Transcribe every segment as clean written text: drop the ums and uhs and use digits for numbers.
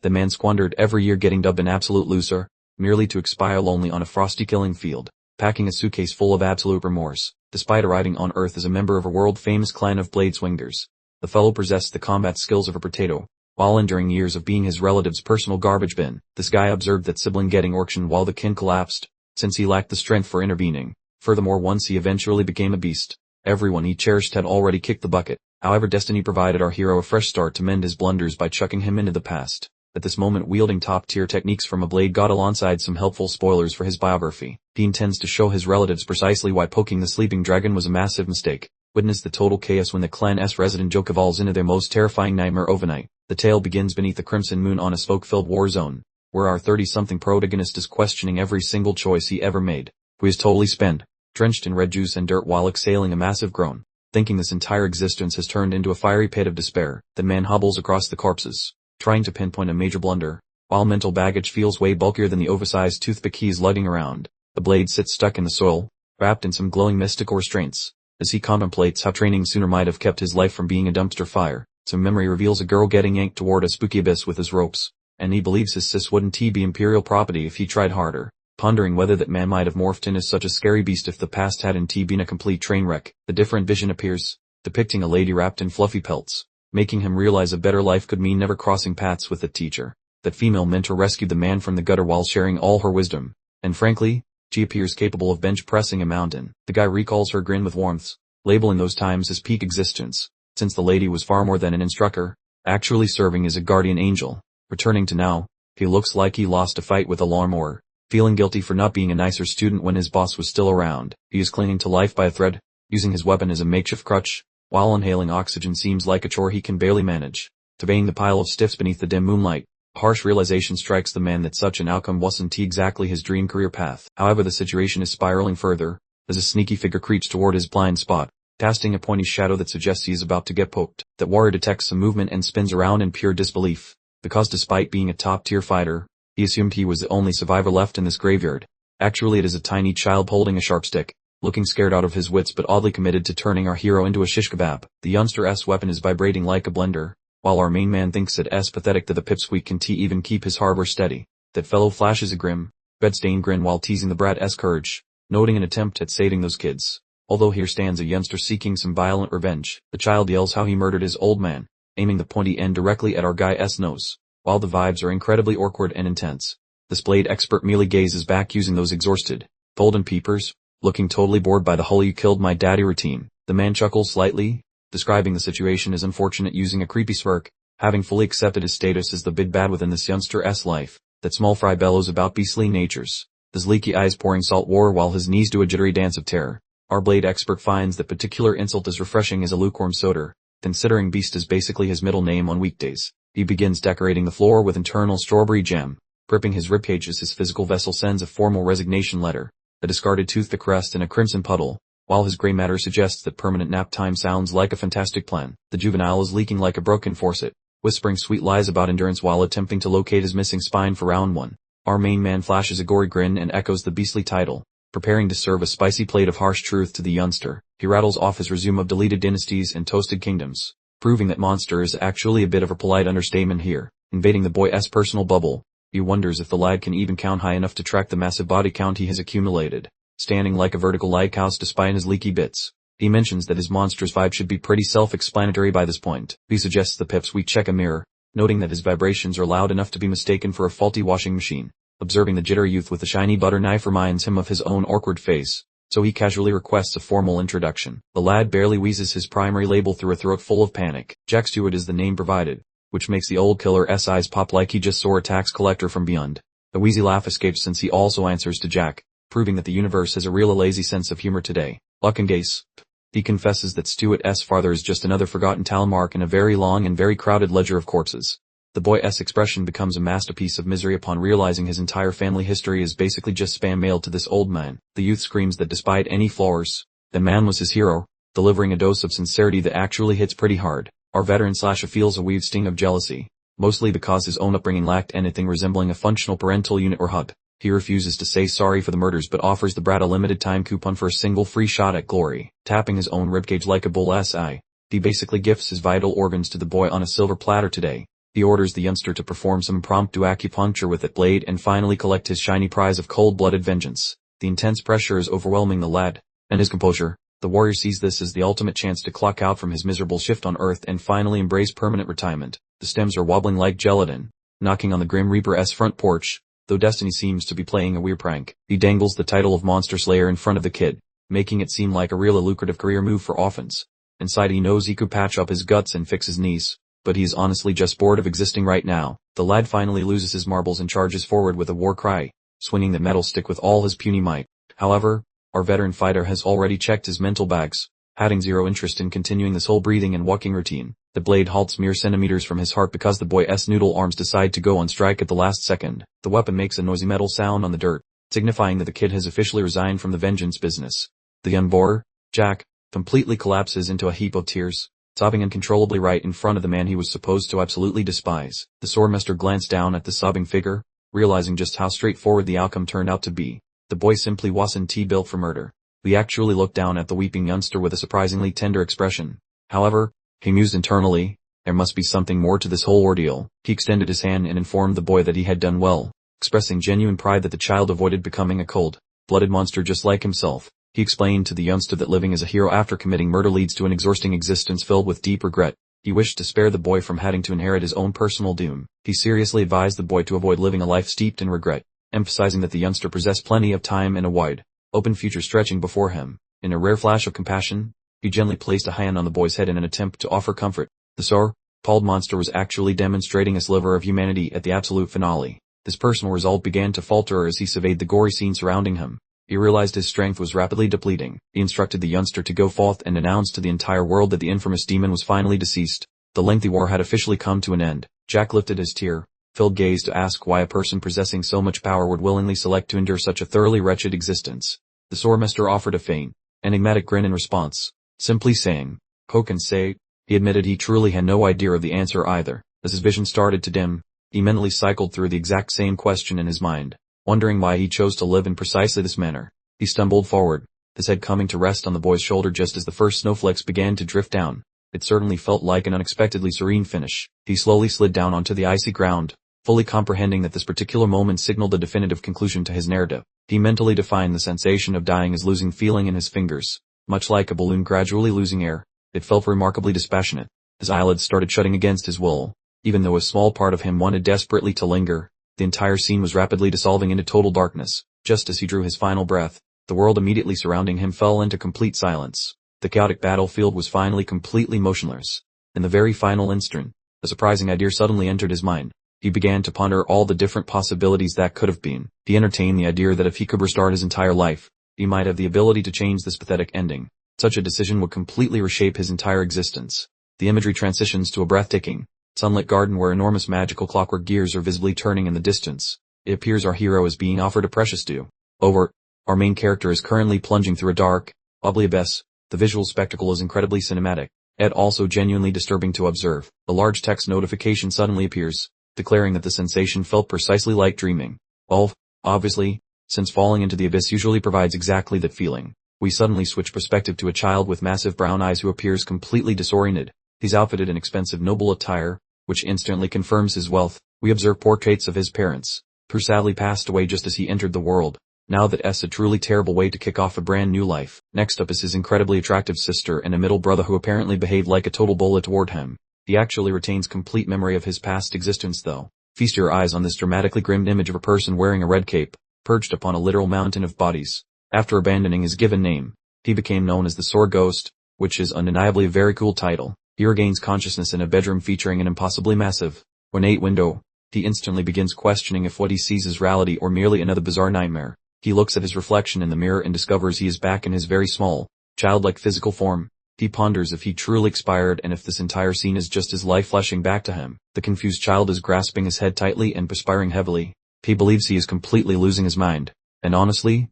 The man squandered every year getting dubbed an absolute loser, merely to expire lonely on a frosty killing field, packing a suitcase full of absolute remorse, despite arriving on Earth as a member of a world-famous clan of blade swingers. The fellow possessed the combat skills of a potato, while enduring years of being his relative's personal garbage bin. This guy observed that sibling getting auctioned while the kin collapsed, since he lacked the strength for intervening. Furthermore, once he eventually became a beast, everyone he cherished had already kicked the bucket. However, destiny provided our hero a fresh start to mend his blunders by chucking him into the past, at this moment wielding top-tier techniques from a blade god alongside some helpful spoilers for his biography. He intends to show his relatives precisely why poking the sleeping dragon was a massive mistake. Witness the total chaos when the clan's resident joke evolves into their most terrifying nightmare overnight. The tale begins beneath the crimson moon on a smoke-filled war zone, where our 30-something protagonist is questioning every single choice he ever made. He is totally spent, drenched in red juice and dirt while exhaling a massive groan, thinking this entire existence has turned into a fiery pit of despair. The man hobbles across the corpses, trying to pinpoint a major blunder, while mental baggage feels way bulkier than the oversized toothpick he's lugging around. The blade sits stuck in the soil, wrapped in some glowing mystical restraints, as he contemplates how training sooner might have kept his life from being a dumpster fire. Some memory reveals a girl getting yanked toward a spooky abyss with his ropes, and he believes his sis wouldn't be imperial property if he tried harder, pondering whether that man might have morphed into such a scary beast if the past hadn't been a complete train wreck. The different vision appears, depicting a lady wrapped in fluffy pelts, making him realize a better life could mean never crossing paths with a teacher. That female mentor rescued the man from the gutter while sharing all her wisdom, and frankly, she appears capable of bench pressing a mountain. The guy recalls her grin with warmth, labeling those times as peak existence, since the lady was far more than an instructor, actually serving as a guardian angel. Returning to now, he looks like he lost a fight with a lawnmower, feeling guilty for not being a nicer student when his boss was still around. He is clinging to life by a thread, using his weapon as a makeshift crutch, while inhaling oxygen seems like a chore he can barely manage. Surveying the pile of stiffs beneath the dim moonlight, a harsh realization strikes the man that such an outcome wasn't exactly his dream career path. However, the situation is spiraling further, as a sneaky figure creeps toward his blind spot, casting a pointy shadow that suggests he is about to get poked. That warrior detects some movement and spins around in pure disbelief, because despite being a top-tier fighter, he assumed he was the only survivor left in this graveyard. Actually, it is a tiny child holding a sharp stick, looking scared out of his wits but oddly committed to turning our hero into a shish kebab. The youngster's weapon is vibrating like a blender, while our main man thinks it pathetic that the pipsqueak can even keep his hardware steady. That fellow flashes a grim, red-stained grin while teasing the brat's courage, noting an attempt at saving those kids. Although here stands a youngster seeking some violent revenge, the child yells how he murdered his old man, aiming the pointy end directly at our guy's nose. While the vibes are incredibly awkward and intense, this blade expert merely gazes back using those exhausted, golden peepers, looking totally bored by the whole "you killed my daddy" routine. The man chuckles slightly, describing the situation as unfortunate using a creepy smirk, having fully accepted his status as the big bad within this youngster's life. That small fry bellows about beastly natures, his leaky eyes pouring salt water while his knees do a jittery dance of terror. Our blade expert finds that particular insult as refreshing as a lukewarm soda, considering beast is basically his middle name on weekdays. He begins decorating the floor with internal strawberry jam, gripping his ribcage as his physical vessel sends a formal resignation letter, a discarded toothpick rest in a crimson puddle, while his gray matter suggests that permanent nap time sounds like a fantastic plan. The juvenile is leaking like a broken faucet, whispering sweet lies about endurance while attempting to locate his missing spine for round one. Our main man flashes a gory grin and echoes the beastly title, preparing to serve a spicy plate of harsh truth to the youngster. He rattles off his resume of deleted dynasties and toasted kingdoms, proving that monster is actually a bit of a polite understatement here. Invading the boy's personal bubble, he wonders if the lad can even count high enough to track the massive body count he has accumulated, standing like a vertical lighthouse despite his leaky bits. He mentions that his monstrous vibe should be pretty self-explanatory by this point. He suggests the pipsqueak check a mirror, noting that his vibrations are loud enough to be mistaken for a faulty washing machine. Observing the jittery youth with a shiny butter knife reminds him of his own awkward face, so he casually requests a formal introduction. The lad barely wheezes his primary label through a throat full of panic. Jack Stewart is the name provided, which makes the old killer's eyes pop like he just saw a tax collector from beyond. A wheezy laugh escapes since he also answers to Jack, proving that the universe has a real lazy sense of humor today. Luck and Gaze. He confesses that Stewart's father is just another forgotten talmark in a very long and very crowded ledger of corpses. The boy's expression becomes a masterpiece of misery upon realizing his entire family history is basically just spam mail to this old man. The youth screams that despite any flaws, the man was his hero, delivering a dose of sincerity that actually hits pretty hard. Our veteran slasher feels a weird sting of jealousy, mostly because his own upbringing lacked anything resembling a functional parental unit or hub. He refuses to say sorry for the murders but offers the brat a limited time coupon for a single free shot at glory. Tapping his own ribcage like a bull's eye, he basically gifts his vital organs to the boy on a silver platter today. He orders the youngster to perform some impromptu acupuncture with that blade and finally collect his shiny prize of cold-blooded vengeance. The intense pressure is overwhelming the lad, and his composure. The warrior sees this as the ultimate chance to clock out from his miserable shift on Earth and finally embrace permanent retirement. The stems are wobbling like gelatin, knocking on the Grim Reaper's front porch. Though destiny seems to be playing a weird prank, he dangles the title of Monster Slayer in front of the kid, making it seem like a real lucrative career move for orphans. Inside he knows he could patch up his guts and fix his knees, but he's honestly just bored of existing right now. The lad finally loses his marbles and charges forward with a war cry, swinging the metal stick with all his puny might. However, our veteran fighter has already checked his mental bags, having zero interest in continuing this whole breathing and walking routine. The blade halts mere centimeters from his heart because the boy's noodle arms decide to go on strike at the last second. The weapon makes a noisy metal sound on the dirt, signifying that the kid has officially resigned from the vengeance business. The young boar, Jack, completely collapses into a heap of tears, sobbing uncontrollably right in front of the man he was supposed to absolutely despise. The swordmaster glanced down at the sobbing figure, realizing just how straightforward the outcome turned out to be. The boy simply wasn't built for murder. He actually looked down at the weeping youngster with a surprisingly tender expression. However, he mused internally, there must be something more to this whole ordeal. He extended his hand and informed the boy that he had done well, expressing genuine pride that the child avoided becoming a cold-blooded monster just like himself. He explained to the youngster that living as a hero after committing murder leads to an exhausting existence filled with deep regret. He wished to spare the boy from having to inherit his own personal doom. He seriously advised the boy to avoid living a life steeped in regret, emphasizing that the youngster possessed plenty of time and a wide, open future stretching before him. In a rare flash of compassion, he gently placed a hand on the boy's head in an attempt to offer comfort. The sore-palled monster was actually demonstrating a sliver of humanity at the absolute finale. His personal resolve began to falter as he surveyed the gory scene surrounding him. He realized his strength was rapidly depleting. He instructed the youngster to go forth and announce to the entire world that the infamous demon was finally deceased. The lengthy war had officially come to an end. Jack lifted his tear-filled gaze to ask why a person possessing so much power would willingly select to endure such a thoroughly wretched existence. The swordmaster offered a faint, enigmatic grin in response, simply saying, "Who can say?" He admitted he truly had no idea of the answer either. As his vision started to dim, he mentally cycled through the exact same question in his mind, wondering why he chose to live in precisely this manner. He stumbled forward, his head coming to rest on the boy's shoulder just as the first snowflakes began to drift down. It certainly felt like an unexpectedly serene finish. He slowly slid down onto the icy ground, fully comprehending that this particular moment signaled a definitive conclusion to his narrative. He mentally defined the sensation of dying as losing feeling in his fingers, much like a balloon gradually losing air. It felt remarkably dispassionate. His eyelids started shutting against his will, even though a small part of him wanted desperately to linger. The entire scene was rapidly dissolving into total darkness. Just as he drew his final breath, the world immediately surrounding him fell into complete silence. The chaotic battlefield was finally completely motionless. In the very final instant, a surprising idea suddenly entered his mind. He began to ponder all the different possibilities that could have been. He entertained the idea that if he could restart his entire life, he might have the ability to change this pathetic ending. Such a decision would completely reshape his entire existence. The imagery transitions to a breathtaking, sunlit garden where enormous magical clockwork gears are visibly turning in the distance. It appears our hero is being offered a precious do-over. Our main character is currently plunging through a dark, wobbly abyss. The visual spectacle is incredibly cinematic, yet also genuinely disturbing to observe. A large text notification suddenly appears, declaring that the sensation felt precisely like dreaming. Well, obviously, since falling into the abyss usually provides exactly that feeling. We suddenly switch perspective to a child with massive brown eyes who appears completely disoriented. He's outfitted in expensive noble attire, which instantly confirms his wealth. We observe portraits of his parents, who sadly passed away just as he entered the world. Now that's a truly terrible way to kick off a brand new life. Next up is his incredibly attractive sister and a middle brother who apparently behaved like a total bully toward him. He actually retains complete memory of his past existence though. Feast your eyes on this dramatically grim image of a person wearing a red cape, perched upon a literal mountain of bodies. After abandoning his given name, he became known as the Sword Ghost, which is undeniably a very cool title. He regains consciousness in a bedroom featuring an impossibly massive, ornate window. He instantly begins questioning if what he sees is reality or merely another bizarre nightmare. He looks at his reflection in the mirror and discovers he is back in his very small, childlike physical form. He ponders if he truly expired and if this entire scene is just his life flashing back to him. The confused child is grasping his head tightly and perspiring heavily. He believes he is completely losing his mind. And honestly,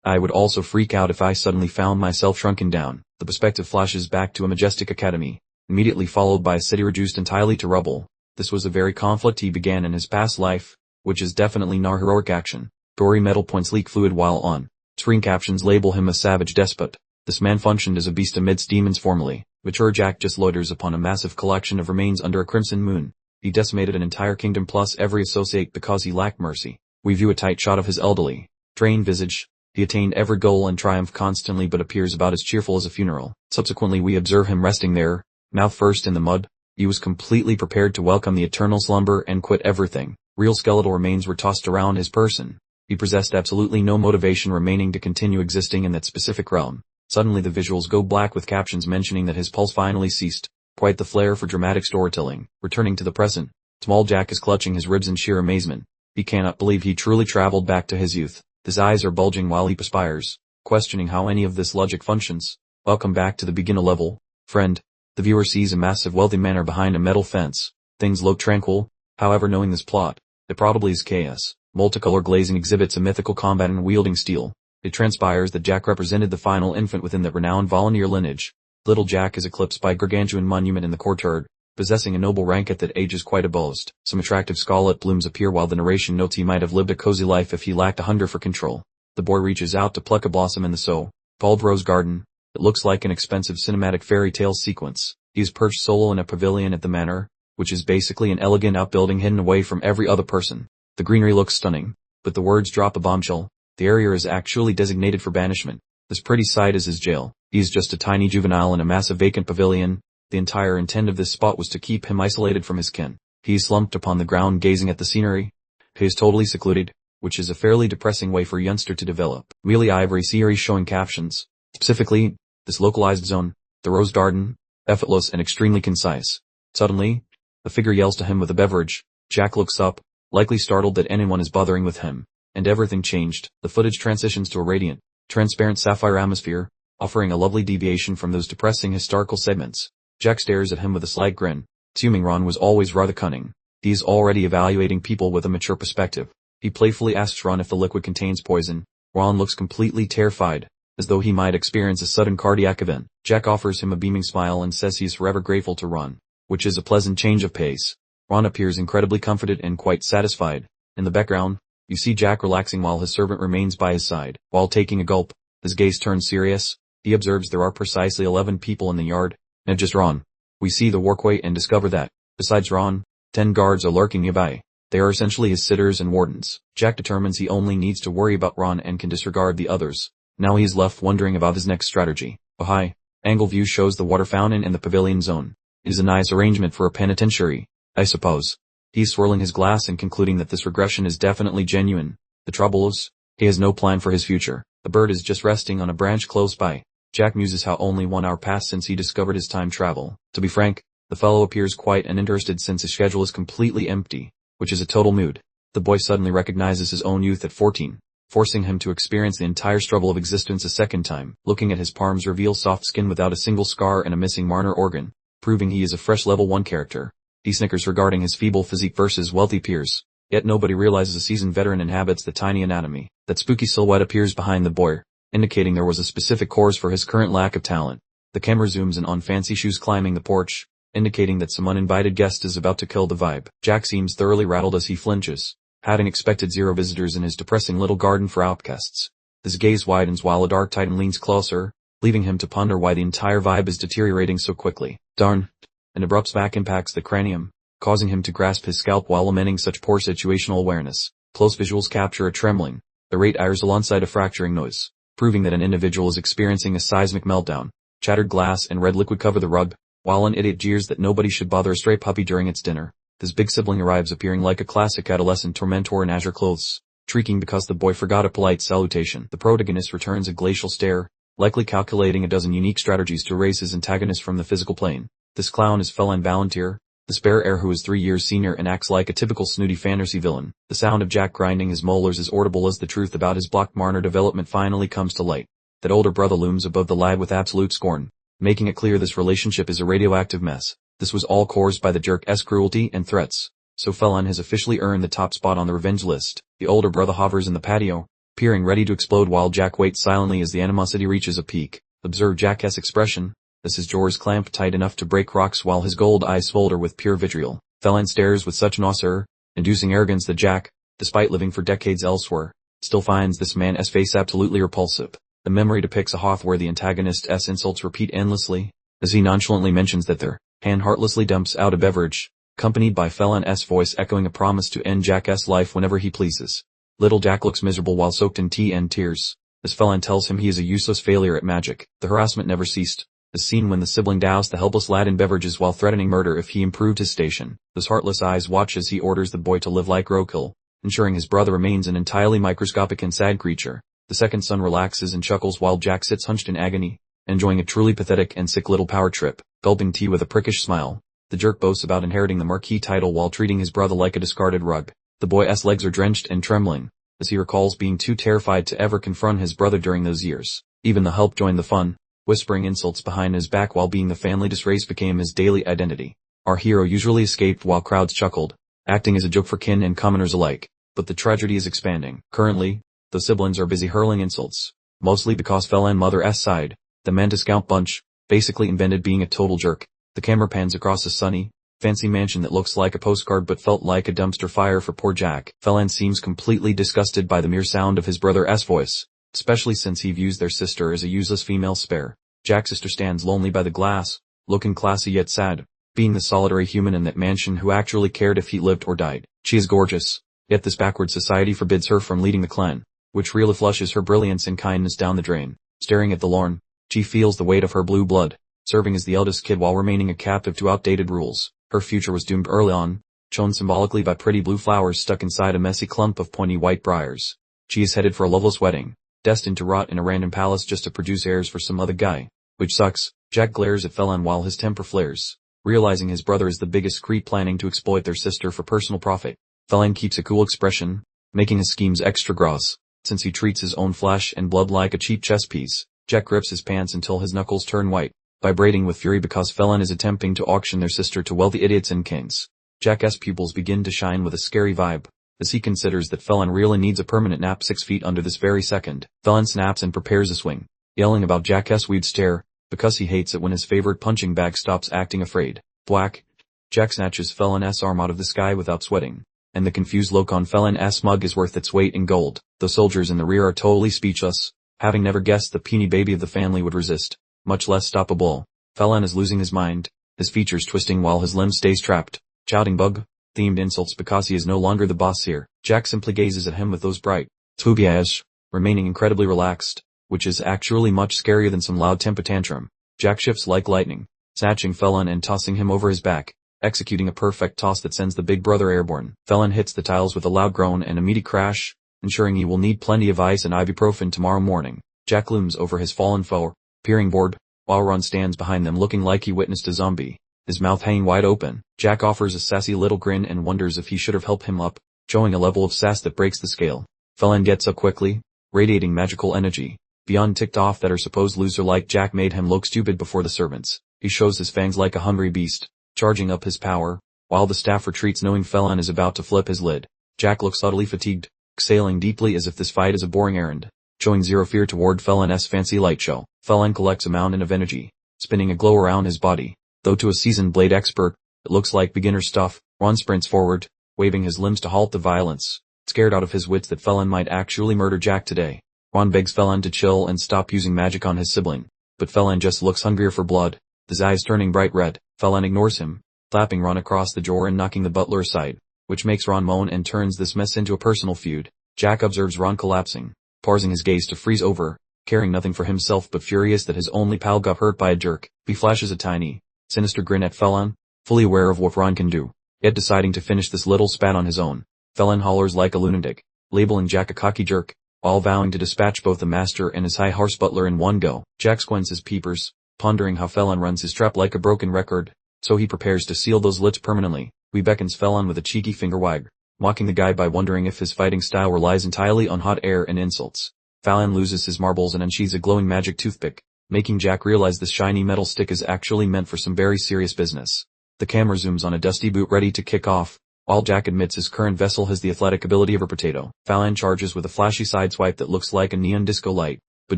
I would also freak out if I suddenly found myself shrunken down. The perspective flashes back to a majestic academy, immediately followed by a city reduced entirely to rubble. This was the very conflict he began in his past life, which is definitely no heroic action. Gory metal points leak fluid while on screen captions label him a savage despot. This man functioned as a beast amidst demons formerly. Mature Jack just loiters upon a massive collection of remains under a crimson moon. He decimated an entire kingdom plus every associate because he lacked mercy. We view a tight shot of his elderly, drained visage. He attained every goal and triumphed constantly but appears about as cheerful as a funeral. Subsequently we observe him resting there, mouth first in the mud. He was completely prepared to welcome the eternal slumber and quit everything. Real skeletal remains were tossed around his person. He possessed absolutely no motivation remaining to continue existing in that specific realm. Suddenly the visuals go black with captions mentioning that his pulse finally ceased. Quite the flair for dramatic storytelling. Returning to the present, small Jack is clutching his ribs in sheer amazement. He cannot believe he truly traveled back to his youth. His eyes are bulging while he perspires, questioning how any of this logic functions. Welcome back to the beginner level, friend. The viewer sees a massive wealthy manor behind a metal fence. Things look tranquil, however knowing this plot, it probably is chaos. Multicolor glazing exhibits a mythical combat and wielding steel. It transpires that Jack represented the final infant within that renowned Volunteer lineage. Little Jack is eclipsed by a gargantuan monument in the courtyard, possessing a noble rank at that age is quite a boast. Some attractive scarlet blooms appear while the narration notes he might have lived a cozy life if he lacked a hunger for control. The boy reaches out to pluck a blossom in the so-called rose garden. It looks like an expensive cinematic fairy tale sequence. He is perched solo in a pavilion at the manor, which is basically an elegant outbuilding hidden away from every other person. The greenery looks stunning, but the words drop a bombshell. The area is actually designated for banishment. This pretty sight is his jail. He is just a tiny juvenile in a massive vacant pavilion. The entire intent of this spot was to keep him isolated from his kin. He is slumped upon the ground gazing at the scenery. He is totally secluded, which is a fairly depressing way for a youngster to develop. Wheelie Ivory series showing captions. Specifically, this localized zone, the rose garden, effortless and extremely concise. Suddenly, a figure yells to him with a beverage. Jack looks up, likely startled that anyone is bothering with him. And everything changed. The footage transitions to a radiant, transparent sapphire atmosphere, offering a lovely deviation from those depressing historical segments. Jack stares at him with a slight grin. Assuming Ron was always rather cunning. He is already evaluating people with a mature perspective. He playfully asks Ron if the liquid contains poison. Ron looks completely terrified, as though he might experience a sudden cardiac event. Jack offers him a beaming smile and says he is forever grateful to Ron, which is a pleasant change of pace. Ron appears incredibly comforted and quite satisfied. In the background, you see Jack relaxing while his servant remains by his side. While taking a gulp, his gaze turns serious. He observes there are precisely 11 people in the yard, not just Ron. We see the walkway and discover that, besides Ron, 10 guards are lurking nearby. They are essentially his sitters and wardens. Jack determines he only needs to worry about Ron and can disregard the others. Now he is left wondering about his next strategy. A high angle view shows the water fountain in the pavilion zone. It is a nice arrangement for a penitentiary, I suppose. He's swirling his glass and concluding that this regression is definitely genuine. The trouble is, he has no plan for his future. The bird is just resting on a branch close by. Jack muses how only 1 hour passed since he discovered his time travel. To be frank, the fellow appears quite uninterested since his schedule is completely empty, which is a total mood. The boy suddenly recognizes his own youth at 14, forcing him to experience the entire struggle of existence a second time. Looking at his palms reveals soft skin without a single scar and a missing minor organ, proving he is a fresh level 1 character. He snickers regarding his feeble physique versus wealthy peers. Yet nobody realizes a seasoned veteran inhabits the tiny anatomy. That spooky silhouette appears behind the boy, indicating there was a specific cause for his current lack of talent. The camera zooms in on fancy shoes climbing the porch, indicating that some uninvited guest is about to kill the vibe. Jack seems thoroughly rattled as he flinches, having expected 0 visitors in his depressing little garden for outcasts. His gaze widens while a dark titan leans closer, leaving him to ponder why the entire vibe is deteriorating so quickly. Darn. An abrupt smack impacts the cranium, causing him to grasp his scalp while lamenting such poor situational awareness. Close visuals capture a trembling, irate iris alongside a fracturing noise, proving that an individual is experiencing a seismic meltdown. Shattered glass and red liquid cover the rug, while an idiot jeers that nobody should bother a stray puppy during its dinner. His big sibling arrives appearing like a classic adolescent tormentor in azure clothes, shrieking because the boy forgot a polite salutation. The protagonist returns a glacial stare, likely calculating a dozen unique strategies to erase his antagonist from the physical plane. This clown is Feline Volunteer, the spare heir who is 3 years senior and acts like a typical snooty fantasy villain. The sound of Jack grinding his molars is audible as the truth about his blocked minor development finally comes to light. That older brother looms above the lad with absolute scorn, making it clear this relationship is a radioactive mess. This was all caused by the jerk's cruelty and threats. So Feline has officially earned the top spot on the revenge list. The older brother hovers in the patio, peering ready to explode while Jack waits silently as the animosity reaches a peak. Observe Jack's expression, as his jaws clamped tight enough to break rocks while his gold eyes smolder with pure vitriol. Feline stares with such nausea, inducing arrogance that Jack, despite living for decades elsewhere, still finds this man's face absolutely repulsive. The memory depicts a hearth where the antagonist's insults repeat endlessly, as he nonchalantly mentions that their hand heartlessly dumps out a beverage, accompanied by Felon's voice echoing a promise to end Jack's life whenever he pleases. Little Jack looks miserable while soaked in tea and tears, as Felon tells him he is a useless failure at magic. The harassment never ceased. The scene when the sibling doused the helpless lad in beverages while threatening murder if he improved his station. Those heartless eyes watch as he orders the boy to live like Rokil, ensuring his brother remains an entirely microscopic and sad creature. The second son relaxes and chuckles while Jack sits hunched in agony, enjoying a truly pathetic and sick little power trip, gulping tea with a prickish smile. The jerk boasts about inheriting the Marquis title while treating his brother like a discarded rug. The boy's legs are drenched and trembling, as he recalls being too terrified to ever confront his brother during those years. Even the help joined the fun, whispering insults behind his back while being the family disgrace became his daily identity. Our hero usually escaped while crowds chuckled, acting as a joke for kin and commoners alike. But the tragedy is expanding. Currently, the siblings are busy hurling insults, mostly because Felon Mother's side, the Mantiscount bunch, basically invented being a total jerk. The camera pans across a sunny, fancy mansion that looks like a postcard but felt like a dumpster fire for poor Jack. Felon seems completely disgusted by the mere sound of his brother's voice, especially since he views their sister as a useless female spare. Jack's sister stands lonely by the glass, looking classy yet sad, being the solitary human in that mansion who actually cared if he lived or died. She is gorgeous, yet this backward society forbids her from leading the clan, which really flushes her brilliance and kindness down the drain. Staring at the lawn, she feels the weight of her blue blood, serving as the eldest kid while remaining a captive to outdated rules. Her future was doomed early on, shown symbolically by pretty blue flowers stuck inside a messy clump of pointy white briars. She is headed for a loveless wedding, destined to rot in a random palace just to produce heirs for some other guy. Which sucks. Jack glares at Felon while his temper flares, realizing his brother is the biggest creep planning to exploit their sister for personal profit. Felon keeps a cool expression, making his schemes extra gross, since he treats his own flesh and blood like a cheap chess piece. Jack grips his pants until his knuckles turn white, vibrating with fury because Felon is attempting to auction their sister to wealthy idiots and kings. Jack's pupils begin to shine with a scary vibe, as he considers that Felon really needs a permanent nap 6 feet under this very second. Felon snaps and prepares a swing, yelling about Jack's weird stare, because he hates it when his favorite punching bag stops acting afraid. Thwack! Jack snatches Felon's arm out of the sky without sweating, and the confused look on Felon's mug is worth its weight in gold. The soldiers in the rear are totally speechless, having never guessed the puny baby of the family would resist, much less stop a bull. Felon is losing his mind, his features twisting while his limbs stays trapped, shouting bug-themed insults because he is no longer the boss here. Jack simply gazes at him with those bright, tubby eyes, remaining incredibly relaxed, which is actually much scarier than some loud temper tantrum. Jack shifts like lightning, snatching Felon and tossing him over his back, executing a perfect toss that sends the big brother airborne. Felon hits the tiles with a loud groan and immediate crash, ensuring he will need plenty of ice and ibuprofen tomorrow morning. Jack looms over his fallen foe, peering bored, while Ron stands behind them looking like he witnessed a zombie, his mouth hanging wide open. Jack offers a sassy little grin and wonders if he should have helped him up, showing a level of sass that breaks the scale. Felon gets up quickly, radiating magical energy, beyond ticked off that her supposed loser like Jack made him look stupid before the servants. He shows his fangs like a hungry beast, charging up his power, while the staff retreats knowing Felon is about to flip his lid. Jack looks subtly fatigued, exhaling deeply as if this fight is a boring errand, showing zero fear toward Felon's fancy light show. Felon collects a mountain of energy, spinning a glow around his body, though to a seasoned blade expert, it looks like beginner stuff. Ron sprints forward, waving his limbs to halt the violence, scared out of his wits that Felon might actually murder Jack today. Ron begs Felon to chill and stop using magic on his sibling, but Felon just looks hungrier for blood, his eyes turning bright red. Felon ignores him, slapping Ron across the jaw and knocking the butler aside, which makes Ron moan and turns this mess into a personal feud. Jack observes Ron collapsing, pausing his gaze to freeze over, caring nothing for himself but furious that his only pal got hurt by a jerk. He flashes a tiny, sinister grin at Felon, fully aware of what Ron can do, yet deciding to finish this little spat on his own. Felon hollers like a lunatic, labeling Jack a cocky jerk, all vowing to dispatch both the master and his high horse butler in one go. Jack squints his peepers, pondering how Felon runs his trap like a broken record, so he prepares to seal those lips permanently. He beckons Felon with a cheeky finger wag, mocking the guy by wondering if his fighting style relies entirely on hot air and insults. Felon loses his marbles and unsheathes a glowing magic toothpick, making Jack realize this shiny metal stick is actually meant for some very serious business. The camera zooms on a dusty boot ready to kick off, while Jack admits his current vessel has the athletic ability of a potato. Felon charges with a flashy sideswipe that looks like a neon disco light, but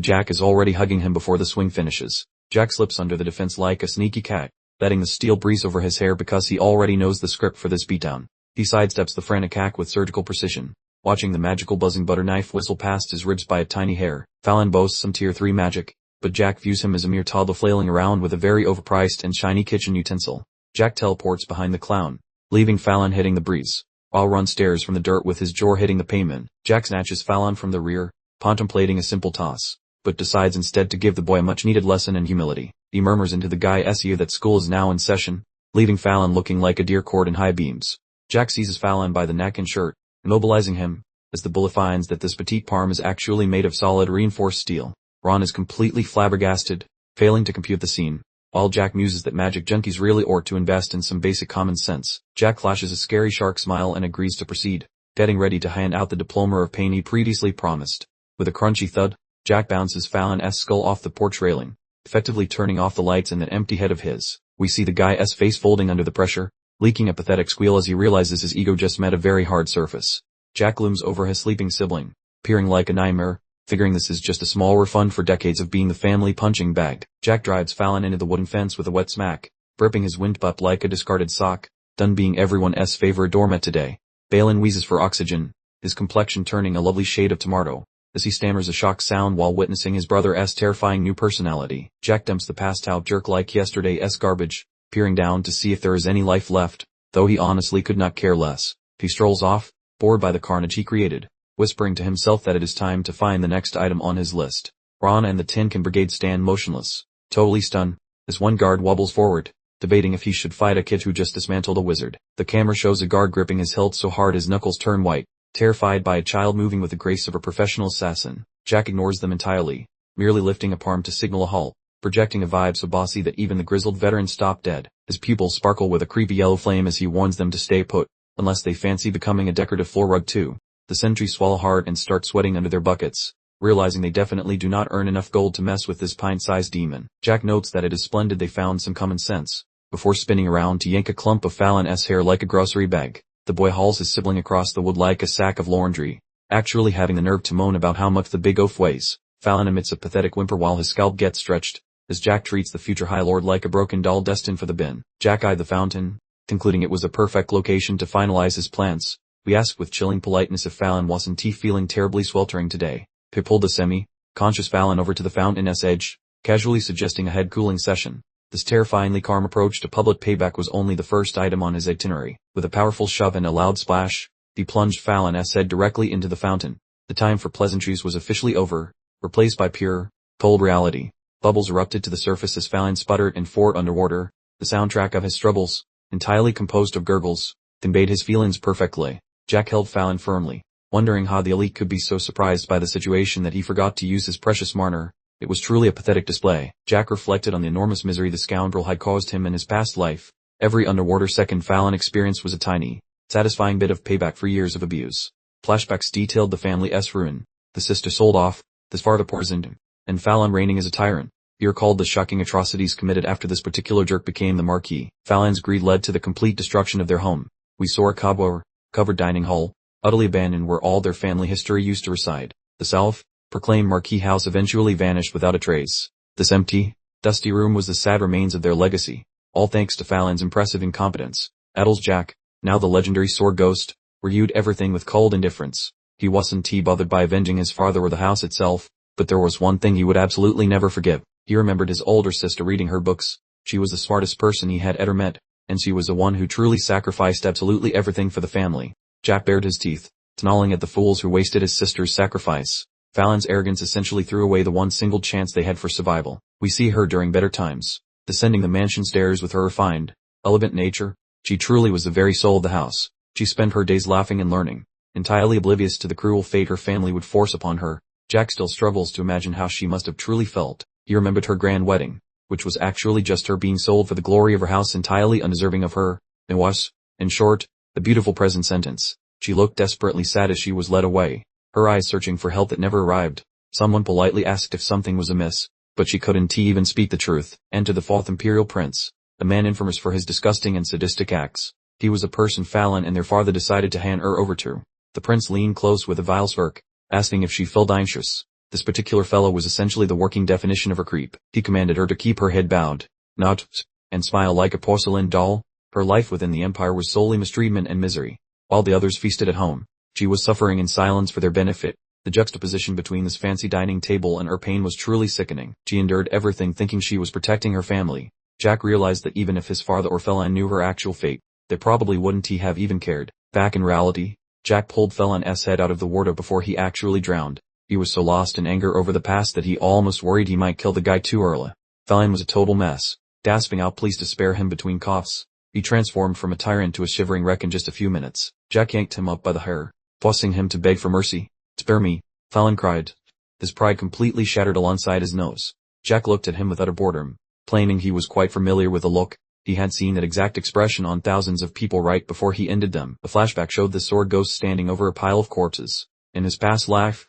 Jack is already hugging him before the swing finishes. Jack slips under the defense like a sneaky cat, letting the steel breeze over his hair because he already knows the script for this beatdown. He sidesteps the frantic hack with surgical precision, watching the magical buzzing butter knife whistle past his ribs by a tiny hair. Felon boasts some tier 3 magic, but Jack views him as a mere toddler flailing around with a very overpriced and shiny kitchen utensil. Jack teleports behind the clown, leaving Fallon hitting the breeze. While Ron stares from the dirt with his jaw hitting the pavement, Jack snatches Fallon from the rear, contemplating a simple toss, but decides instead to give the boy a much-needed lesson in humility. He murmurs into the guy's ear that school is now in session, leaving Fallon looking like a deer caught in high beams. Jack seizes Fallon by the neck and shirt, immobilizing him, as the bullet finds that this petite palm is actually made of solid reinforced steel. Ron is completely flabbergasted, failing to compute the scene, while Jack muses that magic junkies really ought to invest in some basic common sense. Jack flashes a scary shark smile and agrees to proceed, getting ready to hand out the diploma of pain he previously promised. With a crunchy thud, Jack bounces Fallon's skull off the porch railing, effectively turning off the lights in that empty head of his. We see the guy's face folding under the pressure, leaking a pathetic squeal as he realizes his ego just met a very hard surface. Jack looms over his sleeping sibling, peering like a nightmare, figuring this is just a small refund for decades of being the family punching bag. Jack drives Fallon into the wooden fence with a wet smack, burping his windpipe like a discarded sock, done being everyone's favorite doormat today. Balin wheezes for oxygen, his complexion turning a lovely shade of tomato, as he stammers a shocked sound while witnessing his brother's terrifying new personality. Jack dumps the passed out jerk like yesterday's garbage, peering down to see if there is any life left, though he honestly could not care less. He strolls off, bored by the carnage he created, whispering to himself that it is time to find the next item on his list. Ron and the Tin Can Brigade stand motionless, totally stunned, as one guard wobbles forward, debating if he should fight a kid who just dismantled a wizard. The camera shows a guard gripping his hilt so hard his knuckles turn white, terrified by a child moving with the grace of a professional assassin. Jack ignores them entirely, merely lifting a palm to signal a halt, projecting a vibe so bossy that even the grizzled veteran stop dead. His pupils sparkle with a creepy yellow flame as he warns them to stay put, unless they fancy becoming a decorative floor rug too. The sentries swallow hard and start sweating under their buckets, realizing they definitely do not earn enough gold to mess with this pint-sized demon. Jack notes that it is splendid they found some common sense, before spinning around to yank a clump of Fallon's hair like a grocery bag. The boy hauls his sibling across the wood like a sack of laundry, actually having the nerve to moan about how much the big oaf weighs. Fallon emits a pathetic whimper while his scalp gets stretched, as Jack treats the future High Lord like a broken doll destined for the bin. Jack eyed the fountain, concluding it was a perfect location to finalize his plans. We asked with chilling politeness if Fallon wasn't feeling terribly sweltering today. Pip pulled the semi-conscious Fallon over to the fountain's edge, casually suggesting a head cooling session. This terrifyingly calm approach to public payback was only the first item on his itinerary. With a powerful shove and a loud splash, he plunged Fallon's head directly into the fountain. The time for pleasantries was officially over, replaced by pure, cold reality. Bubbles erupted to the surface as Fallon sputtered and fought underwater, the soundtrack of his struggles, entirely composed of gurgles, conveyed his feelings perfectly. Jack held Fallon firmly, wondering how the elite could be so surprised by the situation that he forgot to use his precious marner. It was truly a pathetic display. Jack reflected on the enormous misery the scoundrel had caused him in his past life. Every underwater second Fallon experienced was a tiny, satisfying bit of payback for years of abuse. Flashbacks detailed the family's ruin, the sister sold off, the father poisoned, and Fallon reigning as a tyrant. He recalled the shocking atrocities committed after this particular jerk became the Marquis. Fallon's greed led to the complete destruction of their home. We saw a cobwebber-covered dining hall, utterly abandoned where all their family history used to reside. The self-proclaimed Marquis house eventually vanished without a trace. This empty, dusty room was the sad remains of their legacy, all thanks to Fallon's impressive incompetence. Addles Jack, now the legendary sword ghost, reviewed everything with cold indifference. He wasn't bothered by avenging his father or the house itself, but there was one thing he would absolutely never forgive. He remembered his older sister reading her books. She was the smartest person he had ever met, and she was the one who truly sacrificed absolutely everything for the family. Jack bared his teeth, snarling at the fools who wasted his sister's sacrifice. Fallon's arrogance essentially threw away the one single chance they had for survival. We see her during better times, descending the mansion stairs with her refined, elegant nature. She truly was the very soul of the house. She spent her days laughing and learning, entirely oblivious to the cruel fate her family would force upon her. Jack still struggles to imagine how she must have truly felt. He remembered her grand wedding, which was actually just her being sold for the glory of her house entirely undeserving of her. It was, in short, the beautiful present sentence. She looked desperately sad as she was led away, her eyes searching for help that never arrived. Someone politely asked if something was amiss, but she couldn't even speak the truth. Enter the fourth imperial prince, a man infamous for his disgusting and sadistic acts. He was a person Fallon and their father decided to hand her over to. The prince leaned close with a vile smirk, asking if she felt anxious. This particular fellow was essentially the working definition of a creep. He commanded her to keep her head bowed, not, and smile like a porcelain doll. Her life within the empire was solely mistreatment and misery, while the others feasted at home. She was suffering in silence for their benefit. The juxtaposition between this fancy dining table and her pain was truly sickening. She endured everything thinking she was protecting her family. Jack realized that even if his father or Fallon knew her actual fate, they probably wouldn't he have even cared. Back in reality, Jack pulled Felon's head out of the water before he actually drowned. He was so lost in anger over the past that he almost worried he might kill the guy too early. Felon was a total mess, gasping out pleas to spare him between coughs. He transformed from a tyrant to a shivering wreck in just a few minutes. Jack yanked him up by the hair, forcing him to beg for mercy. "Spare me," Felon cried. His pride completely shattered alongside his nose. Jack looked at him with utter boredom, claiming he was quite familiar with the look. He had seen that exact expression on thousands of people right before he ended them. A flashback showed the sword ghost standing over a pile of corpses. In his past life,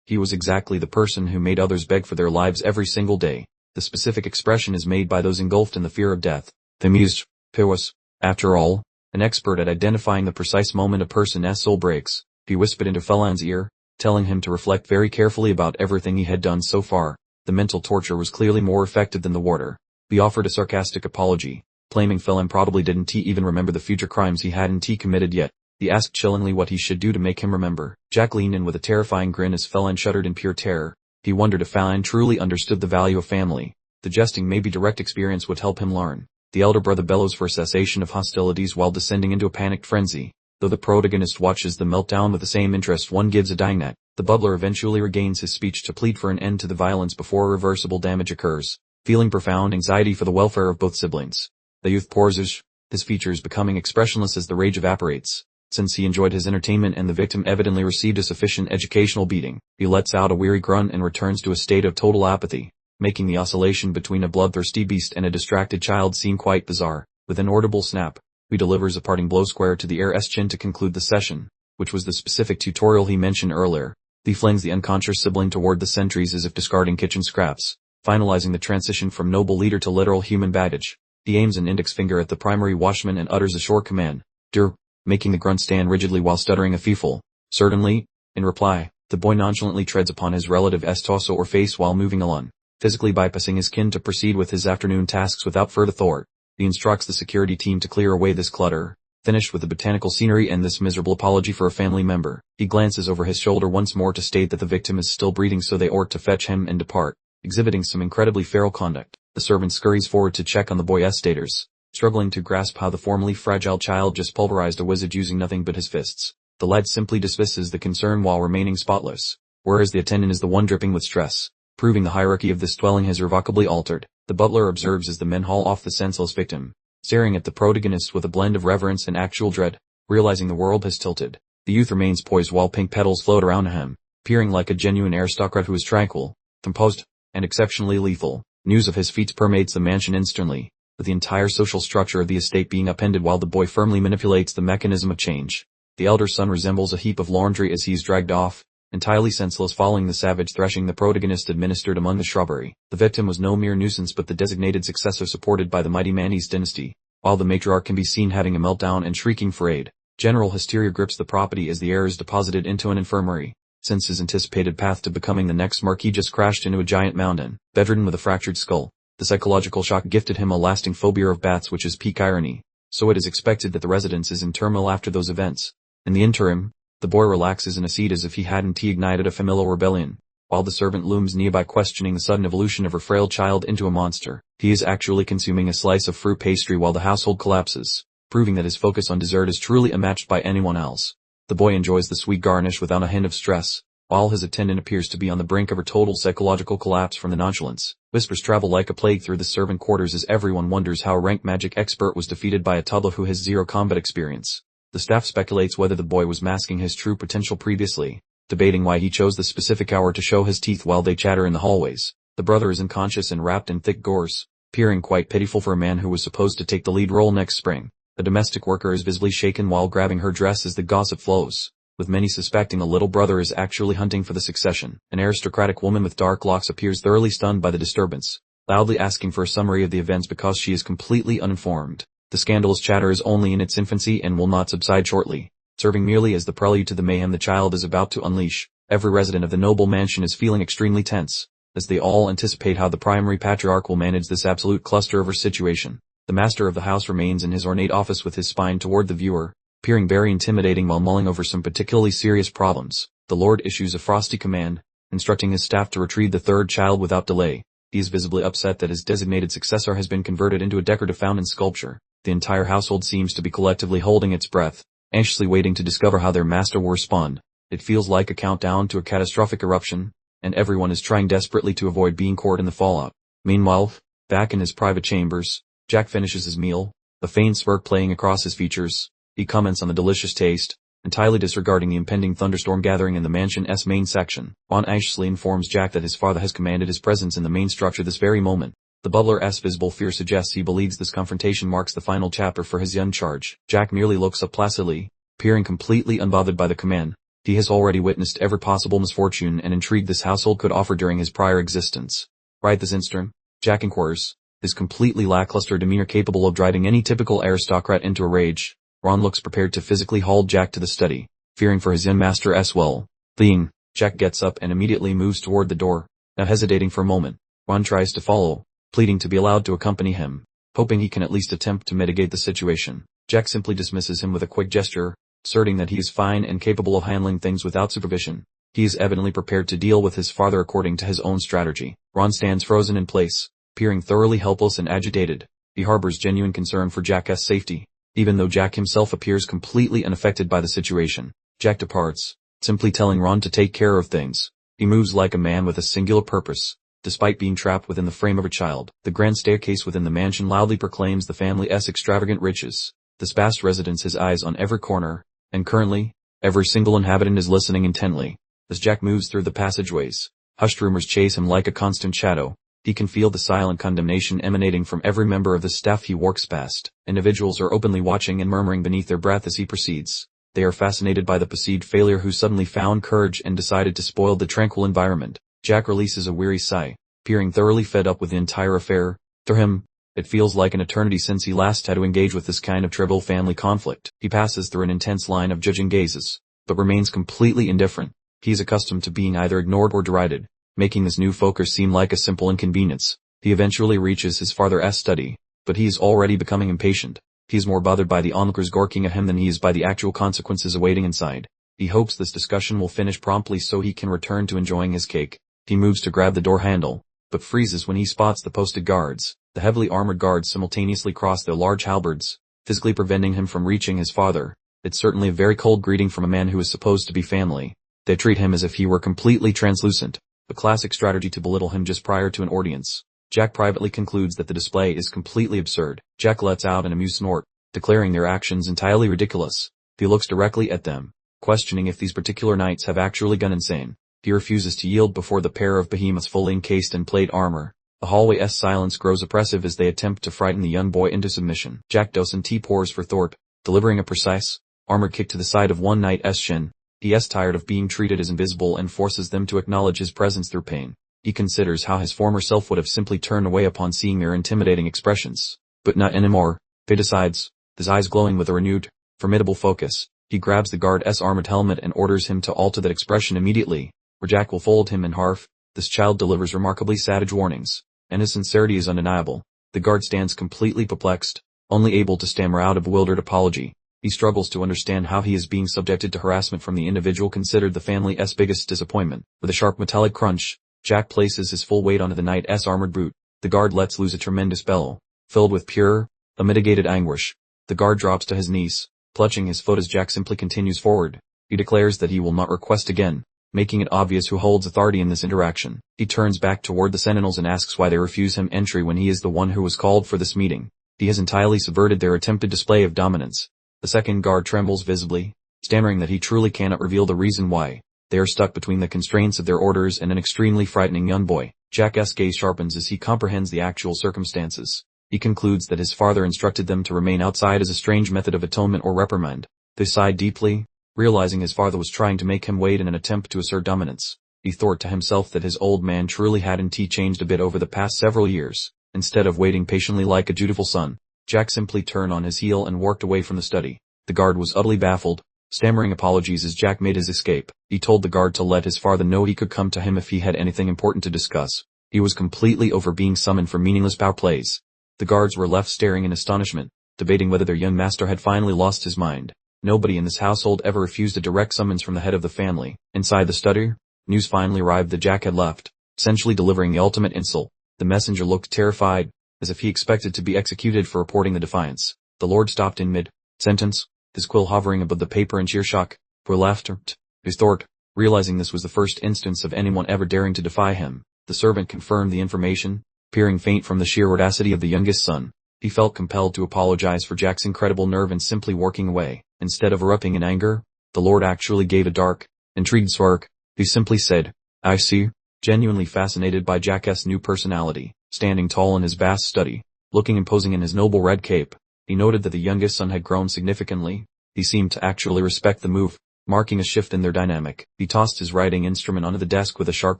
he was exactly the person who made others beg for their lives every single day. The specific expression is made by those engulfed in the fear of death. The muse, was, after all, an expert at identifying the precise moment a person's soul breaks. He whispered into Felon's ear, telling him to reflect very carefully about everything he had done so far. The mental torture was clearly more effective than the water. He offered a sarcastic apology, claiming Felon probably didn't even remember the future crimes he hadn't committed yet. He asked chillingly what he should do to make him remember. Jack leaned in with a terrifying grin as Felon shuddered in pure terror. He wondered if Felon truly understood the value of family. The jesting maybe direct experience would help him learn. The elder brother bellows for a cessation of hostilities while descending into a panicked frenzy. Though the protagonist watches the meltdown with the same interest one gives a dying net, the butler eventually regains his speech to plead for an end to the violence before irreversible damage occurs, feeling profound anxiety for the welfare of both siblings. The youth pours his features becoming expressionless as the rage evaporates. Since he enjoyed his entertainment and the victim evidently received a sufficient educational beating, he lets out a weary grunt and returns to a state of total apathy, making the oscillation between a bloodthirsty beast and a distracted child seem quite bizarre. With an audible snap, he delivers a parting blow square to the heir's chin to conclude the session, which was the specific tutorial he mentioned earlier. He flings the unconscious sibling toward the sentries as if discarding kitchen scraps, finalizing the transition from noble leader to literal human baggage. He aims an index finger at the primary watchman and utters a short command, "Dur," making the grunt stand rigidly while stuttering a fearful, "Certainly." In reply, the boy nonchalantly treads upon his relative's torso or face while moving along, physically bypassing his kin to proceed with his afternoon tasks without further thought. He instructs the security team to clear away this clutter. Finished with the botanical scenery and this miserable apology for a family member, he glances over his shoulder once more to state that the victim is still breathing, so they ought to fetch him and depart. Exhibiting some incredibly feral conduct, the servant scurries forward to check on the boy's status, struggling to grasp how the formerly fragile child just pulverized a wizard using nothing but his fists. The lad simply dismisses the concern while remaining spotless, whereas the attendant is the one dripping with stress, proving the hierarchy of this dwelling has irrevocably altered. The butler observes as the men haul off the senseless victim, staring at the protagonist with a blend of reverence and actual dread. Realizing the world has tilted, the youth remains poised while pink petals float around him, appearing like a genuine aristocrat who is tranquil, composed, and exceptionally lethal. News of his feats permeates the mansion instantly, with the entire social structure of the estate being upended while the boy firmly manipulates the mechanism of change. The elder son resembles a heap of laundry as he's dragged off, entirely senseless following the savage thrashing the protagonist administered among the shrubbery. The victim was no mere nuisance but the designated successor supported by the mighty Manny's dynasty. While the matriarch can be seen having a meltdown and shrieking for aid, general hysteria grips the property as the heir is deposited into an infirmary. Since his anticipated path to becoming the next Marquis just crashed into a giant mountain, bedridden with a fractured skull, the psychological shock gifted him a lasting phobia of bats, which is peak irony. So it is expected that the residence is in turmoil after those events. In the interim, the boy relaxes in a seat as if he hadn't ignited a familial rebellion. While the servant looms nearby questioning the sudden evolution of her frail child into a monster, he is actually consuming a slice of fruit pastry while the household collapses, proving that his focus on dessert is truly unmatched by anyone else. The boy enjoys the sweet garnish without a hint of stress, while his attendant appears to be on the brink of a total psychological collapse from the nonchalance. Whispers travel like a plague through the servant quarters as everyone wonders how a rank magic expert was defeated by a toddler who has zero combat experience. The staff speculates whether the boy was masking his true potential previously, debating why he chose the specific hour to show his teeth while they chatter in the hallways. The brother is unconscious and wrapped in thick gauze, appearing quite pitiful for a man who was supposed to take the lead role next spring. The domestic worker is visibly shaken while grabbing her dress as the gossip flows, with many suspecting the little brother is actually hunting for the succession. An aristocratic woman with dark locks appears thoroughly stunned by the disturbance, loudly asking for a summary of the events because she is completely uninformed. The scandalous chatter is only in its infancy and will not subside shortly, serving merely as the prelude to the mayhem the child is about to unleash. Every resident of the noble mansion is feeling extremely tense, as they all anticipate how the primary patriarch will manage this absolute cluster of a situation. The master of the house remains in his ornate office with his spine toward the viewer, appearing very intimidating while mulling over some particularly serious problems. The Lord issues a frosty command, instructing his staff to retrieve the third child without delay. He is visibly upset that his designated successor has been converted into a decorative fountain sculpture. The entire household seems to be collectively holding its breath, anxiously waiting to discover how their master will respond. It feels like a countdown to a catastrophic eruption, and everyone is trying desperately to avoid being caught in the fallout. Meanwhile, back in his private chambers, Jack finishes his meal, a faint smirk playing across his features. He comments on the delicious taste, entirely disregarding the impending thunderstorm gathering in the mansion's main section. Ron anxiously informs Jack that his father has commanded his presence in the main structure this very moment. The butler's visible fear suggests he believes this confrontation marks the final chapter for his young charge. Jack merely looks up placidly, appearing completely unbothered by the command. He has already witnessed every possible misfortune and intrigue this household could offer during his prior existence. Right this instant, Jack inquires, his completely lackluster demeanor capable of driving any typical aristocrat into a rage. Ron looks prepared to physically haul Jack to the study, fearing for his young master as well. Fleeing, Jack gets up and immediately moves toward the door. Now hesitating for a moment, Ron tries to follow, pleading to be allowed to accompany him, hoping he can at least attempt to mitigate the situation. Jack simply dismisses him with a quick gesture, asserting that he is fine and capable of handling things without supervision. He is evidently prepared to deal with his father according to his own strategy. Ron stands frozen in place, appearing thoroughly helpless and agitated. He harbors genuine concern for Jack's safety, even though Jack himself appears completely unaffected by the situation. Jack departs, simply telling Ron to take care of things. He moves like a man with a singular purpose, despite being trapped within the frame of a child. The grand staircase within the mansion loudly proclaims the family's extravagant riches. This vast residence has eyes on every corner, and currently, every single inhabitant is listening intently. As Jack moves through the passageways, hushed rumors chase him like a constant shadow. He can feel the silent condemnation emanating from every member of the staff he works past. Individuals are openly watching and murmuring beneath their breath as he proceeds. They are fascinated by the perceived failure who suddenly found courage and decided to spoil the tranquil environment. Jack releases a weary sigh, appearing thoroughly fed up with the entire affair. To him, it feels like an eternity since he last had to engage with this kind of trivial family conflict. He passes through an intense line of judging gazes, but remains completely indifferent. He is accustomed to being either ignored or derided, making this new focus seem like a simple inconvenience. He eventually reaches his father's study, but he is already becoming impatient. He is more bothered by the onlookers gawking at him than he is by the actual consequences awaiting inside. He hopes this discussion will finish promptly so he can return to enjoying his cake. He moves to grab the door handle, but freezes when he spots the posted guards. The heavily armored guards simultaneously cross their large halberds, physically preventing him from reaching his father. It's certainly a very cold greeting from a man who is supposed to be family. They treat him as if he were completely translucent, a classic strategy to belittle him just prior to an audience. Jack privately concludes that the display is completely absurd. Jack lets out an amused snort, declaring their actions entirely ridiculous. He looks directly at them, questioning if these particular knights have actually gone insane. He refuses to yield before the pair of behemoths fully encased in plate armor. The hallway's silence grows oppressive as they attempt to frighten the young boy into submission. Jack Dawson pours for Thorpe, delivering a precise, armored kick to the side of one knight's shin. He is tired of being treated as invisible and forces them to acknowledge his presence through pain. He considers how his former self would have simply turned away upon seeing their intimidating expressions. But not anymore, he decides, his eyes glowing with a renewed, formidable focus. He grabs the guard's armored helmet and orders him to alter that expression immediately, or Jack will fold him in half. This child delivers remarkably savage warnings, and his sincerity is undeniable. The guard stands completely perplexed, only able to stammer out a bewildered apology. He struggles to understand how he is being subjected to harassment from the individual considered the family's biggest disappointment. With a sharp metallic crunch, Jack places his full weight onto the knight's armored boot. The guard lets loose a tremendous bellow, filled with pure, unmitigated anguish. The guard drops to his knees, clutching his foot as Jack simply continues forward. He declares that he will not request again, making it obvious who holds authority in this interaction. He turns back toward the sentinels and asks why they refuse him entry when he is the one who was called for this meeting. He has entirely subverted their attempted display of dominance. The second guard trembles visibly, stammering that he truly cannot reveal the reason why. They are stuck between the constraints of their orders and an extremely frightening young boy. Jack's gaze sharpens as he comprehends the actual circumstances. He concludes that his father instructed them to remain outside as a strange method of atonement or reprimand. They sighed deeply, realizing his father was trying to make him wait in an attempt to assert dominance. He thought to himself that his old man truly hadn't changed a bit over the past several years. Instead of waiting patiently like a dutiful son, Jack simply turned on his heel and walked away from the study. The guard was utterly baffled, stammering apologies as Jack made his escape. He told the guard to let his father know he could come to him if he had anything important to discuss. He was completely over being summoned for meaningless power plays. The guards were left staring in astonishment, debating whether their young master had finally lost his mind. Nobody in this household ever refused a direct summons from the head of the family. Inside the study, news finally arrived that Jack had left, essentially delivering the ultimate insult. The messenger looked terrified, as if he expected to be executed for reporting the defiance. The Lord stopped in mid-sentence, his quill hovering above the paper in sheer shock. For laughter, his thought, realizing this was the first instance of anyone ever daring to defy him. The servant confirmed the information, appearing faint from the sheer audacity of the youngest son. He felt compelled to apologize for Jack's incredible nerve and simply walking away. Instead of erupting in anger, the Lord actually gave a dark, intrigued smirk. He simply said, "I see," genuinely fascinated by Jack's new personality. Standing tall in his vast study, looking imposing in his noble red cape, he noted that the youngest son had grown significantly. He seemed to actually respect the move, marking a shift in their dynamic. He tossed his writing instrument onto the desk with a sharp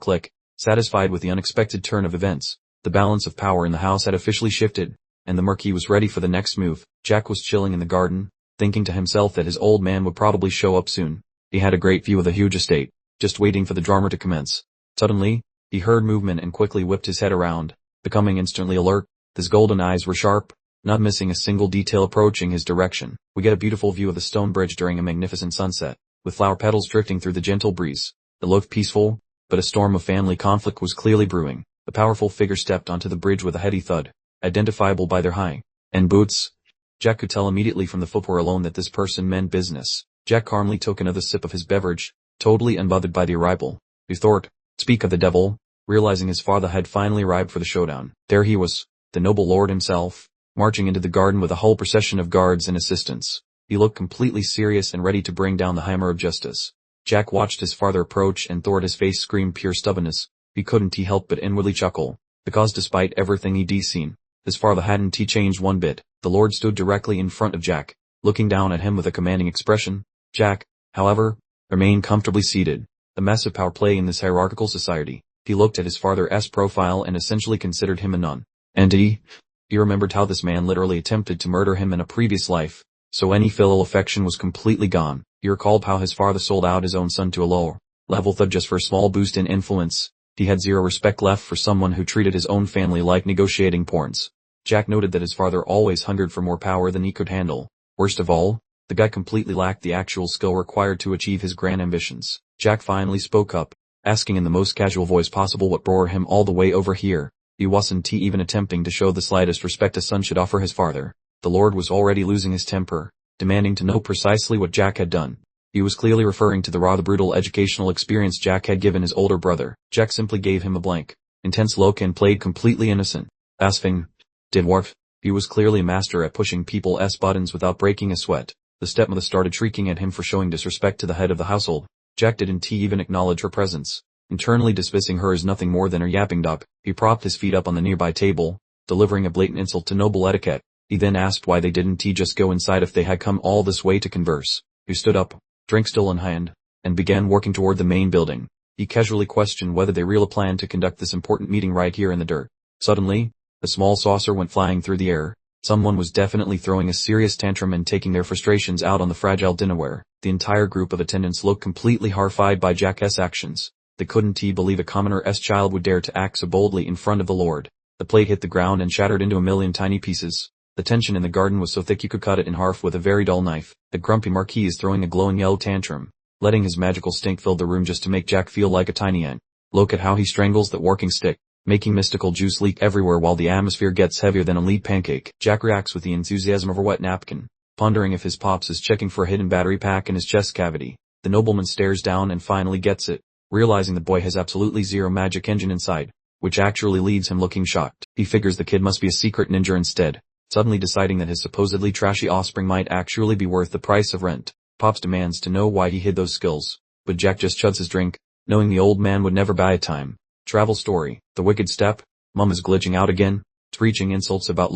click, satisfied with the unexpected turn of events. The balance of power in the house had officially shifted, and the Marquis was ready for the next move. Jack was chilling in the garden, thinking to himself that his old man would probably show up soon. He had a great view of the huge estate, just waiting for the drama to commence. Suddenly, he heard movement and quickly whipped his head around, becoming instantly alert. His golden eyes were sharp, not missing a single detail approaching his direction. We get a beautiful view of the stone bridge during a magnificent sunset, with flower petals drifting through the gentle breeze. It looked peaceful, but a storm of family conflict was clearly brewing. A powerful figure stepped onto the bridge with a heavy thud, identifiable by their high-end boots. Jack could tell immediately from the footwear alone that this person meant business. Jack calmly took another sip of his beverage, totally unbothered by the arrival. He thought, speak of the devil, realizing his father had finally arrived for the showdown. There he was, the noble lord himself, marching into the garden with a whole procession of guards and assistants. He looked completely serious and ready to bring down the hammer of justice. Jack watched his father approach and thought his face screamed pure stubbornness. He couldn't help but inwardly chuckle, because despite everything he'd seen, his father hadn't changed one bit. The Lord stood directly in front of Jack, looking down at him with a commanding expression. Jack, however, remained comfortably seated. The massive power play in this hierarchical society. He looked at his father's profile and essentially considered him a non-entity. He remembered how this man literally attempted to murder him in a previous life, so any filial affection was completely gone. He recalled how his father sold out his own son to a lower-level thug just for a small boost in influence. He had zero respect left for someone who treated his own family like negotiating pawns. Jack noted that his father always hungered for more power than he could handle. Worst of all, the guy completely lacked the actual skill required to achieve his grand ambitions. Jack finally spoke up, asking in the most casual voice possible what brought him all the way over here. He wasn't even attempting to show the slightest respect a son should offer his father. The Lord was already losing his temper, demanding to know precisely what Jack had done. He was clearly referring to the rather brutal educational experience Jack had given his older brother. Jack simply gave him a blank, intense look and played completely innocent. Asking, did Dwarf? He was clearly a master at pushing people's buttons without breaking a sweat. The stepmother started shrieking at him for showing disrespect to the head of the household. Jack didn't even acknowledge her presence, internally dismissing her as nothing more than a yapping dog. He propped his feet up on the nearby table, delivering a blatant insult to noble etiquette. He then asked why they didn't just go inside if they had come all this way to converse. He stood up, drink still in hand, and began working toward the main building. He casually questioned whether they really planned to conduct this important meeting right here in the dirt. Suddenly, a small saucer went flying through the air. Someone was definitely throwing a serious tantrum and taking their frustrations out on the fragile dinnerware. The entire group of attendants looked completely horrified by Jack's actions. They couldn't believe a commoner's child would dare to act so boldly in front of the Lord. The plate hit the ground and shattered into a million tiny pieces. The tension in the garden was so thick you could cut it in half with a very dull knife. The grumpy Marquis is throwing a glowing yellow tantrum, letting his magical stink fill the room just to make Jack feel like a tiny ant. Look at how he strangles that working stick, making mystical juice leak everywhere while the atmosphere gets heavier than a lead pancake. Jack reacts with the enthusiasm of a wet napkin, pondering if his pops is checking for a hidden battery pack in his chest cavity. The nobleman stares down and finally gets it, realizing the boy has absolutely zero magic engine inside, which actually leaves him looking shocked. He figures the kid must be a secret ninja instead, suddenly deciding that his supposedly trashy offspring might actually be worth the price of rent. Pops demands to know why he hid those skills, but Jack just chugs his drink, knowing the old man would never buy a time travel story. The wicked step, Mum is glitching out again, screeching insults about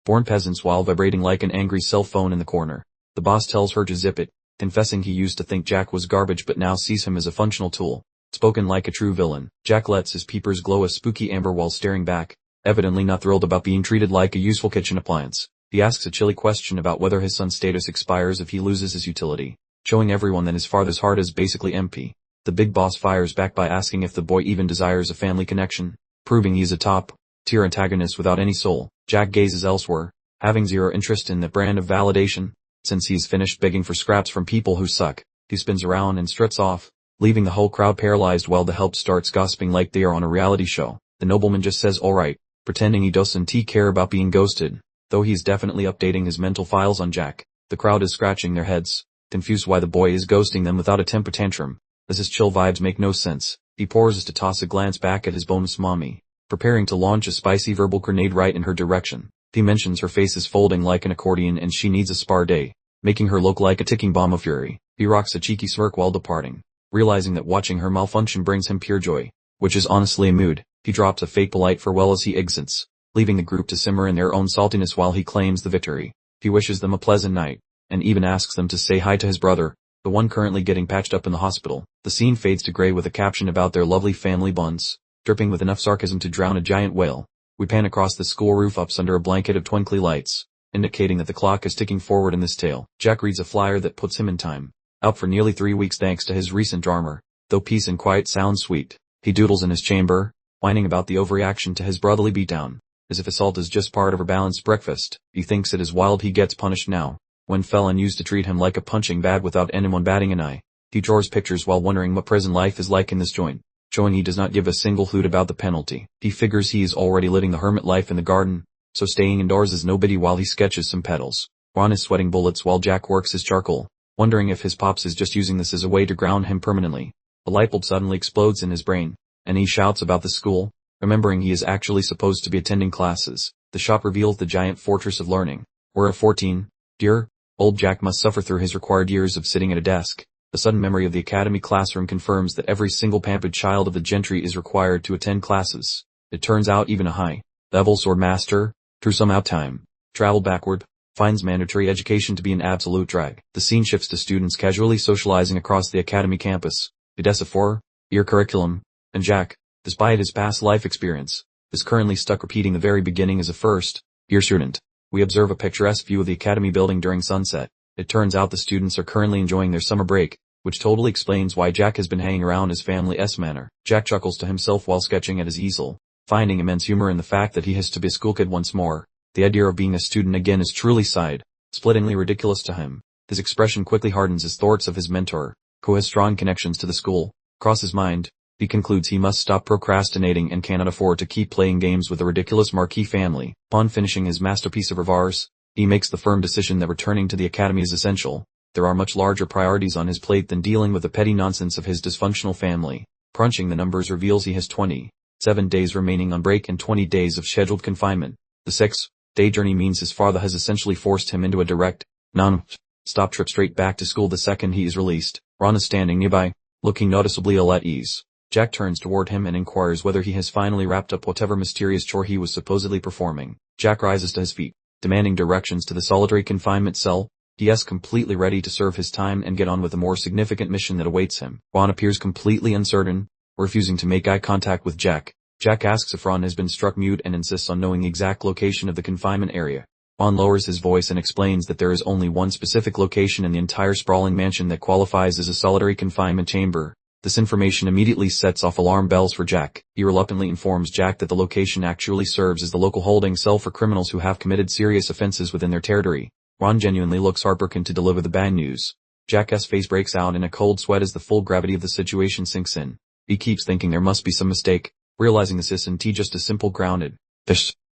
born peasants while vibrating like an angry cell phone in the corner. The boss tells her to zip it, confessing he used to think Jack was garbage but now sees him as a functional tool. Spoken like a true villain. Jack lets his peepers glow a spooky amber while staring back, evidently not thrilled about being treated like a useful kitchen appliance. He asks a chilly question about whether his son's status expires if he loses his utility, showing everyone that his father's heart is basically empty. The big boss fires back by asking if the boy even desires a family connection, proving he's a top-tier antagonist without any soul. Jack gazes elsewhere, having zero interest in that brand of validation. Since he's finished begging for scraps from people who suck, he spins around and struts off, leaving the whole crowd paralyzed while the help starts gossiping like they are on a reality show. The nobleman just says alright, pretending he doesn't care about being ghosted. though he is definitely updating his mental files on Jack. The crowd is scratching their heads, confused why the boy is ghosting them without a temper tantrum. As his chill vibes make no sense, he pauses to toss a glance back at his bonus mommy, preparing to launch a spicy verbal grenade right in her direction. He mentions her face is folding like an accordion and she needs a spa day, making her look like a ticking bomb of fury. He rocks a cheeky smirk while departing, realizing that watching her malfunction brings him pure joy, which is honestly a mood. He drops a fake polite farewell as he exits, leaving the group to simmer in their own saltiness while he claims the victory. He wishes them a pleasant night, and even asks them to say hi to his brother, the one currently getting patched up in the hospital. The scene fades to gray with a caption about their lovely family bonds, dripping with enough sarcasm to drown a giant whale. We pan across the school roof ups under a blanket of twinkly lights, indicating that the clock is ticking forward in this tale. Jack reads a flyer that puts him in time, out for nearly 3 weeks thanks to his recent drama. Though peace and quiet sound sweet, he doodles in his chamber, whining about the overreaction to his brotherly beatdown, as if assault is just part of a balanced breakfast. He thinks it is wild he gets punished now, when Felon used to treat him like a punching bag without anyone batting an eye. He draws pictures while wondering what prison life is like in this joint, showing he does not give a single hoot about the penalty. He figures he is already living the hermit life in the garden, so staying indoors is no biggie while he sketches some petals. Ron is sweating bullets while Jack works his charcoal, wondering if his pops is just using this as a way to ground him permanently. A light bulb suddenly explodes in his brain, and he shouts about the school, remembering he is actually supposed to be attending classes. The shop reveals the giant fortress of learning, where at 14, dear old Jack must suffer through his required years of sitting at a desk. The sudden memory of the academy classroom confirms that every single pampered child of the gentry is required to attend classes. It turns out even a high-level sword master, through some out time, travel backward, finds mandatory education to be an absolute drag. The scene shifts to students casually socializing across the academy campus. Odessa 4-year curriculum, and Jack, despite his past life experience, is currently stuck repeating the very beginning as a first-year student. We observe a picturesque view of the academy building during sunset. It turns out the students are currently enjoying their summer break, which totally explains why Jack has been hanging around his family's manor. Jack chuckles to himself while sketching at his easel, finding immense humor in the fact that he has to be a school kid once more. The idea of being a student again is truly side-splittingly ridiculous to him. His expression quickly hardens as thoughts of his mentor, who has strong connections to the school, cross his mind. He concludes he must stop procrastinating and cannot afford to keep playing games with the ridiculous Marquis family. Upon finishing his masterpiece of Rivars, he makes the firm decision that returning to the academy is essential. There are much larger priorities on his plate than dealing with the petty nonsense of his dysfunctional family. Crunching the numbers reveals he has 27 days remaining on break and 20 days of scheduled confinement. The 6-day journey means his father has essentially forced him into a direct, non-stop trip straight back to school the second he is released. Ron is standing nearby, looking noticeably ill at ease. Jack turns toward him and inquires whether he has finally wrapped up whatever mysterious chore he was supposedly performing. Jack rises to his feet, demanding directions to the solitary confinement cell. He is completely ready to serve his time and get on with the more significant mission that awaits him. Ron appears completely uncertain, refusing to make eye contact with Jack. Jack asks if Ron has been struck mute and insists on knowing the exact location of the confinement area. Ron lowers his voice and explains that there is only one specific location in the entire sprawling mansion that qualifies as a solitary confinement chamber. This information immediately sets off alarm bells for Jack. He reluctantly informs Jack that the location actually serves as the local holding cell for criminals who have committed serious offenses within their territory. Ron genuinely looks heartbroken to deliver the bad news. Jack's face breaks out in a cold sweat as the full gravity of the situation sinks in. He keeps thinking there must be some mistake, realizing this isn't just a simple grounded,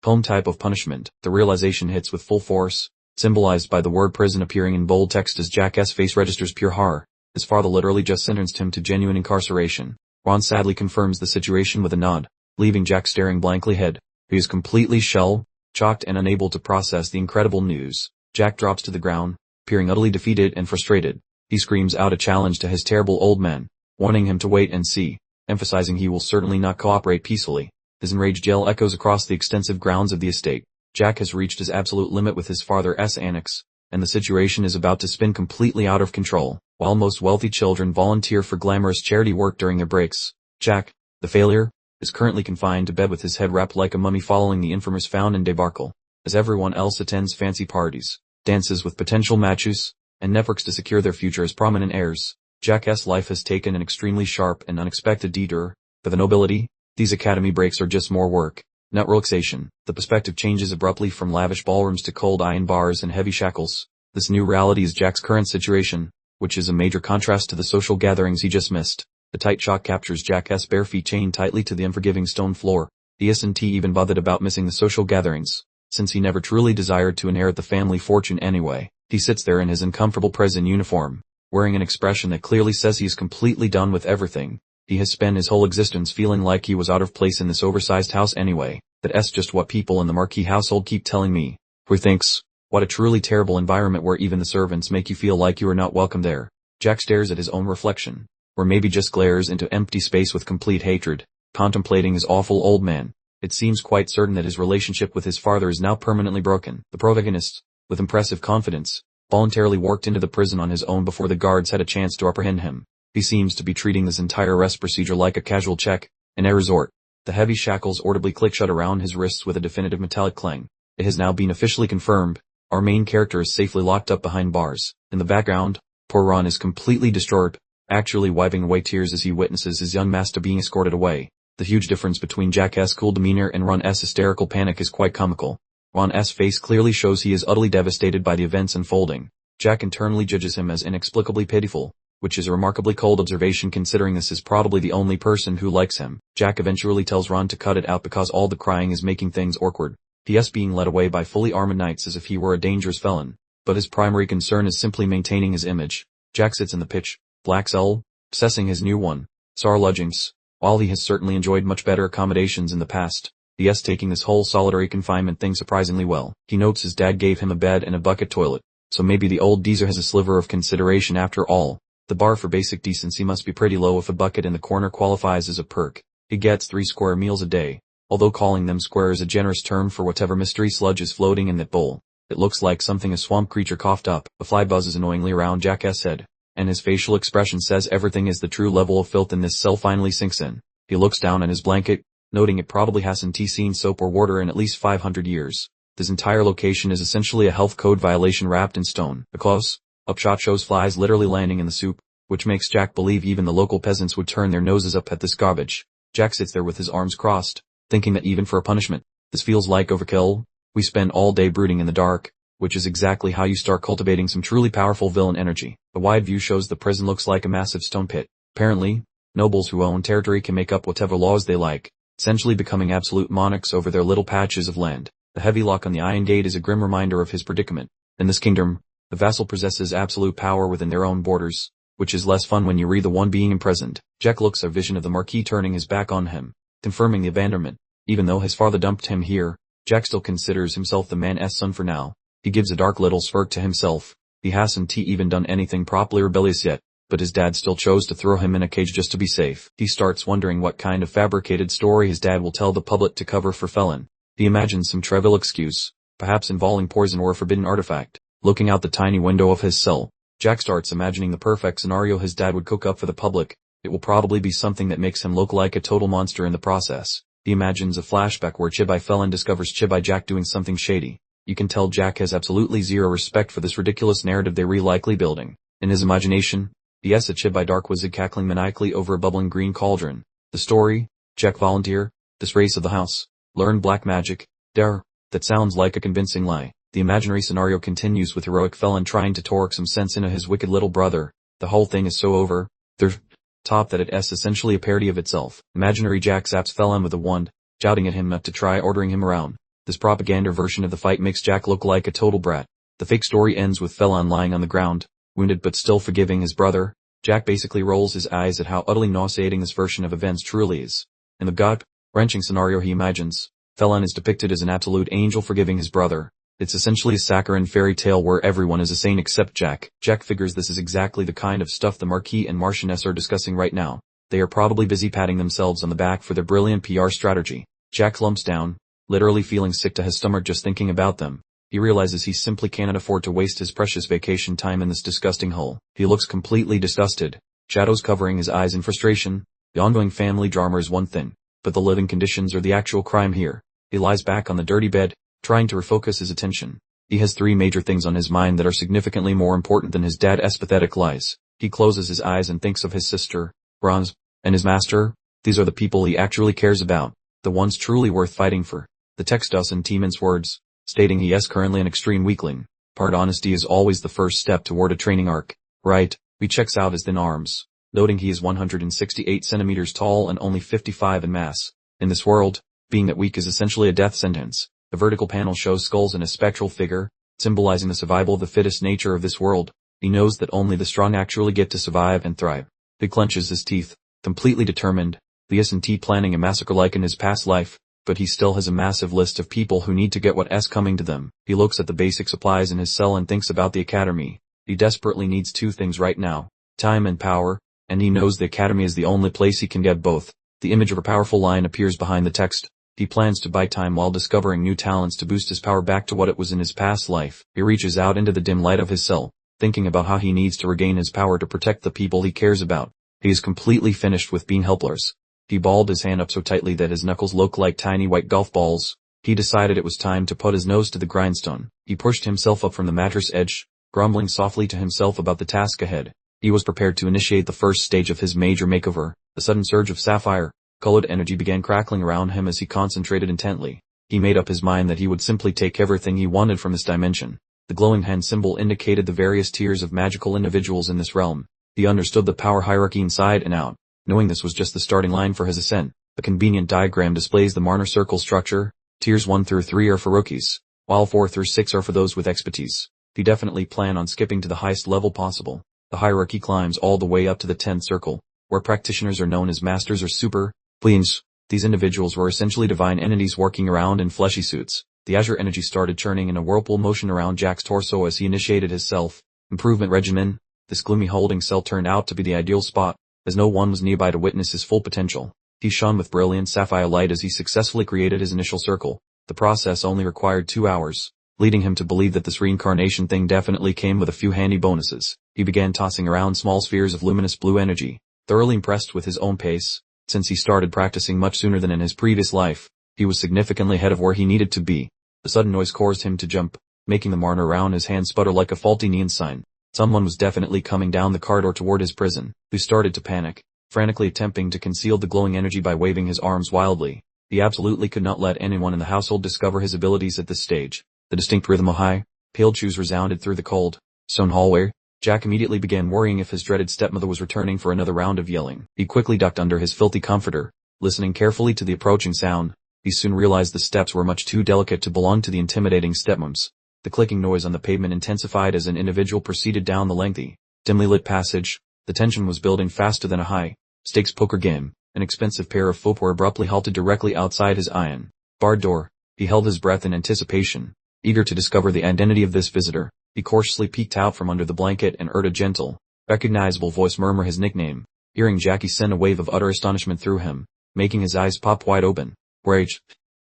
home type of punishment. The realization hits with full force, symbolized by the word prison appearing in bold text as Jack's face registers pure horror. His father literally just sentenced him to genuine incarceration. Ron sadly confirms the situation with a nod, leaving Jack staring blankly ahead. He is completely shell-shocked and unable to process the incredible news. Jack drops to the ground, appearing utterly defeated and frustrated. He screams out a challenge to his terrible old man, warning him to wait and see, emphasizing he will certainly not cooperate peacefully. His enraged yell echoes across the extensive grounds of the estate. Jack has reached his absolute limit with his father's annex, and the situation is about to spin completely out of control. While most wealthy children volunteer for glamorous charity work during their breaks, Jack, the failure, is currently confined to bed with his head wrapped like a mummy following the infamous Fountain debacle. As everyone else attends fancy parties, dances with potential matches, and networks to secure their future as prominent heirs, Jack's life has taken an extremely sharp and unexpected detour. For the nobility, these academy breaks are just more work, not relaxation. The perspective changes abruptly from lavish ballrooms to cold iron bars and heavy shackles. This new reality is Jack's current situation, which is a major contrast to the social gatherings he just missed. The tight shot captures Jack's bare feet chained tightly to the unforgiving stone floor. He isn't even bothered about missing the social gatherings. since he never truly desired to inherit the family fortune anyway. He sits there in his uncomfortable prison uniform, wearing an expression that clearly says he is completely done with everything. He has spent his whole existence feeling like he was out of place in this oversized house anyway. That's just what people in the Marquis household keep telling me. He thinks, what a truly terrible environment where even the servants make you feel like you are not welcome there. Jack stares at his own reflection, or maybe just glares into empty space with complete hatred, contemplating his awful old man. It seems quite certain that his relationship with his father is now permanently broken. The protagonist, with impressive confidence, voluntarily walked into the prison on his own before the guards had a chance to apprehend him. He seems to be treating this entire arrest procedure like a casual check, an air resort. The heavy shackles audibly click shut around his wrists with a definitive metallic clang. It has now been officially confirmed. Our main character is safely locked up behind bars. In the background, poor Ron is completely distraught, actually wiping away tears as he witnesses his young master being escorted away. The huge difference between Jack's cool demeanor and Ron's hysterical panic is quite comical. Ron's face clearly shows he is utterly devastated by the events unfolding. Jack internally judges him as inexplicably pitiful, which is a remarkably cold observation considering this is probably the only person who likes him. Jack eventually tells Ron to cut it out because all the crying is making things awkward. P.S. being led away by fully armed knights as if he were a dangerous felon, but his primary concern is simply maintaining his image. Jack sits in the pitch black cell, assessing his new one, Sar Lodgings. While he has certainly enjoyed much better accommodations in the past, P.S. taking this whole solitary confinement thing surprisingly well. He notes his dad gave him a bed and a bucket toilet, so maybe the old geezer has a sliver of consideration after all. The bar for basic decency must be pretty low if a bucket in the corner qualifies as a perk. He gets 3 square meals a day, although calling them square is a generous term for whatever mystery sludge is floating in that bowl. It looks like something a swamp creature coughed up. A fly buzzes annoyingly around Jack's head, and his facial expression says everything is the true level of filth in this cell finally sinks in. He looks down at his blanket, noting it probably hasn't seen soap or water in at least 500 years. This entire location is essentially a health code violation wrapped in stone. A close-up shot shows flies literally landing in the soup, which makes Jack believe even the local peasants would turn their noses up at this garbage. Jack sits there with his arms crossed, thinking that even for a punishment, this feels like overkill. We spend all day brooding in the dark, which is exactly how you start cultivating some truly powerful villain energy. A wide view shows the prison looks like a massive stone pit. Apparently, nobles who own territory can make up whatever laws they like, essentially becoming absolute monarchs over their little patches of land. The heavy lock on the iron gate is a grim reminder of his predicament. In this kingdom, the vassal possesses absolute power within their own borders, which is less fun when you read the one being imprisoned. Jack looks a vision of the Marquis turning his back on him, confirming the abandonment. Even though his father dumped him here, Jack still considers himself the man's son for now. He gives a dark little smirk to himself. He hasn't even done anything properly rebellious yet, but his dad still chose to throw him in a cage just to be safe. He starts wondering what kind of fabricated story his dad will tell the public to cover for Felon. He imagines some trivial excuse, perhaps involving poison or a forbidden artifact. Looking out the tiny window of his cell, Jack starts imagining the perfect scenario his dad would cook up for the public. It will probably be something that makes him look like a total monster in the process. He imagines a flashback where Chibai Felon discovers Chibai Jack doing something shady. You can tell Jack has absolutely zero respect for this ridiculous narrative they're likely building. In his imagination, the a Chibai Dark Wizard cackling maniacally over a bubbling green cauldron. The story, Jack volunteer, this race of the house, learn black magic, dare, that sounds like a convincing lie. The imaginary scenario continues with heroic Felon trying to torque some sense into his wicked little brother. The whole thing is so over the top that it's essentially a parody of itself. Imaginary Jack zaps Felon with a wand, shouting at him not to try ordering him around. This propaganda version of the fight makes Jack look like a total brat. The fake story ends with Felon lying on the ground, wounded but still forgiving his brother. Jack basically rolls his eyes at how utterly nauseating this version of events truly is. In the gut-wrenching scenario he imagines, Felon is depicted as an absolute angel forgiving his brother. It's essentially a saccharine fairy tale where everyone is a saint except Jack. Jack figures this is exactly the kind of stuff the Marquis and Marchioness are discussing right now. They are probably busy patting themselves on the back for their brilliant PR strategy. Jack clumps down, literally feeling sick to his stomach just thinking about them. He realizes he simply cannot afford to waste his precious vacation time in this disgusting hole. He looks completely disgusted, shadows covering his eyes in frustration. The ongoing family drama is one thing, but the living conditions are the actual crime here. He lies back on the dirty bed, trying to refocus his attention. He has 3 major things on his mind that are significantly more important than his dad's pathetic lies. He closes his eyes and thinks of his sister, Bronze, and his master. These are the people he actually cares about, the ones truly worth fighting for. The text doesn't mince words, stating he is currently an extreme weakling. Part honesty is always the first step toward a training arc. Right, he checks out his thin arms, noting he is 168 centimeters tall and only 55 in mass. In this world, being that weak is essentially a death sentence. The vertical panel shows skulls and a spectral figure, symbolizing the survival of the fittest nature of this world. He knows that only the strong actually get to survive and thrive. He clenches his teeth, completely determined. He isn't planning a massacre like in his past life, but he still has a massive list of people who need to get what's coming to them. He looks at the basic supplies in his cell and thinks about the academy. He desperately needs two things right now, time and power, and he knows the academy is the only place he can get both. The image of a powerful lion appears behind the text. He plans to buy time while discovering new talents to boost his power back to what it was in his past life. He reaches out into the dim light of his cell, thinking about how he needs to regain his power to protect the people he cares about. He is completely finished with being helpless. He balled his hand up so tightly that his knuckles looked like tiny white golf balls. He decided it was time to put his nose to the grindstone. He pushed himself up from the mattress edge, grumbling softly to himself about the task ahead. He was prepared to initiate the first stage of his major makeover. A sudden surge of sapphire-colored energy began crackling around him as he concentrated intently. He made up his mind that he would simply take everything he wanted from this dimension. The glowing hand symbol indicated the various tiers of magical individuals in this realm. He understood the power hierarchy inside and out. Knowing this was just the starting line for his ascent, a convenient diagram displays the Marner circle structure. Tiers 1 through 3 are for rookies, while 4 through 6 are for those with expertise. He definitely plan on skipping to the highest level possible. The hierarchy climbs all the way up to the 10th circle, where practitioners are known as masters or super beings. These individuals were essentially divine entities working around in fleshy suits. The azure energy started churning in a whirlpool motion around Jack's torso as he initiated his self-improvement regimen. This gloomy holding cell turned out to be the ideal spot, as no one was nearby to witness his full potential. He shone with brilliant sapphire light as he successfully created his initial circle. The process only required 2 hours, leading him to believe that this reincarnation thing definitely came with a few handy bonuses. He began tossing around small spheres of luminous blue energy, thoroughly impressed with his own pace. Since he started practicing much sooner than in his previous life, he was significantly ahead of where he needed to be. The sudden noise caused him to jump, making the Marner around his hand sputter like a faulty neon sign. Someone was definitely coming down the corridor toward his prison. He started to panic, frantically attempting to conceal the glowing energy by waving his arms wildly. He absolutely could not let anyone in the household discover his abilities at this stage. The distinct rhythm of high-pitched shoes resounded through the cold stone hallway. Jack immediately began worrying if his dreaded stepmother was returning for another round of yelling. He quickly ducked under his filthy comforter, listening carefully to the approaching sound. He soon realized the steps were much too delicate to belong to the intimidating stepmoms. The clicking noise on the pavement intensified as an individual proceeded down the lengthy, dimly lit passage. The tension was building faster than a high-stakes poker game. An expensive pair of footwear abruptly halted directly outside his iron-barred door. He held his breath in anticipation, eager to discover the identity of this visitor. He cautiously peeked out from under the blanket and heard a gentle, recognizable voice murmur his nickname. Hearing Jackie sent a wave of utter astonishment through him, making his eyes pop wide open. "Wait,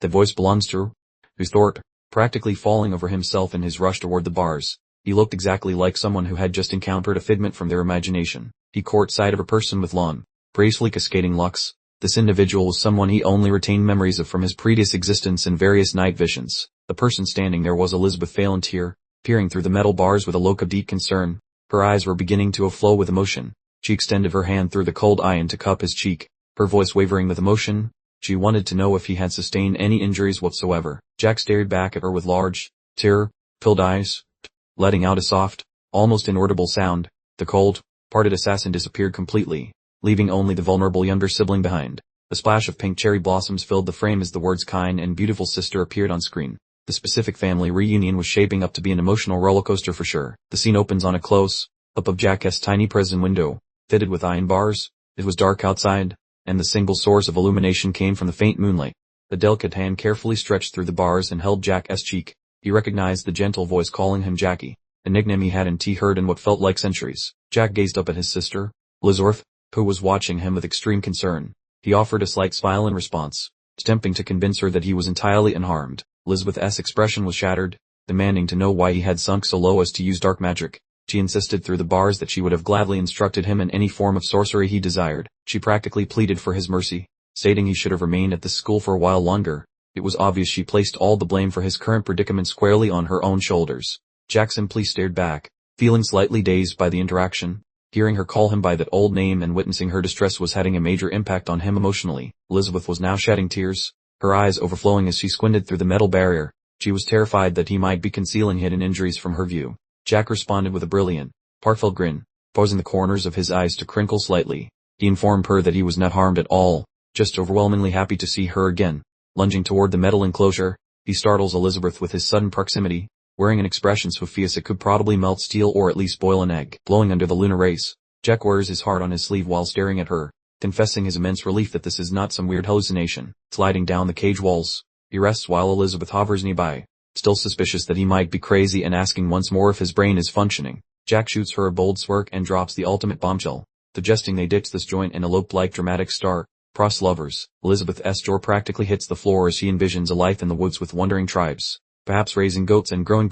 that voice belongs to?" he thought, practically falling over himself in his rush toward the bars. He looked exactly like someone who had just encountered a figment from their imagination. He caught sight of a person with long, gracefully cascading locks. This individual was someone he only retained memories of from his previous existence in various night visions. The person standing there was Elizabeth Falantier, peering through the metal bars with a look of deep concern. Her eyes were beginning to overflow with emotion. She extended her hand through the cold iron to cup his cheek, her voice wavering with emotion. She wanted to know if he had sustained any injuries whatsoever. Jack stared back at her with large, tear-filled eyes, letting out a soft, almost inaudible sound. The cold-hearted assassin disappeared completely, leaving only the vulnerable younger sibling behind. A splash of pink cherry blossoms filled the frame as the words "kind and beautiful sister" appeared on screen. The specific family reunion was shaping up to be an emotional rollercoaster for sure. The scene opens on a close-up of Jack's tiny prison window, fitted with iron bars. It was dark outside, and the single source of illumination came from the faint moonlight. The delicate hand carefully stretched through the bars and held Jack's cheek. He recognized the gentle voice calling him Jackie, a nickname he hadn't heard in what felt like centuries. Jack gazed up at his sister, Elizabeth, who was watching him with extreme concern. He offered a slight smile in response, attempting to convince her that he was entirely unharmed. Elizabeth's expression was shattered, demanding to know why he had sunk so low as to use dark magic. She insisted through the bars that she would have gladly instructed him in any form of sorcery he desired. She practically pleaded for his mercy, stating he should have remained at the school for a while longer. It was obvious she placed all the blame for his current predicament squarely on her own shoulders. Jack simply stared back, feeling slightly dazed by the interaction. Hearing her call him by that old name and witnessing her distress was having a major impact on him emotionally. Elizabeth was now shedding tears, her eyes overflowing as she squinted through the metal barrier. She was terrified that he might be concealing hidden injuries from her view. Jack responded with a brilliant, heartfelt grin, causing the corners of his eyes to crinkle slightly. He informed her that he was not harmed at all, just overwhelmingly happy to see her again. Lunging toward the metal enclosure, He startles Elizabeth with his sudden proximity, wearing an expression so fierce it could probably melt steel or at least boil an egg. Glowing under the lunar rays, Jack wears his heart on his sleeve while staring at her, confessing his immense relief that this is not some weird hallucination. Sliding down the cage walls, he rests while Elizabeth hovers nearby, still suspicious that he might be crazy and asking once more if his brain is functioning. Jack shoots her a bold smirk and drops the ultimate bombshell, suggesting they ditch this joint and elope like dramatic star-crossed lovers. Elizabeth's jaw practically hits the floor as she envisions a life in the woods with wandering tribes, perhaps raising goats and growing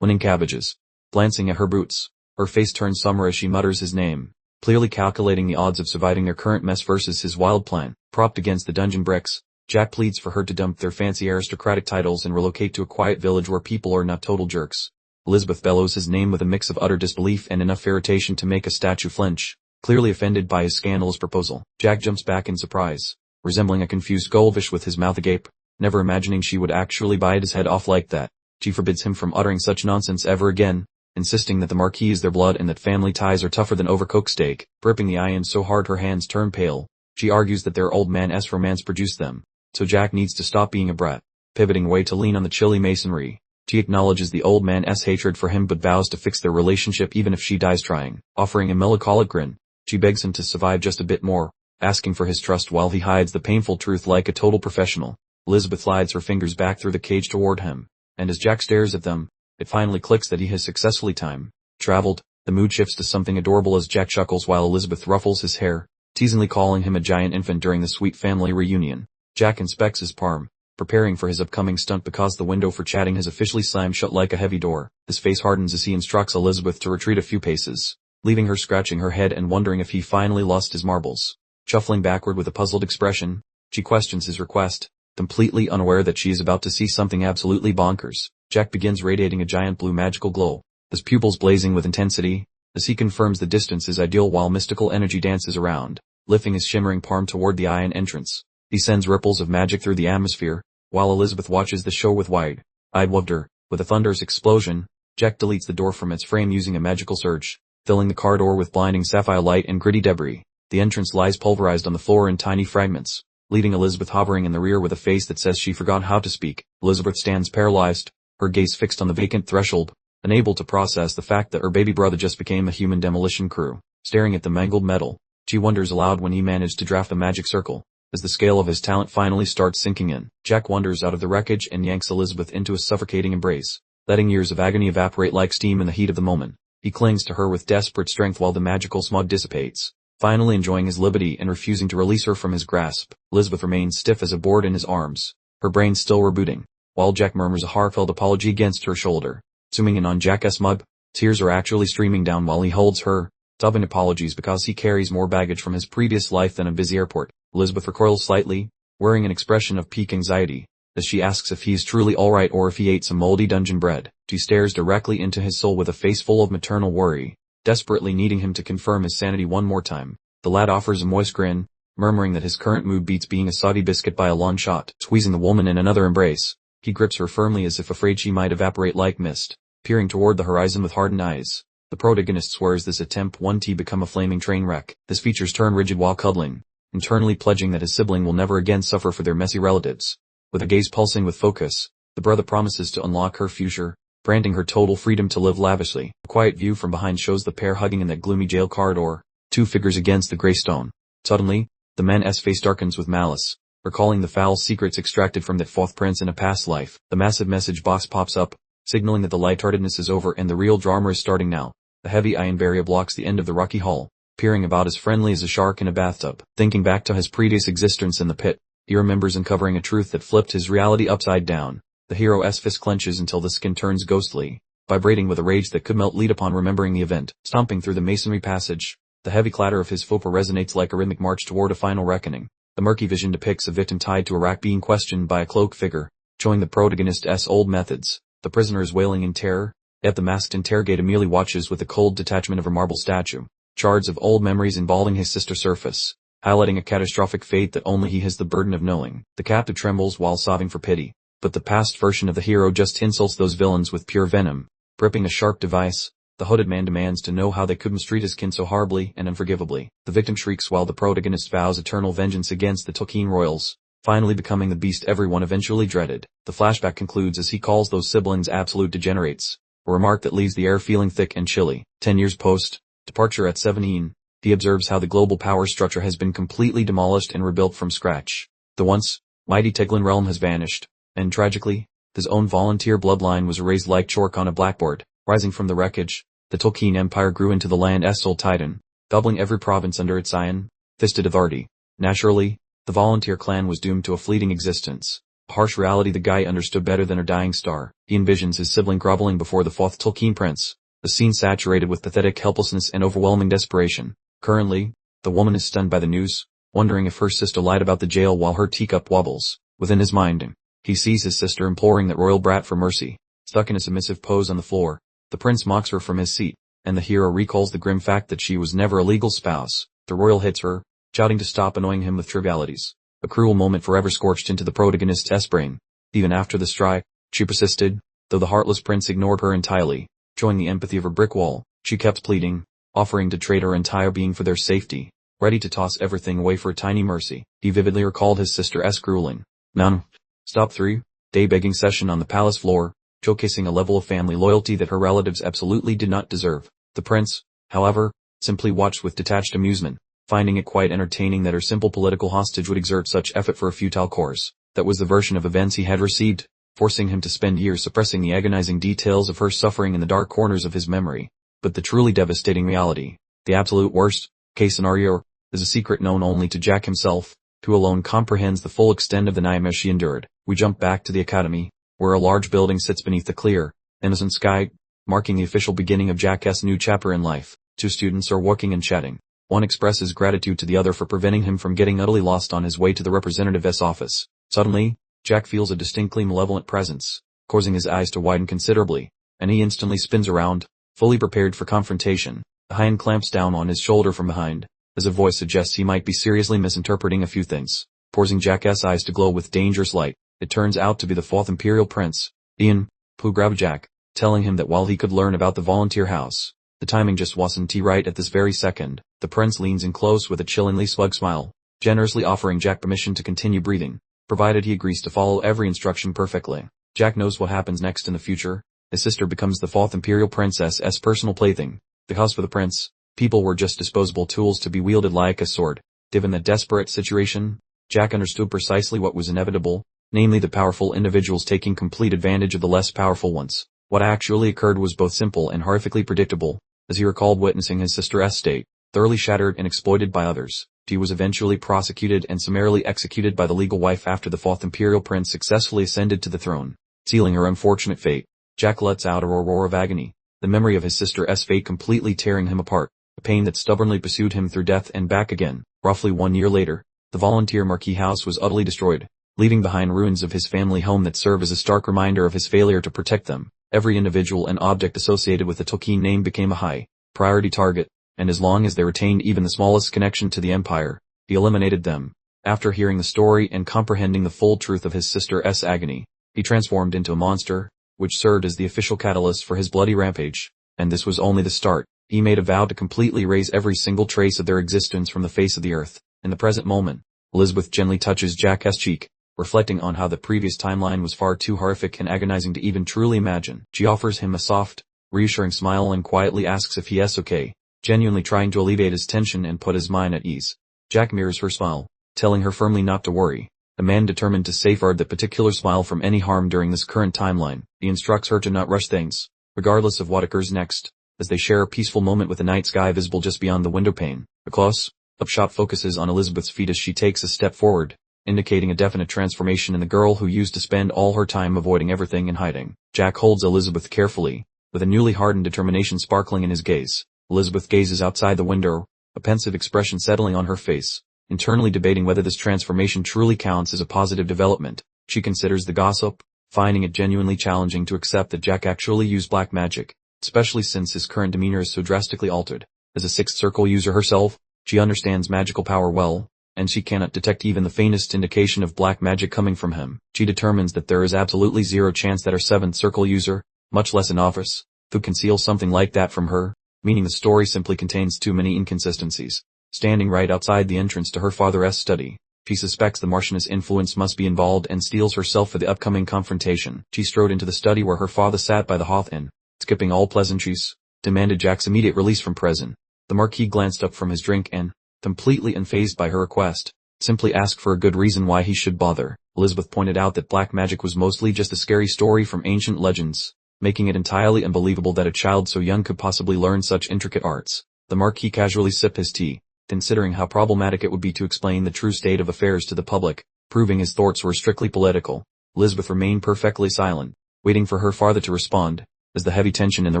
winning cabbages. Glancing at her boots, her face turns somber as she mutters his name, clearly calculating the odds of surviving their current mess versus his wild plan. Propped against the dungeon bricks, Jack pleads for her to dump their fancy aristocratic titles and relocate to a quiet village where people are not total jerks. Elizabeth bellows his name with a mix of utter disbelief and enough irritation to make a statue flinch, clearly offended by his scandalous proposal. Jack jumps back in surprise, resembling a confused goldfish with his mouth agape, never imagining she would actually bite his head off like that. She forbids him from uttering such nonsense ever again, insisting that the Marquis is their blood and that family ties are tougher than overcooked steak. Gripping the iron so hard her hands turn pale, she argues that their old man's romance produced them, so Jack needs to stop being a brat. Pivoting away to lean on the chilly masonry, she acknowledges the old man's hatred for him but vows to fix their relationship even if she dies trying. Offering a melancholic grin, she begs him to survive just a bit more, asking for his trust while he hides the painful truth like a total professional. Elizabeth slides her fingers back through the cage toward him, and as Jack stares at them, it finally clicks that he has successfully time-traveled. The mood shifts to something adorable as Jack chuckles while Elizabeth ruffles his hair, teasingly calling him a giant infant during the sweet family reunion. Jack inspects his palm, preparing for his upcoming stunt because the window for chatting has officially slammed shut like a heavy door. His face hardens as he instructs Elizabeth to retreat a few paces, leaving her scratching her head and wondering if he finally lost his marbles. Shuffling backward with a puzzled expression, she questions his request, completely unaware that she is about to see something absolutely bonkers. Jack begins radiating a giant blue magical glow, his pupils blazing with intensity, as he confirms the distance is ideal while mystical energy dances around, lifting his shimmering palm toward the iron entrance. He sends ripples of magic through the atmosphere, while Elizabeth watches the show with wide-eyed wonder. With a thunderous explosion, Jack deletes the door from its frame using a magical surge, filling the corridor with blinding sapphire light and gritty debris. The entrance lies pulverized on the floor in tiny fragments, leaving Elizabeth hovering in the rear with a face that says she forgot how to speak. Elizabeth stands paralyzed, her gaze fixed on the vacant threshold, unable to process the fact that her baby brother just became a human demolition crew. Staring at the mangled metal, she wonders aloud when he managed to draft a magic circle. As the scale of his talent finally starts sinking in, Jack wanders out of the wreckage and yanks Elizabeth into a suffocating embrace, letting years of agony evaporate like steam in the heat of the moment. He clings to her with desperate strength while the magical smog dissipates, finally enjoying his liberty and refusing to release her from his grasp. Elizabeth remains stiff as a board in his arms, her brain still rebooting, while Jack murmurs a heartfelt apology against her shoulder. Zooming in on Jack's mug, tears are actually streaming down while he holds her, dubbing apologies because he carries more baggage from his previous life than a busy airport. Elizabeth recoils slightly, wearing an expression of peak anxiety, as she asks if he's truly alright or if he ate some moldy dungeon bread. She stares directly into his soul with a face full of maternal worry, desperately needing him to confirm his sanity one more time. The lad offers a moist grin, murmuring that his current mood beats being a soggy biscuit by a long shot. Squeezing the woman in another embrace, he grips her firmly as if afraid she might evaporate like mist, peering toward the horizon with hardened eyes. The protagonist swears this attempt won't become a flaming train wreck. His features turn rigid while cuddling, internally pledging that his sibling will never again suffer for their messy relatives. With a gaze pulsing with focus, the brother promises to unlock her future, granting her total freedom to live lavishly. A quiet view from behind shows the pair hugging in that gloomy jail corridor, two figures against the gray stone. Suddenly, the man's face darkens with malice, recalling the foul secrets extracted from that fourth prince in a past life. The massive message box pops up, signaling that the lightheartedness is over and the real drama is starting now. The heavy iron barrier blocks the end of the rocky hall, peering about as friendly as a shark in a bathtub. Thinking back to his previous existence in the pit, he remembers uncovering a truth that flipped his reality upside down. The hero's fist clenches until the skin turns ghostly, vibrating with a rage that could melt lead upon remembering the event. Stomping through the masonry passage, the heavy clatter of his faux pas resonates like a rhythmic march toward a final reckoning. The murky vision depicts a victim tied to a rack being questioned by a cloaked figure, showing the protagonist's old methods. The prisoner is wailing in terror, yet the masked interrogator merely watches with the cold detachment of a marble statue. Shards of old memories involving his sister surface, highlighting a catastrophic fate that only he has the burden of knowing. The captive trembles while sobbing for pity, but the past version of the hero just insults those villains with pure venom. Gripping a sharp device, the hooded man demands to know how they could mistreat his kin so horribly and unforgivably. The victim shrieks while the protagonist vows eternal vengeance against the Tolkien royals, finally becoming the beast everyone eventually dreaded. The flashback concludes as he calls those siblings absolute degenerates, a remark that leaves the air feeling thick and chilly. 10 years post-departure at 17, he observes how the global power structure has been completely demolished and rebuilt from scratch. The once mighty Teglin realm has vanished, and tragically, his own volunteer bloodline was erased like chalk on a blackboard. Rising from the wreckage, the Tolkien Empire grew into the land's sole titan, doubling every province under its iron-fisted authority. Naturally, the volunteer clan was doomed to a fleeting existence, a harsh reality the guy understood better than a dying star. He envisions his sibling groveling before the fourth Tolkien prince, the scene saturated with pathetic helplessness and overwhelming desperation. Currently, the woman is stunned by the news, wondering if her sister lied about the jail while her teacup wobbles. Within his mind, he sees his sister imploring that royal brat for mercy. Stuck in a submissive pose on the floor, the prince mocks her from his seat, and the hero recalls the grim fact that she was never a legal spouse. The royal hits her, shouting to stop annoying him with trivialities. A cruel moment forever scorched into the protagonist's brain. Even after the strike, she persisted, though the heartless prince ignored her entirely. Showing the empathy of her brick wall, she kept pleading, offering to trade her entire being for their safety, ready to toss everything away for a tiny mercy. He vividly recalled his sister's grueling non-stop 3-day begging session on the palace floor, showcasing a level of family loyalty that her relatives absolutely did not deserve. The prince, however, simply watched with detached amusement, finding it quite entertaining that her simple political hostage would exert such effort for a futile cause. That was the version of events he had received, forcing him to spend years suppressing the agonizing details of her suffering in the dark corners of his memory. But the truly devastating reality, the absolute worst-case scenario, is a secret known only to Jack himself, who alone comprehends the full extent of the nightmare she endured. We jump back to the academy, where a large building sits beneath the clear, innocent sky, marking the official beginning of Jack's new chapter in life. Two students are walking and chatting. One expresses gratitude to the other for preventing him from getting utterly lost on his way to the representative's office. Suddenly, Jack feels a distinctly malevolent presence, causing his eyes to widen considerably, and he instantly spins around, fully prepared for confrontation. A hand clamps down on his shoulder from behind, as a voice suggests he might be seriously misinterpreting a few things, causing Jack's eyes to glow with dangerous light. It turns out to be the fourth Imperial Prince, Ian, who grabbed Jack, telling him that while he could learn about the volunteer house, the timing just wasn't right at this very second. The prince leans in close with a chillingly smug smile, generously offering Jack permission to continue breathing, provided he agrees to follow every instruction perfectly. Jack knows what happens next in the future. His sister becomes the fourth Imperial Princess's personal plaything. Because for the prince, people were just disposable tools to be wielded like a sword. Given that desperate situation, Jack understood precisely what was inevitable, namely the powerful individuals taking complete advantage of the less powerful ones. What actually occurred was both simple and horrifically predictable, as he recalled witnessing his sister's state, thoroughly shattered and exploited by others. She was eventually prosecuted and summarily executed by the legal wife after the fourth Imperial Prince successfully ascended to the throne, sealing her unfortunate fate. Jack lets out a roar of agony, the memory of his sister's fate completely tearing him apart, a pain that stubbornly pursued him through death and back again. Roughly 1 year later, the volunteer Marquis house was utterly destroyed, leaving behind ruins of his family home that serve as a stark reminder of his failure to protect them. Every individual and object associated with the Tolkien name became a high-priority target, and as long as they retained even the smallest connection to the Empire, he eliminated them. After hearing the story and comprehending the full truth of his sister's agony, he transformed into a monster, which served as the official catalyst for his bloody rampage. And this was only the start. He made a vow to completely erase every single trace of their existence from the face of the earth. In the present moment, Elizabeth gently touches Jack's cheek, reflecting on how the previous timeline was far too horrific and agonizing to even truly imagine. She offers him a soft, reassuring smile and quietly asks if he is okay, genuinely trying to alleviate his tension and put his mind at ease. Jack mirrors her smile, telling her firmly not to worry, a man determined to safeguard that particular smile from any harm during this current timeline. He instructs her to not rush things, regardless of what occurs next, as they share a peaceful moment with the night sky visible just beyond the window pane. A close-up shot focuses on Elizabeth's feet as she takes a step forward, indicating a definite transformation in the girl who used to spend all her time avoiding everything and hiding. Jack holds Elizabeth carefully, with a newly hardened determination sparkling in his gaze. Elizabeth gazes outside the window, a pensive expression settling on her face, internally debating whether this transformation truly counts as a positive development. She considers the gossip, finding it genuinely challenging to accept that Jack actually used black magic, especially since his current demeanor is so drastically altered. As a Sixth Circle user herself, she understands magical power well, and she cannot detect even the faintest indication of black magic coming from him. She determines that there is absolutely zero chance that her Seventh Circle user, much less a novice, could conceal something like that from her, meaning the story simply contains too many inconsistencies. Standing right outside the entrance to her father's study, She suspects the Martian's influence must be involved and steels herself for the upcoming confrontation. She strode into the study where her father sat by the hearth and, skipping all pleasantries, demanded Jack's immediate release from prison. The Marquis glanced up from his drink and, completely unfazed by her request, simply asked for a good reason why he should bother. Elizabeth pointed out that black magic was mostly just a scary story from ancient legends, making it entirely unbelievable that a child so young could possibly learn such intricate arts. The Marquis casually sipped his tea, considering how problematic it would be to explain the true state of affairs to the public, proving his thoughts were strictly political. Elizabeth remained perfectly silent, waiting for her father to respond. As the heavy tension in the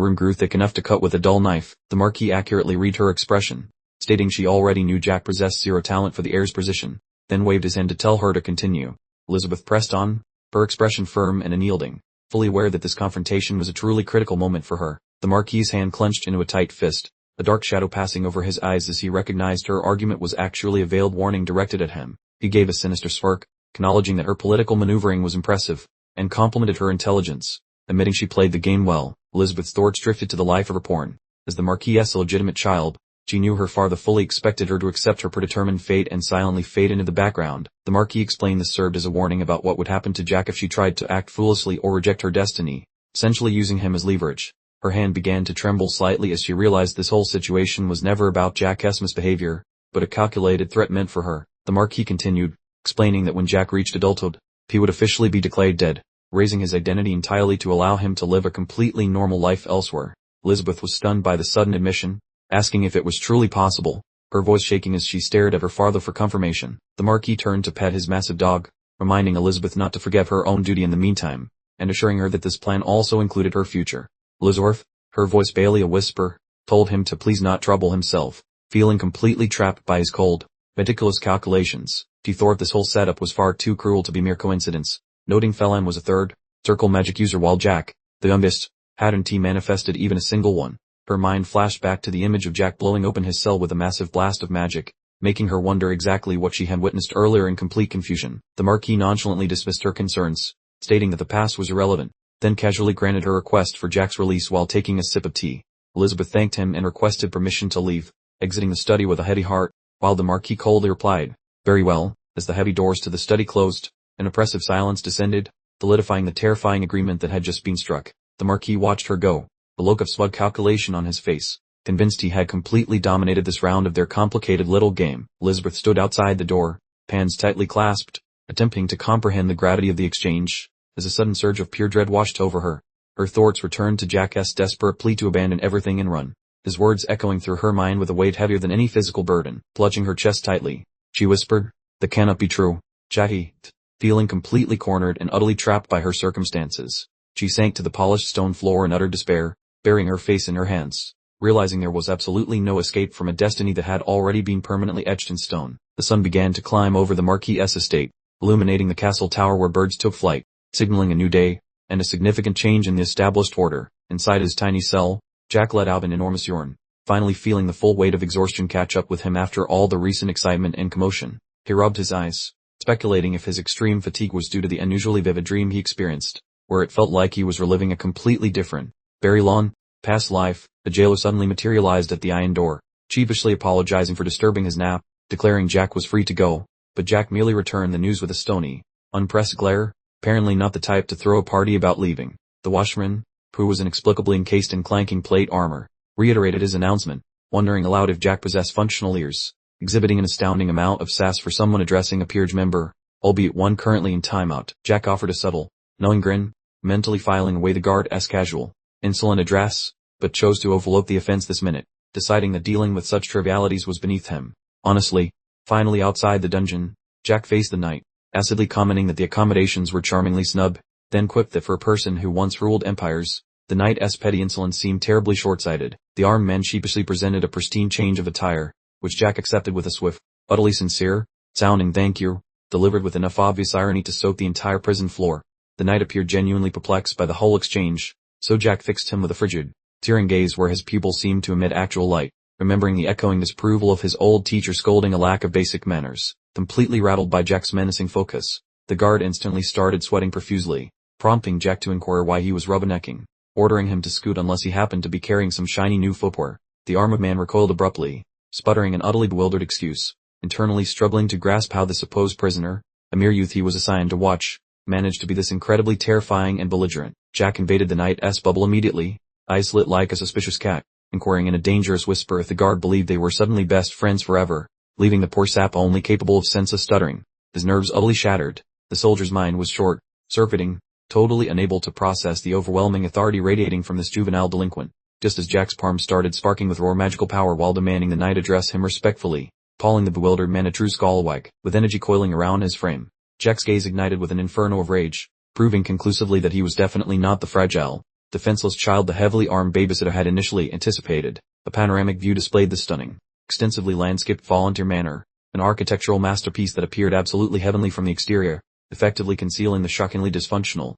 room grew thick enough to cut with a dull knife, the Marquis accurately read her expression, stating she already knew Jack possessed zero talent for the heir's position, then waved his hand to tell her to continue. Elizabeth pressed on, her expression firm and unyielding, fully aware that this confrontation was a truly critical moment for her. The Marquis's hand clenched into a tight fist, a dark shadow passing over his eyes as he recognized her argument was actually a veiled warning directed at him. He gave a sinister smirk, acknowledging that her political maneuvering was impressive, and complimented her intelligence, admitting she played the game well. Elizabeth's thoughts drifted to the life of her porn. As the Marquis's illegitimate child, she knew her father fully expected her to accept her predetermined fate and silently fade into the background. The Marquis explained this served as a warning about what would happen to Jack if she tried to act foolishly or reject her destiny, essentially using him as leverage. Her hand began to tremble slightly as she realized this whole situation was never about Jack's misbehavior, but a calculated threat meant for her. The Marquis continued, explaining that when Jack reached adulthood, he would officially be declared dead, raising his identity entirely to allow him to live a completely normal life elsewhere. Elizabeth was stunned by the sudden admission, asking if it was truly possible, her voice shaking as she stared at her father for confirmation. The Marquis turned to pet his massive dog, reminding Elizabeth not to forget her own duty in the meantime, and assuring her that this plan also included her future. Elizabeth, her voice barely a whisper, told him to please not trouble himself, feeling completely trapped by his cold, meticulous calculations. She thought this whole setup was far too cruel to be mere coincidence, noting Phelan was a third, circle magic user while Jack, the youngest, hadn't manifested even a single one. Her mind flashed back to the image of Jack blowing open his cell with a massive blast of magic, making her wonder exactly what she had witnessed earlier in complete confusion. The Marquis nonchalantly dismissed her concerns, stating that the past was irrelevant, then casually granted her request for Jack's release while taking a sip of tea. Elizabeth thanked him and requested permission to leave, exiting the study with a heavy heart, while the Marquis coldly replied, "Very well." As the heavy doors to the study closed, an oppressive silence descended, solidifying the terrifying agreement that had just been struck. The Marquis watched her go, a look of smug calculation on his face, convinced he had completely dominated this round of their complicated little game. Elizabeth stood outside the door, hands tightly clasped, attempting to comprehend the gravity of the exchange, as a sudden surge of pure dread washed over her. Her thoughts returned to Jack's desperate plea to abandon everything and run, his words echoing through her mind with a weight heavier than any physical burden. Clutching her chest tightly, she whispered, "That cannot be true, Jackie." Feeling completely cornered and utterly trapped by her circumstances, she sank to the polished stone floor in utter despair, burying her face in her hands, realizing there was absolutely no escape from a destiny that had already been permanently etched in stone. The sun began to climb over the Marquis's estate, illuminating the castle tower where birds took flight, signaling a new day, and a significant change in the established order. Inside his tiny cell, Jack let out an enormous yawn, finally feeling the full weight of exhaustion catch up with him after all the recent excitement and commotion. He rubbed his eyes, speculating if his extreme fatigue was due to the unusually vivid dream he experienced, where it felt like he was reliving a completely different, very long, past life. The jailer suddenly materialized at the iron door, sheepishly apologizing for disturbing his nap, declaring Jack was free to go, but Jack merely returned the news with a stony, unpressed glare, apparently not the type to throw a party about leaving. The washerman, who was inexplicably encased in clanking plate armor, reiterated his announcement, wondering aloud if Jack possessed functional ears, exhibiting an astounding amount of sass for someone addressing a peerage member, albeit one currently in timeout. Jack offered a subtle, knowing grin, mentally filing away the guard's casual, insolent address, but chose to overlook the offense this minute, deciding that dealing with such trivialities was beneath him. Honestly, finally outside the dungeon, Jack faced the knight, acidly commenting that the accommodations were charmingly snug, then quipped that for a person who once ruled empires, the knight's petty insolence seemed terribly short-sighted. The armed man sheepishly presented a pristine change of attire, which Jack accepted with a swift, utterly sincere, sounding thank you, delivered with enough obvious irony to soak the entire prison floor. The knight appeared genuinely perplexed by the whole exchange, so Jack fixed him with a frigid, tearing gaze where his pupil seemed to emit actual light, remembering the echoing disapproval of his old teacher scolding a lack of basic manners. Completely rattled by Jack's menacing focus, the guard instantly started sweating profusely, prompting Jack to inquire why he was rubbernecking, ordering him to scoot unless he happened to be carrying some shiny new footwear. The armored man recoiled abruptly, sputtering an utterly bewildered excuse, internally struggling to grasp how the supposed prisoner, a mere youth he was assigned to watch, managed to be this incredibly terrifying and belligerent. Jack invaded the Knight's bubble immediately, eyes lit like a suspicious cat, inquiring in a dangerous whisper if the guard believed they were suddenly best friends forever, leaving the poor sap only capable of senseless stuttering, his nerves utterly shattered. The soldier's mind was short-circuiting, totally unable to process the overwhelming authority radiating from this juvenile delinquent. Just as Jack's palms started sparking with raw magical power while demanding the Knight address him respectfully, calling the bewildered man a true scalawag, with energy coiling around his frame, Jack's gaze ignited with an inferno of rage, proving conclusively that he was definitely not the fragile, defenseless child the heavily armed babysitter had initially anticipated. A panoramic view displayed the stunning, extensively landscaped volunteer manor, an architectural masterpiece that appeared absolutely heavenly from the exterior, effectively concealing the shockingly dysfunctional,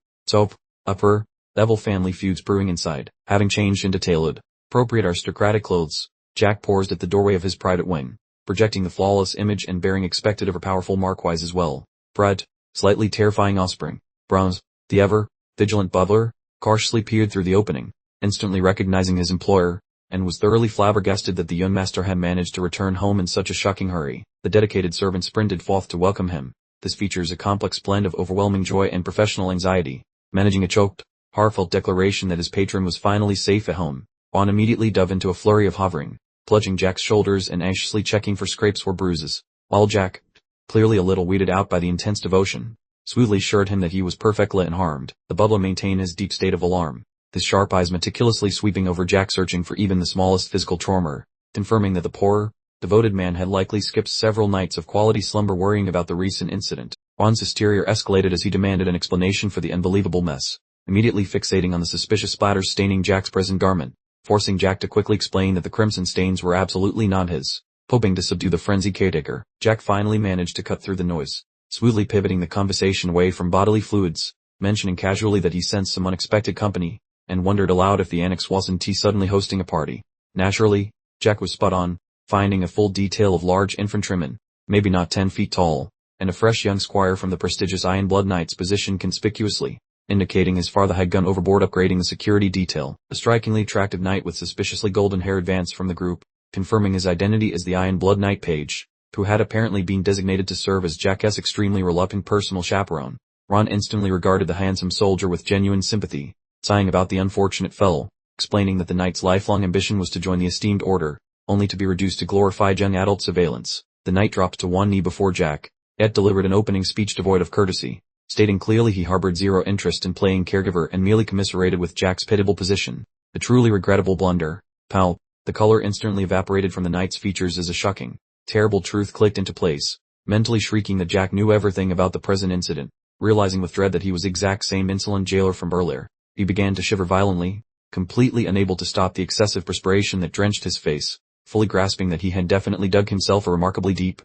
upper level family feuds brewing inside. Having changed into tailored, appropriate aristocratic clothes, Jack paused at the doorway of his private wing, projecting the flawless image and bearing expected of a powerful Marquis as well. Bright, slightly terrifying offspring, Bronze, the ever-vigilant butler, cautiously peered through the opening, instantly recognizing his employer, and was thoroughly flabbergasted that the young master had managed to return home in such a shocking hurry. The dedicated servant sprinted forth to welcome him. This features a complex blend of overwhelming joy and professional anxiety, managing a choked, heartfelt declaration that his patron was finally safe at home. Juan immediately dove into a flurry of hovering, clutching Jack's shoulders and anxiously checking for scrapes or bruises, while Jack, clearly a little weeded out by the intense devotion, smoothly assured him that he was perfectly unharmed. The butler maintained his deep state of alarm, his sharp eyes meticulously sweeping over Jack, searching for even the smallest physical tremor, confirming that the poor, devoted man had likely skipped several nights of quality slumber worrying about the recent incident. Juan's hysteria escalated as he demanded an explanation for the unbelievable mess, immediately fixating on the suspicious splatters staining Jack's prison garment, forcing Jack to quickly explain that the crimson stains were absolutely not his. Hoping to subdue the frenzied caretaker, Jack finally managed to cut through the noise, smoothly pivoting the conversation away from bodily fluids, mentioning casually that he sensed some unexpected company, and wondered aloud if the annex wasn't suddenly hosting a party. Naturally, Jack was spot on, finding a full detail of large infantrymen, maybe not 10 feet tall, and a fresh young squire from the prestigious Iron Blood Knights positioned conspicuously, indicating his father had gone overboard upgrading the security detail. A strikingly attractive knight with suspiciously golden hair advanced from the group, confirming his identity as the Iron Blood Knight page, who had apparently been designated to serve as Jack's extremely reluctant personal chaperone. Ron instantly regarded the handsome soldier with genuine sympathy, sighing about the unfortunate fellow, explaining that the knight's lifelong ambition was to join the esteemed order, only to be reduced to glorified young adult surveillance. The knight dropped to one knee before Jack, yet delivered an opening speech devoid of courtesy, stating clearly he harbored zero interest in playing caregiver and merely commiserated with Jack's pitiable position. A truly regrettable blunder, pal. The color instantly evaporated from the knight's features as a shocking, terrible truth clicked into place, mentally shrieking that Jack knew everything about the present incident. Realizing with dread that he was the exact same insolent jailer from earlier, he began to shiver violently, completely unable to stop the excessive perspiration that drenched his face, fully grasping that he had definitely dug himself a remarkably deep,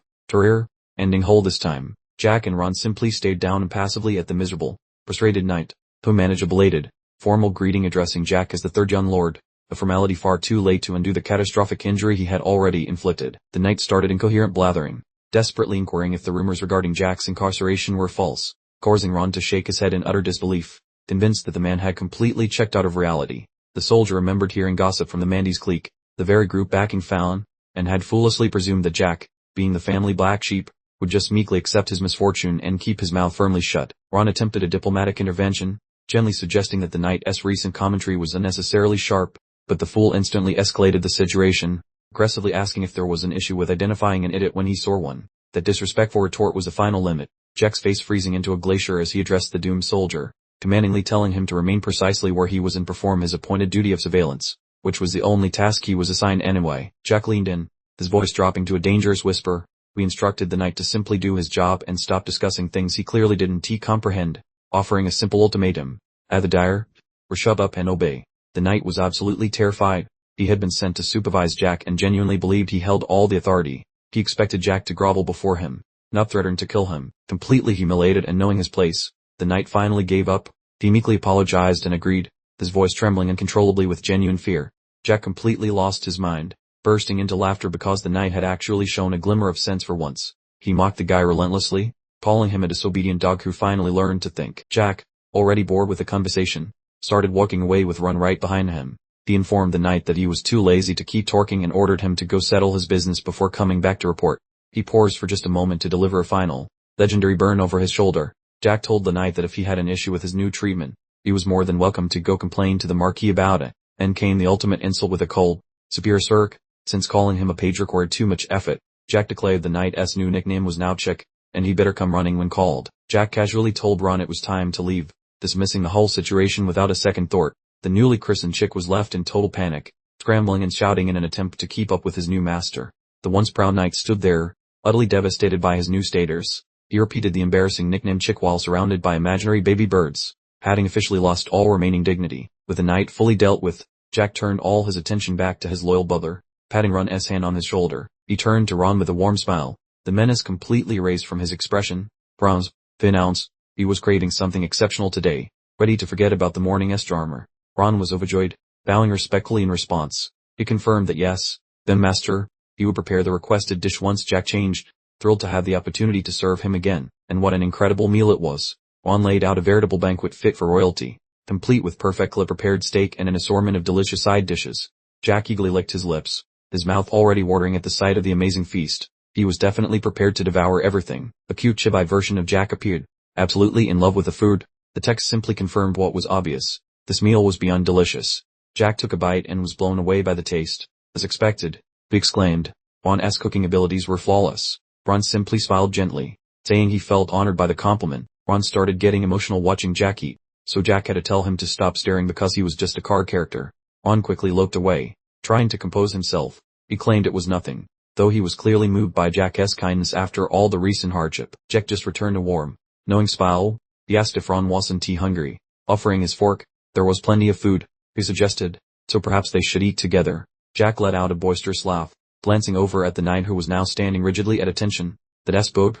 ending hole this time. Jack and Ron simply stayed down impassively at the miserable, prostrated knight, who managed a belated, formal greeting addressing Jack as the third young lord, a formality far too late to undo the catastrophic injury he had already inflicted. The knight started incoherent blathering, desperately inquiring if the rumors regarding Jack's incarceration were false, causing Ron to shake his head in utter disbelief, convinced that the man had completely checked out of reality. The soldier remembered hearing gossip from the Mandy's clique, the very group backing Fallon, and had foolishly presumed that Jack, being the family black sheep, would just meekly accept his misfortune and keep his mouth firmly shut. Ron attempted a diplomatic intervention, gently suggesting that the knight's recent commentary was unnecessarily sharp, but the fool instantly escalated the situation, aggressively asking if there was an issue with identifying an idiot when he saw one. That disrespectful retort was the final limit, Jack's face freezing into a glacier as he addressed the doomed soldier, commandingly telling him to remain precisely where he was and perform his appointed duty of surveillance, which was the only task he was assigned anyway. Jack leaned in, his voice dropping to a dangerous whisper. We instructed the knight to simply do his job and stop discussing things he clearly didn't comprehend, offering a simple ultimatum: either dire, or shut up and obey. The knight was absolutely terrified. He had been sent to supervise Jack and genuinely believed he held all the authority. He expected Jack to grovel before him, not threaten to kill him. Completely humiliated and knowing his place, the knight finally gave up. He meekly apologized and agreed, his voice trembling uncontrollably with genuine fear. Jack completely lost his mind, bursting into laughter because the knight had actually shown a glimmer of sense for once. He mocked the guy relentlessly, calling him a disobedient dog who finally learned to think. Jack, already bored with the conversation, started walking away with Ron right behind him. He informed the knight that he was too lazy to keep talking and ordered him to go settle his business before coming back to report. He paused for just a moment to deliver a final, legendary burn over his shoulder. Jack told the knight that if he had an issue with his new treatment, he was more than welcome to go complain to the Marquis about it. Then came the ultimate insult with a cold, superior smirk. Since calling him a page required too much effort, Jack declared the knight's new nickname was now Chick, and he better come running when called. Jack casually told Ron it was time to leave, dismissing the whole situation without a second thought. The newly christened Chick was left in total panic, scrambling and shouting in an attempt to keep up with his new master. The once proud knight stood there, utterly devastated by his new status. He repeated the embarrassing nickname Chick while surrounded by imaginary baby birds, having officially lost all remaining dignity. With the night fully dealt with, Jack turned all his attention back to his loyal butler, patting Ron's hand on his shoulder. He turned to Ron with a warm smile, the menace completely erased from his expression. Bronze, thin ounce, he was craving something exceptional today, ready to forget about the morning's drama. Ron was overjoyed, bowing respectfully in response. He confirmed that yes, then master, he would prepare the requested dish once Jack changed, thrilled to have the opportunity to serve him again. And what an incredible meal it was. Ron laid out a veritable banquet fit for royalty, complete with perfectly prepared steak and an assortment of delicious side dishes. Jack eagerly licked his lips, his mouth already watering at the sight of the amazing feast. He was definitely prepared to devour everything. A cute chibi version of Jack appeared, absolutely in love with the food. The text simply confirmed what was obvious. This meal was beyond delicious. Jack took a bite and was blown away by the taste. As expected, he exclaimed. Ron's cooking abilities were flawless. Ron simply smiled gently, saying he felt honored by the compliment. Ron started getting emotional watching Jack eat, so Jack had to tell him to stop staring because he was just a card character. Ron quickly looked away, trying to compose himself. He claimed it was nothing, though he was clearly moved by Jack's kindness after all the recent hardship. Jack just returned a warm, knowing smile. He asked if Ron wasn't hungry. Offering his fork, there was plenty of food, he suggested, so perhaps they should eat together. Jack let out a boisterous laugh, glancing over at the knight who was now standing rigidly at attention. The despot,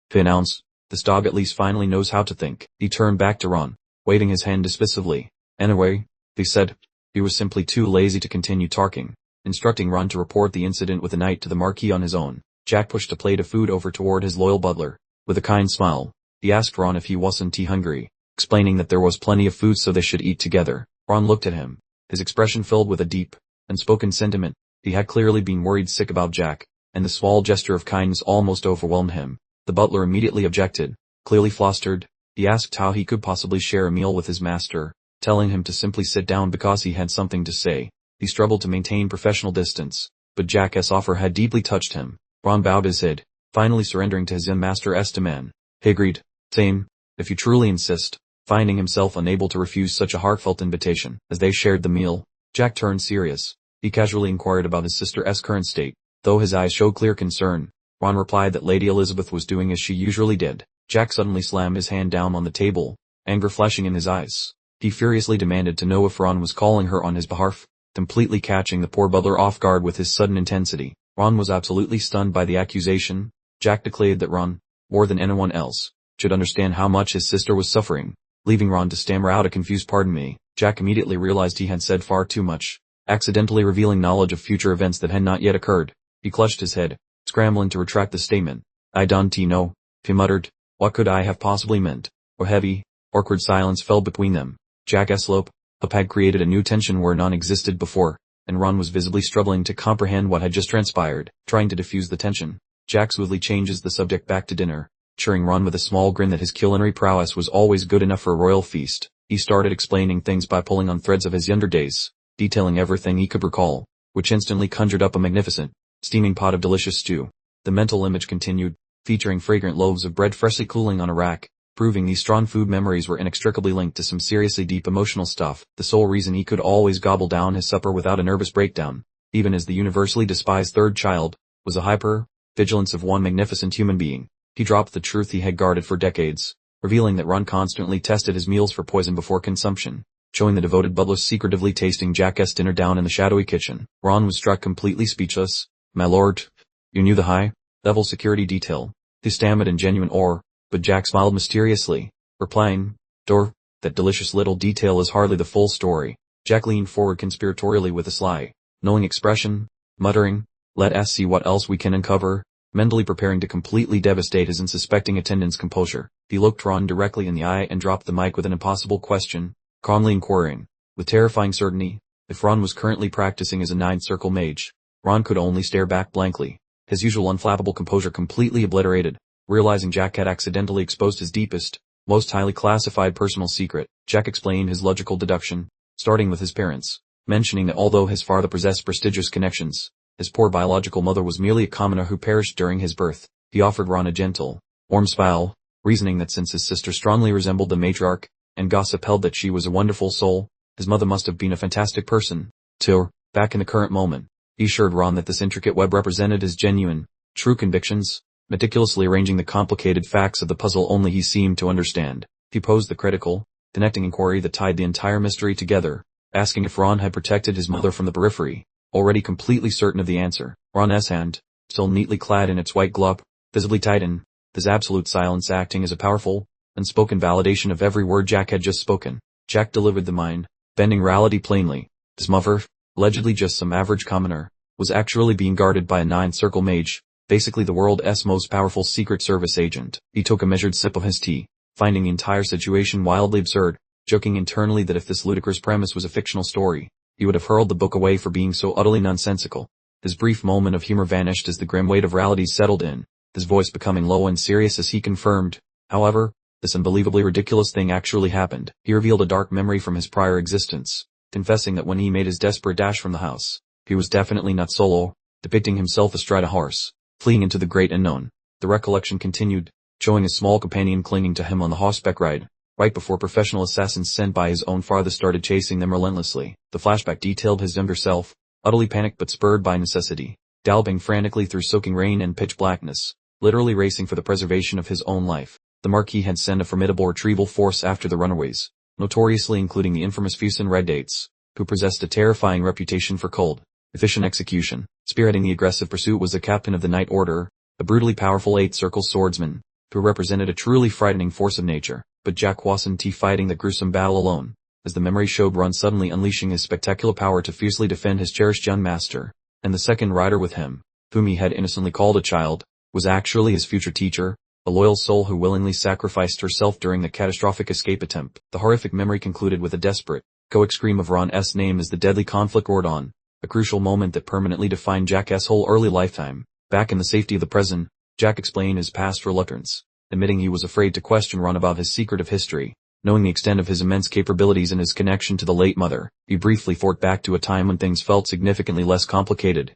thin ounce, this dog at least finally knows how to think. He turned back to Ron, waving his hand dismissively. Anyway, he said, he was simply too lazy to continue talking, instructing Ron to report the incident with the knight to the Marquis on his own. Jack pushed a plate of food over toward his loyal butler. With a kind smile, he asked Ron if he wasn't hungry, explaining that there was plenty of food so they should eat together. Ron looked at him, his expression filled with a deep, unspoken sentiment. He had clearly been worried sick about Jack, and the small gesture of kindness almost overwhelmed him. The butler immediately objected, clearly flustered. He asked how he could possibly share a meal with his master, telling him to simply sit down because he had something to say. He struggled to maintain professional distance, but Jack's offer had deeply touched him. Ron bowed his head, finally surrendering to his master's demand. He agreed. Same, if you truly insist, finding himself unable to refuse such a heartfelt invitation. As they shared the meal, Jack turned serious. He casually inquired about his sister's current state. Though his eyes showed clear concern, Ron replied that Lady Elizabeth was doing as she usually did. Jack suddenly slammed his hand down on the table, anger flashing in his eyes. He furiously demanded to know if Ron was calling her on his behalf, completely catching the poor butler off guard with his sudden intensity. Ron was absolutely stunned by the accusation. Jack declared that Ron, more than anyone else, should understand how much his sister was suffering, leaving Ron to stammer out a confused "pardon me." Jack immediately realized he had said far too much, accidentally revealing knowledge of future events that had not yet occurred. He clutched his head, scrambling to retract the statement. I don't know, he muttered. What could I have possibly meant? A heavy, awkward silence fell between them. Jack's lip had created a new tension where none existed before, and Ron was visibly struggling to comprehend what had just transpired. Trying to diffuse the tension, Jack smoothly changes the subject back to dinner, assuring Ron with a small grin that his culinary prowess was always good enough for a royal feast. He started explaining things by pulling on threads of his younger days, detailing everything he could recall, which instantly conjured up a magnificent, steaming pot of delicious stew. The mental image continued, featuring fragrant loaves of bread freshly cooling on a rack, proving these strong food memories were inextricably linked to some seriously deep emotional stuff, the sole reason he could always gobble down his supper without a nervous breakdown, even as the universally despised third child, was a hyper-vigilance of one magnificent human being. He dropped the truth he had guarded for decades, revealing that Ron constantly tested his meals for poison before consumption, showing the devoted butler secretively tasting Jack's dinner down in the shadowy kitchen. Ron was struck completely speechless. My lord, you knew the high-level security detail, he stammered in genuine awe, but Jack smiled mysteriously, replying, that delicious little detail is hardly the full story. Jack leaned forward conspiratorially with a sly, knowing expression, muttering, let us see what else we can uncover, mentally preparing to completely devastate his unsuspecting attendant's composure. He looked Ron directly in the eye and dropped the mic with an impossible question, calmly inquiring, with terrifying certainty, if Ron was currently practicing as a ninth circle mage. Ron could only stare back blankly, his usual unflappable composure completely obliterated. Realizing Jack had accidentally exposed his deepest, most highly classified personal secret, Jack explained his logical deduction, starting with his parents, mentioning that although his father possessed prestigious connections, his poor biological mother was merely a commoner who perished during his birth. He offered Ron a gentle, warm smile, reasoning that since his sister strongly resembled the matriarch, and gossip held that she was a wonderful soul, his mother must have been a fantastic person, too. Back in the current moment, he assured Ron that this intricate web represented his genuine, true convictions, meticulously arranging the complicated facts of the puzzle only he seemed to understand. He posed the critical, connecting inquiry that tied the entire mystery together, asking if Ron had protected his mother from the periphery, already completely certain of the answer. Ron's hand, still neatly clad in its white glove, visibly tightened, his absolute silence acting as a powerful, unspoken validation of every word Jack had just spoken. Jack delivered the mind-bending reality plainly. His mother, allegedly just some average commoner, was actually being guarded by a ninth-circle mage, basically the world's most powerful Secret Service agent. He took a measured sip of his tea, finding the entire situation wildly absurd, joking internally that if this ludicrous premise was a fictional story, he would have hurled the book away for being so utterly nonsensical. His brief moment of humor vanished as the grim weight of reality settled in, his voice becoming low and serious as he confirmed, however, this unbelievably ridiculous thing actually happened. He revealed a dark memory from his prior existence, confessing that when he made his desperate dash from the house, he was definitely not solo, depicting himself astride a horse, fleeing into the great unknown. The recollection continued, showing a small companion clinging to him on the horseback ride, right before professional assassins sent by his own father started chasing them relentlessly. The flashback detailed his younger self, utterly panicked but spurred by necessity, galloping frantically through soaking rain and pitch blackness, literally racing for the preservation of his own life. The Marquis had sent a formidable retrieval force after the runaways, notoriously including the infamous Reincarnates, who possessed a terrifying reputation for cold, efficient execution. Spearheading the aggressive pursuit was the captain of the Night Order, a brutally powerful eight-circle swordsman, who represented a truly frightening force of nature. But Jack wasn't fighting the gruesome battle alone, as the memory showed Ron suddenly unleashing his spectacular power to fiercely defend his cherished young master, and the second rider with him, whom he had innocently called a child, was actually his future teacher, a loyal soul who willingly sacrificed herself during the catastrophic escape attempt. The horrific memory concluded with a desperate, echoic scream of Ron's name as the deadly conflict roared on, a crucial moment that permanently defined Jack's whole early lifetime. Back in the safety of the present, Jack explained his past reluctance, admitting he was afraid to question Ron about his secretive history. Knowing the extent of his immense capabilities and his connection to the late mother, he briefly thought back to a time when things felt significantly less complicated.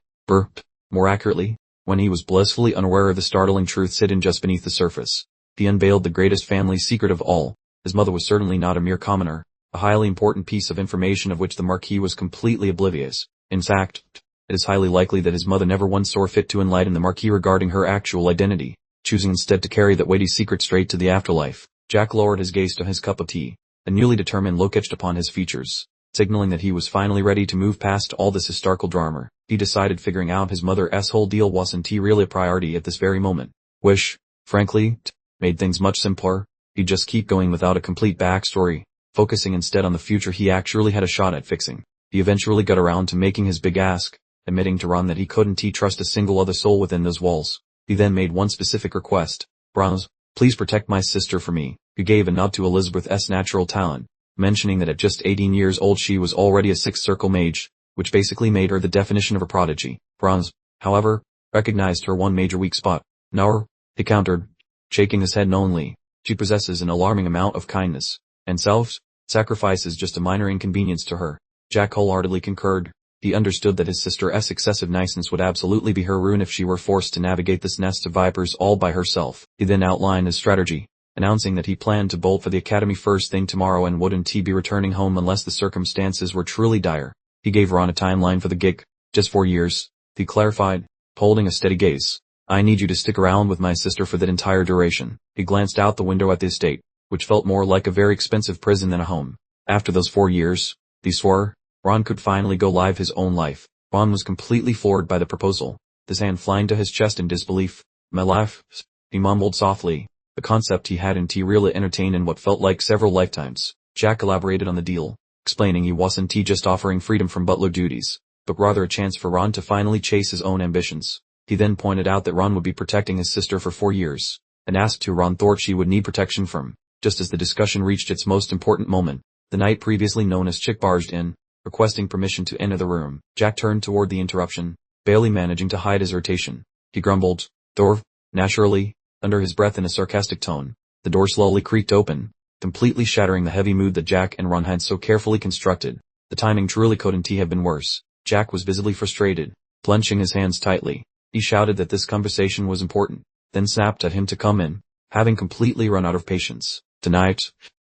More accurately, when he was blissfully unaware of the startling truths hidden just beneath the surface. He unveiled the greatest family secret of all. His mother was certainly not a mere commoner, a highly important piece of information of which the Marquis was completely oblivious. In fact, it is highly likely that his mother never once saw fit to enlighten the Marquis regarding her actual identity, choosing instead to carry that weighty secret straight to the afterlife. Jack lowered his gaze to his cup of tea, a newly determined look etched upon his features, signaling that he was finally ready to move past all this historical drama. He decided figuring out his mother's whole deal wasn't really a priority at this very moment. Wish, frankly, made things much simpler. He'd just keep going without a complete backstory, focusing instead on the future he actually had a shot at fixing. He eventually got around to making his big ask, admitting to Ron that he couldn't trust a single other soul within those walls. He then made one specific request. "Bronze, please protect my sister for me." He gave a nod to Elizabeth's natural talent, mentioning that at just 18 years old she was already a sixth-circle mage, which basically made her the definition of a prodigy. Bronze, however, recognized her one major weak spot. "No," he countered, shaking his head knowingly. "She possesses an alarming amount of kindness, and self-sacrifice is just a minor inconvenience to her." Jack wholeheartedly concurred. He understood that his sister's excessive niceness would absolutely be her ruin if she were forced to navigate this nest of vipers all by herself. He then outlined his strategy, announcing that he planned to bolt for the academy first thing tomorrow and wouldn't be returning home unless the circumstances were truly dire. He gave Ron a timeline for the gig, just 4 years, he clarified, holding a steady gaze. "I need you to stick around with my sister for that entire duration." He glanced out the window at the estate, which felt more like a very expensive prison than a home. After those 4 years, he swore, Ron could finally go live his own life. Ron was completely floored by the proposal, his hand flying to his chest in disbelief. "My life," he mumbled softly, the concept he hadn't really entertained in what felt like several lifetimes. Jack elaborated on the deal, explaining he wasn't just offering freedom from butler duties, but rather a chance for Ron to finally chase his own ambitions. He then pointed out that Ron would be protecting his sister for 4 years, and asked who Ron thought she would need protection from. Just as the discussion reached its most important moment, the knight previously known as Chick barged in, requesting permission to enter the room. Jack turned toward the interruption, barely managing to hide his irritation. he grumbled. "BunRv, naturally," under his breath in a sarcastic tone. The door slowly creaked open, completely shattering the heavy mood that Jack and Ron had so carefully constructed. The timing truly couldn't have been worse. Jack was visibly frustrated, clenching his hands tightly. He shouted that this conversation was important, then snapped at him to come in, having completely run out of patience. "Tonight,"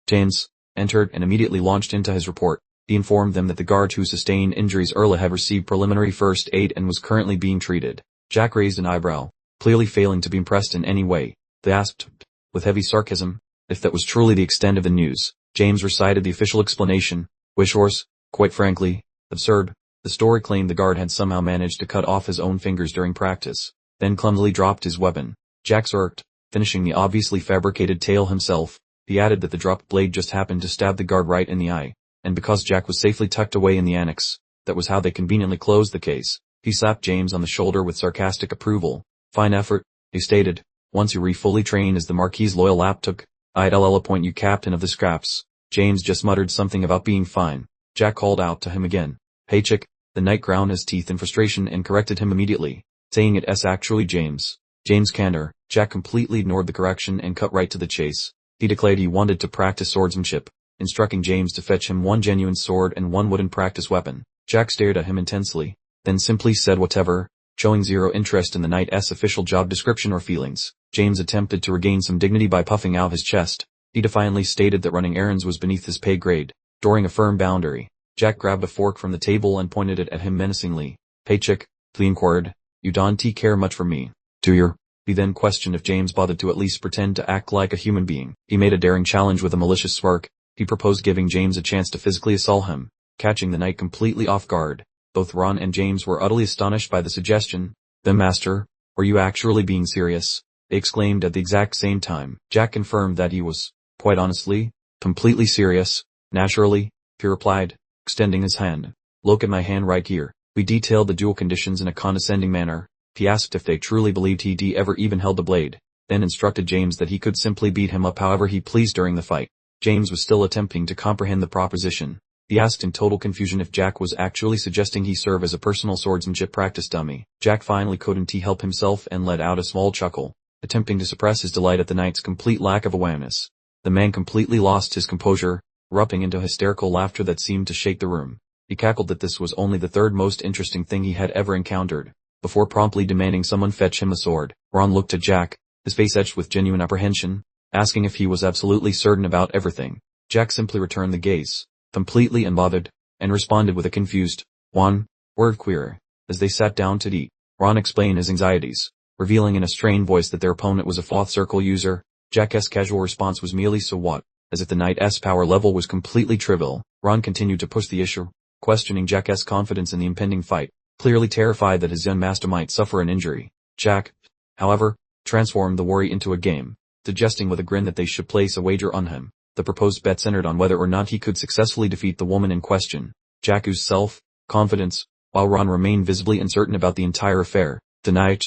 James entered and immediately launched into his report. He informed them that the guard who sustained injuries earlier had received preliminary first aid and was currently being treated. Jack raised an eyebrow, clearly failing to be impressed in any way. They asked, with heavy sarcasm, if that was truly the extent of the news. James recited the official explanation. "Wish horse, quite frankly, absurd." The story claimed the guard had somehow managed to cut off his own fingers during practice, then clumsily dropped his weapon. Jack smirked, finishing the obviously fabricated tale himself. He added that the dropped blade just happened to stab the guard right in the eye, and because Jack was safely tucked away in the annex, that was how they conveniently closed the case. He slapped James on the shoulder with sarcastic approval. "Fine effort," he stated. "Once you fully train as the Marquis' loyal laptop, I'll appoint you captain of the scraps." James just muttered something about being fine. Jack called out to him again. "Hey chick." The knight ground his teeth in frustration and corrected him immediately, saying it's actually James. James Cantor. Jack completely ignored the correction and cut right to the chase. He declared he wanted to practice swordsmanship, instructing James to fetch him one genuine sword and one wooden practice weapon. Jack stared at him intensely, then simply said whatever, showing zero interest in the knight's official job description or feelings. James attempted to regain some dignity by puffing out his chest. He defiantly stated that running errands was beneath his pay grade, drawing a firm boundary. Jack grabbed a fork from the table and pointed it at him menacingly. "Hey chick," he inquired, "you don't care much for me, do you?" He then questioned if James bothered to at least pretend to act like a human being. He made a daring challenge with a malicious smirk. He proposed giving James a chance to physically assault him, catching the knight completely off guard. Both Ron and James were utterly astonished by the suggestion. "Then master, were you actually being serious?" they exclaimed at the exact same time. Jack confirmed that he was, quite honestly, completely serious. "Naturally," he replied, extending his hand. "Look at my hand right here." We detailed the duel conditions in a condescending manner. He asked if they truly believed he'd ever even held the blade, then instructed James that he could simply beat him up however he pleased during the fight. James was still attempting to comprehend the proposition. He asked in total confusion if Jack was actually suggesting he serve as a personal swordsmanship practice dummy. Jack finally couldn't help himself and let out a small chuckle, attempting to suppress his delight at the knight's complete lack of awareness. The man completely lost his composure, erupting into hysterical laughter that seemed to shake the room. He cackled that this was only the third most interesting thing he had ever encountered, before promptly demanding someone fetch him a sword. Ron looked at Jack, his face etched with genuine apprehension, asking if he was absolutely certain about everything. Jack simply returned the gaze, completely unbothered, and responded with a confused, "One word queer." As they sat down to eat, Ron explained his anxieties, revealing in a strained voice that their opponent was a fourth circle user. Jack's casual response was merely "so what?" as if the knight's power level was completely trivial. Ron continued to push the issue, questioning Jack's confidence in the impending fight, clearly terrified that his young master might suffer an injury. Jack, however, transformed the worry into a game, suggesting with a grin that they should place a wager on him. The proposed bet centered on whether or not he could successfully defeat the woman in question. Jack used self-confidence, while Ron remained visibly uncertain about the entire affair. The knight,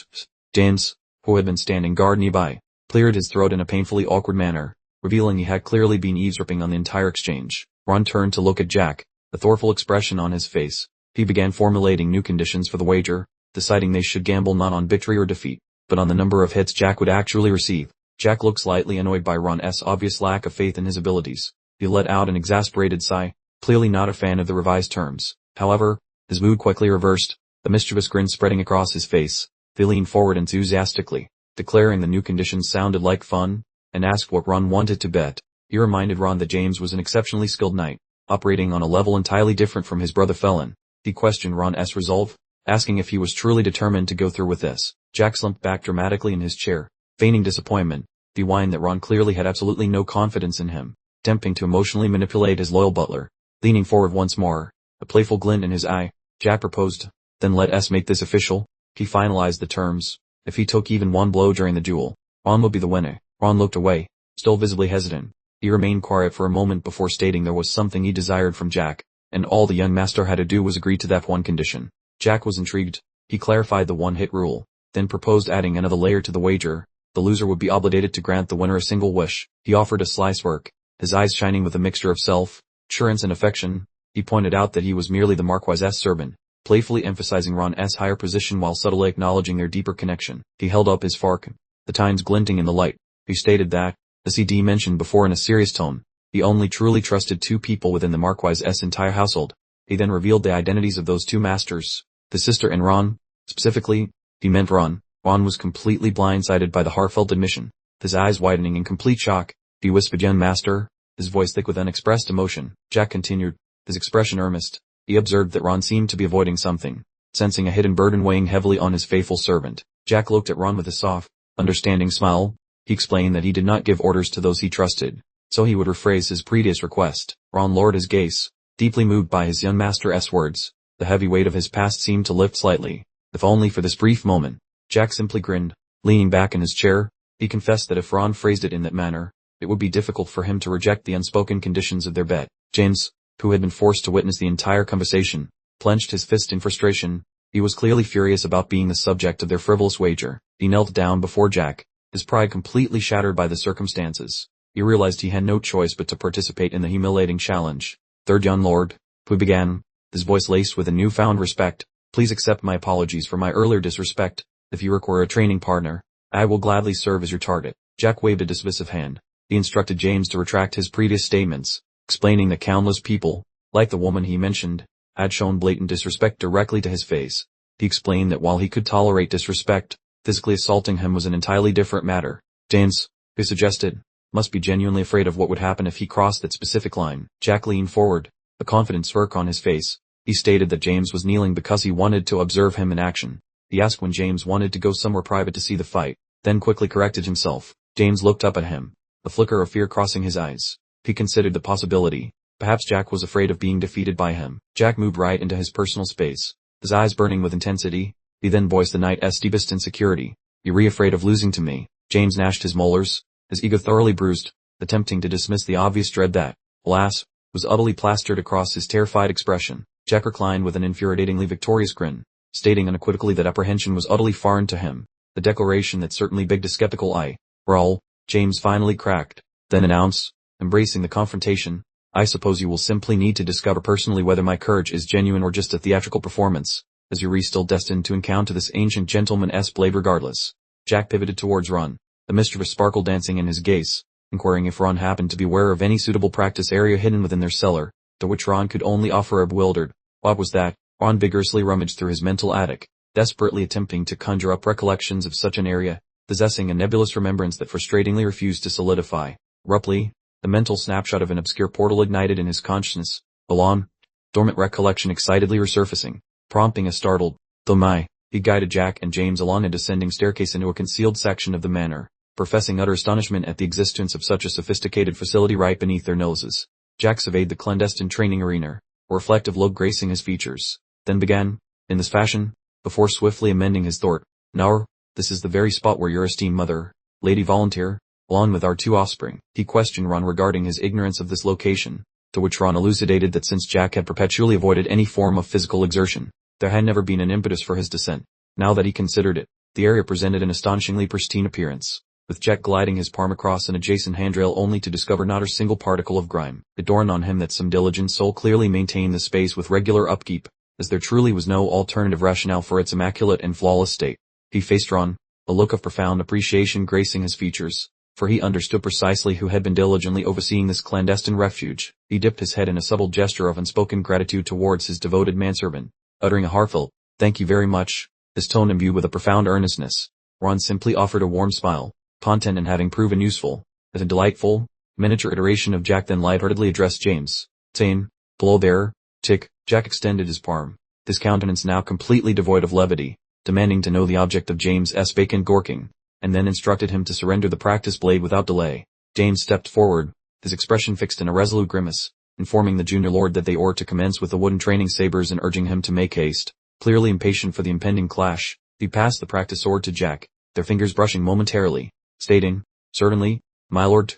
James, who had been standing guard nearby, cleared his throat in a painfully awkward manner, revealing he had clearly been eavesdropping on the entire exchange. Ron turned to look at Jack, a thoughtful expression on his face. He began formulating new conditions for the wager, deciding they should gamble not on victory or defeat, but on the number of hits Jack would actually receive. Jack looked slightly annoyed by Ron's obvious lack of faith in his abilities. He let out an exasperated sigh, clearly not a fan of the revised terms. However, his mood quickly reversed, a mischievous grin spreading across his face. He leaned forward enthusiastically, declaring the new conditions sounded like fun, and asked what Ron wanted to bet. He reminded Ron that James was an exceptionally skilled knight, operating on a level entirely different from his brother Felon. He questioned Ron's resolve, asking if he was truly determined to go through with this. Jack slumped back dramatically in his chair, feigning disappointment, he whined that Ron clearly had absolutely no confidence in him, attempting to emotionally manipulate his loyal butler. Leaning forward once more, a playful glint in his eye, Jack proposed, "Then let us make this official." He finalized the terms. If he took even one blow during the duel, Ron would be the winner. Ron looked away, still visibly hesitant. He remained quiet for a moment before stating there was something he desired from Jack, and all the young master had to do was agree to that one condition. Jack was intrigued. He clarified the one-hit rule, then proposed adding another layer to the wager. The loser would be obligated to grant the winner a single wish. He offered a sly smirk, his eyes shining with a mixture of self-assurance and affection. He pointed out that he was merely the Marquis's servant, playfully emphasizing Ron's higher position while subtly acknowledging their deeper connection. He held up his fork, the tines glinting in the light. He stated that, as he mentioned before in a serious tone, he only truly trusted 2 people within the Marquis's entire household. He then revealed the identities of those 2 masters, the sister and Ron. Specifically, he meant Ron. Ron was completely blindsided by the heartfelt admission, his eyes widening in complete shock. He whispered, "Young master," his voice thick with unexpressed emotion. Jack continued, his expression earnest. He observed that Ron seemed to be avoiding something, sensing a hidden burden weighing heavily on his faithful servant. Jack looked at Ron with a soft, understanding smile. He explained that he did not give orders to those he trusted, so he would rephrase his previous request. Ron lowered his gaze, deeply moved by his young master's words. The heavy weight of his past seemed to lift slightly, if only for this brief moment. Jack simply grinned, leaning back in his chair. He confessed that if Ron phrased it in that manner, it would be difficult for him to reject the unspoken conditions of their bet. James, who had been forced to witness the entire conversation, clenched his fist in frustration. He was clearly furious about being the subject of their frivolous wager. He knelt down before Jack, his pride completely shattered by the circumstances. He realized he had no choice but to participate in the humiliating challenge. "Third young lord," who began, his voice laced with a newfound respect, "please accept my apologies for my earlier disrespect. If you require a training partner, I will gladly serve as your target." Jack waved a dismissive hand. He instructed James to retract his previous statements, explaining that countless people, like the woman he mentioned, had shown blatant disrespect directly to his face. He explained that while he could tolerate disrespect, physically assaulting him was an entirely different matter. James, he suggested, must be genuinely afraid of what would happen if he crossed that specific line. Jack leaned forward, a confident smirk on his face. He stated that James was kneeling because he wanted to observe him in action. He asked when James wanted to go somewhere private to see the fight, then quickly corrected himself. James looked up at him, a flicker of fear crossing his eyes. He considered the possibility. Perhaps Jack was afraid of being defeated by him. Jack moved right into his personal space, his eyes burning with intensity. He then voiced the knight's deepest insecurity. "You're afraid of losing to me." James gnashed his molars, his ego thoroughly bruised, attempting to dismiss the obvious dread that, alas, was utterly plastered across his terrified expression. Jack reclined with an infuriatingly victorious grin, stating unequivocally that apprehension was utterly foreign to him, a declaration that certainly begged a skeptical eye. "Well," James finally cracked, then announced, embracing the confrontation, "I suppose you will simply need to discover personally whether my courage is genuine or just a theatrical performance. Is Yuri still destined to encounter this ancient gentleman's blade regardless?" Jack pivoted towards Ron, a mischievous sparkle dancing in his gaze, inquiring if Ron happened to be aware of any suitable practice area hidden within their cellar, to which Ron could only offer a bewildered, "What was that?" Ron vigorously rummaged through his mental attic, desperately attempting to conjure up recollections of such an area, possessing a nebulous remembrance that frustratingly refused to solidify. Abruptly, the mental snapshot of an obscure portal ignited in his consciousness, a long, dormant recollection excitedly resurfacing, prompting a startled, "Oh my." He guided Jack and James along a descending staircase into a concealed section of the manor, professing utter astonishment at the existence of such a sophisticated facility right beneath their noses. Jack surveyed the clandestine training arena, a reflective look gracing his features, then began, in this fashion, before swiftly amending his thought, "Now, this is the very spot where your esteemed mother, Lady Volunteer, along with our 2 offspring." He questioned Ron regarding his ignorance of this location, to which Ron elucidated that since Jack had perpetually avoided any form of physical exertion, there had never been an impetus for his descent. Now that he considered it, the area presented an astonishingly pristine appearance, with Jack gliding his palm across an adjacent handrail only to discover not a single particle of grime. It dawned on him that some diligent soul clearly maintained the space with regular upkeep, as there truly was no alternative rationale for its immaculate and flawless state. He faced Ron, a look of profound appreciation gracing his features, for he understood precisely who had been diligently overseeing this clandestine refuge. He dipped his head in a subtle gesture of unspoken gratitude towards his devoted manservant, uttering a heartfelt, "Thank you very much," his tone imbued with a profound earnestness. Ron simply offered a warm smile, content in having proven useful, as a delightful, miniature iteration of Jack then lightheartedly addressed James, saying, "Below there, Tick." Jack extended his palm, his countenance now completely devoid of levity, demanding to know the object of James's vacant gorking, and then instructed him to surrender the practice blade without delay. James stepped forward, his expression fixed in a resolute grimace, informing the junior lord that they ought to commence with the wooden training sabers and urging him to make haste. Clearly impatient for the impending clash, he passed the practice sword to Jack, their fingers brushing momentarily, stating, "Certainly, my lord.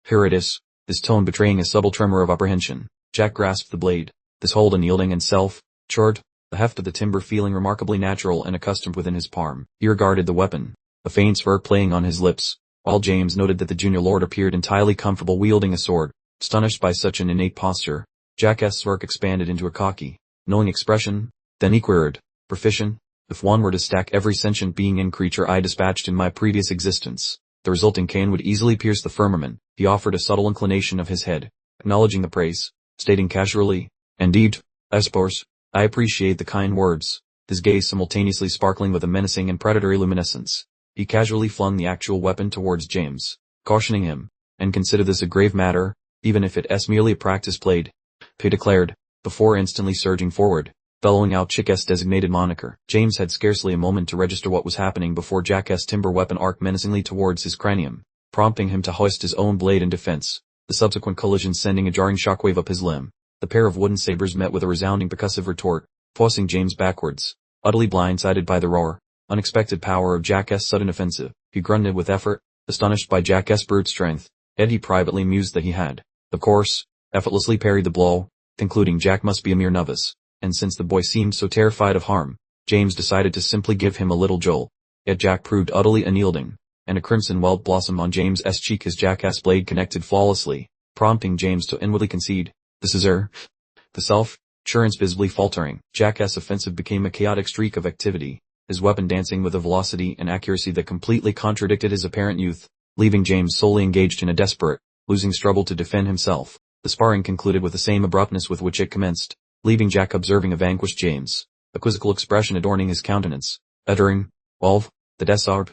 Here it is," his tone betraying a subtle tremor of apprehension. Jack grasped the blade, this hold unyielding and self-assured, the heft of the timber feeling remarkably natural and accustomed within his palm. He regarded the weapon, a faint smirk playing on his lips, while James noted that the junior lord appeared entirely comfortable wielding a sword. Astonished by such an innate posture, Jack's smirk expanded into a cocky, knowing expression, Then he queried, "Proficient? If one were to stack every sentient being and creature I dispatched in my previous existence, the resulting cane would easily pierce the firmament." He offered a subtle inclination of his head, acknowledging the praise, stating casually, "Indeed, I suppose. I appreciate the kind words," his gaze simultaneously sparkling with a menacing and predatory luminescence. He casually flung the actual weapon towards James, cautioning him, "And consider this a grave matter, even if it's merely a practice blade," he declared, before instantly surging forward, bellowing out Chick's designated moniker. James had scarcely a moment to register what was happening before Jack's timber weapon arced menacingly towards his cranium, prompting him to hoist his own blade in defense, the subsequent collision sending a jarring shockwave up his limb. The pair of wooden sabers met with a resounding percussive retort, forcing James backwards, utterly blindsided by the unexpected power of Jack's sudden offensive. He grunted with effort, astonished by Jack's brute strength, yet he privately mused that he had, of course, effortlessly parried the blow, concluding Jack must be a mere novice, and since the boy seemed so terrified of harm, James decided to simply give him a little jolt. Yet Jack proved utterly unyielding, and a crimson welt blossomed on James's cheek as Jack's blade connected flawlessly, prompting James to inwardly concede, "This is the self-assurance visibly faltering." Jack's offensive became a chaotic streak of activity, his weapon dancing with a velocity and accuracy that completely contradicted his apparent youth, leaving James solely engaged in a desperate, losing struggle to defend himself. The sparring concluded with the same abruptness with which it commenced, leaving Jack observing a vanquished James, a quizzical expression adorning his countenance, uttering, "Well, the desard,"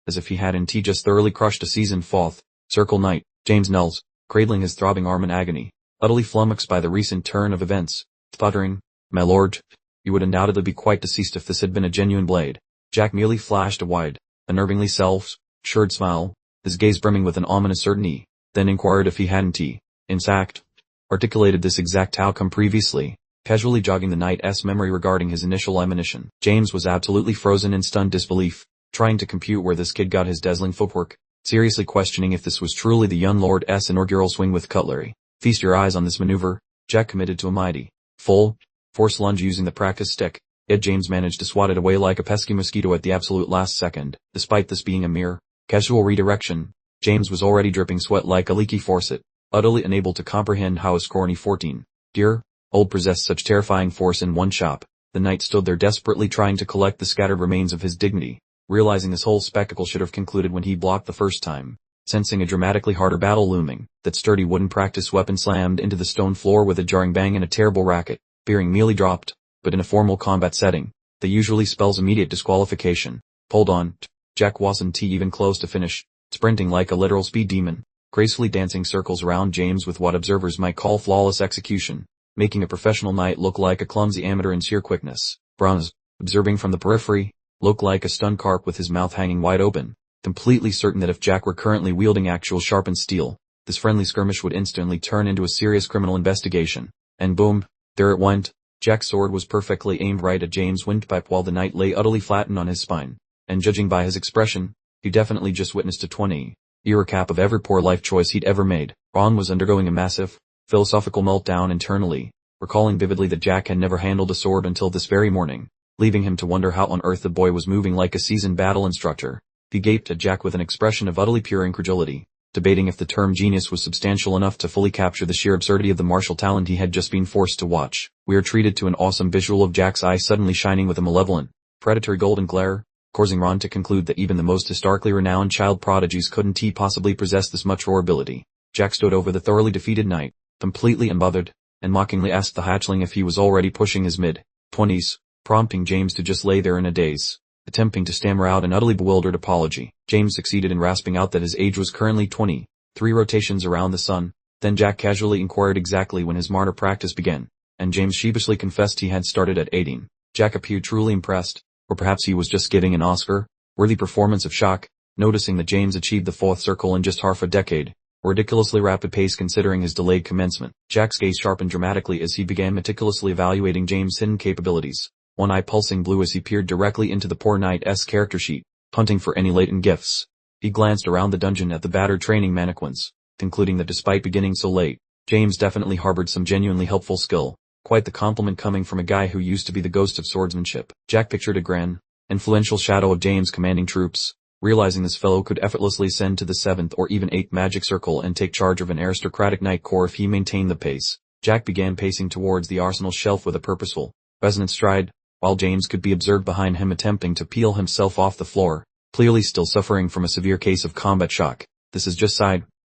as if he had indeed just thoroughly crushed a seasoned fourth circle knight. James knelt, cradling his throbbing arm in agony, utterly flummoxed by the recent turn of events, sputtering, "My lord, you would undoubtedly be quite deceased if this had been a genuine blade." Jack merely flashed a wide, unnervingly self-assured smile, his gaze brimming with an ominous certainty, then inquired if he hadn't in fact, articulated this exact outcome previously, casually jogging the knight's memory regarding his initial admonition. James was absolutely frozen in stunned disbelief, trying to compute where this kid got his dazzling footwork, seriously questioning if this was truly the young lord's inaugural swing with cutlery. Feast your eyes on this maneuver. Jack committed to a mighty, full force lunge using the practice stick, yet James managed to swat it away like a pesky mosquito at the absolute last second. Despite this being a mere casual redirection, James was already dripping sweat like a leaky faucet, utterly unable to comprehend how a scrawny 14-year-old possessed such terrifying force in one shot. The knight stood there desperately trying to collect the scattered remains of his dignity, realizing this whole spectacle should have concluded when he blocked the first time. Sensing a dramatically harder battle looming, that sturdy wooden practice weapon slammed into the stone floor with a jarring bang and a terrible racket, bearing merely dropped, but in a formal combat setting, that usually spells immediate disqualification. Hold on. Jack wasn't even close to finish, sprinting like a literal speed demon, gracefully dancing circles around James with what observers might call flawless execution, making a professional knight look like a clumsy amateur in sheer quickness. Bronze, observing from the periphery, looked like a stunned carp with his mouth hanging wide open, completely certain that if Jack were currently wielding actual sharpened steel, this friendly skirmish would instantly turn into a serious criminal investigation. And boom, there it went. Jack's sword was perfectly aimed right at James' windpipe while the knight lay utterly flattened on his spine, and judging by his expression, he definitely just witnessed a 20-year recap of every poor life choice he'd ever made. Ron was undergoing a massive, philosophical meltdown internally, recalling vividly that Jack had never handled a sword until this very morning, leaving him to wonder how on earth the boy was moving like a seasoned battle instructor. He gaped at Jack with an expression of utterly pure incredulity, debating if the term genius was substantial enough to fully capture the sheer absurdity of the martial talent he had just been forced to watch. We are treated to an awesome visual of Jack's eyes suddenly shining with a malevolent, predatory golden glare, causing Ron to conclude that even the most historically renowned child prodigies couldn't possibly possess this much raw ability. Jack stood over the thoroughly defeated knight, completely unbothered, and mockingly asked the hatchling if he was already pushing his mid-20s, prompting James to just lay there in a daze, attempting to stammer out an utterly bewildered apology. James succeeded in rasping out that his age was currently 23 rotations around the sun. Then Jack casually inquired exactly when his martyr practice began, and James sheepishly confessed he had started at 18. Jack appeared truly impressed, or perhaps he was just giving an Oscar-worthy performance of shock, noticing that James achieved the fourth circle in just half a decade, a ridiculously rapid pace considering his delayed commencement. Jack's gaze sharpened dramatically as he began meticulously evaluating James' hidden capabilities, one eye pulsing blue as he peered directly into the poor knight's character sheet, hunting for any latent gifts. He glanced around the dungeon at the battered training mannequins, concluding that despite beginning so late, James definitely harbored some genuinely helpful skill, quite the compliment coming from a guy who used to be the ghost of swordsmanship. Jack pictured a grand, influential shadow of James commanding troops, realizing this fellow could effortlessly ascend to the 7th or even 8th magic circle and take charge of an aristocratic knight corps if he maintained the pace. Jack began pacing towards the arsenal shelf with a purposeful, resonant stride, while James could be observed behind him attempting to peel himself off the floor, clearly still suffering from a severe case of combat shock. This is just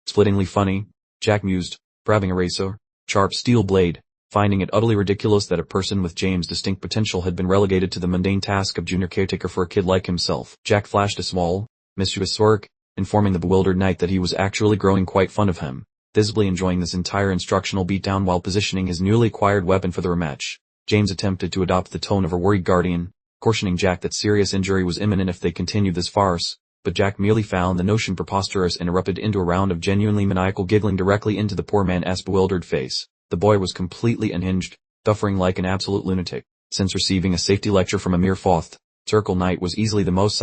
splittingly funny, Jack mused, grabbing a razor, sharp steel blade, finding it utterly ridiculous that a person with James' distinct potential had been relegated to the mundane task of junior caretaker for a kid like himself. Jack flashed a small, mischievous smirk, informing the bewildered knight that he was actually growing quite fond of him, visibly enjoying this entire instructional beatdown while positioning his newly acquired weapon for the rematch. James attempted to adopt the tone of a worried guardian, cautioning Jack that serious injury was imminent if they continued this farce, but Jack merely found the notion preposterous and erupted into a round of genuinely maniacal giggling directly into the poor man's bewildered face. The boy was completely unhinged, suffering like an absolute lunatic. Since receiving a safety lecture from a mere fourth circle knight was easily the most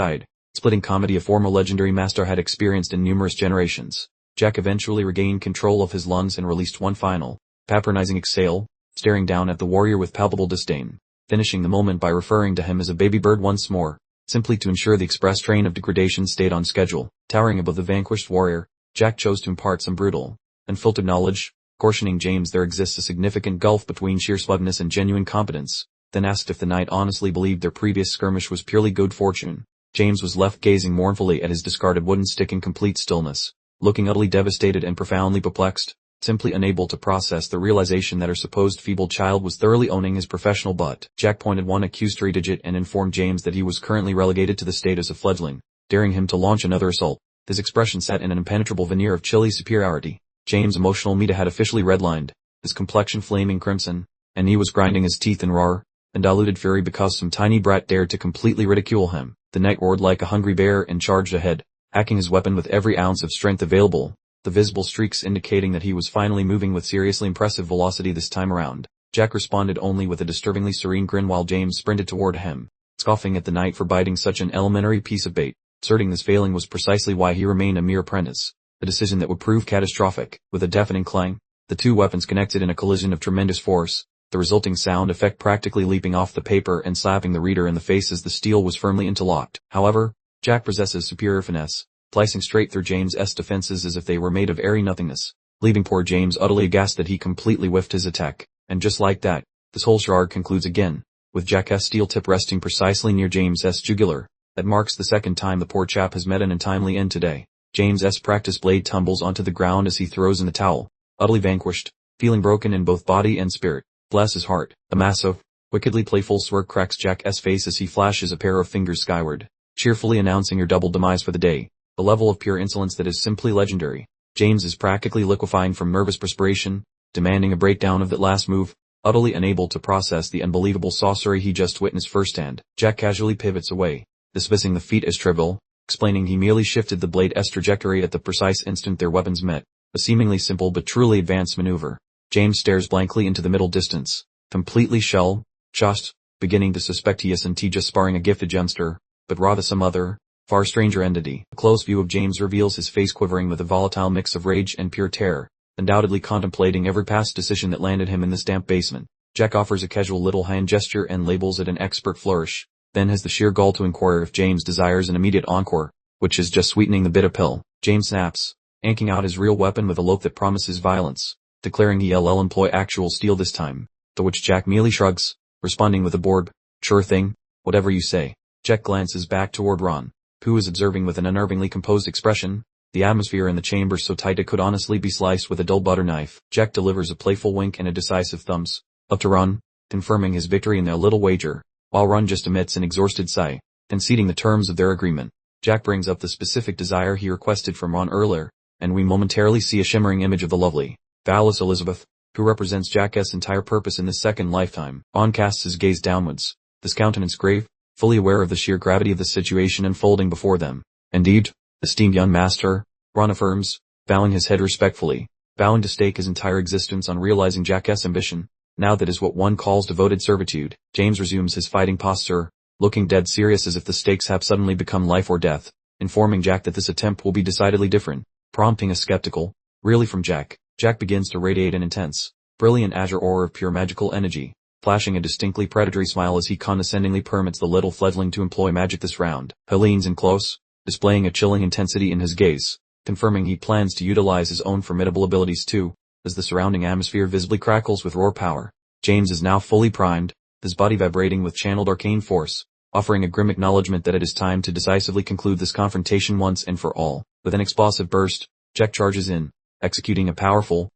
splitting comedy a former legendary master had experienced in numerous generations, Jack eventually regained control of his lungs and released one final, patronizing exhale, staring down at the warrior with palpable disdain, finishing the moment by referring to him as a baby bird once more, simply to ensure the express train of degradation stayed on schedule. Towering above the vanquished warrior, Jack chose to impart some brutal, unfiltered knowledge, cautioning James there exists a significant gulf between sheer smugness and genuine competence, then asked if the knight honestly believed their previous skirmish was purely good fortune. James was left gazing mournfully at his discarded wooden stick in complete stillness, looking utterly devastated and profoundly perplexed, simply unable to process the realization that her supposed feeble child was thoroughly owning his professional butt. Jack pointed one accusatory digit and informed James that he was currently relegated to the status of fledgling, daring him to launch another assault. His expression sat in an impenetrable veneer of chilly superiority. James' emotional meter had officially redlined, his complexion flaming crimson, and he was grinding his teeth in raw, undiluted fury because some tiny brat dared to completely ridicule him. The knight roared like a hungry bear and charged ahead, hacking his weapon with every ounce of strength available, the visible streaks indicating that he was finally moving with seriously impressive velocity this time around. Jack responded only with a disturbingly serene grin while James sprinted toward him, scoffing at the knight for biting such an elementary piece of bait, asserting this failing was precisely why he remained a mere apprentice, a decision that would prove catastrophic. With a deafening clang, the two weapons connected in a collision of tremendous force, the resulting sound effect practically leaping off the paper and slapping the reader in the face as the steel was firmly interlocked. However, Jack possesses superior finesse, slicing straight through James' defenses as if they were made of airy nothingness, leaving poor James utterly aghast that he completely whiffed his attack. And just like that, this whole charade concludes again, with Jack's steel tip resting precisely near James' jugular. That marks the second time the poor chap has met an untimely end today. James' practice blade tumbles onto the ground as he throws in the towel, utterly vanquished, feeling broken in both body and spirit. Bless his heart. A massive, wickedly playful smirk cracks Jack's face as he flashes a pair of fingers skyward, cheerfully announcing your double demise for the day. A level of pure insolence that is simply legendary. James is practically liquefying from nervous perspiration, demanding a breakdown of that last move, utterly unable to process the unbelievable sorcery he just witnessed firsthand. Jack casually pivots away, dismissing the feat as trivial, explaining he merely shifted the blade's trajectory at the precise instant their weapons met, a seemingly simple but truly advanced maneuver. James stares blankly into the middle distance, completely shell-shocked, beginning to suspect he isn't just sparring a gifted youngster, but rather some other, far stranger entity. A close view of James reveals his face quivering with a volatile mix of rage and pure terror, undoubtedly contemplating every past decision that landed him in this damp basement. Jack offers a casual little hand gesture and labels it an expert flourish, then has the sheer gall to inquire if James desires an immediate encore, which is just sweetening the bitter pill. James snaps, yanking out his real weapon with a look that promises violence, declaring he'll employ actual steel this time, to which Jack merely shrugs, responding with a bored, sure thing, whatever you say. Jack glances back toward Ron, who is observing with an unnervingly composed expression, the atmosphere in the chamber so tight it could honestly be sliced with a dull butter knife. Jack delivers a playful wink and a decisive thumbs up to Ron, confirming his victory in their little wager, while Ron just emits an exhausted sigh, conceding the terms of their agreement. Jack brings up the specific desire he requested from Ron earlier, and we momentarily see a shimmering image of the lovely, Vallis Elizabeth, who represents Jack's entire purpose in this second lifetime. Ron casts his gaze downwards, his countenance grave, fully aware of the sheer gravity of the situation unfolding before them. Indeed, esteemed young master, Ron affirms, bowing his head respectfully, vowing to stake his entire existence on realizing Jack's ambition. Now that is what one calls devoted servitude. James resumes his fighting posture, looking dead serious as if the stakes have suddenly become life or death, informing Jack that this attempt will be decidedly different, prompting a skeptical, really from Jack. Jack begins to radiate an intense, brilliant azure aura of pure magical energy, flashing a distinctly predatory smile as he condescendingly permits the little fledgling to employ magic this round. He leans in close, displaying a chilling intensity in his gaze, confirming he plans to utilize his own formidable abilities too, as the surrounding atmosphere visibly crackles with raw power. James is now fully primed, his body vibrating with channeled arcane force, offering a grim acknowledgement that it is time to decisively conclude this confrontation once and for all. With an explosive burst, Jack charges in, executing a powerful,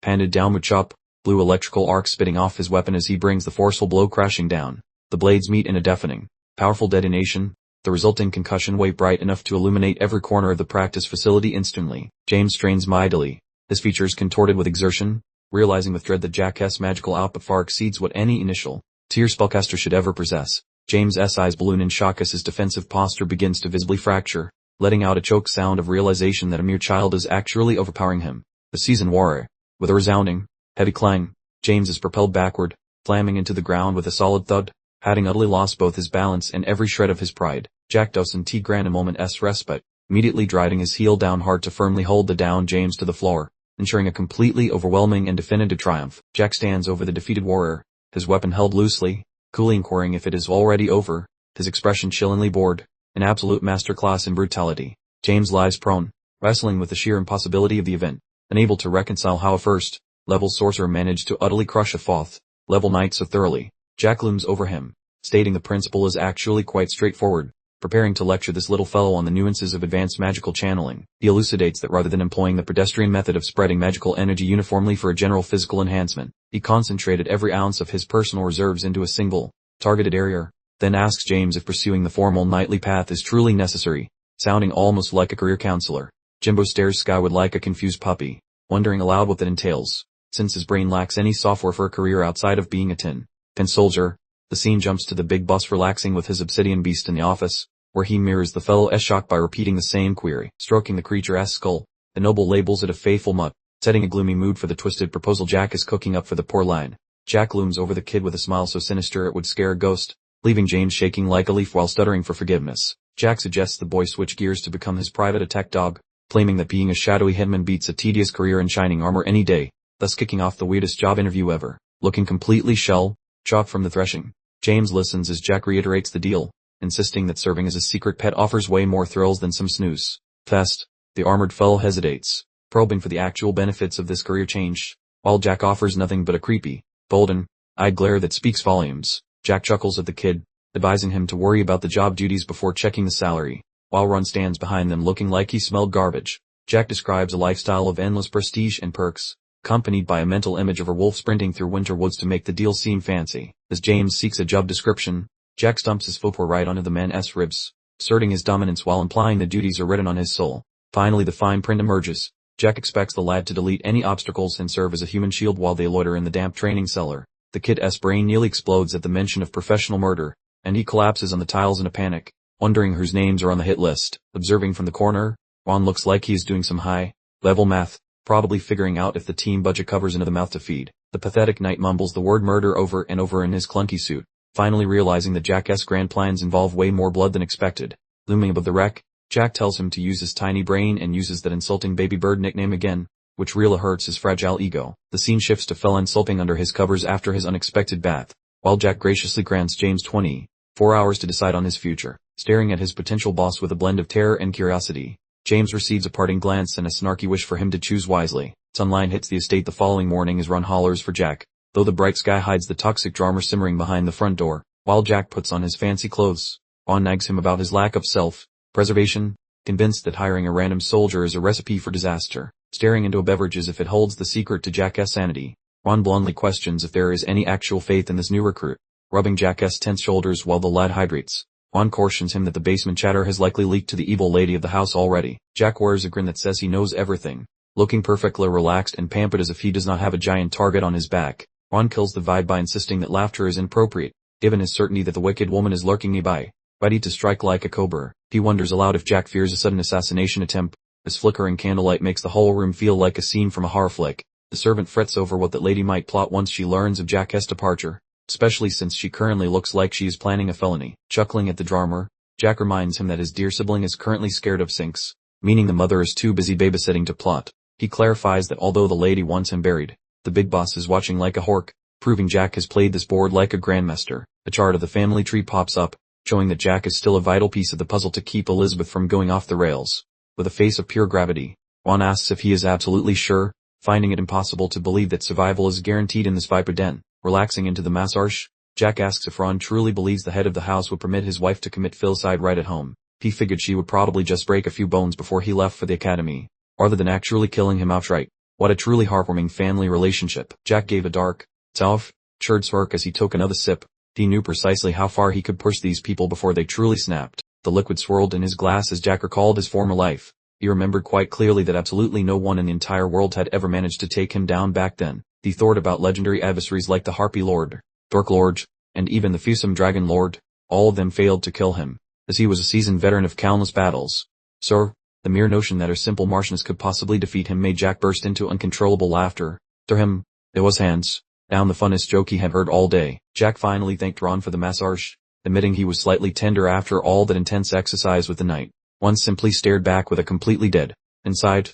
handed downward chop, blue electrical arc spitting off his weapon as he brings the forceful blow crashing down. The blades meet in a deafening, powerful detonation, the resulting concussion wave bright enough to illuminate every corner of the practice facility instantly. James strains mightily, his features contorted with exertion, realizing with dread that Jack's magical output far exceeds what any initial tier spellcaster should ever possess. James's eyes balloon in shock as his defensive posture begins to visibly fracture, letting out a choked sound of realization that a mere child is actually overpowering him. The seasoned warrior, with a resounding, heavy clang, James is propelled backward, slamming into the ground with a solid thud, having utterly lost both his balance and every shred of his pride. Jack doesn't grant a moment's respite, immediately driving his heel down hard to firmly hold the down James to the floor, ensuring a completely overwhelming and definitive triumph. Jack stands over the defeated warrior, his weapon held loosely, coolly inquiring if it is already over, his expression chillingly bored, an absolute masterclass in brutality. James lies prone, wrestling with the sheer impossibility of the event, unable to reconcile how a first-level sorcerer managed to utterly crush a fourth-level knight so thoroughly. Jack looms over him, stating the principle is actually quite straightforward, preparing to lecture this little fellow on the nuances of advanced magical channeling. He elucidates that rather than employing the pedestrian method of spreading magical energy uniformly for a general physical enhancement, he concentrated every ounce of his personal reserves into a single, targeted area, then asks James if pursuing the formal knightly path is truly necessary, sounding almost like a career counselor. Jimbo stares skyward like a confused puppy, wondering aloud what that entails, since his brain lacks any software for a career outside of being a tin soldier. The scene jumps to the big boss relaxing with his obsidian beast in the office, where he mirrors the fellow's shock by repeating the same query. Stroking the creature's skull, the noble labels it a faithful mutt, setting a gloomy mood for the twisted proposal Jack is cooking up for the poor line. Jack looms over the kid with a smile so sinister it would scare a ghost, leaving James shaking like a leaf while stuttering for forgiveness. Jack suggests the boy switch gears to become his private attack dog, claiming that being a shadowy hitman beats a tedious career in shining armor any day, thus kicking off the weirdest job interview ever. Looking completely shell-shocked from the threshing, James listens as Jack reiterates the deal, insisting that serving as a secret pet offers way more thrills than some snooze fest. The armored fellow hesitates, probing for the actual benefits of this career change, while Jack offers nothing but a creepy, golden-eyed glare that speaks volumes. Jack chuckles at the kid, advising him to worry about the job duties before checking the salary, while Ron stands behind them looking like he smelled garbage. Jack describes a lifestyle of endless prestige and perks, accompanied by a mental image of a wolf sprinting through winter woods to make the deal seem fancy. As James seeks a job description, Jack stumps his footpaw right onto the man's ribs, asserting his dominance while implying the duties are written on his soul. Finally the fine print emerges. Jack expects the lad to delete any obstacles and serve as a human shield while they loiter in the damp training cellar. The kid's brain nearly explodes at the mention of professional murder, and he collapses on the tiles in a panic, wondering whose names are on the hit list. Observing from the corner, Ron looks like he is doing some high-level math, probably figuring out if the team budget covers another mouth to feed. The pathetic knight mumbles the word murder over and over in his clunky suit, finally realizing that Jack's grand plans involve way more blood than expected. Looming above the wreck, Jack tells him to use his tiny brain and uses that insulting baby bird nickname again, which really hurts his fragile ego. The scene shifts to Felon sulping under his covers after his unexpected bath, while Jack graciously grants James 24 hours to decide on his future. Staring at his potential boss with a blend of terror and curiosity, James receives a parting glance and a snarky wish for him to choose wisely. Sunlight hits the estate the following morning as Ron hollers for Jack, though the bright sky hides the toxic drama simmering behind the front door. While Jack puts on his fancy clothes, Ron nags him about his lack of self-preservation, convinced that hiring a random soldier is a recipe for disaster. Staring into a beverage as if it holds the secret to Jack's sanity, Ron bluntly questions if there is any actual faith in this new recruit. Rubbing Jack's tense shoulders while the lad hydrates, Ron cautions him that the basement chatter has likely leaked to the evil lady of the house already. Jack wears a grin that says he knows everything, looking perfectly relaxed and pampered as if he does not have a giant target on his back. Ron kills the vibe by insisting that laughter is inappropriate, given his certainty that the wicked woman is lurking nearby, ready to strike like a cobra. He wonders aloud if Jack fears a sudden assassination attempt, as flickering candlelight makes the whole room feel like a scene from a horror flick. The servant frets over what that lady might plot once she learns of Jack's departure, especially since she currently looks like she is planning a felony. Chuckling at the drama, Jack reminds him that his dear sibling is currently scared of sinks, meaning the mother is too busy babysitting to plot. He clarifies that although the lady wants him buried, the big boss is watching like a hawk, proving Jack has played this board like a grandmaster. A chart of the family tree pops up, showing that Jack is still a vital piece of the puzzle to keep Elizabeth from going off the rails. With a face of pure gravity, Ron asks if he is absolutely sure, finding it impossible to believe that survival is guaranteed in this viper den. Relaxing into the massage, Jack asks if Ron truly believes the head of the house would permit his wife to commit filicide right at home. He figured she would probably just break a few bones before he left for the academy, rather than actually killing him outright. What a truly heartwarming family relationship. Jack gave a dark, self-assured smirk as he took another sip. He knew precisely how far he could push these people before they truly snapped. The liquid swirled in his glass as Jack recalled his former life. He remembered quite clearly that absolutely no one in the entire world had ever managed to take him down back then. He thought about legendary adversaries like the Harpy Lord, Dork Lord, and even the fearsome Dragon Lord. All of them failed to kill him, as he was a seasoned veteran of countless battles. So, the mere notion that her simple Martians could possibly defeat him made Jack burst into uncontrollable laughter. To him, it was hands down the funnest joke he had heard all day. Jack finally thanked Ron for the massage, admitting he was slightly tender after all that intense exercise with the knight. One simply stared back with a completely dead, inside,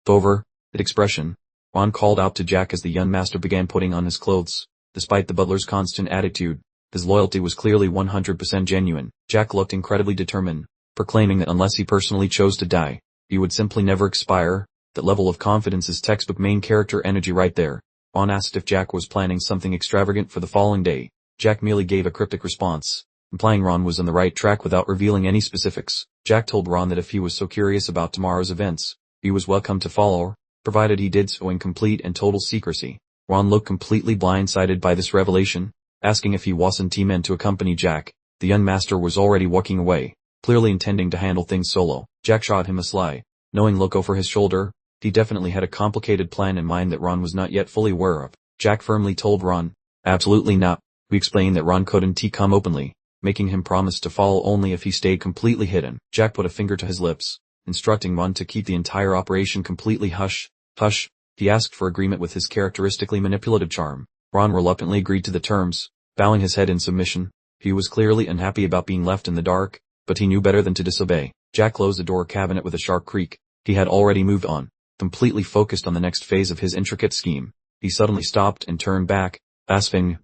over, it expression. Ron called out to Jack as the young master began putting on his clothes. Despite the butler's constant attitude, his loyalty was clearly 100% genuine. Jack looked incredibly determined, proclaiming that unless he personally chose to die, he would simply never expire. That level of confidence is textbook main character energy right there. Ron asked if Jack was planning something extravagant for the following day. Jack merely gave a cryptic response, implying Ron was on the right track without revealing any specifics. Jack told Ron that if he was so curious about tomorrow's events, he was welcome to follow, provided he did so in complete and total secrecy. Ron looked completely blindsided by this revelation, asking if he wasn't meant to accompany Jack. The young master was already walking away, clearly intending to handle things solo. Jack shot him a sly, knowing look over his shoulder. He definitely had a complicated plan in mind that Ron was not yet fully aware of. Jack firmly told Ron, absolutely not. We explained that Ron couldn't come openly, making him promise to follow only if he stayed completely hidden. Jack put a finger to his lips, instructing Ron to keep the entire operation completely hush. He asked for agreement with his characteristically manipulative charm. Ron reluctantly agreed to the terms, bowing his head in submission. He was clearly unhappy about being left in the dark, but he knew better than to disobey. Jack closed the door cabinet with a sharp creak. He had already moved on, completely focused on the next phase of his intricate scheme. He suddenly stopped and turned back, asking,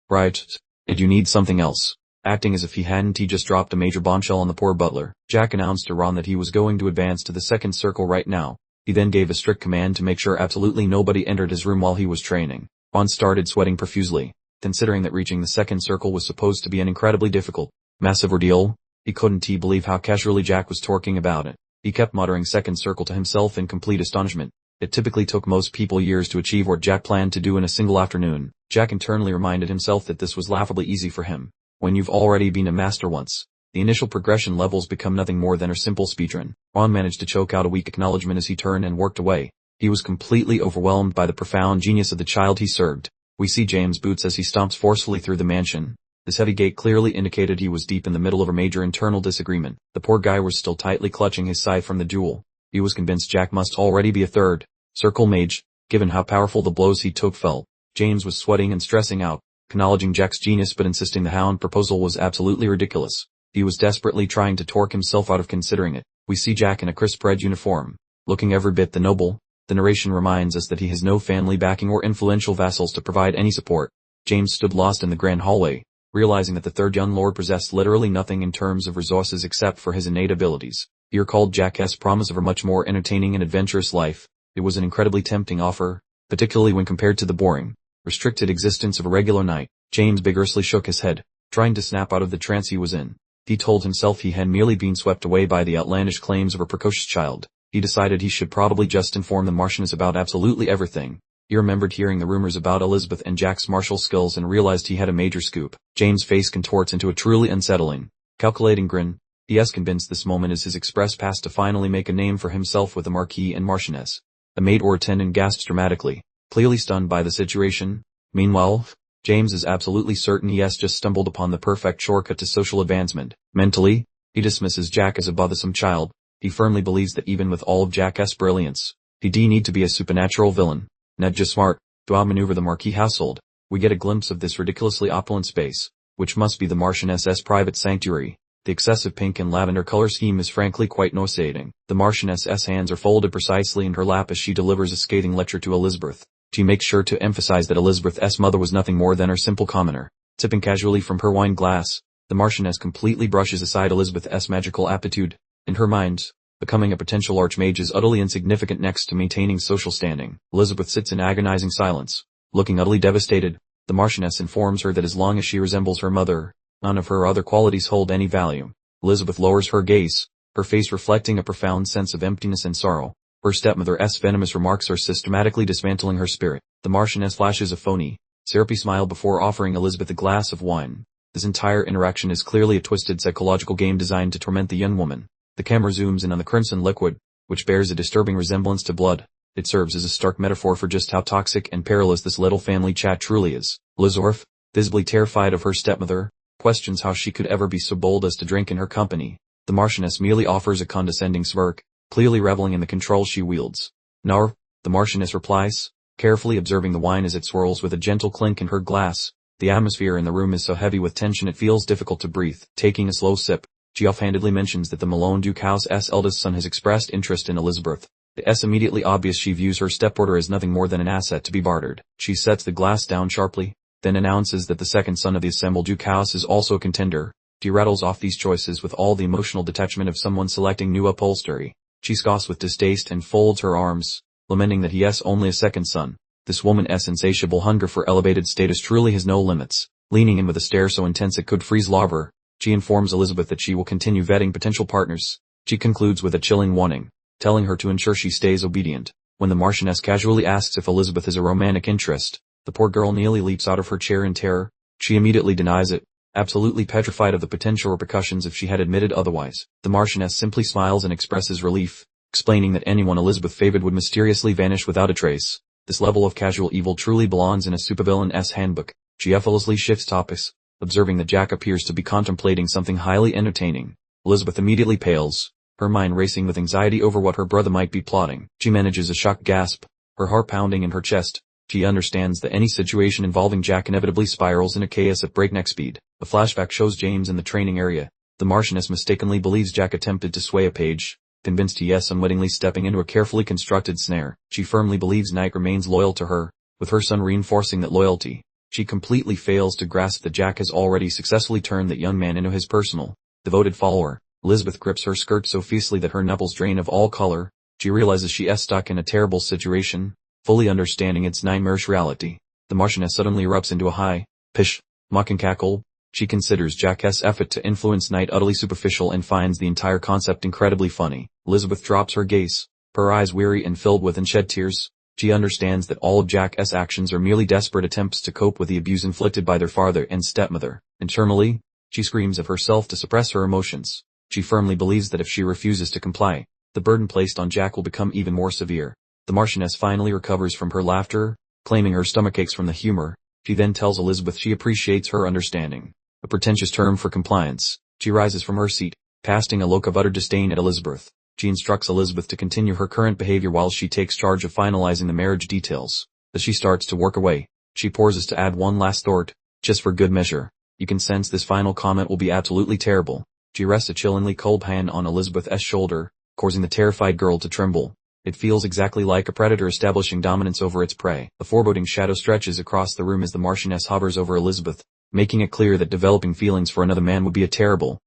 right, did you need something else? Acting as if he hadn't just dropped a major bombshell on the poor butler, Jack announced to Ron that he was going to advance to the second circle right now. He then gave a strict command to make sure absolutely nobody entered his room while he was training. Ron started sweating profusely, considering that reaching the second circle was supposed to be an incredibly difficult, massive ordeal. He couldn't believe how casually Jack was talking about it. He kept muttering second circle to himself in complete astonishment. It typically took most people years to achieve what Jack planned to do in a single afternoon. Jack internally reminded himself that this was laughably easy for him. When you've already been a master once, the initial progression levels become nothing more than a simple speedrun. Ron managed to choke out a weak acknowledgement as he turned and worked away. He was completely overwhelmed by the profound genius of the child he served. We see James' boots as he stomps forcefully through the mansion. This heavy gait clearly indicated he was deep in the middle of a major internal disagreement. The poor guy was still tightly clutching his scythe from the duel. He was convinced Jack must already be a third circle mage, given how powerful the blows he took felt. James was sweating and stressing out, acknowledging Jack's genius but insisting the hound proposal was absolutely ridiculous. He was desperately trying to talk himself out of considering it. We see Jack in a crisp red uniform, looking every bit the noble. The narration reminds us that he has no family backing or influential vassals to provide any support. James stood lost in the grand hallway, realizing that the third young lord possessed literally nothing in terms of resources except for his innate abilities. He recalled Jack's promise of a much more entertaining and adventurous life. It was an incredibly tempting offer, particularly when compared to the boring, restricted existence of a regular knight. James vigorously shook his head, trying to snap out of the trance he was in. He told himself he had merely been swept away by the outlandish claims of a precocious child. He decided he should probably just inform the Martians about absolutely everything. He remembered hearing the rumors about Elizabeth and Jack's martial skills and realized he had a major scoop. James' face contorts into a truly unsettling, calculating grin. He is convinced this moment is his express pass to finally make a name for himself with the Marquis and Marchioness. A maid or attendant gasps dramatically, clearly stunned by the situation. Meanwhile, James is absolutely certain he has just stumbled upon the perfect shortcut to social advancement. Mentally, he dismisses Jack as a bothersome child. He firmly believes that even with all of Jack's brilliance, he need to be a supernatural villain, not just smart, to outmaneuver the Marquis household. We get a glimpse of this ridiculously opulent space, which must be the Marchioness's private sanctuary. The excessive pink and lavender color scheme is frankly quite nauseating. The Marchioness's hands are folded precisely in her lap as she delivers a scathing lecture to Elizabeth. She makes sure to emphasize that Elizabeth's mother was nothing more than her simple commoner. Sipping casually from her wine glass, the Marchioness completely brushes aside Elizabeth's magical aptitude. In her mind, becoming a potential archmage is utterly insignificant next to maintaining social standing. Elizabeth sits in agonizing silence, looking utterly devastated. The Marchioness informs her that as long as she resembles her mother, none of her other qualities hold any value. Elizabeth lowers her gaze, her face reflecting a profound sense of emptiness and sorrow. Her stepmother's venomous remarks are systematically dismantling her spirit. The Marchioness flashes a phony, syrupy smile before offering Elizabeth a glass of wine. This entire interaction is clearly a twisted psychological game designed to torment the young woman. The camera zooms in on the crimson liquid, which bears a disturbing resemblance to blood. It serves as a stark metaphor for just how toxic and perilous this little family chat truly is. Elizabeth, visibly terrified of her stepmother, questions how she could ever be so bold as to drink in her company. The Marchioness merely offers a condescending smirk, clearly reveling in the control she wields. "No," the Marchioness replies, carefully observing the wine as it swirls with a gentle clink in her glass. The atmosphere in the room is so heavy with tension it feels difficult to breathe. Taking a slow sip, she offhandedly mentions that the Malone Duke House's eldest son has expressed interest in Elizabeth. It's immediately obvious she views her stepdaughter as nothing more than an asset to be bartered. She sets the glass down sharply, then announces that the second son of the assembled Duke House is also a contender. She rattles off these choices with all the emotional detachment of someone selecting new upholstery. She scoffs with distaste and folds her arms, lamenting that he has only a second son. This woman's insatiable hunger for elevated status truly has no limits. Leaning in with a stare so intense it could freeze lava, she informs Elizabeth that she will continue vetting potential partners. She concludes with a chilling warning, telling her to ensure she stays obedient. When the Marchioness casually asks if Elizabeth is a romantic interest, the poor girl nearly leaps out of her chair in terror. She immediately denies it, absolutely petrified of the potential repercussions if she had admitted otherwise. The Marchioness simply smiles and expresses relief, explaining that anyone Elizabeth favored would mysteriously vanish without a trace. This level of casual evil truly belongs in a supervillain's handbook. She effortlessly shifts topics, observing that Jack appears to be contemplating something highly entertaining. Elizabeth immediately pales, her mind racing with anxiety over what her brother might be plotting. She manages a shocked gasp, her heart pounding in her chest. She understands that any situation involving Jack inevitably spirals into chaos at breakneck speed. A flashback shows James in the training area. The Marchioness mistakenly believes Jack attempted to sway a page, convinced he is unwittingly stepping into a carefully constructed snare. She firmly believes Knight remains loyal to her, with her son reinforcing that loyalty. She completely fails to grasp that Jack has already successfully turned that young man into his personal, devoted follower. Elizabeth grips her skirt so fiercely that her nipples drain of all color. She realizes she is stuck in a terrible situation, fully understanding its nightmarish reality. The Marchioness suddenly erupts into a high, pish, mocking cackle. She considers Jack's effort to influence Knight utterly superficial and finds the entire concept incredibly funny. Elizabeth drops her gaze, her eyes weary and filled with unshed tears. She understands that all of Jack's actions are merely desperate attempts to cope with the abuse inflicted by their father and stepmother. Internally, she screams of herself to suppress her emotions. She firmly believes that if she refuses to comply, the burden placed on Jack will become even more severe. The Marchioness finally recovers from her laughter, claiming her stomach aches from the humor. She then tells Elizabeth she appreciates her understanding, a pretentious term for compliance. She rises from her seat, casting a look of utter disdain at Elizabeth. She instructs Elizabeth to continue her current behavior while she takes charge of finalizing the marriage details. As she starts to work away, she pauses to add one last thought, just for good measure. You can sense this final comment will be absolutely terrible. She rests a chillingly cold hand on Elizabeth's shoulder, causing the terrified girl to tremble. It feels exactly like a predator establishing dominance over its prey. A foreboding shadow stretches across the room as the Marchioness hovers over Elizabeth, making it clear that developing feelings for another man would be a terrible,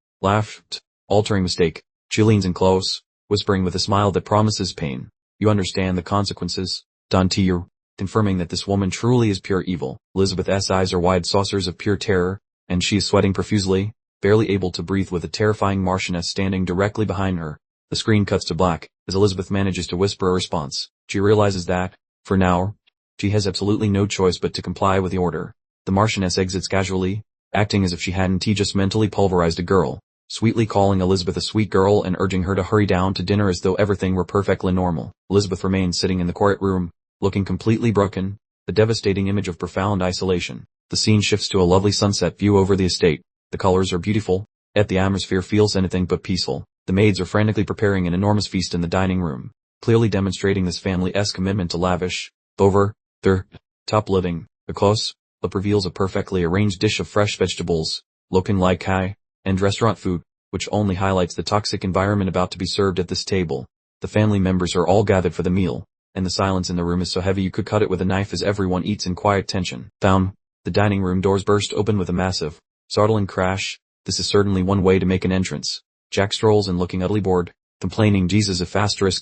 altering mistake. She leans in close, whispering with a smile that promises pain. You understand the consequences, don't you? Confirming that this woman truly is pure evil. Elizabeth's eyes are wide saucers of pure terror, and she is sweating profusely, barely able to breathe with the terrifying Marchioness standing directly behind her. The screen cuts to black, as Elizabeth manages to whisper a response. She realizes that, for now, she has absolutely no choice but to comply with the order. The Marchioness exits casually, acting as if she hadn't just mentally pulverized a girl, sweetly calling Elizabeth a sweet girl and urging her to hurry down to dinner as though everything were perfectly normal. Elizabeth remains sitting in the quiet room, looking completely broken, a devastating image of profound isolation. The scene shifts to a lovely sunset view over the estate. The colors are beautiful, yet the atmosphere feels anything but peaceful. The maids are frantically preparing an enormous feast in the dining room, clearly demonstrating this family's commitment to lavish, over-the-top living. The close-up reveals a perfectly arranged dish of fresh vegetables, looking like high-end restaurant food, which only highlights the toxic environment about to be served at this table. The family members are all gathered for the meal, and the silence in the room is so heavy you could cut it with a knife as everyone eats in quiet tension. The dining room doors burst open with a massive, startling crash. This is certainly one way to make an entrance. Jack strolls in looking utterly bored, complaining Jesus if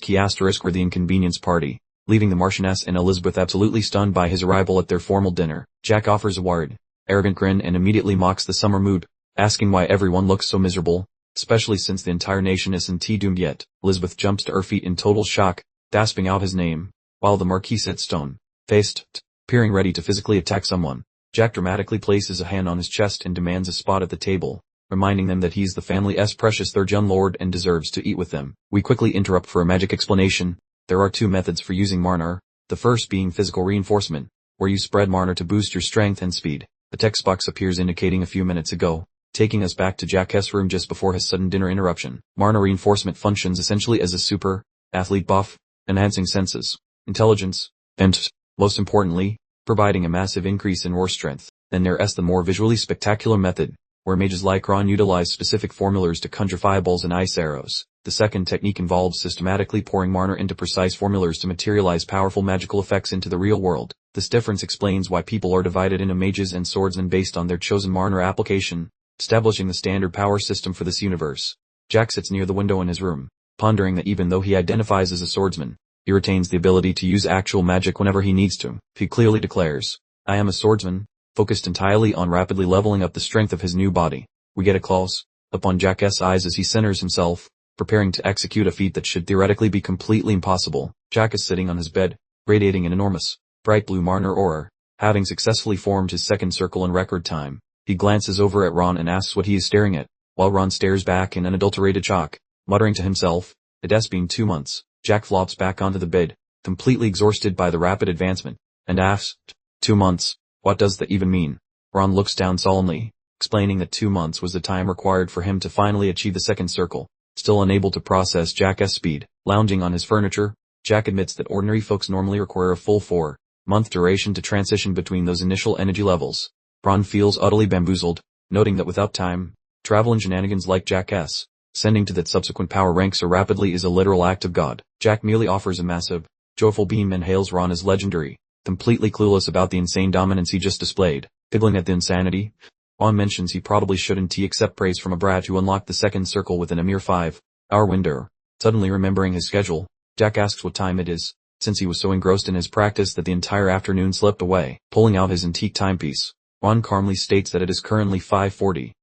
*key*, we're the inconvenience party. leaving the Marchioness and Elizabeth absolutely stunned by his arrival at their formal dinner. Jack offers a wide, arrogant grin and immediately mocks the summer mood, asking why everyone looks so miserable, especially since the entire nation isn't tea-doomed yet. Elizabeth jumps to her feet in total shock, gasping out his name, while the Marquis sits stone-faced, appearing ready to physically attack someone. Jack dramatically places a hand on his chest and demands a spot at the table, reminding them that he's the family's precious third young lord and deserves to eat with them. We quickly interrupt for a magic explanation. There are two methods for using BunRv, the first being physical reinforcement, where you spread BunRv to boost your strength and speed. The text box appears indicating a few minutes ago, taking us back to Jack's room just before his sudden dinner interruption. BunRv reinforcement functions essentially as a super athlete buff, enhancing senses, intelligence, and, most importantly, providing a massive increase in raw strength. Then there's the more visually spectacular method, where mages like Ron utilize specific formulas to conjure fireballs and ice arrows. The second technique involves systematically pouring BunRv into precise formulas to materialize powerful magical effects into the real world. This difference explains why people are divided into mages and swordsmen based on their chosen BunRv application, establishing the standard power system for this universe. Jack sits near the window in his room, pondering that even though he identifies as a swordsman, he retains the ability to use actual magic whenever he needs to. He clearly declares, "I am a swordsman," focused entirely on rapidly leveling up the strength of his new body. We get a close-up on Jack's eyes as he centers himself, preparing to execute a feat that should theoretically be completely impossible. Jack is sitting on his bed, radiating an enormous, bright blue BunRv aura, having successfully formed his second circle in record time. He glances over at Ron and asks what he is staring at, while Ron stares back in unadulterated shock, muttering to himself, "It has been 2 months." Jack flops back onto the bed, completely exhausted by the rapid advancement, and asks, 2 months? What does that even mean? Ron looks down solemnly, explaining that 2 months was the time required for him to finally achieve the second circle. Still unable to process Jack's speed, lounging on his furniture, Jack admits that ordinary folks normally require a full 4-month duration to transition between those initial energy levels. Ron feels utterly bamboozled, noting that without time, travel and shenanigans like Jack's, ascending to that subsequent power rank so rapidly is a literal act of God. Jack merely offers a massive, joyful beam and hails Ron as legendary, completely clueless about the insane dominance he just displayed. Giggling at the insanity, Ron mentions he probably shouldn't accept praise from a brat who unlocked the second circle within a mere 5-hour window. Suddenly remembering his schedule, Jack asks what time it is, since he was so engrossed in his practice that the entire afternoon slipped away. Pulling out his antique timepiece, Ron calmly states that it is currently 5:40.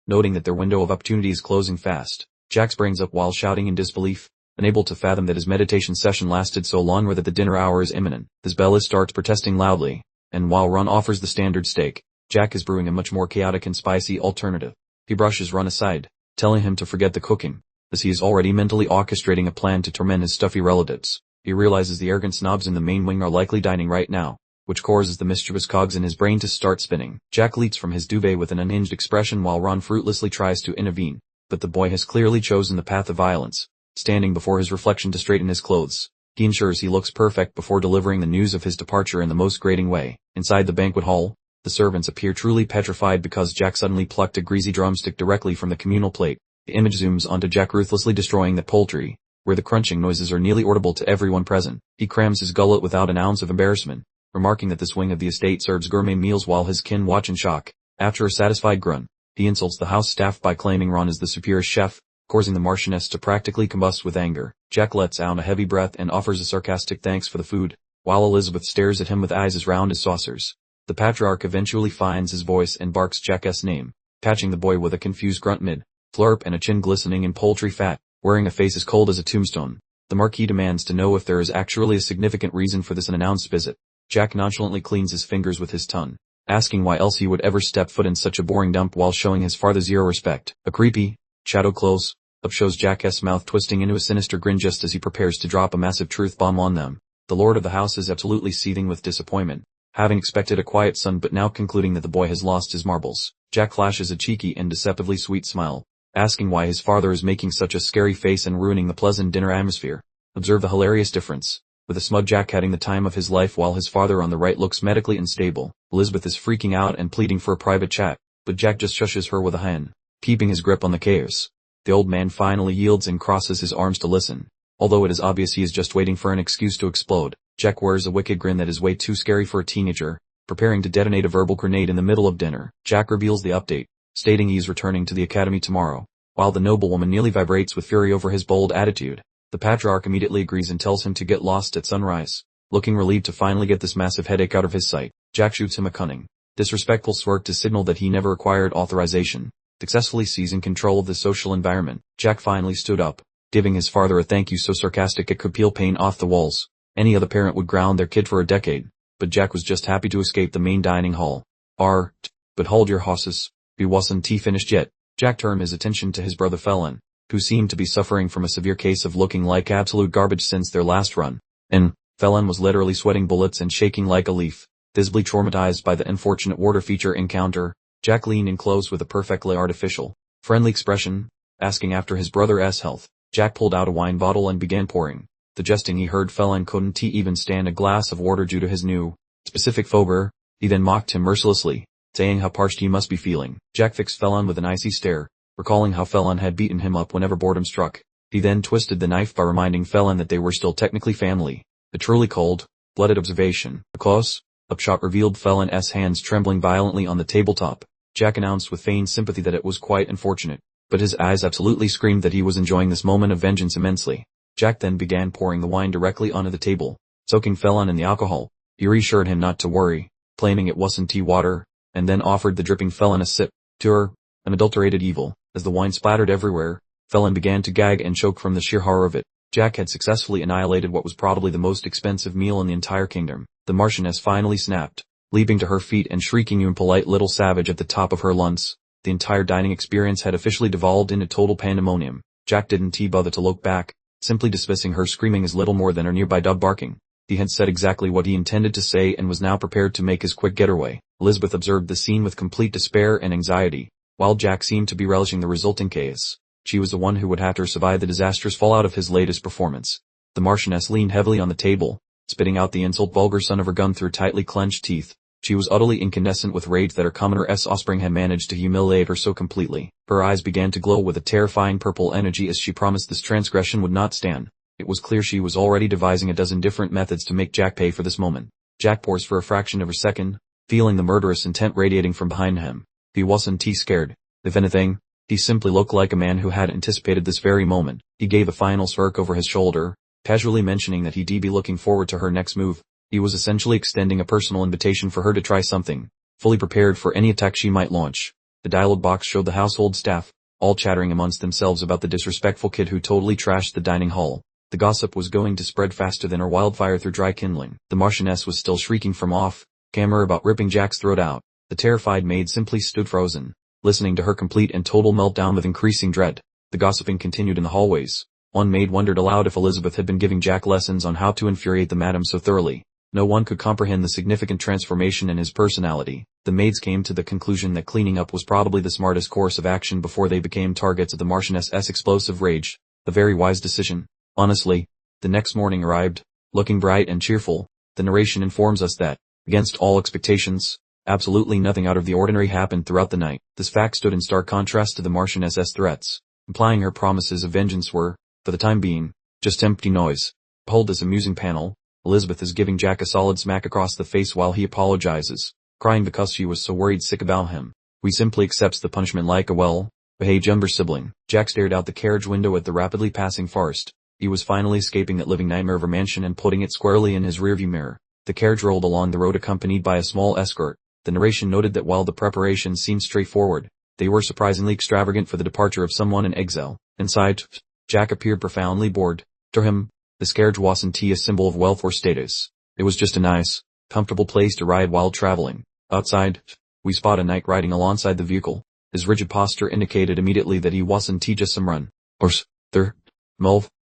Noting that their window of opportunity is closing fast, Jack springs up while shouting in disbelief, unable to fathom that his meditation session lasted so long or that the dinner hour is imminent. His belly starts protesting loudly, and while Ron offers the standard steak, Jack is brewing a much more chaotic and spicy alternative. He brushes Ron aside, telling him to forget the cooking, as he is already mentally orchestrating a plan to torment his stuffy relatives. He realizes the arrogant snobs in the main wing are likely dining right now, which causes the mischievous cogs in his brain to start spinning. Jack leaps from his duvet with an unhinged expression while Ron fruitlessly tries to intervene, but the boy has clearly chosen the path of violence. Standing before his reflection to straighten his clothes, he ensures he looks perfect before delivering the news of his departure in the most grating way. Inside the banquet hall, the servants appear truly petrified because Jack suddenly plucked a greasy drumstick directly from the communal plate. The image zooms onto Jack ruthlessly destroying the poultry, where the crunching noises are nearly audible to everyone present. He crams his gullet without an ounce of embarrassment, remarking that this wing of the estate serves gourmet meals while his kin watch in shock. After a satisfied grunt, he insults the house staff by claiming Ron is the superior chef, causing the Marchioness to practically combust with anger. Jack lets out a heavy breath and offers a sarcastic thanks for the food, while Elizabeth stares at him with eyes as round as saucers. The patriarch eventually finds his voice and barks Jack's name, catching the boy with a confused grunt mid-flurp and a chin glistening in poultry fat. Wearing a face as cold as a tombstone, the Marquis demands to know if there is actually a significant reason for this unannounced visit. Jack nonchalantly cleans his fingers with his tongue, asking why else he would ever step foot in such a boring dump while showing his father zero respect. A creepy shadow close-up shows Jack's mouth twisting into a sinister grin just as he prepares to drop a massive truth bomb on them. The lord of the house is absolutely seething with disappointment, having expected a quiet son but now concluding that the boy has lost his marbles. Jack flashes a cheeky and deceptively sweet smile, asking why his father is making such a scary face and ruining the pleasant dinner atmosphere. Observe the hilarious difference, with a smug Jack having the time of his life while his father on the right looks medically unstable. Elizabeth is freaking out and pleading for a private chat, but Jack just shushes her with a hand, keeping his grip on the chaos. The old man finally yields and crosses his arms to listen, although it is obvious he is just waiting for an excuse to explode. Jack wears a wicked grin that is way too scary for a teenager, preparing to detonate a verbal grenade in the middle of dinner. Jack reveals the update, stating he is returning to the academy tomorrow, while the noblewoman nearly vibrates with fury over his bold attitude. The patriarch immediately agrees and tells him to get lost at sunrise. Looking relieved to finally get this massive headache out of his sight, Jack shoots him a cunning, disrespectful smirk to signal that he never required authorization. Successfully seizing control of the social environment, Jack finally stood up, giving his father a thank you so sarcastic it could peel paint off the walls. Any other parent would ground their kid for a decade, but Jack was just happy to escape the main dining hall. But hold your horses, we wasn't finished yet. Jack turned his attention to his brother Felon, who seemed to be suffering from a severe case of looking like absolute garbage since their last run. And Felon was literally sweating bullets and shaking like a leaf, visibly traumatized by the unfortunate water feature encounter. Jack leaned in close with a perfectly artificial, friendly expression, asking after his brother's health. Jack pulled out a wine bottle and began pouring. The jesting he heard Felon couldn't even stand a glass of water due to his new, specific phobia. He then mocked him mercilessly, saying how parched he must be feeling. Jack fixed Felon with an icy stare, recalling how Felon had beaten him up whenever boredom struck. He then twisted the knife by reminding Felon that they were still technically family. A truly cold-blooded observation. A close-up shot revealed Felon's hands trembling violently on the tabletop. Jack announced with feigned sympathy that it was quite unfortunate, but his eyes absolutely screamed that he was enjoying this moment of vengeance immensely. Jack then began pouring the wine directly onto the table, soaking Felon in the alcohol. He reassured him not to worry, claiming it wasn't tea water, and then offered the dripping Felon a sip. Pure, unadulterated evil. As the wine splattered everywhere, Felon began to gag and choke from the sheer horror of it. Jack had successfully annihilated what was probably the most expensive meal in the entire kingdom. The Marchioness finally snapped, leaping to her feet and shrieking "You impolite little savage" at the top of her lungs. The entire dining experience had officially devolved into total pandemonium. Jack didn't bother to look back, simply dismissing her screaming as little more than her nearby dog barking. He had said exactly what he intended to say and was now prepared to make his quick getaway. Elizabeth observed the scene with complete despair and anxiety, while Jack seemed to be relishing the resulting chaos. She was the one who would have to survive the disastrous fallout of his latest performance. The Marchioness leaned heavily on the table, spitting out the insult vulgar son of her gun through tightly clenched teeth. She was utterly incandescent with rage that her commoner's offspring had managed to humiliate her so completely. Her eyes began to glow with a terrifying purple energy as she promised this transgression would not stand. It was clear she was already devising a dozen different methods to make Jack pay for this moment. Jack paused for a fraction of a second, feeling the murderous intent radiating from behind him. He wasn't scared. If anything, he simply looked like a man who had anticipated this very moment. He gave a final smirk over his shoulder, casually mentioning that he'd be looking forward to her next move. He was essentially extending a personal invitation for her to try something, fully prepared for any attack she might launch. The dialogue box showed the household staff, all chattering amongst themselves about the disrespectful kid who totally trashed the dining hall. The gossip was going to spread faster than a wildfire through dry kindling. The Marchioness was still shrieking from off camera about ripping Jack's throat out. The terrified maid simply stood frozen, listening to her complete and total meltdown with increasing dread. The gossiping continued in the hallways. One maid wondered aloud if Elizabeth had been giving Jack lessons on how to infuriate the madam so thoroughly. No one could comprehend the significant transformation in his personality. The maids came to the conclusion that cleaning up was probably the smartest course of action before they became targets of the Marchioness's explosive rage. A very wise decision. Honestly, the next morning arrived, looking bright and cheerful. The narration informs us that, against all expectations, absolutely nothing out of the ordinary happened throughout the night. This fact stood in stark contrast to the Marchioness's threats, implying her promises of vengeance were, for the time being, just empty noise. Behold this amusing panel. Elizabeth is giving Jack a solid smack across the face while he apologizes, crying because she was so worried sick about him. He simply accepts the punishment like a well-behaved younger sibling. Jack stared out the carriage window at the rapidly passing forest. He was finally escaping that living nightmare of a mansion and putting it squarely in his rearview mirror. The carriage rolled along the road accompanied by a small escort. The narration noted that while the preparations seemed straightforward, they were surprisingly extravagant for the departure of someone in exile. Inside, Jack appeared profoundly bored. To him, this carriage wasn't a symbol of wealth or status. It was just a nice, comfortable place to ride while traveling. Outside, we spot a knight riding alongside the vehicle. His rigid posture indicated immediately that he wasn't just some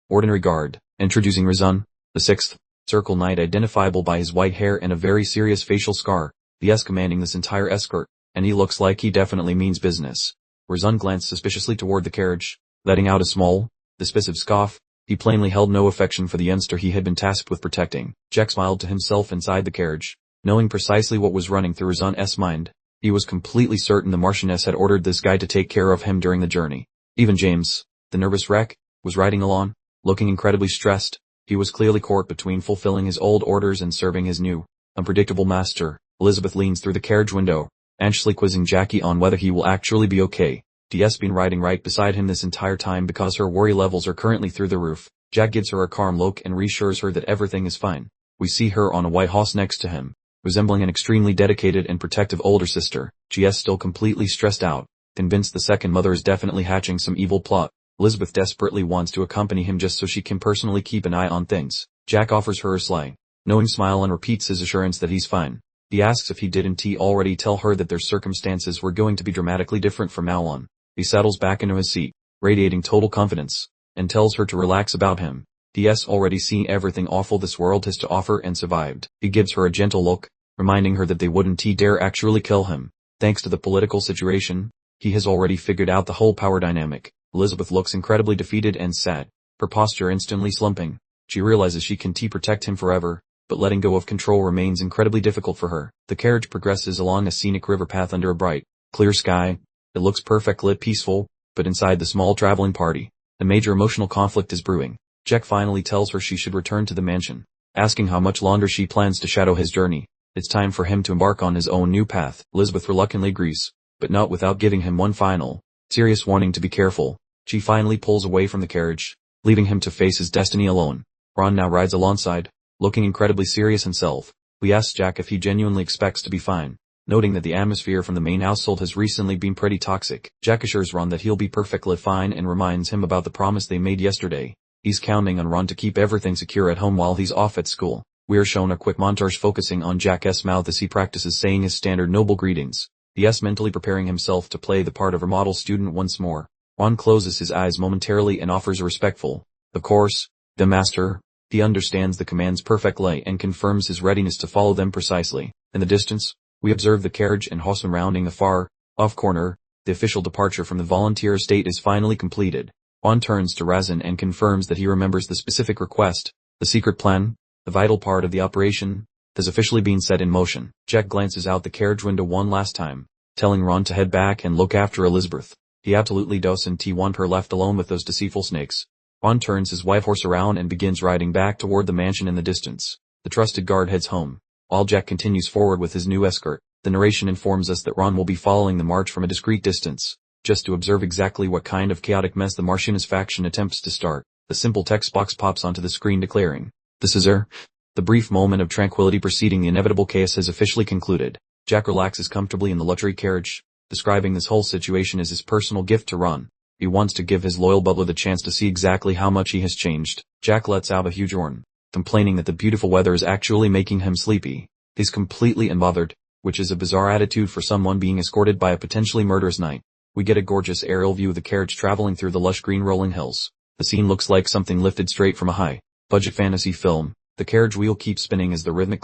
ordinary guard. Introducing Razan, the sixth circle knight, identifiable by his white hair and a very serious facial scar. He is commanding this entire escort, and he looks like he definitely means business. Razan glanced suspiciously toward the carriage, letting out a small, dismissive scoff. He plainly held no affection for the youngster he had been tasked with protecting. Jack smiled to himself inside the carriage, knowing precisely what was running through Razan's mind. He was completely certain the Marchioness had ordered this guy to take care of him during the journey. Even James, the nervous wreck, was riding along, looking incredibly stressed. He was clearly caught between fulfilling his old orders and serving his new, unpredictable master. Elizabeth leans through the carriage window, anxiously quizzing Jackie on whether he will actually be okay. She's been riding right beside him this entire time because her worry levels are currently through the roof. Jack gives her a calm look and reassures her that everything is fine. We see her on a white horse next to him, resembling an extremely dedicated and protective older sister. GS still completely stressed out, convinced the second mother is definitely hatching some evil plot. Elizabeth desperately wants to accompany him just so she can personally keep an eye on things. Jack offers her a sly, knowing smile and repeats his assurance that he's fine. He asks if he didn't already tell her that their circumstances were going to be dramatically different from now on. He settles back into his seat, radiating total confidence, and tells her to relax about him. He's already seen everything awful this world has to offer and survived. He gives her a gentle look, reminding her that they wouldn't dare actually kill him. Thanks to the political situation, he has already figured out the whole power dynamic. Elizabeth looks incredibly defeated and sad, her posture instantly slumping. She realizes she can protect him forever, but letting go of control remains incredibly difficult for her. The carriage progresses along a scenic river path under a bright, clear sky. It looks perfectly peaceful, but inside the small traveling party, a major emotional conflict is brewing. Jack finally tells her she should return to the mansion, asking how much longer she plans to shadow his journey. It's time for him to embark on his own new path. Elizabeth reluctantly agrees, but not without giving him one final, serious warning to be careful. She finally pulls away from the carriage, leaving him to face his destiny alone. Ron now rides alongside, looking incredibly serious himself. We ask Jack if he genuinely expects to be fine, noting that the atmosphere from the main household has recently been pretty toxic. Jack assures Ron that he'll be perfectly fine and reminds him about the promise they made yesterday. He's counting on Ron to keep everything secure at home while he's off at school. We are shown a quick montage focusing on Jack's mouth as he practices saying his standard noble greetings. He's mentally preparing himself to play the part of a model student once more. Ron closes his eyes momentarily and offers a respectful, "Of course, the master." He understands the commands perfectly and confirms his readiness to follow them precisely. In the distance, we observe the carriage and horseman rounding a far-off corner. The official departure from the volunteer estate is finally completed. Ron turns to Razin and confirms that he remembers the specific request. The secret plan, the vital part of the operation, has officially been set in motion. Jack glances out the carriage window one last time, telling Ron to head back and look after Elizabeth. He absolutely doesn't want her left alone with those deceitful snakes. Ron turns his white horse around and begins riding back toward the mansion in the distance. The trusted guard heads home, while Jack continues forward with his new escort. The narration informs us that Ron will be following the march from a discreet distance, just to observe exactly what kind of chaotic mess the Marquis faction attempts to start. The simple text box pops onto the screen declaring, "This is her." The brief moment of tranquility preceding the inevitable chaos has officially concluded. Jack relaxes comfortably in the luxury carriage, describing this whole situation as his personal gift to Ron. He wants to give his loyal butler the chance to see exactly how much he has changed. Jack lets out a huge yawn, complaining that the beautiful weather is actually making him sleepy. He's completely unbothered, which is a bizarre attitude for someone being escorted by a potentially murderous knight. We get a gorgeous aerial view of the carriage traveling through the lush green rolling hills. The scene looks like something lifted straight from a high-budget fantasy film. The carriage wheel keeps spinning as the rhythmic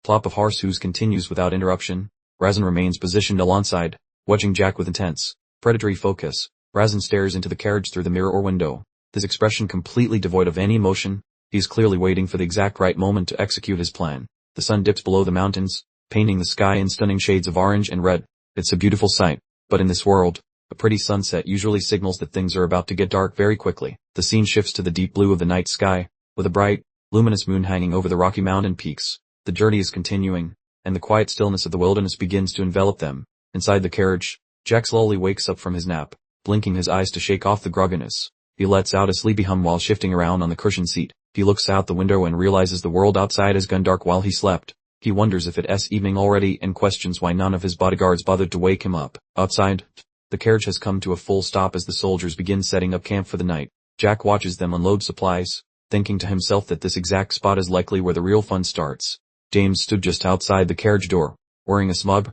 plop of horse hooves continues without interruption. Razin remains positioned alongside, watching Jack with intense, predatory focus. Razin stares into the carriage through the mirror or window, his expression completely devoid of any emotion. He is clearly waiting for the exact right moment to execute his plan. The sun dips below the mountains, painting the sky in stunning shades of orange and red. It's a beautiful sight, but in this world, a pretty sunset usually signals that things are about to get dark very quickly. The scene shifts to the deep blue of the night sky, with a bright, luminous moon hanging over the Rocky Mountain peaks. The journey is continuing, and the quiet stillness of the wilderness begins to envelop them. Inside the carriage, Jack slowly wakes up from his nap, blinking his eyes to shake off the grogginess. He lets out a sleepy hum while shifting around on the cushioned seat. He looks out the window and realizes the world outside has gone dark while he slept. He wonders if it's evening already and questions why none of his bodyguards bothered to wake him up. Outside, the carriage has come to a full stop as the soldiers begin setting up camp for the night. Jack watches them unload supplies, thinking to himself that this exact spot is likely where the real fun starts. James stood just outside the carriage door, wearing a smug,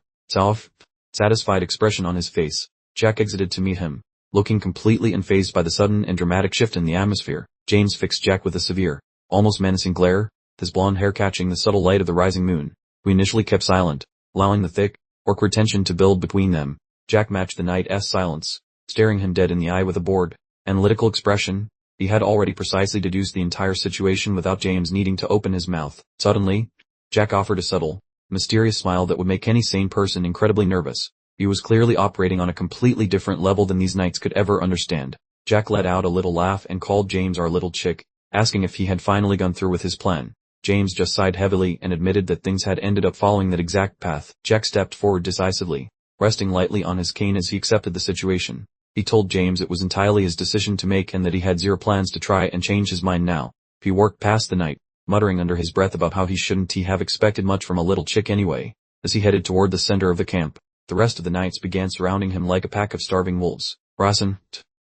satisfied expression on his face. Jack exited to meet him, looking completely unfazed by the sudden and dramatic shift in the atmosphere. James fixed Jack with a severe, almost menacing glare, his blonde hair catching the subtle light of the rising moon. We initially kept silent, allowing the thick, awkward tension to build between them. Jack matched the knight's silence, staring him dead in the eye with a bored, analytical expression. He had already precisely deduced the entire situation without James needing to open his mouth. Suddenly, Jack offered a subtle, mysterious smile that would make any sane person incredibly nervous. He was clearly operating on a completely different level than these knights could ever understand. Jack let out a little laugh and called James our little chick, asking if he had finally gone through with his plan. James just sighed heavily and admitted that things had ended up following that exact path. Jack stepped forward decisively, resting lightly on his cane as he accepted the situation. He told James it was entirely his decision to make and that he had zero plans to try and change his mind now. He worked past the night, muttering under his breath about how he shouldn't have expected much from a little chick anyway. As he headed toward the center of the camp, the rest of the knights began surrounding him like a pack of starving wolves. Rasen,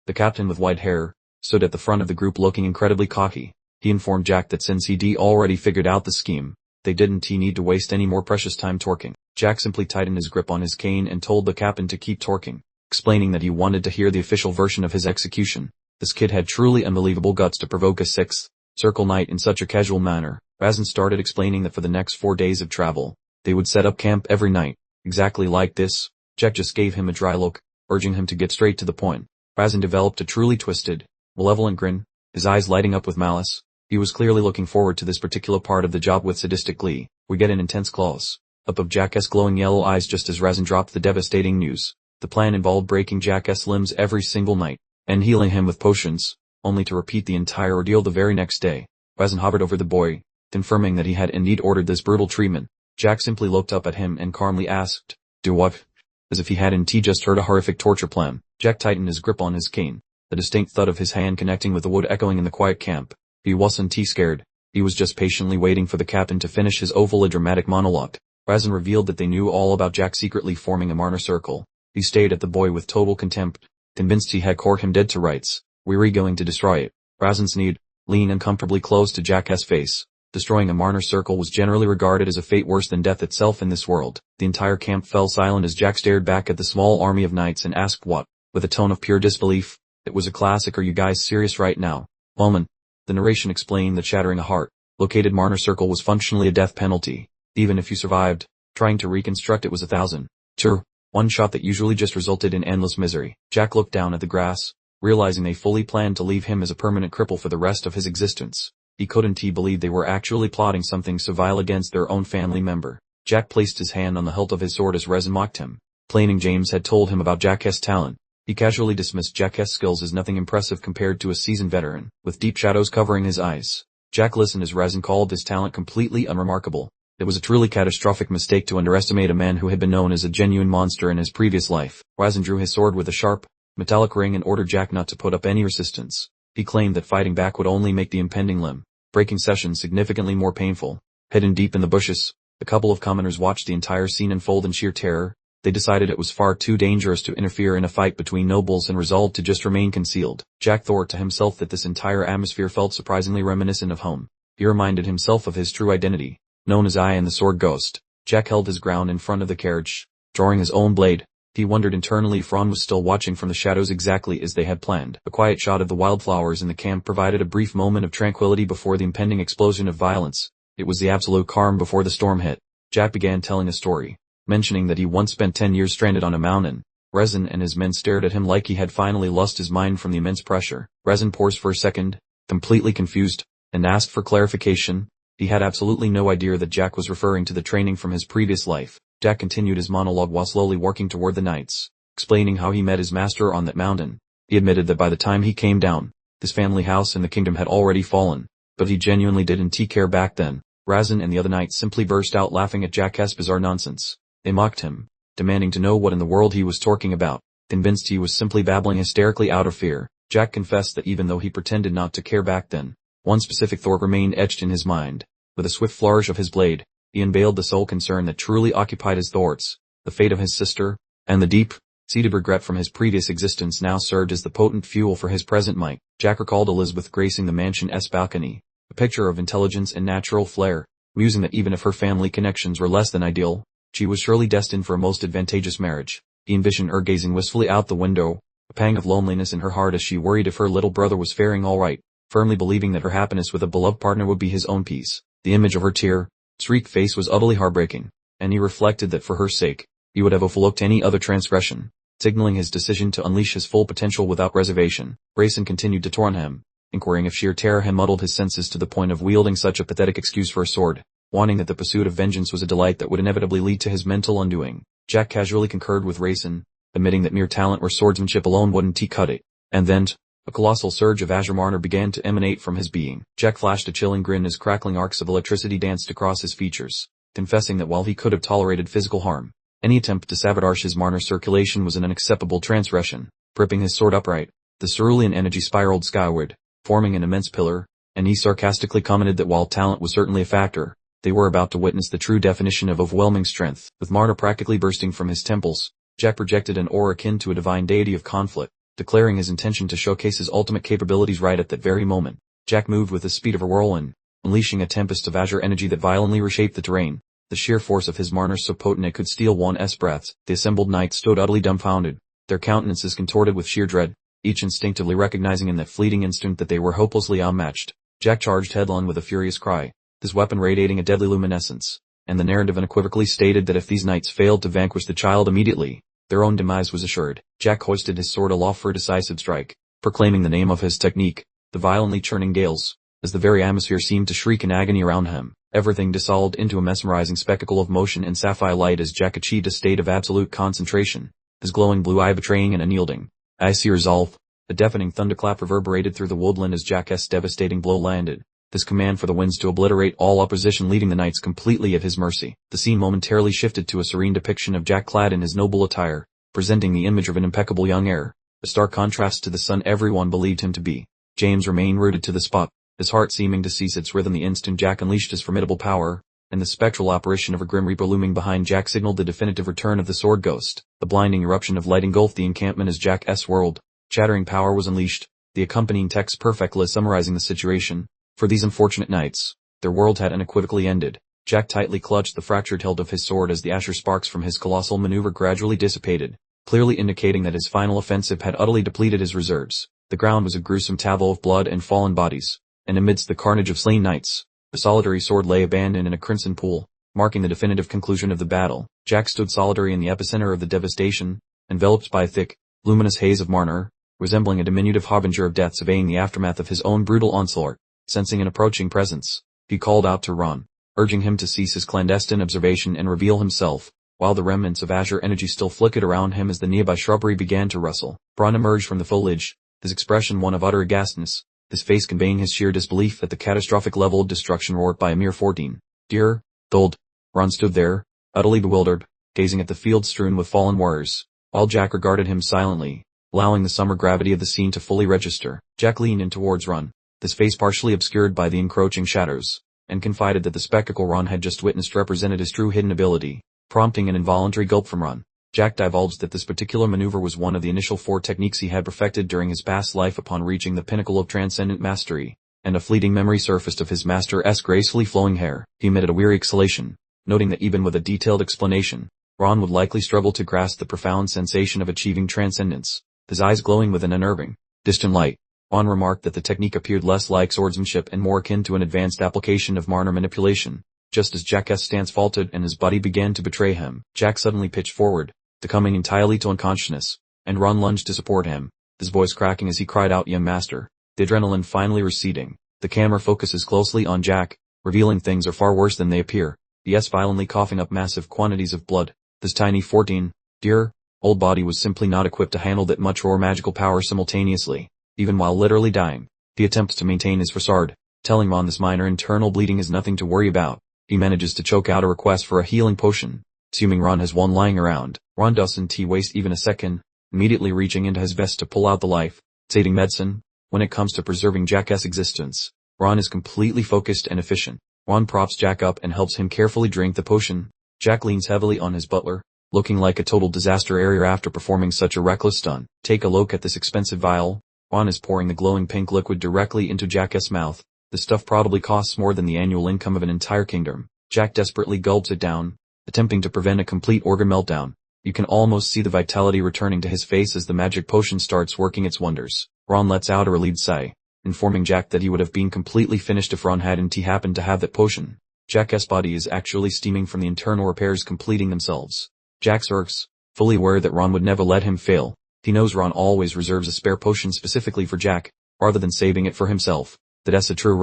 the captain with white hair, stood at the front of the group looking incredibly cocky. He informed Jack that since he'd already figured out the scheme, they didn't need to waste any more precious time torquing. Jack simply tightened his grip on his cane and told the captain to keep torquing, explaining that he wanted to hear the official version of his execution. This kid had truly unbelievable guts to provoke a sixth circle knight in such a casual manner. Rasen started explaining that for the next 4 days of travel, they would set up camp every night, exactly like this. Jack just gave him a dry look, urging him to get straight to the point. Rasen developed a truly twisted, malevolent grin, his eyes lighting up with malice. He was clearly looking forward to this particular part of the job with sadistic glee. We get an intense close up of Jack's glowing yellow eyes just as Rasen dropped the devastating news. The plan involved breaking Jack's limbs every single night, and healing him with potions, only to repeat the entire ordeal the very next day. Rasen hovered over the boy, confirming that he had indeed ordered this brutal treatment. Jack simply looked up at him and calmly asked, "Do what?" As if he hadn't just heard a horrific torture plan. Jack tightened his grip on his cane, the distinct thud of his hand connecting with the wood echoing in the quiet camp. He wasn't scared. He was just patiently waiting for the captain to finish his overly dramatic monologue. Rasen revealed that they knew all about Jack secretly forming a Marner circle. He stared at the boy with total contempt, convinced he had caught him dead to rights. "We're going to destroy it." Rasen sneered, leaning uncomfortably close to Jack's face. Destroying a Marner circle was generally regarded as a fate worse than death itself in this world. The entire camp fell silent as Jack stared back at the small army of knights and asked what, with a tone of pure disbelief. "It was a classic. Are you guys serious right now?" "Moment." The narration explained that shattering a heart-located Marner circle was functionally a death penalty. Even if you survived, trying to reconstruct it was 1,000 to 1 shot that usually just resulted in endless misery. Jack looked down at the grass, realizing they fully planned to leave him as a permanent cripple for the rest of his existence. He couldn't believe they were actually plotting something so vile against their own family member. Jack placed his hand on the hilt of his sword as Rasen mocked him, claiming James had told him about Jack's talent. He casually dismissed Jack's skills as nothing impressive compared to a seasoned veteran, with deep shadows covering his eyes. Jack listened as Rasen called his talent completely unremarkable. It was a truly catastrophic mistake to underestimate a man who had been known as a genuine monster in his previous life. Rasen drew his sword with a sharp, metallic ring and ordered Jack not to put up any resistance. He claimed that fighting back would only make the impending limb-breaking session significantly more painful. Hidden deep in the bushes, the couple of commoners watched the entire scene unfold in sheer terror. They decided it was far too dangerous to interfere in a fight between nobles and resolved to just remain concealed. Jack thought to himself that this entire atmosphere felt surprisingly reminiscent of home. He reminded himself of his true identity, known as I and the Sword Ghost. Jack held his ground in front of the carriage, drawing his own blade. He wondered internally if Ron was still watching from the shadows exactly as they had planned. A quiet shot of the wildflowers in the camp provided a brief moment of tranquility before the impending explosion of violence. It was the absolute calm before the storm hit. Jack began telling a story, mentioning that he once spent 10 years stranded on a mountain. Rasen and his men stared at him like he had finally lost his mind from the immense pressure. Rasen paused for a second, completely confused, and asked for clarification. He had absolutely no idea that Jack was referring to the training from his previous life. Jack continued his monologue while slowly working toward the knights, explaining how he met his master on that mountain. He admitted that by the time he came down, his family house in the kingdom had already fallen, but he genuinely didn't care back then. Rasen and the other knights simply burst out laughing at Jack's bizarre nonsense. They mocked him, demanding to know what in the world he was talking about, convinced he was simply babbling hysterically out of fear. Jack confessed that even though he pretended not to care back then, one specific thought remained etched in his mind. With a swift flourish of his blade, he unveiled the sole concern that truly occupied his thoughts, the fate of his sister, and the deep-seated regret from his previous existence now served as the potent fuel for his present might. Jack recalled Elizabeth gracing the mansion's balcony, a picture of intelligence and natural flair, musing that even if her family connections were less than ideal, she was surely destined for a most advantageous marriage. He envisioned her gazing wistfully out the window, a pang of loneliness in her heart as she worried if her little brother was faring all right, firmly believing that her happiness with a beloved partner would be his own peace. The image of her tear-streaked face was utterly heartbreaking, and he reflected that for her sake, he would have overlooked any other transgression, signaling his decision to unleash his full potential without reservation. Rasen continued to taunt him, inquiring if sheer terror had muddled his senses to the point of wielding such a pathetic excuse for a sword, wanting that the pursuit of vengeance was a delight that would inevitably lead to his mental undoing. Jack casually concurred with Rasen, admitting that mere talent or swordsmanship alone wouldn't cut it. And then, a colossal surge of azure Marner began to emanate from his being. Jack flashed a chilling grin as crackling arcs of electricity danced across his features, confessing that while he could have tolerated physical harm, any attempt to sabotage his Marner circulation was an unacceptable transgression. gripping his sword upright. The cerulean energy spiraled skyward, forming an immense pillar, and he sarcastically commented that while talent was certainly a factor, they were about to witness the true definition of overwhelming strength. With Marna practically bursting from his temples, Jack projected an aura akin to a divine deity of conflict, declaring his intention to showcase his ultimate capabilities right at that very moment. Jack moved with the speed of a whirlwind, unleashing a tempest of azure energy that violently reshaped the terrain. The sheer force of his Marna so potent it could steal one's breaths. The assembled knights stood utterly dumbfounded, their countenances contorted with sheer dread, each instinctively recognizing in that fleeting instant that they were hopelessly outmatched. Jack charged headlong with a furious cry, his weapon radiating a deadly luminescence, and the narrative unequivocally stated that if these knights failed to vanquish the child immediately, their own demise was assured. Jack hoisted his sword aloft for a decisive strike, proclaiming the name of his technique, the violently churning gales. As the very atmosphere seemed to shriek in agony around him, everything dissolved into a mesmerizing spectacle of motion and sapphire light as Jack achieved a state of absolute concentration, his glowing blue eye betraying an unyielding, icy resolve. A deafening thunderclap reverberated through the woodland as Jack's devastating blow landed, this command for the winds to obliterate all opposition leaving the knights completely at his mercy. The scene momentarily shifted to a serene depiction of Jack clad in his noble attire, presenting the image of an impeccable young heir, a stark contrast to the son everyone believed him to be. James remained rooted to the spot, his heart seeming to cease its rhythm the instant Jack unleashed his formidable power, and the spectral apparition of a grim reaper looming behind Jack signaled the definitive return of the sword ghost. The blinding eruption of light engulfed the encampment as Jack's whirled. Shattering power was unleashed, the accompanying text perfectly summarizing the situation. For these unfortunate knights, their world had unequivocally ended. Jack tightly clutched the fractured hilt of his sword as the azure sparks from his colossal maneuver gradually dissipated, clearly indicating that his final offensive had utterly depleted his reserves. The ground was a gruesome tableau of blood and fallen bodies, and amidst the carnage of slain knights, the solitary sword lay abandoned in a crimson pool, marking the definitive conclusion of the battle. Jack stood solitary in the epicenter of the devastation, enveloped by a thick, luminous haze of Marner, resembling a diminutive harbinger of death surveying the aftermath of his own brutal onslaught. Sensing an approaching presence, he called out to Ron, urging him to cease his clandestine observation and reveal himself, while the remnants of azure energy still flickered around him as the nearby shrubbery began to rustle. Ron emerged from the foliage, his expression one of utter aghastness, his face conveying his sheer disbelief at the catastrophic level of destruction wrought by a mere 14-year-old. Ron stood there, utterly bewildered, gazing at the field strewn with fallen warriors, while Jack regarded him silently, allowing the summer gravity of the scene to fully register. Jack leaned in towards Ron, his face partially obscured by the encroaching shadows, and confided that the spectacle Ron had just witnessed represented his true hidden ability, prompting an involuntary gulp from Ron. Jack divulged that this particular maneuver was one of the initial 4 techniques he had perfected during his past life upon reaching the pinnacle of transcendent mastery, and a fleeting memory surfaced of his master's gracefully flowing hair. He emitted a weary exhalation, noting that even with a detailed explanation, Ron would likely struggle to grasp the profound sensation of achieving transcendence. His eyes glowing with an unnerving, distant light, Ron remarked that the technique appeared less like swordsmanship and more akin to an advanced application of Marner manipulation. Just as Jack's stance faltered and his body began to betray him, Jack suddenly pitched forward, coming entirely to unconsciousness, and Ron lunged to support him, his voice cracking as he cried out, "Young master." The adrenaline finally receding, the camera focuses closely on Jack, revealing things are far worse than they appear. He is violently coughing up massive quantities of blood. This tiny 14-year-old body was simply not equipped to handle that much raw magical power simultaneously. Even while literally dying, he attempts to maintain his facade, telling Ron this minor internal bleeding is nothing to worry about. He manages to choke out a request for a healing potion, assuming Ron has one lying around. Ron doesn't waste even a second, immediately reaching into his vest to pull out the life-saving medicine. When it comes to preserving Jack's existence, Ron is completely focused and efficient. Ron props Jack up and helps him carefully drink the potion. Jack leans heavily on his butler, looking like a total disaster area after performing such a reckless stunt. Take a look at this expensive vial. Ron is pouring the glowing pink liquid directly into Jack's mouth. The stuff probably costs more than the annual income of an entire kingdom. Jack desperately gulps it down, attempting to prevent a complete organ meltdown. You can almost see the vitality returning to his face as the magic potion starts working its wonders. Ron lets out a relieved sigh, informing Jack that he would have been completely finished if Ron hadn't happened to have that potion. Jack's body is actually steaming from the internal repairs completing themselves. Jack irks, fully aware that Ron would never let him fail. He knows Ron always reserves a spare potion specifically for Jack, rather than saving it for himself. That's a true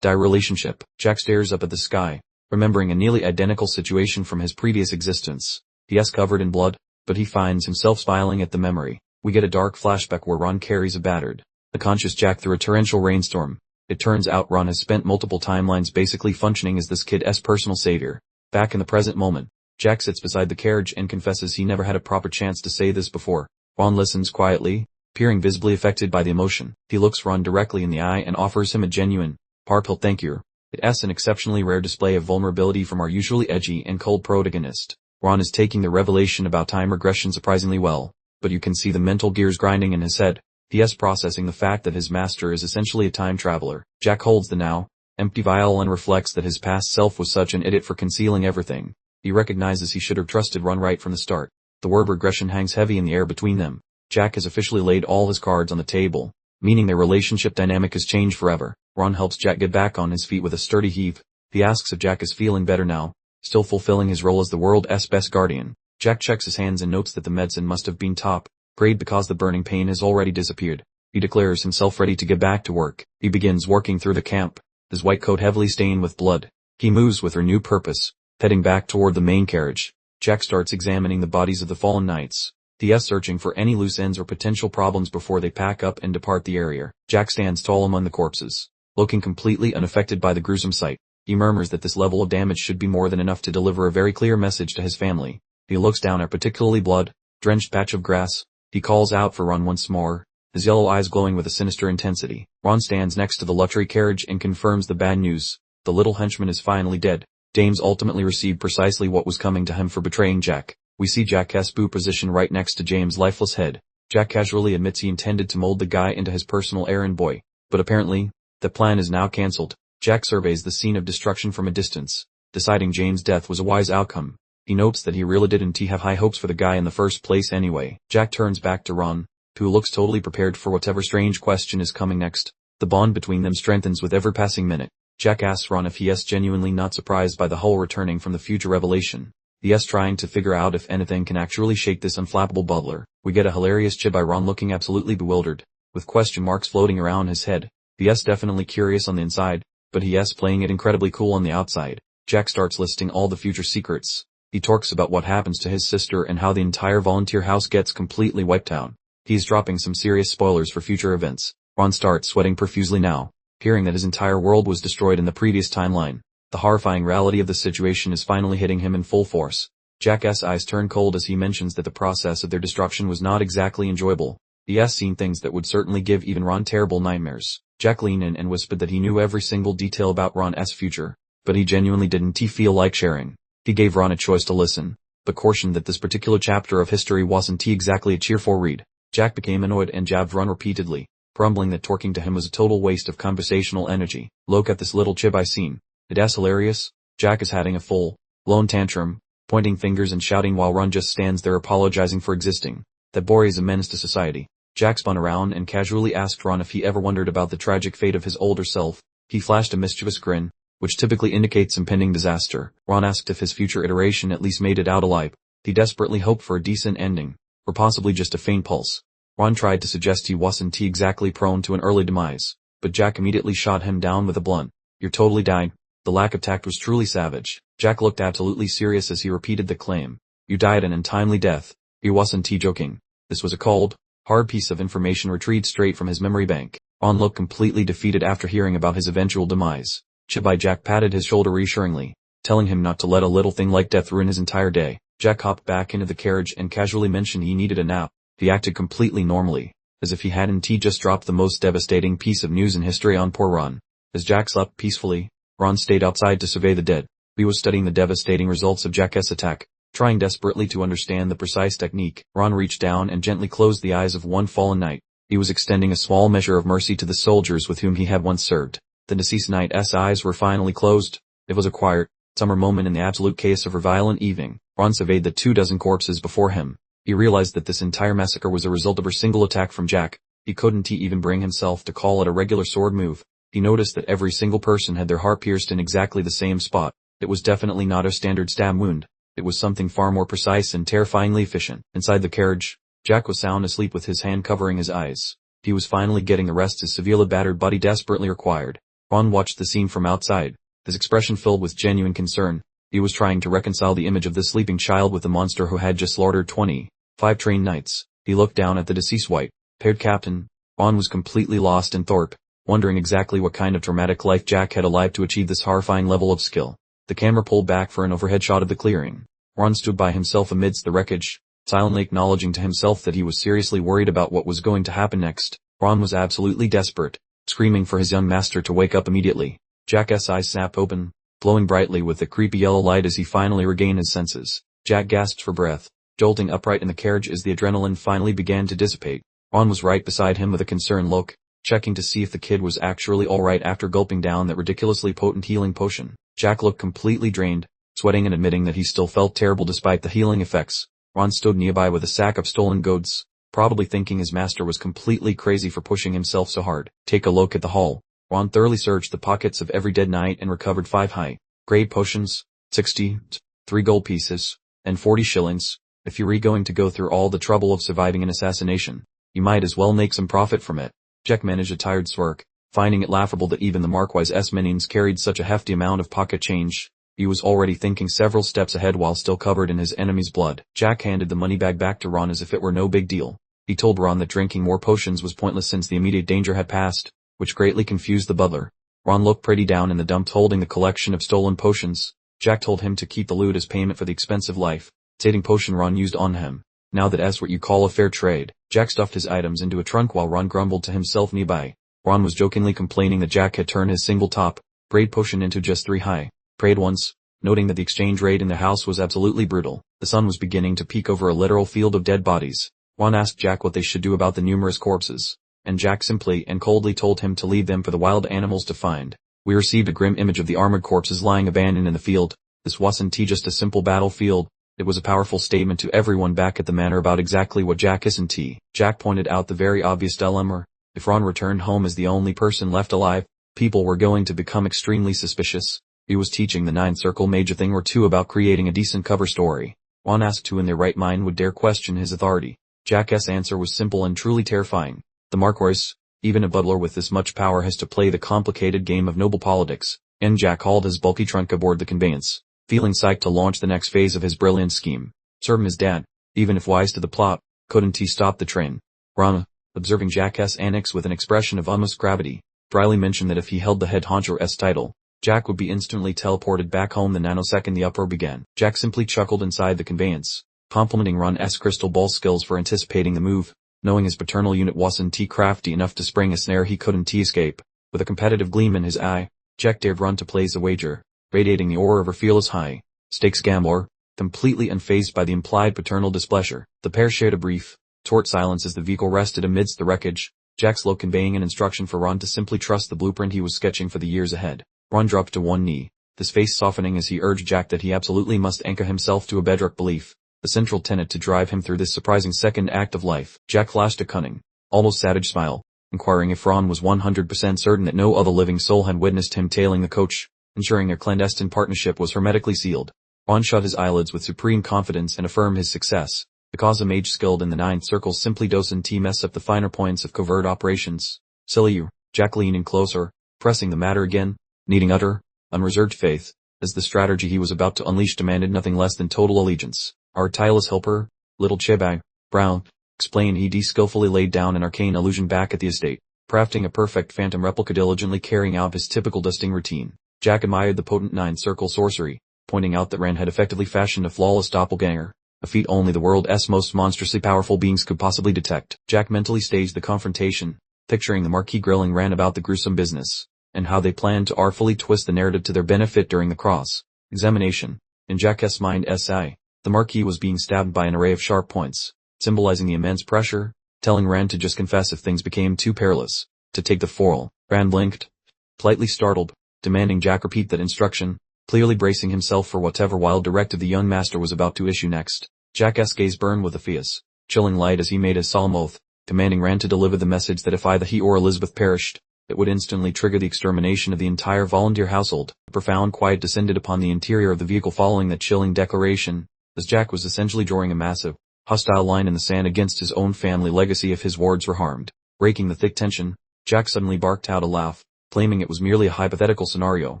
die relationship. Jack stares up at the sky, remembering a nearly identical situation from his previous existence. He is covered in blood, but he finds himself smiling at the memory. We get a dark flashback where Ron carries a battered, unconscious Jack through a torrential rainstorm. It turns out Ron has spent multiple timelines basically functioning as this kid's personal savior. Back in the present moment, Jack sits beside the carriage and confesses he never had a proper chance to say this before. Ron listens quietly, appearing visibly affected by the emotion. He looks Ron directly in the eye and offers him a genuine, heartfelt thank you. It's an exceptionally rare display of vulnerability from our usually edgy and cold protagonist. Ron is taking the revelation about time regression surprisingly well, but you can see the mental gears grinding in his head. He's processing the fact that his master is essentially a time traveler. Jack holds the now empty vial and reflects that his past self was such an idiot for concealing everything. He recognizes he should have trusted Ron right from the start. The word regression hangs heavy in the air between them. Jack has officially laid all his cards on the table, meaning their relationship dynamic has changed forever. Ron helps Jack get back on his feet with a sturdy heave. He asks if Jack is feeling better now, still fulfilling his role as the world's best guardian. Jack checks his hands and notes that the medicine must have been top grade because the burning pain has already disappeared. He declares himself ready to get back to work. He begins working through the camp, his white coat heavily stained with blood. He moves with renewed purpose, heading back toward the main carriage. Jack starts examining the bodies of the fallen knights. He's searching for any loose ends or potential problems before they pack up and depart the area. Jack stands tall among the corpses, looking completely unaffected by the gruesome sight. He murmurs that this level of damage should be more than enough to deliver a very clear message to his family. He looks down at a particularly blood-drenched patch of grass. He calls out for Ron once more, his yellow eyes glowing with a sinister intensity. Ron stands next to the luxury carriage and confirms the bad news. The little henchman is finally dead. James ultimately received precisely what was coming to him for betraying Jack. We see Jack's boo position right next to James' lifeless head. Jack casually admits he intended to mold the guy into his personal errand boy, but apparently, the plan is now cancelled. Jack surveys the scene of destruction from a distance, deciding James' death was a wise outcome. He notes that he really didn't have high hopes for the guy in the first place anyway. Jack turns back to Ron, who looks totally prepared for whatever strange question is coming next. The bond between them strengthens with every passing minute. Jack asks Ron if he's genuinely not surprised by the whole returning from the future revelation. He's trying to figure out if anything can actually shake this unflappable bubbler. We get a hilarious chib by Ron looking absolutely bewildered, with question marks floating around his head. He's definitely curious on the inside, but he's playing it incredibly cool on the outside. Jack starts listing all the future secrets. He talks about what happens to his sister and how the entire volunteer house gets completely wiped out. He's dropping some serious spoilers for future events. Ron starts sweating profusely now, hearing that his entire world was destroyed in the previous timeline. The horrifying reality of the situation is finally hitting him in full force. Jack's eyes turn cold as he mentions that the process of their destruction was not exactly enjoyable. He's seen things that would certainly give even Ron terrible nightmares. Jack leaned in and whispered that he knew every single detail about Ron's future, but he genuinely didn't feel like sharing. He gave Ron a choice to listen, but cautioned that this particular chapter of history wasn't exactly a cheerful read. Jack became annoyed and jabbed Ron repeatedly, grumbling that talking to him was a total waste of conversational energy. Look at this little chib I seen. It's hilarious. Jack is having a full-blown tantrum, pointing fingers and shouting while Ron just stands there apologizing for existing. That boy is a menace to society. Jack spun around and casually asked Ron if he ever wondered about the tragic fate of his older self. He flashed a mischievous grin, which typically indicates impending disaster. Ron asked if his future iteration at least made it out alive. He desperately hoped for a decent ending, or possibly just a faint pulse. Ron tried to suggest he wasn't exactly prone to an early demise, but Jack immediately shot him down with a blunt. "You're totally died." The lack of tact was truly savage. Jack looked absolutely serious as he repeated the claim. "You died an untimely death." He wasn't joking. This was a cold, hard piece of information retrieved straight from his memory bank. Ron looked completely defeated after hearing about his eventual demise. Chibai Jack patted his shoulder reassuringly, telling him not to let a little thing like death ruin his entire day. Jack hopped back into the carriage and casually mentioned he needed a nap. He acted completely normally, as if he hadn't just dropped the most devastating piece of news in history on poor Ron. As Jack slept peacefully, Ron stayed outside to survey the dead. He was studying the devastating results of Jack's attack, trying desperately to understand the precise technique. Ron reached down and gently closed the eyes of one fallen knight. He was extending a small measure of mercy to the soldiers with whom he had once served. The deceased knight's eyes were finally closed. It was a quiet, summer moment in the absolute chaos of her violent evening. Ron surveyed the 24 corpses before him. He realized that this entire massacre was a result of a single attack from Jack. He couldn't even bring himself to call it a regular sword move. He noticed that every single person had their heart pierced in exactly the same spot. It was definitely not a standard stab wound. It was something far more precise and terrifyingly efficient. Inside the carriage, Jack was sound asleep with his hand covering his eyes. He was finally getting the rest his severely battered body desperately required. Ron watched the scene from outside, his expression filled with genuine concern. He was trying to reconcile the image of this sleeping child with the monster who had just slaughtered 25 trained knights. He looked down at the deceased white-haired captain. Ron was completely lost in thought, wondering exactly what kind of traumatic life Jack had alive to achieve this horrifying level of skill. The camera pulled back for an overhead shot of the clearing. Ron stood by himself amidst the wreckage, silently acknowledging to himself that he was seriously worried about what was going to happen next. Ron was absolutely desperate, screaming for his young master to wake up immediately. Jack's eyes snap open, glowing brightly with a creepy yellow light as he finally regained his senses. Jack gasped for breath, jolting upright in the carriage as the adrenaline finally began to dissipate. Ron was right beside him with a concerned look, checking to see if the kid was actually alright after gulping down that ridiculously potent healing potion. Jack looked completely drained, sweating and admitting that he still felt terrible despite the healing effects. Ron stood nearby with a sack of stolen goods, probably thinking his master was completely crazy for pushing himself so hard. Take a look at the haul. Ron thoroughly searched the pockets of every dead knight and recovered 5 high-grade potions, 60, 3 gold pieces, and 40 shillings. If you're going to go through all the trouble of surviving an assassination, you might as well make some profit from it. Jack managed a tired smirk, finding it laughable that even the Marquis' minions carried such a hefty amount of pocket change. He was already thinking several steps ahead while still covered in his enemy's blood. Jack handed the money bag back to Ron as if it were no big deal. He told Ron that drinking more potions was pointless since the immediate danger had passed, which greatly confused the butler. Ron looked pretty down in the dumps holding the collection of stolen potions. Jack told him to keep the loot as payment for the expensive life-saving potion Ron used on him. Now that's what you call a fair trade. Jack stuffed his items into a trunk while Ron grumbled to himself nearby. Ron was jokingly complaining that Jack had turned his single top-grade potion into just 3 high-grade ones, noting that the exchange rate in the house was absolutely brutal. The sun was beginning to peek over a literal field of dead bodies. Ron asked Jack what they should do about the numerous corpses, and Jack simply and coldly told him to leave them for the wild animals to find. We received a grim image of the armored corpses lying abandoned in the field. This wasn't just a simple battlefield, it was a powerful statement to everyone back at the manor about exactly what Jack isn't. Jack pointed out the very obvious dilemma. If Ron returned home as the only person left alive, people were going to become extremely suspicious. He was teaching the Ninth Circle mage a thing or two about creating a decent cover story. Ron asked who in their right mind would dare question his authority. Jack's answer was simple and truly terrifying. The Marquis. Even a butler with this much power has to play the complicated game of noble politics. And Jack hauled his bulky trunk aboard the conveyance, feeling psyched to launch the next phase of his brilliant scheme. Serve him as dad. Even if wise to the plot, couldn't he stop the train? Ron, observing Jack's annex with an expression of utmost gravity, dryly mentioned that if he held the head honcho's title, Jack would be instantly teleported back home the nanosecond the uproar began. Jack simply chuckled inside the conveyance, complimenting Ron's crystal ball skills for anticipating the move, knowing his paternal unit wasn't crafty enough to spring a snare he couldn't escape. With a competitive gleam in his eye, Jack dared Ron to place a wager, radiating the aura of a fearless high-stakes gambler, completely unfazed by the implied paternal displeasure. The pair shared a brief, taut silence as the vehicle rested amidst the wreckage, Jack's low conveying an instruction for Ron to simply trust the blueprint he was sketching for the years ahead. Ron dropped to one knee, his face softening as he urged Jack that he absolutely must anchor himself to a bedrock belief, the central tenet to drive him through this surprising second act of life. Jack flashed a cunning, almost savage smile, inquiring if Ron was 100% certain that no other living soul had witnessed him tailing the coach, ensuring their clandestine partnership was hermetically sealed. Ron shut his eyelids with supreme confidence and affirmed his success, because a mage skilled in the Ninth Circle simply doesn't mess up the finer points of covert operations. Silly you. Jack leaned in closer, pressing the matter again, needing utter, unreserved faith, as the strategy he was about to unleash demanded nothing less than total allegiance. Our tireless helper, little Chebag, Brown, explained he skillfully laid down an arcane illusion back at the estate, crafting a perfect phantom replica diligently carrying out his typical dusting routine. Jack admired the potent Ninth Circle sorcery, pointing out that Rand had effectively fashioned a flawless doppelganger, a feat only the world's most monstrously powerful beings could possibly detect. Jack mentally staged the confrontation, picturing the Marquis grilling Rand about the gruesome business, and how they planned to artfully twist the narrative to their benefit during the cross-examination. In Jack's mind the Marquis was being stabbed by an array of sharp points, symbolizing the immense pressure, telling Rand to just confess if things became too perilous, to take the foil. Rand blinked, politely startled, demanding Jack repeat that instruction, clearly bracing himself for whatever wild directive the young master was about to issue next. Jack's gaze burned with a fierce, chilling light as he made a solemn oath, commanding Rand to deliver the message that if either he or Elizabeth perished, it would instantly trigger the extermination of the entire volunteer household. A profound quiet descended upon the interior of the vehicle following that chilling declaration, as Jack was essentially drawing a massive, hostile line in the sand against his own family legacy if his wards were harmed. Breaking the thick tension, Jack suddenly barked out a laugh, claiming it was merely a hypothetical scenario,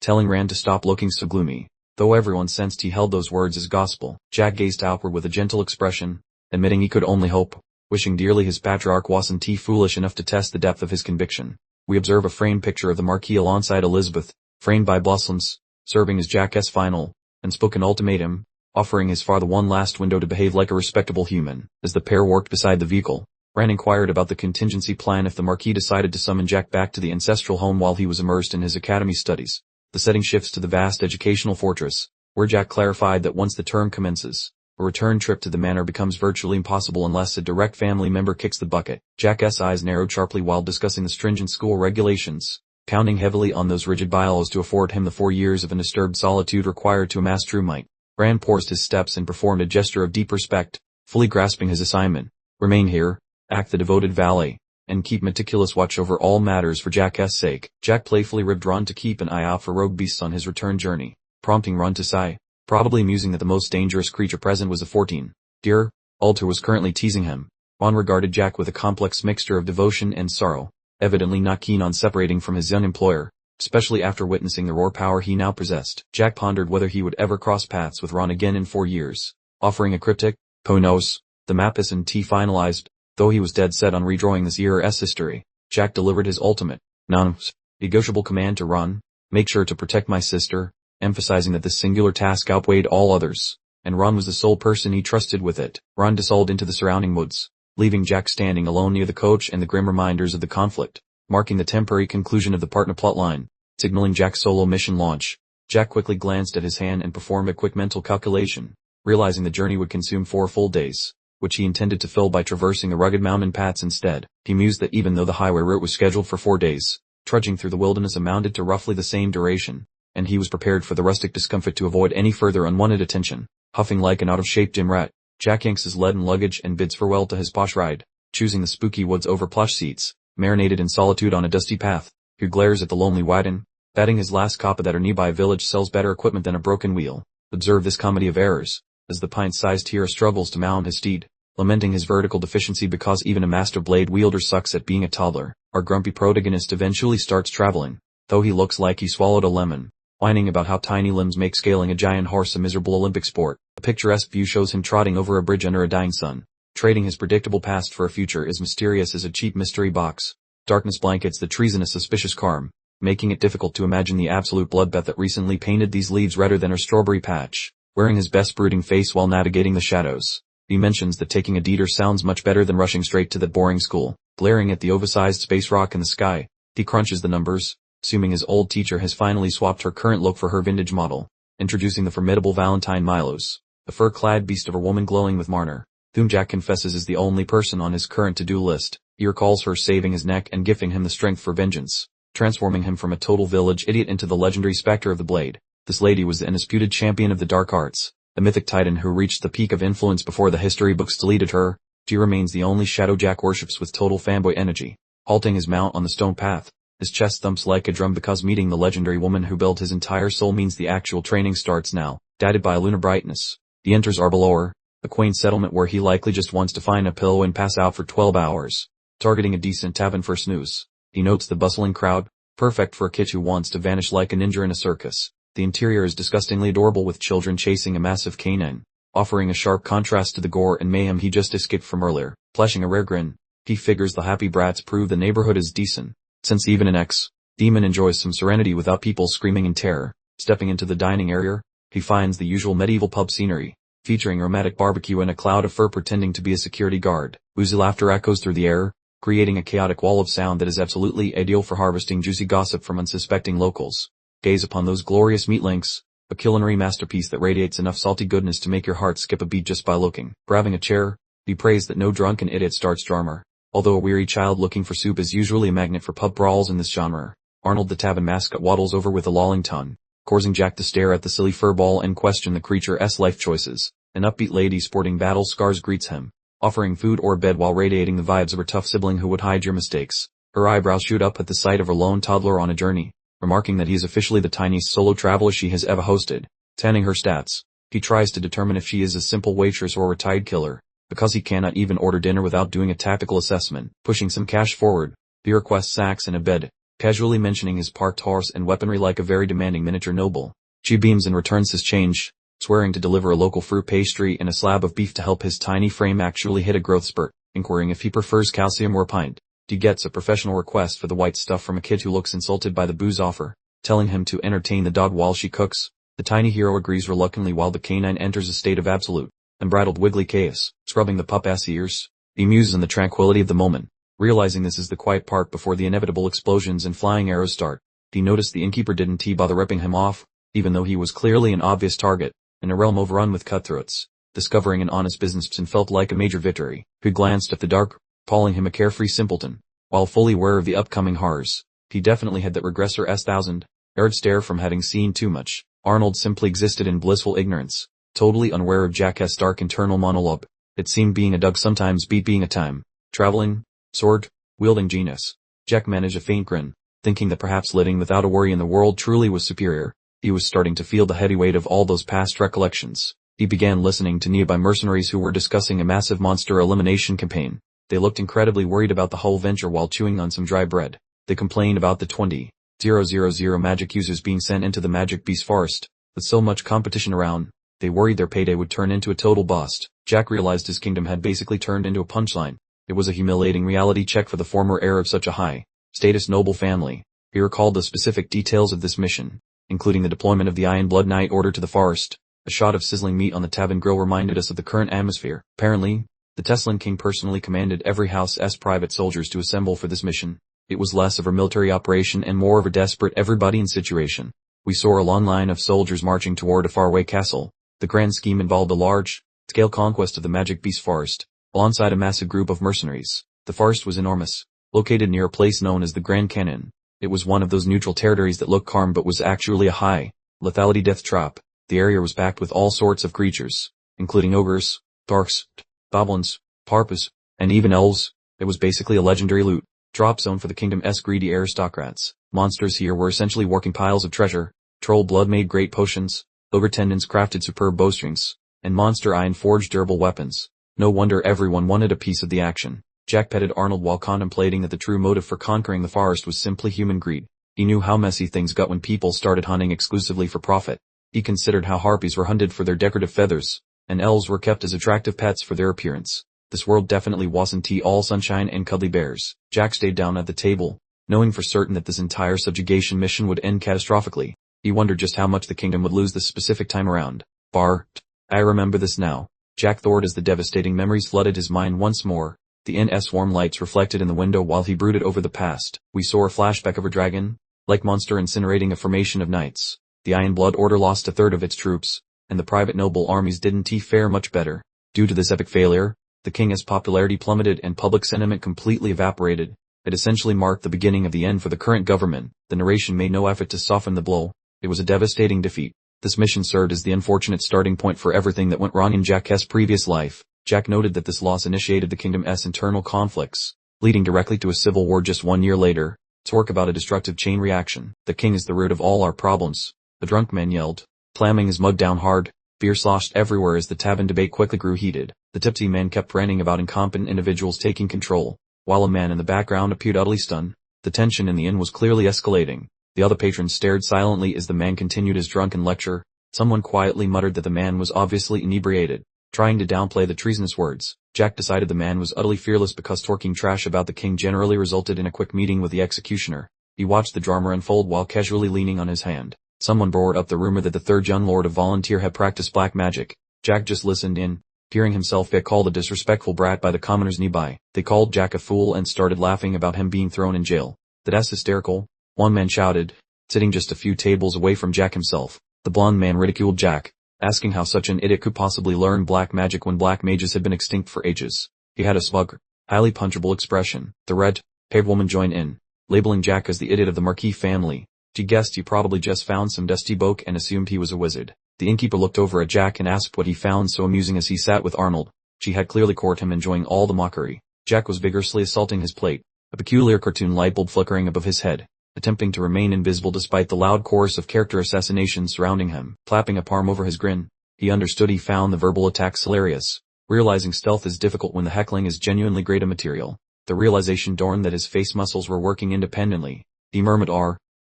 telling Rand to stop looking so gloomy. Though everyone sensed he held those words as gospel, Jack gazed outward with a gentle expression, admitting he could only hope, wishing dearly his patriarch wasn't foolish enough to test the depth of his conviction. We observe a framed picture of the Marquis alongside Elizabeth, framed by blossoms, serving as Jack's final, unspoken ultimatum. offering his father one last window to behave like a respectable human. As the pair walked beside the vehicle, Ran inquired about the contingency plan if the Marquis decided to summon Jack back to the ancestral home while he was immersed in his academy studies. The setting shifts to the vast educational fortress, where Jack clarified that once the term commences, a return trip to the manor becomes virtually impossible unless a direct family member kicks the bucket. Jack's eyes narrowed sharply while discussing the stringent school regulations, counting heavily on those rigid bylaws to afford him the 4 years of undisturbed solitude required to amass true might. Ran paused his steps and performed a gesture of deep respect, fully grasping his assignment. Remain here, act the devoted valet, and keep meticulous watch over all matters for Jack's sake. Jack playfully ribbed Ron to keep an eye out for rogue beasts on his return journey, prompting Ron to sigh, probably musing that the most dangerous creature present was a 14-year old who was currently teasing him. Ron regarded Jack with a complex mixture of devotion and sorrow, evidently not keen on separating from his young employer, especially after witnessing the raw power he now possessed. Jack pondered whether he would ever cross paths with Ron again in 4 years, offering a cryptic, "Who knows?" The map isn't finalized, though he was dead set on redrawing this era's history. Jack delivered his ultimate, non-negotiable command to Ron: "Make sure to protect my sister," emphasizing that this singular task outweighed all others, and Ron was the sole person he trusted with it. Ron dissolved into the surrounding woods, leaving Jack standing alone near the coach and the grim reminders of the conflict, marking the temporary conclusion of the partner plotline, signaling Jack's solo mission launch. Jack quickly glanced at his hand and performed a quick mental calculation, realizing the journey would consume 4 full days, which he intended to fill by traversing the rugged mountain paths instead. He mused that even though the highway route was scheduled for 4 days, trudging through the wilderness amounted to roughly the same duration, and he was prepared for the rustic discomfort to avoid any further unwanted attention. Huffing like an out-of-shape gym rat, Jack yanks his leaden luggage and bids farewell to his posh ride, choosing the spooky woods over plush seats, marinated in solitude on a dusty path. He glares at the lonely wagon, betting his last copper that a nearby village sells better equipment than a broken wheel. Observe this comedy of errors, as the pint-sized hero struggles to mount his steed, lamenting his vertical deficiency because even a master blade wielder sucks at being a toddler. Our grumpy protagonist eventually starts traveling, though he looks like he swallowed a lemon, whining about how tiny limbs make scaling a giant horse a miserable Olympic sport. A picturesque view shows him trotting over a bridge under a dying sun, trading his predictable past for a future as mysterious as a cheap mystery box. Darkness blankets the trees in a suspicious calm, making it difficult to imagine the absolute bloodbath that recently painted these leaves redder than her strawberry patch. Wearing his best brooding face while navigating the shadows, he mentions that taking a detour sounds much better than rushing straight to that boring school. Glaring at the oversized space rock in the sky, he crunches the numbers, assuming his old teacher has finally swapped her current look for her vintage model, introducing the formidable Valentine Milos, a fur-clad beast of a woman glowing with Marner, whom Jack confesses is the only person on his current to-do list. He recalls her saving his neck and gifting him the strength for vengeance, transforming him from a total village idiot into the legendary Spectre of the Blade. This lady was the undisputed champion of the dark arts, a mythic titan who reached the peak of influence before the history books deleted her. She remains the only shadow Jack worships with total fanboy energy. Halting his mount on the stone path, his chest thumps like a drum because meeting the legendary woman who built his entire soul means the actual training starts now. Guided by a lunar brightness, he enters Arbaloer, a quaint settlement where he likely just wants to find a pillow and pass out for 12 hours. Targeting a decent tavern for a snooze, he notes the bustling crowd, perfect for a kid who wants to vanish like a ninja in a circus. The interior is disgustingly adorable with children chasing a massive canine, offering a sharp contrast to the gore and mayhem he just escaped from earlier. Flashing a rare grin, he figures the happy brats prove the neighborhood is decent, since even an ex-demon enjoys some serenity without people screaming in terror. Stepping into the dining area, he finds the usual medieval pub scenery, featuring aromatic barbecue and a cloud of fur pretending to be a security guard. Woozy laughter echoes through the air, creating a chaotic wall of sound that is absolutely ideal for harvesting juicy gossip from unsuspecting locals. Gaze upon those glorious meat links, a culinary masterpiece that radiates enough salty goodness to make your heart skip a beat just by looking. Grabbing a chair, he prays that no drunken idiot starts drama, although a weary child looking for soup is usually a magnet for pub brawls in this genre. Arnold the tavern mascot waddles over with a lolling tongue, causing Jack to stare at the silly furball and question the creature's life choices. An upbeat lady sporting battle scars greets him, offering food or bed while radiating the vibes of her tough sibling who would hide your mistakes. Her eyebrows shoot up at the sight of her lone toddler on a journey, remarking that he is officially the tiniest solo traveler she has ever hosted. Tanning her stats, he tries to determine if she is a simple waitress or a retired killer, because he cannot even order dinner without doing a tactical assessment. Pushing some cash forward, he requests sacks and a bed, casually mentioning his parked horse and weaponry like a very demanding miniature noble. She beams and returns his change, swearing to deliver a local fruit pastry and a slab of beef to help his tiny frame actually hit a growth spurt. Inquiring if he prefers calcium or pint, he gets a professional request for the white stuff from a kid who looks insulted by the booze offer, telling him to entertain the dog while she cooks. The tiny hero agrees reluctantly while the canine enters a state of absolute, unbridled wiggly chaos, scrubbing the pup-ass ears. He muses in the tranquility of the moment, realizing this is the quiet part before the inevitable explosions and flying arrows start. He noticed the innkeeper didn't bother ripping him off, even though he was clearly an obvious target, in a realm overrun with cutthroats. Discovering an honest businessman felt like a major victory. He glanced at the dark, calling him a carefree simpleton. While fully aware of the upcoming horrors, he definitely had that regressor S1000-yard stare from having seen too much. Arnold simply existed in blissful ignorance, totally unaware of Jack's dark internal monologue. It seemed being a Doug sometimes beat being a time-traveling, sword-wielding genius. Jack managed a faint grin, thinking that perhaps living without a worry in the world truly was superior. He was starting to feel the heavy weight of all those past recollections. He began listening to nearby mercenaries who were discussing a massive monster elimination campaign. They looked incredibly worried about the whole venture while chewing on some dry bread. They complained about the 20,000 magic users being sent into the magic beast forest. With so much competition around, they worried their payday would turn into a total bust. Jack realized his kingdom had basically turned into a punchline. It was a humiliating reality check for the former heir of such a high-status noble family. He recalled the specific details of this mission, including the deployment of the Iron Blood Knight Order to the forest. A shot of sizzling meat on the tavern grill reminded us of the current atmosphere. Apparently, the Teslan King personally commanded every house's private soldiers to assemble for this mission. It was less of a military operation and more of a desperate everybody-in situation. We saw a long line of soldiers marching toward a faraway castle. The grand scheme involved a large-scale conquest of the magic beast forest, alongside a massive group of mercenaries. The forest was enormous, located near a place known as the Grand Canyon. It was one of those neutral territories that looked calm but was actually a high-lethality death trap. The area was packed with all sorts of creatures, including ogres, darks, goblins, parpas, and even elves. It was basically a legendary loot drop zone for the kingdom's greedy aristocrats. Monsters here were essentially working piles of treasure. Troll blood made great potions, ogre tendons crafted superb bowstrings, and monster iron forged durable weapons. No wonder everyone wanted a piece of the action. Jack petted Arnold while contemplating that the true motive for conquering the forest was simply human greed. He knew how messy things got when people started hunting exclusively for profit. He considered how harpies were hunted for their decorative feathers, and elves were kept as attractive pets for their appearance. This world definitely wasn't all sunshine and cuddly bears. Jack stayed down at the table, knowing for certain that this entire subjugation mission would end catastrophically. He wondered just how much the kingdom would lose this specific time around. I remember this now. Jack thought as the devastating memories flooded his mind once more. The inn's warm lights reflected in the window while he brooded over the past. We saw a flashback of a dragon-like monster incinerating a formation of knights. The Iron Blood Order lost a third of its troops, and the private noble armies didn't fare much better. Due to this epic failure, the king's popularity plummeted and public sentiment completely evaporated. It essentially marked the beginning of the end for the current government. The narration made no effort to soften the blow. It was a devastating defeat. This mission served as the unfortunate starting point for everything that went wrong in Jack's previous life. Jack noted that this loss initiated the kingdom's internal conflicts, leading directly to a civil war just 1 year later. Talk about a destructive chain reaction. The king is the root of all our problems, the drunk man yelled, slamming his mug down hard. Beer sloshed everywhere as the tavern debate quickly grew heated. The tipsy man kept ranting about incompetent individuals taking control, while a man in the background appeared utterly stunned. The tension in the inn was clearly escalating. The other patrons stared silently as the man continued his drunken lecture. Someone quietly muttered that the man was obviously inebriated, trying to downplay the treasonous words. Jack decided the man was utterly fearless because talking trash about the king generally resulted in a quick meeting with the executioner. He watched the drama unfold while casually leaning on his hand. Someone brought up the rumor that the third young lord of Volunteer had practiced black magic. Jack just listened in, hearing himself get called a disrespectful brat by the commoners nearby. They called Jack a fool and started laughing about him being thrown in jail. That's hysterical, one man shouted, sitting just a few tables away from Jack himself. The blonde man ridiculed Jack, asking how such an idiot could possibly learn black magic when black mages had been extinct for ages. He had a smug, highly punchable expression. The red-haired woman joined in, labeling Jack as the idiot of the Marquis family. She guessed he probably just found some dusty book and assumed he was a wizard. The innkeeper looked over at Jack and asked what he found so amusing as he sat with Arnold. She had clearly caught him enjoying all the mockery. Jack was vigorously assaulting his plate, a peculiar cartoon light bulb flickering above his head, attempting to remain invisible despite the loud chorus of character assassinations surrounding him. Clapping a palm over his grin, he understood he found the verbal attacks hilarious, realizing stealth is difficult when the heckling is genuinely great material. The realization dawned that his face muscles were working independently. He murmured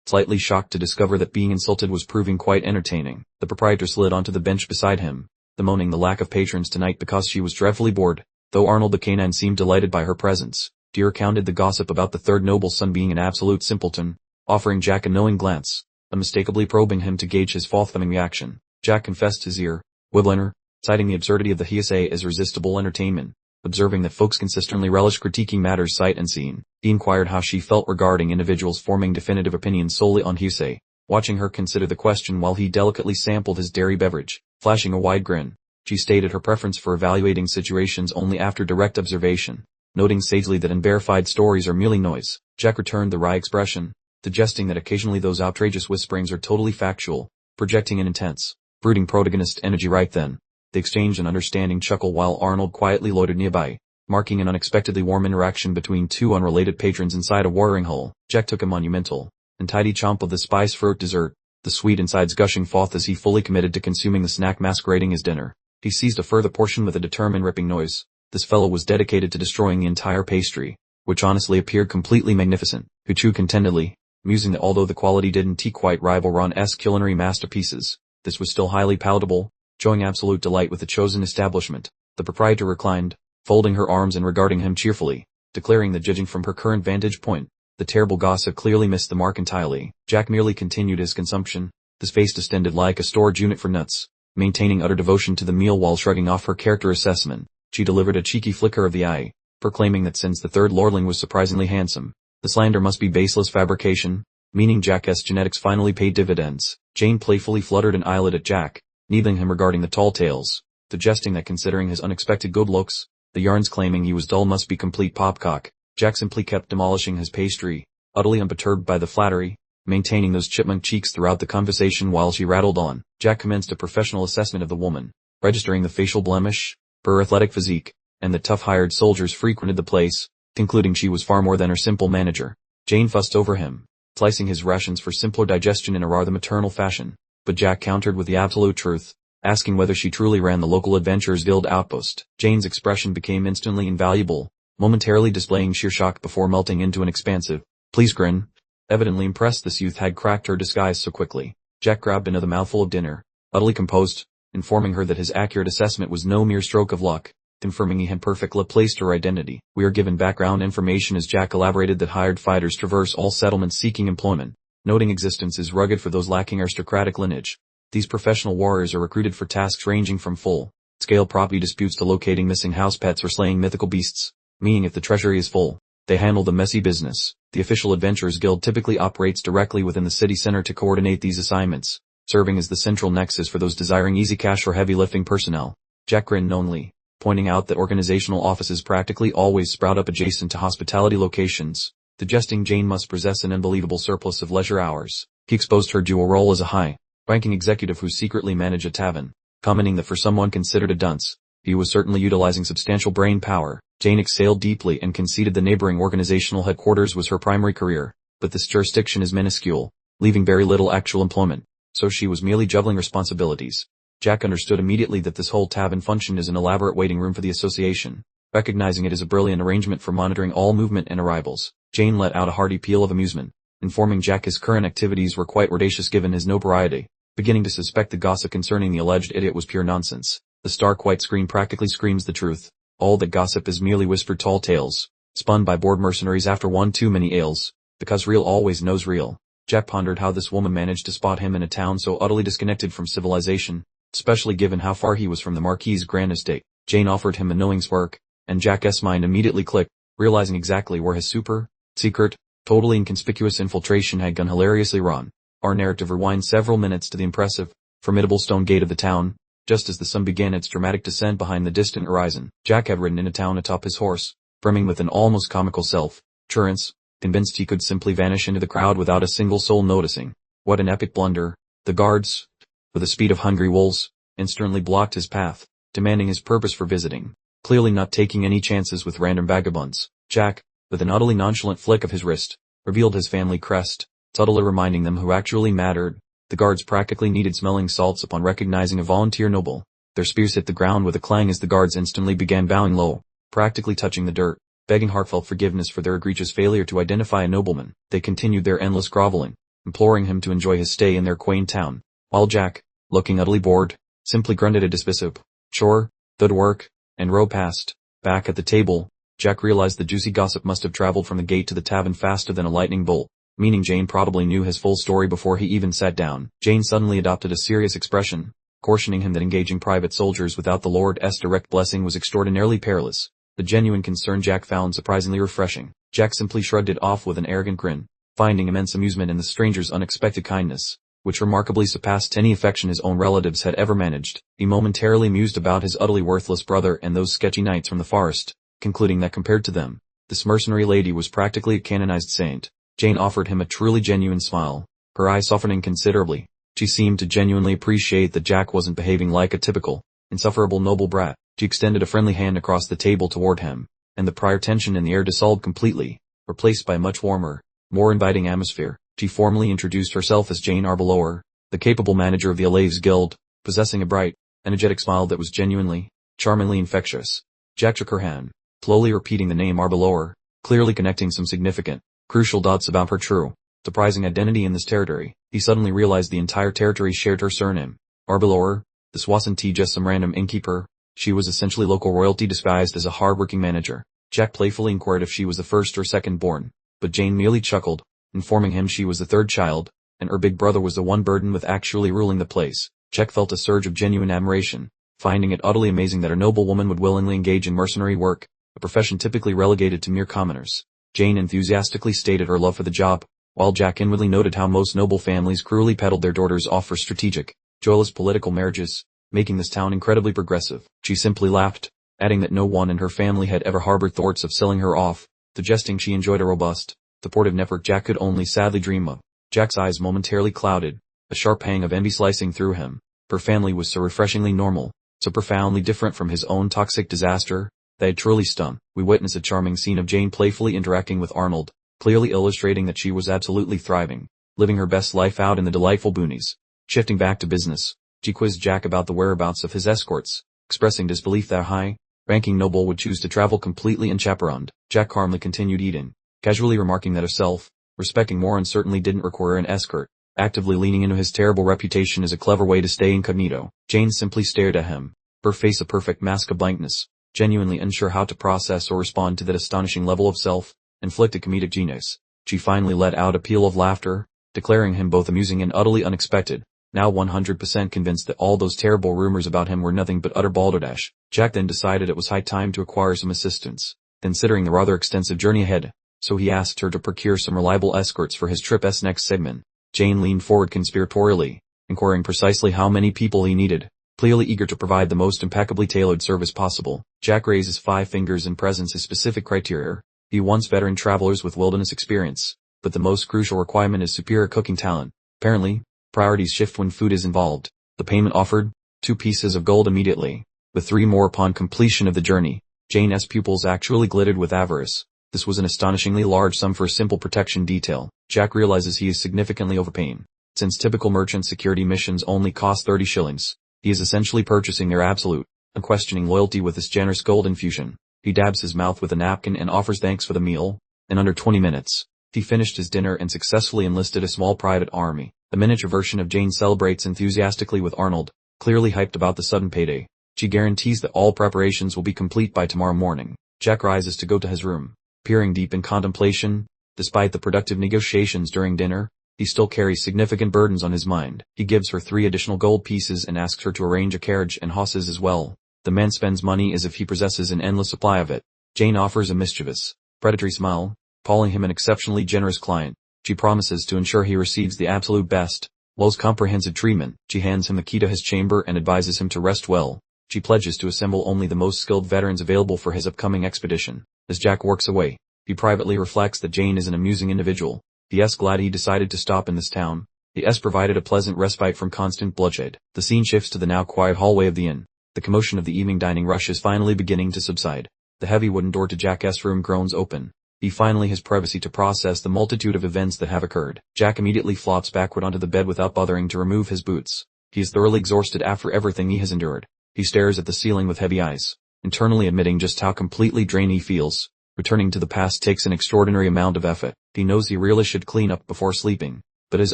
slightly shocked to discover that being insulted was proving quite entertaining. The proprietor slid onto the bench beside him, bemoaning the lack of patrons tonight because she was dreadfully bored, though Arnold the canine seemed delighted by her presence. Deer recounted the gossip about the third noble's son being an absolute simpleton, offering Jack a knowing glance. unmistakably probing him to gauge his forthcoming reaction. Jack confessed his ear-wibbler, citing the absurdity of the hearsay as irresistible entertainment. Observing that folks consistently relish critiquing matters sight unseen, he inquired how she felt regarding individuals forming definitive opinions solely on hearsay. Watching her consider the question while he delicately sampled his dairy beverage, flashing a wide grin, she stated her preference for evaluating situations only after direct observation, noting sagely that unverified stories are merely noise. Jack returned the wry expression, suggesting that occasionally those outrageous whisperings are totally factual, projecting an intense, brooding protagonist energy right then. They exchanged an understanding chuckle while Arnold quietly loitered nearby, marking an unexpectedly warm interaction between two unrelated patrons inside a watering hole. Jack took a monumental and tidy chomp of the spice fruit dessert, the sweet insides gushing forth as he fully committed to consuming the snack masquerading as dinner. He seized a further portion with a determined ripping noise. This fellow was dedicated to destroying the entire pastry, which honestly appeared completely magnificent. He chewed contentedly, musing that although the quality didn't quite rival Ron's culinary masterpieces, this was still highly palatable, showing absolute delight with the chosen establishment. The proprietor reclined, folding her arms and regarding him cheerfully, declaring that judging from her current vantage point, the terrible gossip clearly missed the mark entirely. Jack merely continued his consumption, his face distended like a storage unit for nuts, maintaining utter devotion to the meal while shrugging off her character assessment. She delivered a cheeky flicker of the eye, proclaiming that since the third lordling was surprisingly handsome, the slander must be baseless fabrication, meaning Jack's genetics finally paid dividends. Jane playfully fluttered an eyelid at Jack, needling him regarding the tall tales, suggesting that considering his unexpected good looks, the yarns claiming he was dull must be complete popcock. Jack simply kept demolishing his pastry, utterly unperturbed by the flattery, maintaining those chipmunk cheeks throughout the conversation while she rattled on. Jack commenced a professional assessment of the woman, registering the facial blemish, her athletic physique, and the tough-hired soldiers frequented the place, concluding she was far more than her simple manager. Jane fussed over him, slicing his rations for simpler digestion in a rather maternal fashion, but Jack countered with the absolute truth, asking whether she truly ran the local Adventurers Guild outpost. Jane's expression became instantly invaluable, momentarily displaying sheer shock before melting into an expansive, "Please grin." Evidently impressed this youth had cracked her disguise so quickly. Jack grabbed another mouthful of dinner, utterly composed, informing her that his accurate assessment was no mere stroke of luck, confirming he had perfectly placed her identity. We are given background information as Jack elaborated that hired fighters traverse all settlements seeking employment, noting existence is rugged for those lacking aristocratic lineage. These professional warriors are recruited for tasks ranging from full-scale property disputes to locating missing house pets or slaying mythical beasts, meaning if the treasury is full, they handle the messy business. The official Adventurers Guild typically operates directly within the city center to coordinate these assignments, serving as the central nexus for those desiring easy cash or heavy lifting personnel. Jack grinned knowingly, pointing out that organizational offices practically always sprout up adjacent to hospitality locations, suggesting Jane must possess an unbelievable surplus of leisure hours. He exposed her dual role as a high-ranking executive who secretly managed a tavern, commenting that for someone considered a dunce, he was certainly utilizing substantial brain power. Jane exhaled deeply and conceded the neighboring organizational headquarters was her primary career, but this jurisdiction is minuscule, leaving very little actual employment, so she was merely juggling responsibilities. Jack understood immediately that this whole tavern functioned as an elaborate waiting room for the association, recognizing it as a brilliant arrangement for monitoring all movement and arrivals. Jane let out a hearty peal of amusement, informing Jack his current activities were quite audacious given his notoriety, beginning to suspect the gossip concerning the alleged idiot was pure nonsense. The star-white screen practically screams the truth. All that gossip is merely whispered tall tales, spun by bored mercenaries after one too many ales, because real always knows real. Jack pondered how this woman managed to spot him in a town so utterly disconnected from civilization, especially given how far he was from the Marquis' grand estate. Jane offered him a knowing smirk, and Jack's mind immediately clicked, realizing exactly where his secret, totally inconspicuous infiltration had gone hilariously wrong. Our narrative rewinds several minutes to the impressive, formidable stone gate of the town, just as the sun began its dramatic descent behind the distant horizon. Jack had ridden into town atop his horse, brimming with an almost comical self-assurance, convinced he could simply vanish into the crowd without a single soul noticing. What an epic blunder. The guards, with the speed of hungry wolves, instantly blocked his path, demanding his purpose for visiting, clearly not taking any chances with random vagabonds. Jack, with an utterly nonchalant flick of his wrist, revealed his family crest, subtly reminding them who actually mattered. The guards practically needed smelling salts upon recognizing a volunteer noble. Their spears hit the ground with a clang as the guards instantly began bowing low, practically touching the dirt, begging heartfelt forgiveness for their egregious failure to identify a nobleman. They continued their endless groveling, imploring him to enjoy his stay in their quaint town, while Jack, looking utterly bored, simply grunted a dismissive, "Sure, good work," and rode past. Back at the table, Jack realized the juicy gossip must have traveled from the gate to the tavern faster than a lightning bolt. meaning Jane probably knew his full story before he even sat down. Jane suddenly adopted a serious expression, cautioning him that engaging private soldiers without the Lord's direct blessing was extraordinarily perilous. The genuine concern Jack found surprisingly refreshing. Jack simply shrugged it off with an arrogant grin, finding immense amusement in the stranger's unexpected kindness, which remarkably surpassed any affection his own relatives had ever managed. He momentarily mused about his utterly worthless brother and those sketchy knights from the forest, concluding that compared to them, this mercenary lady was practically a canonized saint. Jane offered him a truly genuine smile, her eyes softening considerably. She seemed to genuinely appreciate that Jack wasn't behaving like a typical, insufferable noble brat. She extended a friendly hand across the table toward him, and the prior tension in the air dissolved completely, replaced by a much warmer, more inviting atmosphere. She formally introduced herself as Jane Arbalower, the capable manager of the Alaves Guild, possessing a bright, energetic smile that was genuinely, charmingly infectious. Jack shook her hand, slowly repeating the name Arbalower, clearly connecting some significant, crucial dots about her true, surprising identity in this territory. He suddenly realized the entire territory shared her surname. Arbalower, this wasn't just some random innkeeper. She was essentially local royalty disguised as a hard-working manager. Jack playfully inquired if she was the first or second born, but Jane merely chuckled, informing him she was the third child, and her big brother was the one burdened with actually ruling the place. Jack felt a surge of genuine admiration, finding it utterly amazing that a noble woman would willingly engage in mercenary work, a profession typically relegated to mere commoners. Jane enthusiastically stated her love for the job, while Jack inwardly noted how most noble families cruelly peddled their daughters off for strategic, joyless political marriages, making this town incredibly progressive. She simply laughed, adding that no one in her family had ever harbored thoughts of selling her off, suggesting she enjoyed a robust, supportive network Jack could only sadly dream of. Jack's eyes momentarily clouded, a sharp pang of envy slicing through him. Her family was so refreshingly normal, so profoundly different from his own toxic disaster, that it truly stung. We witnessed a charming scene of Jane playfully interacting with Arnold, clearly illustrating that she was absolutely thriving, living her best life out in the delightful boonies. Shifting back to business, she quizzed Jack about the whereabouts of his escorts, expressing disbelief that a high-ranking noble would choose to travel completely unchaperoned. Jack calmly continued eating, casually remarking that a self-respecting moron certainly didn't require an escort, actively leaning into his terrible reputation as a clever way to stay incognito. Jane simply stared at him, her face a perfect mask of blankness, genuinely unsure how to process or respond to that astonishing level of self-inflicted comedic genius. She finally let out a peal of laughter, declaring him both amusing and utterly unexpected, now 100% convinced that all those terrible rumors about him were nothing but utter balderdash. Jack then decided it was high time to acquire some assistance, considering the rather extensive journey ahead, so he asked her to procure some reliable escorts for his trip's next segment. Jane leaned forward conspiratorially, inquiring precisely how many people he needed, clearly eager to provide the most impeccably tailored service possible. Jack raised his 5 fingers and presents his specific criteria. He wants veteran travelers with wilderness experience, but the most crucial requirement is superior cooking talent. Apparently, priorities shift when food is involved. The payment offered, 2 pieces of gold immediately, with 3 more upon completion of the journey. Jane's pupils actually glittered with avarice. This was an astonishingly large sum for a simple protection detail. Jack realizes he is significantly overpaying. Since typical merchant security missions only cost 30 shillings, he is essentially purchasing their absolute, unquestioning loyalty with this generous gold infusion. He dabs his mouth with a napkin and offers thanks for the meal. In under 20 minutes, he finished his dinner and successfully enlisted a small private army. The miniature version of Jane celebrates enthusiastically with Arnold, clearly hyped about the sudden payday. She guarantees that all preparations will be complete by tomorrow morning. Jack rises to go to his room, peering deep in contemplation. Despite the productive negotiations during dinner, he still carries significant burdens on his mind. He gives her 3 additional gold pieces and asks her to arrange a carriage and horses as well. The man spends money as if he possesses an endless supply of it. Jane offers a mischievous, predatory smile, calling him an exceptionally generous client. She promises to ensure he receives the absolute best, most comprehensive treatment. She hands him the key to his chamber and advises him to rest well. She pledges to assemble only the most skilled veterans available for his upcoming expedition. As Jack works away, he privately reflects that Jane is an amusing individual. He is glad he decided to stop in this town. He has provided a pleasant respite from constant bloodshed. The scene shifts to the now quiet hallway of the inn. The commotion of the evening dining rush is finally beginning to subside. The heavy wooden door to Jack's room groans open. He finally has privacy to process the multitude of events that have occurred. Jack immediately flops backward onto the bed without bothering to remove his boots. He is thoroughly exhausted after everything he has endured. He stares at the ceiling with heavy eyes, internally admitting just how completely drained he feels. Returning to the past takes an extraordinary amount of effort. He knows he really should clean up before sleeping, but his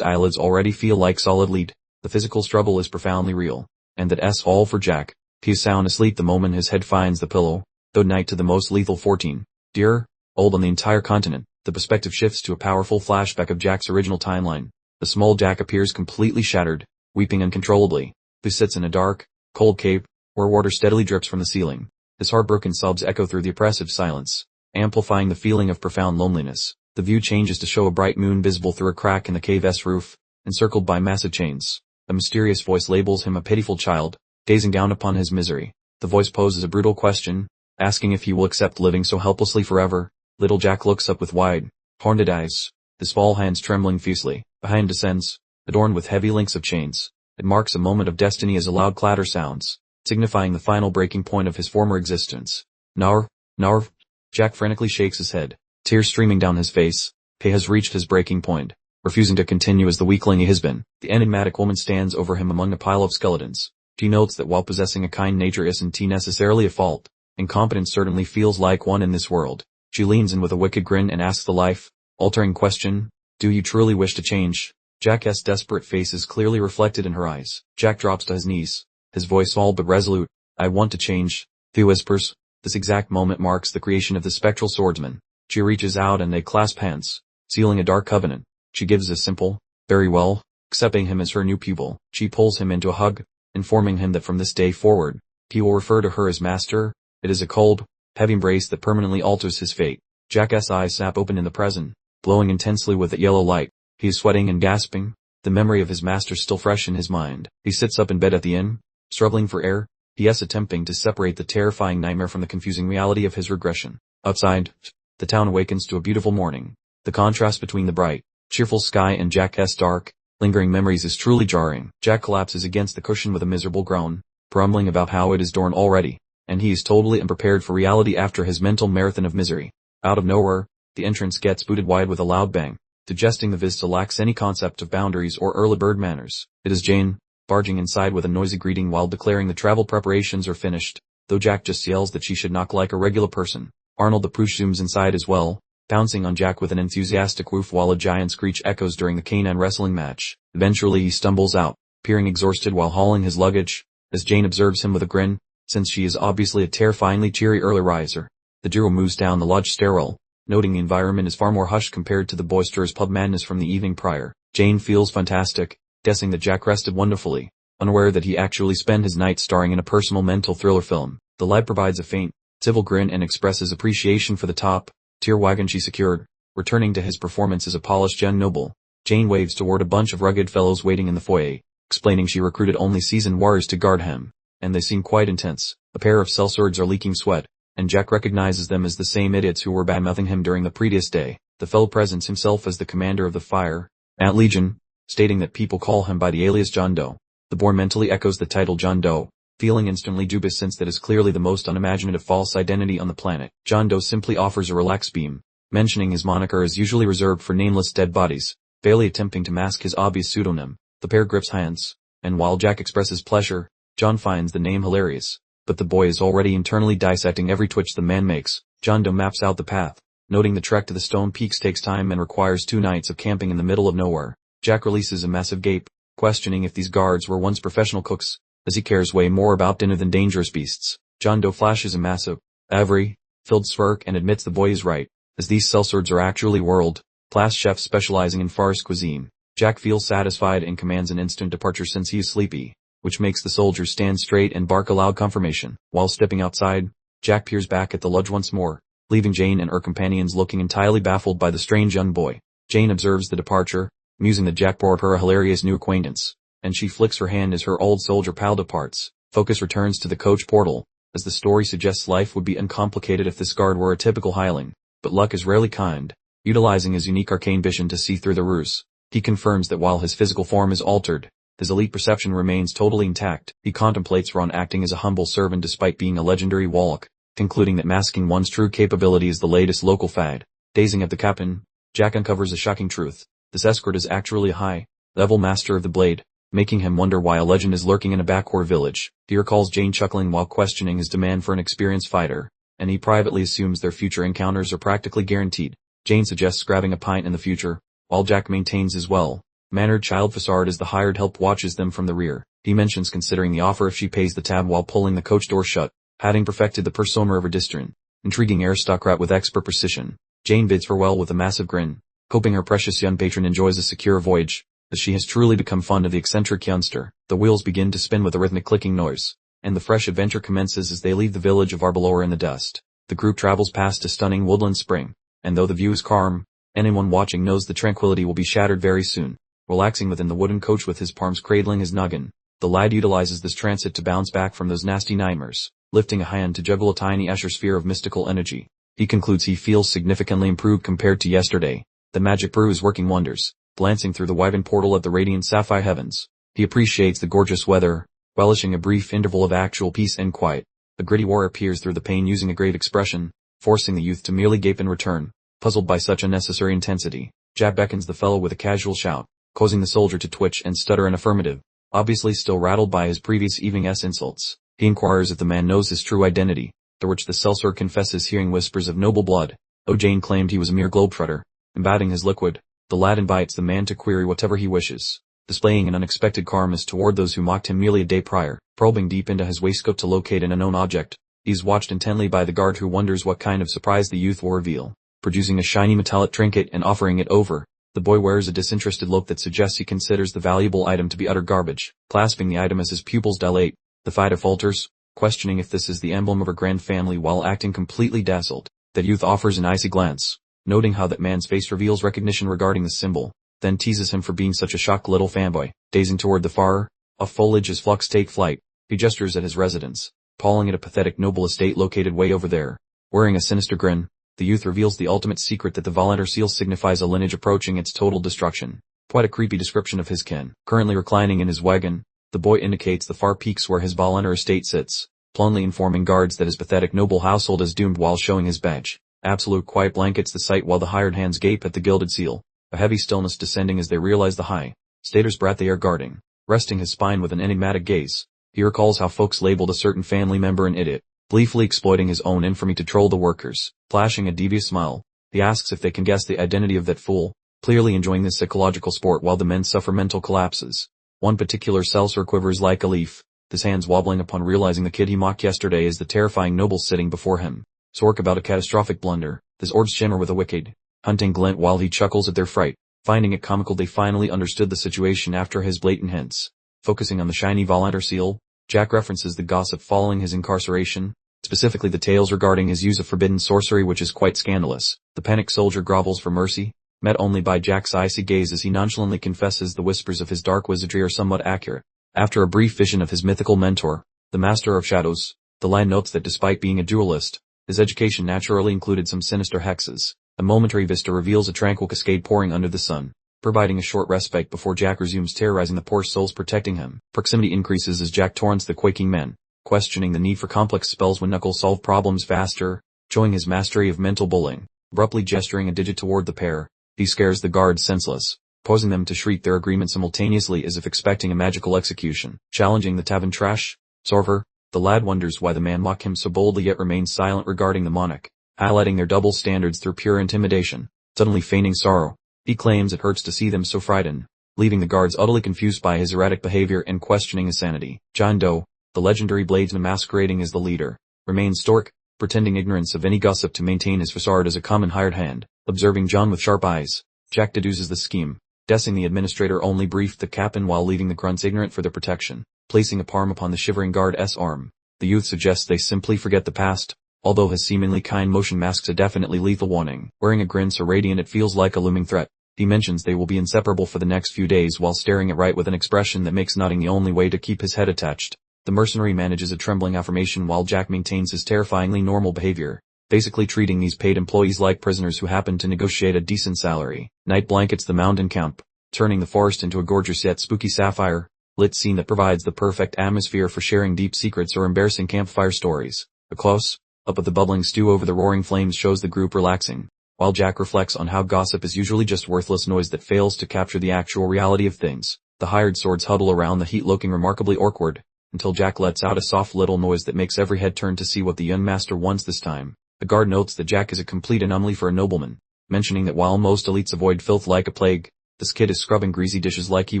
eyelids already feel like solid lead. The physical struggle is profoundly real, and that's all for Jack. He is sound asleep the moment his head finds the pillow, though night to the most lethal 14. Dear, old on the entire continent. The perspective shifts to a powerful flashback of Jack's original timeline. The small Jack appears completely shattered, weeping uncontrollably. He sits in a dark, cold cave, where water steadily drips from the ceiling. His heartbroken sobs echo through the oppressive silence, amplifying the feeling of profound loneliness. The view changes to show a bright moon visible through a crack in the cave's roof, encircled by massive chains. A mysterious voice labels him a pitiful child, gazing down upon his misery. The voice poses a brutal question, asking if he will accept living so helplessly forever. Little Jack looks up with wide, haunted eyes, his small hands trembling fiercely. Behind descends, adorned with heavy links of chains. It marks a moment of destiny as a loud clatter sounds, signifying the final breaking point of his former existence. Narv, Narv. Jack frantically shakes his head, tears streaming down his face. He has reached his breaking point, refusing to continue as the weakling he has been. The enigmatic woman stands over him among a pile of skeletons. She notes that while possessing a kind nature isn't necessarily a fault, incompetence certainly feels like one in this world. She leans in with a wicked grin and asks the life-altering question, "Do you truly wish to change?" Jack's desperate face is clearly reflected in her eyes. Jack drops to his knees, his voice small but resolute. "I want to change," he whispers. This exact moment marks the creation of the spectral swordsman. She reaches out and they clasp hands, sealing a dark covenant. She gives a simple, "Very well," accepting him as her new pupil. She pulls him into a hug, informing him that from this day forward, he will refer to her as master. It is a cold, heavy embrace that permanently alters his fate. Jack's eyes snap open in the present, glowing intensely with a yellow light. He is sweating and gasping, the memory of his master still fresh in his mind. He sits up in bed at the inn, struggling for air. He is attempting to separate the terrifying nightmare from the confusing reality of his regression. Outside, the town awakens to a beautiful morning. The contrast between the bright, cheerful sky and Jack's dark, lingering memories is truly jarring. Jack collapses against the cushion with a miserable groan, grumbling about how it is dawn already, and he is totally unprepared for reality after his mental marathon of misery. Out of nowhere, the entrance gets booted wide with a loud bang, suggesting the vista lacks any concept of boundaries or early bird manners. It is Jane, barging inside with a noisy greeting while declaring the travel preparations are finished, though Jack just yells that she should knock like a regular person. Arnold the Pooch zooms inside as well, pouncing on Jack with an enthusiastic woof while a giant screech echoes during the canine wrestling match. Eventually he stumbles out, appearing exhausted while hauling his luggage, as Jane observes him with a grin, since she is obviously a terrifyingly cheery early riser. The duo moves down the lodge stairwell, noting the environment is far more hushed compared to the boisterous pub madness from the evening prior. Jane feels fantastic, guessing that Jack rested wonderfully, unaware that he actually spent his night starring in a personal mental thriller film. The lad provides a faint, civil grin and expresses appreciation for the top-tier wagon she secured, returning to his performance as a polished young noble. Jane waves toward a bunch of rugged fellows waiting in the foyer, explaining she recruited only seasoned warriors to guard him, and they seem quite intense. A pair of sellswords are leaking sweat, and Jack recognizes them as the same idiots who were badmouthing him during the previous day. The fellow presents himself as the commander of the Fire Ant Legion, stating that people call him by the alias John Doe. The boy mentally echoes the title John Doe, feeling instantly dubious since that is clearly the most unimaginative false identity on the planet. John Doe simply offers a relaxed beam, mentioning his moniker is usually reserved for nameless dead bodies, barely attempting to mask his obvious pseudonym. The pair grips hands, and while Jack expresses pleasure, John finds the name hilarious. But the boy is already internally dissecting every twitch the man makes. John Doe maps out the path, noting the trek to the Stone Peaks takes time and requires 2 nights of camping in the middle of nowhere. Jack releases a massive gape, questioning if these guards were once professional cooks, as he cares way more about dinner than dangerous beasts. John Doe flashes a massive, filled smirk and admits the boy is right, as these sellswords are actually world-class chefs specializing in forest cuisine. Jack feels satisfied and commands an instant departure since he is sleepy, which makes the soldiers stand straight and bark a loud confirmation. While stepping outside, Jack peers back at the lodge once more, leaving Jane and her companions looking entirely baffled by the strange young boy. Jane observes the departure, musing that Jack brought her a hilarious new acquaintance, and she flicks her hand as her old soldier pal departs. Focus returns to the coach portal, as the story suggests life would be uncomplicated if this guard were a typical hireling, but luck is rarely kind. Utilizing his unique arcane vision to see through the ruse, he confirms that while his physical form is altered, his elite perception remains totally intact. He contemplates Ron acting as a humble servant despite being a legendary warlock, concluding that masking one's true capability is the latest local fad. Gazing at the captain, Jack uncovers a shocking truth. This escort is actually a high-level master of the blade, making him wonder why a legend is lurking in a backwater village. He recalls Jane chuckling while questioning his demand for an experienced fighter, and he privately assumes their future encounters are practically guaranteed. Jane suggests grabbing a pint in the future, while Jack maintains his well-mannered child facade as the hired help watches them from the rear. He mentions considering the offer if she pays the tab while pulling the coach door shut, having perfected the persona of her distant, intriguing aristocrat with expert precision. Jane bids farewell with a massive grin, hoping her precious young patron enjoys a secure voyage, as she has truly become fond of the eccentric youngster. The wheels begin to spin with a rhythmic clicking noise, and the fresh adventure commences as they leave the village of Arbaloa in the dust. The group travels past a stunning woodland spring, and though the view is calm, anyone watching knows the tranquility will be shattered very soon. Relaxing within the wooden coach with his palms cradling his noggin, the lad utilizes this transit to bounce back from those nasty nightmares, lifting a hand to juggle a tiny Escher sphere of mystical energy. He concludes he feels significantly improved compared to yesterday. The magic brew is working wonders. Glancing through the wyvern portal at the radiant sapphire heavens, he appreciates the gorgeous weather, relishing a brief interval of actual peace and quiet. The gritty warrior peers through the pane using a grave expression, forcing the youth to merely gape in return, puzzled by such unnecessary intensity. Jack beckons the fellow with a casual shout, causing the soldier to twitch and stutter an affirmative, obviously still rattled by his previous evening's insults. He inquires if the man knows his true identity, to which the seltzer confesses hearing whispers of noble blood. Jane claimed he was a mere globetrotter, embodying his liquid. The lad invites the man to query whatever he wishes, displaying an unexpected calmness toward those who mocked him merely a day prior. Probing deep into his waistcoat to locate an unknown object, he is watched intently by the guard who wonders what kind of surprise the youth will reveal. Producing a shiny metallic trinket and offering it over, the boy wears a disinterested look that suggests he considers the valuable item to be utter garbage. Clasping the item as his pupils dilate, the fighter falters, questioning if this is the emblem of her grand family while acting completely dazzled. That youth offers an icy glance, noting how that man's face reveals recognition regarding the symbol, then teases him for being such a shocked little fanboy. Gazing toward the far, off foliage as flux take flight, he gestures at his residence, calling it a pathetic noble estate located way over there. Wearing a sinister grin, the youth reveals the ultimate secret that the Volunteer seal signifies a lineage approaching its total destruction. Quite a creepy description of his kin. Currently reclining in his wagon, the boy indicates the far peaks where his Volunteer estate sits, bluntly informing guards that his pathetic noble household is doomed while showing his badge. Absolute quiet blankets the sight while the hired hands gape at the gilded seal, a heavy stillness descending as they realize the high status brat they are guarding. Resting his spine with an enigmatic gaze, he recalls how folks labeled a certain family member an idiot, gleefully exploiting his own infamy to troll the workers. Flashing a devious smile, he asks if they can guess the identity of that fool, clearly enjoying this psychological sport while the men suffer mental collapses. One particular seltzer quivers like a leaf, his hands wobbling upon realizing the kid he mocked yesterday is the terrifying noble sitting before him. Sork about a catastrophic blunder, his orbs shimmer with a wicked, hunting glint while he chuckles at their fright. Finding it comical they finally understood the situation after his blatant hints. Focusing on the shiny Volunteer seal, Jack references the gossip following his incarceration, specifically the tales regarding his use of forbidden sorcery, which is quite scandalous. The panicked soldier grovels for mercy, met only by Jack's icy gaze as he nonchalantly confesses the whispers of his dark wizardry are somewhat accurate. After a brief vision of his mythical mentor, the Master of Shadows, the lad notes that despite being a duelist, his education naturally included some sinister hexes. A momentary vista reveals a tranquil cascade pouring under the sun, providing a short respite before Jack resumes terrorizing the poor souls protecting him. Proximity increases as Jack taunts the quaking men, questioning the need for complex spells when Knuckles solve problems faster, showing his mastery of mental bullying. Abruptly gesturing a digit toward the pair, he scares the guards senseless, causing them to shriek their agreement simultaneously as if expecting a magical execution. Challenging the tavern trash server, the lad wonders why the man mocked him so boldly yet remains silent regarding the monarch, highlighting their double standards through pure intimidation. Suddenly feigning sorrow, he claims it hurts to see them so frightened, leaving the guards utterly confused by his erratic behavior and questioning his sanity. John Doe, the legendary bladesman masquerading as the leader, remains stoic, pretending ignorance of any gossip to maintain his facade as a common hired hand. Observing John with sharp eyes, Jack deduces the scheme, guessing the administrator only briefed the captain while leaving the grunts ignorant for their protection. Placing a palm upon the shivering guard's arm, the youth suggests they simply forget the past, although his seemingly kind motion masks a definitely lethal warning. Wearing a grin so radiant it feels like a looming threat, he mentions they will be inseparable for the next few days while staring at Wright with an expression that makes nodding the only way to keep his head attached. The mercenary manages a trembling affirmation while Jack maintains his terrifyingly normal behavior, basically treating these paid employees like prisoners who happen to negotiate a decent salary. Night blankets the mountain camp, turning the forest into a gorgeous yet spooky sapphire lit scene that provides the perfect atmosphere for sharing deep secrets or embarrassing campfire stories. A close-up of the bubbling stew over the roaring flames shows the group relaxing, while Jack reflects on how gossip is usually just worthless noise that fails to capture the actual reality of things. The hired swords huddle around the heat looking remarkably awkward, until Jack lets out a soft little noise that makes every head turn to see what the young master wants this time. The guard notes that Jack is a complete anomaly for a nobleman, mentioning that while most elites avoid filth like a plague, this kid is scrubbing greasy dishes like he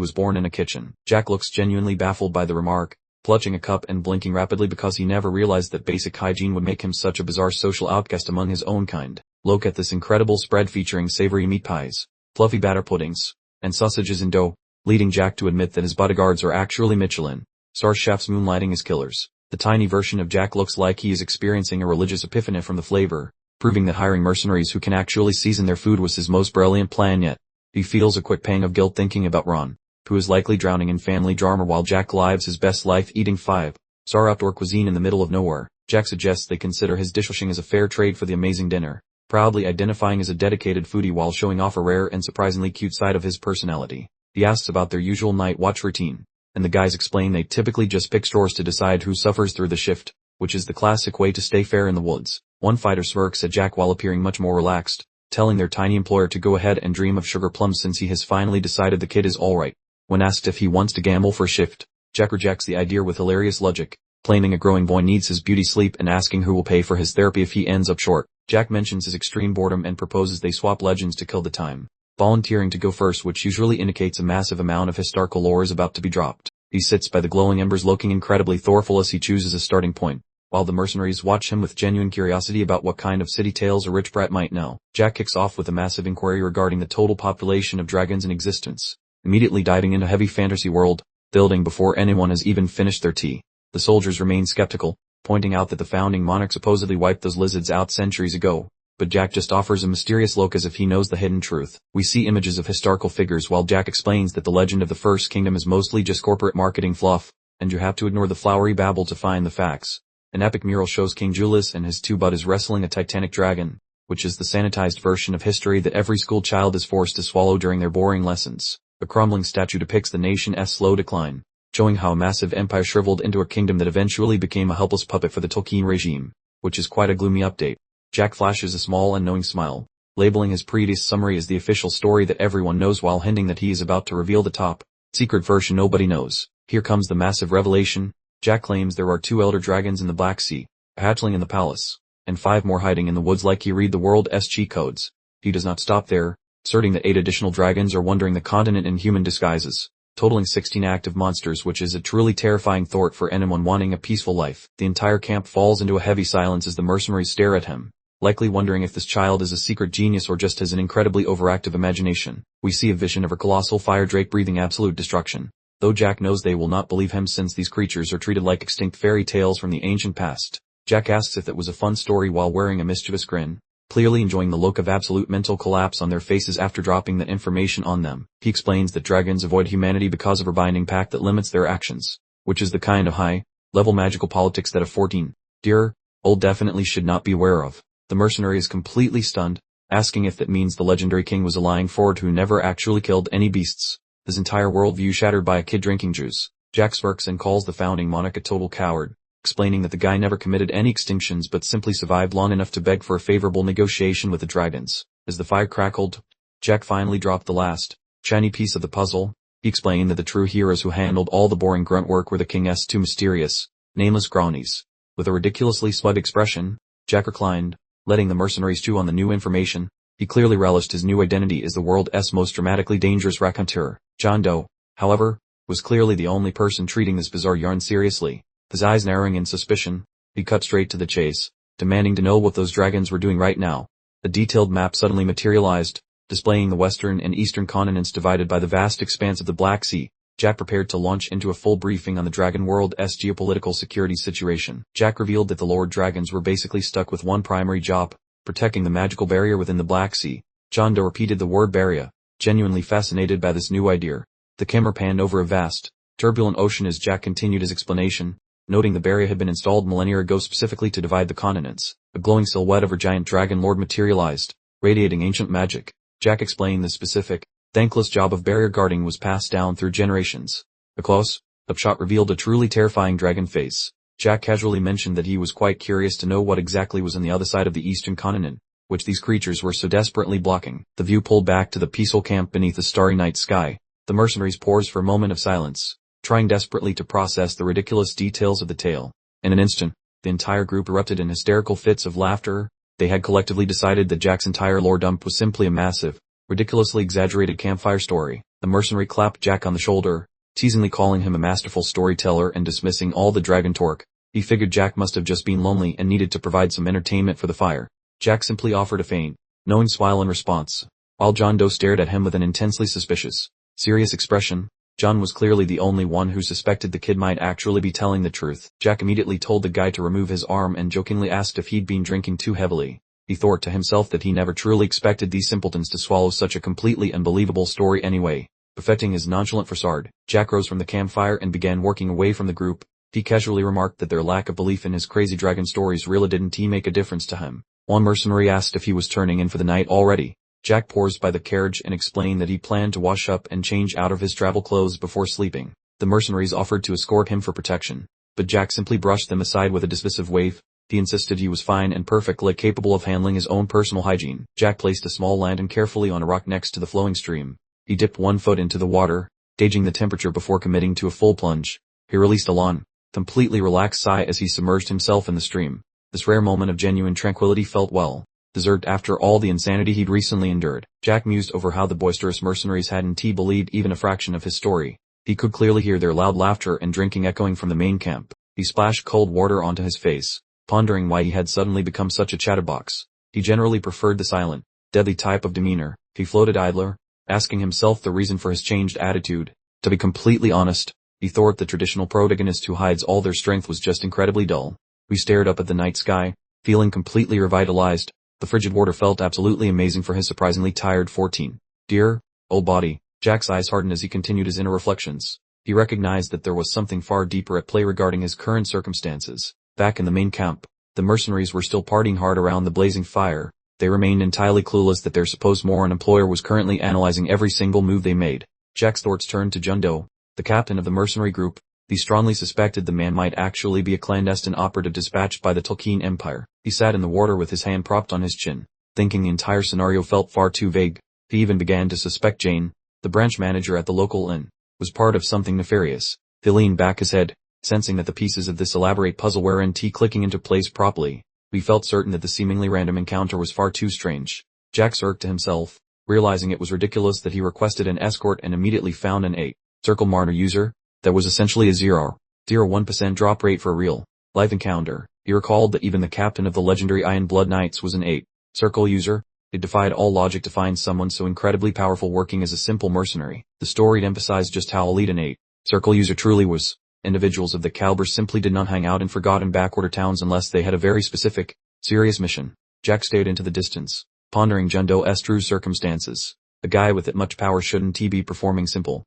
was born in a kitchen. Jack looks genuinely baffled by the remark, clutching a cup and blinking rapidly because he never realized that basic hygiene would make him such a bizarre social outcast among his own kind. Look at this incredible spread featuring savory meat pies, fluffy batter puddings, and sausages in dough, leading Jack to admit that his bodyguards are actually Michelin star chefs moonlighting as killers. The tiny version of Jack looks like he is experiencing a religious epiphany from the flavor, proving that hiring mercenaries who can actually season their food was his most brilliant plan yet. He feels a quick pang of guilt thinking about Ron, who is likely drowning in family drama while Jack lives his best life eating 5-star outdoor cuisine in the middle of nowhere. Jack suggests they consider his dishwashing as a fair trade for the amazing dinner, proudly identifying as a dedicated foodie while showing off a rare and surprisingly cute side of his personality. He asks about their usual night watch routine, and the guys explain they typically just pick stores to decide who suffers through the shift, which is the classic way to stay fair in the woods. One fighter smirks at Jack while appearing much more relaxed, telling their tiny employer to go ahead and dream of sugar plums since he has finally decided the kid is alright. When asked if he wants to gamble for a shift, Jack rejects the idea with hilarious logic, claiming a growing boy needs his beauty sleep and asking who will pay for his therapy if he ends up short. Jack mentions his extreme boredom and proposes they swap legends to kill the time, volunteering to go first, which usually indicates a massive amount of historical lore is about to be dropped. He sits by the glowing embers looking incredibly thoughtful as he chooses a starting point, while the mercenaries watch him with genuine curiosity about what kind of city tales a rich brat might know. Jack kicks off with a massive inquiry regarding the total population of dragons in existence, immediately diving into heavy fantasy world building before anyone has even finished their tea. The soldiers remain skeptical, pointing out that the founding monarch supposedly wiped those lizards out centuries ago, but Jack just offers a mysterious look as if he knows the hidden truth. We see images of historical figures while Jack explains that the legend of the First Kingdom is mostly just corporate marketing fluff, and you have to ignore the flowery babble to find the facts. An epic mural shows King Julius and his two buddies wrestling a titanic dragon, which is the sanitized version of history that every school child is forced to swallow during their boring lessons. A crumbling statue depicts the nation's slow decline, showing how a massive empire shriveled into a kingdom that eventually became a helpless puppet for the Tolkien regime, which is quite a gloomy update. Jack flashes a small and knowing smile, labeling his previous summary as the official story that everyone knows while hinting that he is about to reveal the top secret version nobody knows. Here comes the massive revelation. Jack claims there are 2 elder dragons in the Black Sea, a hatchling in the palace, and 5 more hiding in the woods like he read the world's cheat codes. He does not stop there, asserting that 8 additional dragons are wandering the continent in human disguises, totaling 16 active monsters, which is a truly terrifying thought for anyone wanting a peaceful life. The entire camp falls into a heavy silence as the mercenaries stare at him, likely wondering if this child is a secret genius or just has an incredibly overactive imagination. We see a vision of a colossal fire drake breathing absolute destruction, though Jack knows they will not believe him since these creatures are treated like extinct fairy tales from the ancient past. Jack asks if it was a fun story while wearing a mischievous grin, clearly enjoying the look of absolute mental collapse on their faces after dropping the information on them. He explains that dragons avoid humanity because of a binding pact that limits their actions, which is the kind of high-level magical politics that a 14-year-old definitely should not be aware of. The mercenary is completely stunned, asking if that means the legendary king was a lying forward who never actually killed any beasts. His entire worldview shattered by a kid drinking juice. Jack smirks and calls the founding monarch a total coward, explaining that the guy never committed any extinctions but simply survived long enough to beg for a favorable negotiation with the dragons. As the fire crackled, Jack finally dropped the last shiny piece of the puzzle. He explained that the true heroes who handled all the boring grunt work were the king's 2 mysterious, nameless cronies. With a ridiculously smug expression, Jack reclined, letting the mercenaries chew on the new information. He clearly relished his new identity as the world's most dramatically dangerous raconteur. John Doe, however, was clearly the only person treating this bizarre yarn seriously. His eyes narrowing in suspicion, he cut straight to the chase, demanding to know what those dragons were doing right now. A detailed map suddenly materialized, displaying the western and eastern continents divided by the vast expanse of the Black Sea. Jack prepared to launch into a full briefing on the dragon world's geopolitical security situation. Jack revealed that the Lord Dragons were basically stuck with one primary job, protecting the magical barrier within the Black Sea. John Doe repeated the word barrier, genuinely fascinated by this new idea. The camera panned over a vast, turbulent ocean as Jack continued his explanation, noting the barrier had been installed millennia ago specifically to divide the continents. A glowing silhouette of a giant dragon lord materialized, radiating ancient magic. Jack explained the specific, thankless job of barrier guarding was passed down through generations. A close-up shot revealed a truly terrifying dragon face. Jack casually mentioned that he was quite curious to know what exactly was on the other side of the eastern continent, which these creatures were so desperately blocking. The view pulled back to the peaceful camp beneath the starry night sky. The mercenaries paused for a moment of silence, trying desperately to process the ridiculous details of the tale. In an instant, the entire group erupted in hysterical fits of laughter. They had collectively decided that Jack's entire lore dump was simply a massive, ridiculously exaggerated campfire story. The mercenary clapped Jack on the shoulder, teasingly calling him a masterful storyteller and dismissing all the dragon talk. He figured Jack must have just been lonely and needed to provide some entertainment for the fire. Jack simply offered a faint, knowing smile in response, while John Doe stared at him with an intensely suspicious, serious expression. John was clearly the only one who suspected the kid might actually be telling the truth. Jack immediately told the guy to remove his arm and jokingly asked if he'd been drinking too heavily. He thought to himself that he never truly expected these simpletons to swallow such a completely unbelievable story anyway. Perfecting his nonchalant facade, Jack rose from the campfire and began working away from the group. He casually remarked that their lack of belief in his crazy dragon stories really didn't make a difference to him. One mercenary asked if he was turning in for the night already. Jack paused by the carriage and explained that he planned to wash up and change out of his travel clothes before sleeping. The mercenaries offered to escort him for protection, but Jack simply brushed them aside with a dismissive wave. He insisted he was fine and perfectly capable of handling his own personal hygiene. Jack placed a small lantern carefully on a rock next to the flowing stream. He dipped one foot into the water, gauging the temperature before committing to a full plunge. He released a long, completely relaxed sigh as he submerged himself in the stream. This rare moment of genuine tranquility felt well deserved after all the insanity he'd recently endured. Jack mused over how the boisterous mercenaries hadn't believed even a fraction of his story. He could clearly hear their loud laughter and drinking echoing from the main camp. He splashed cold water onto his face, pondering why he had suddenly become such a chatterbox. He generally preferred the silent, deadly type of demeanor. He floated idler, asking himself the reason for his changed attitude. To be completely honest, he thought the traditional protagonist who hides all their strength was just incredibly dull. We stared up at the night sky, feeling completely revitalized. The frigid water felt absolutely amazing for his surprisingly tired 14. Dear, old body. Jack's eyes hardened as he continued his inner reflections. He recognized that there was something far deeper at play regarding his current circumstances. Back in the main camp, the mercenaries were still partying hard around the blazing fire. They remained entirely clueless that their supposed moron employer was currently analyzing every single move they made. Jack's thoughts turned to John Doe, the captain of the mercenary group. He strongly suspected the man might actually be a clandestine operative dispatched by the Tolkien Empire. He sat in the water with his hand propped on his chin, thinking the entire scenario felt far too vague. He even began to suspect Jane, the branch manager at the local inn, was part of something nefarious. He leaned back his head, sensing that the pieces of this elaborate puzzle weren't clicking into place properly. He felt certain that the seemingly random encounter was far too strange. Jack smirked to himself, realizing it was ridiculous that he requested an escort and immediately found an 8-circle Marner user. That was essentially a 0.01% drop rate for a real-life encounter. He recalled that even the captain of the legendary Iron Blood Knights was an 8-circle user. It defied all logic to find someone so incredibly powerful working as a simple mercenary. The story emphasized just how elite an 8-circle user truly was. Individuals of the caliber simply did not hang out in forgotten backwater towns unless they had a very specific, serious mission. Jack stared into the distance, pondering John Doe's true circumstances. A guy with that much power shouldn't be performing simple,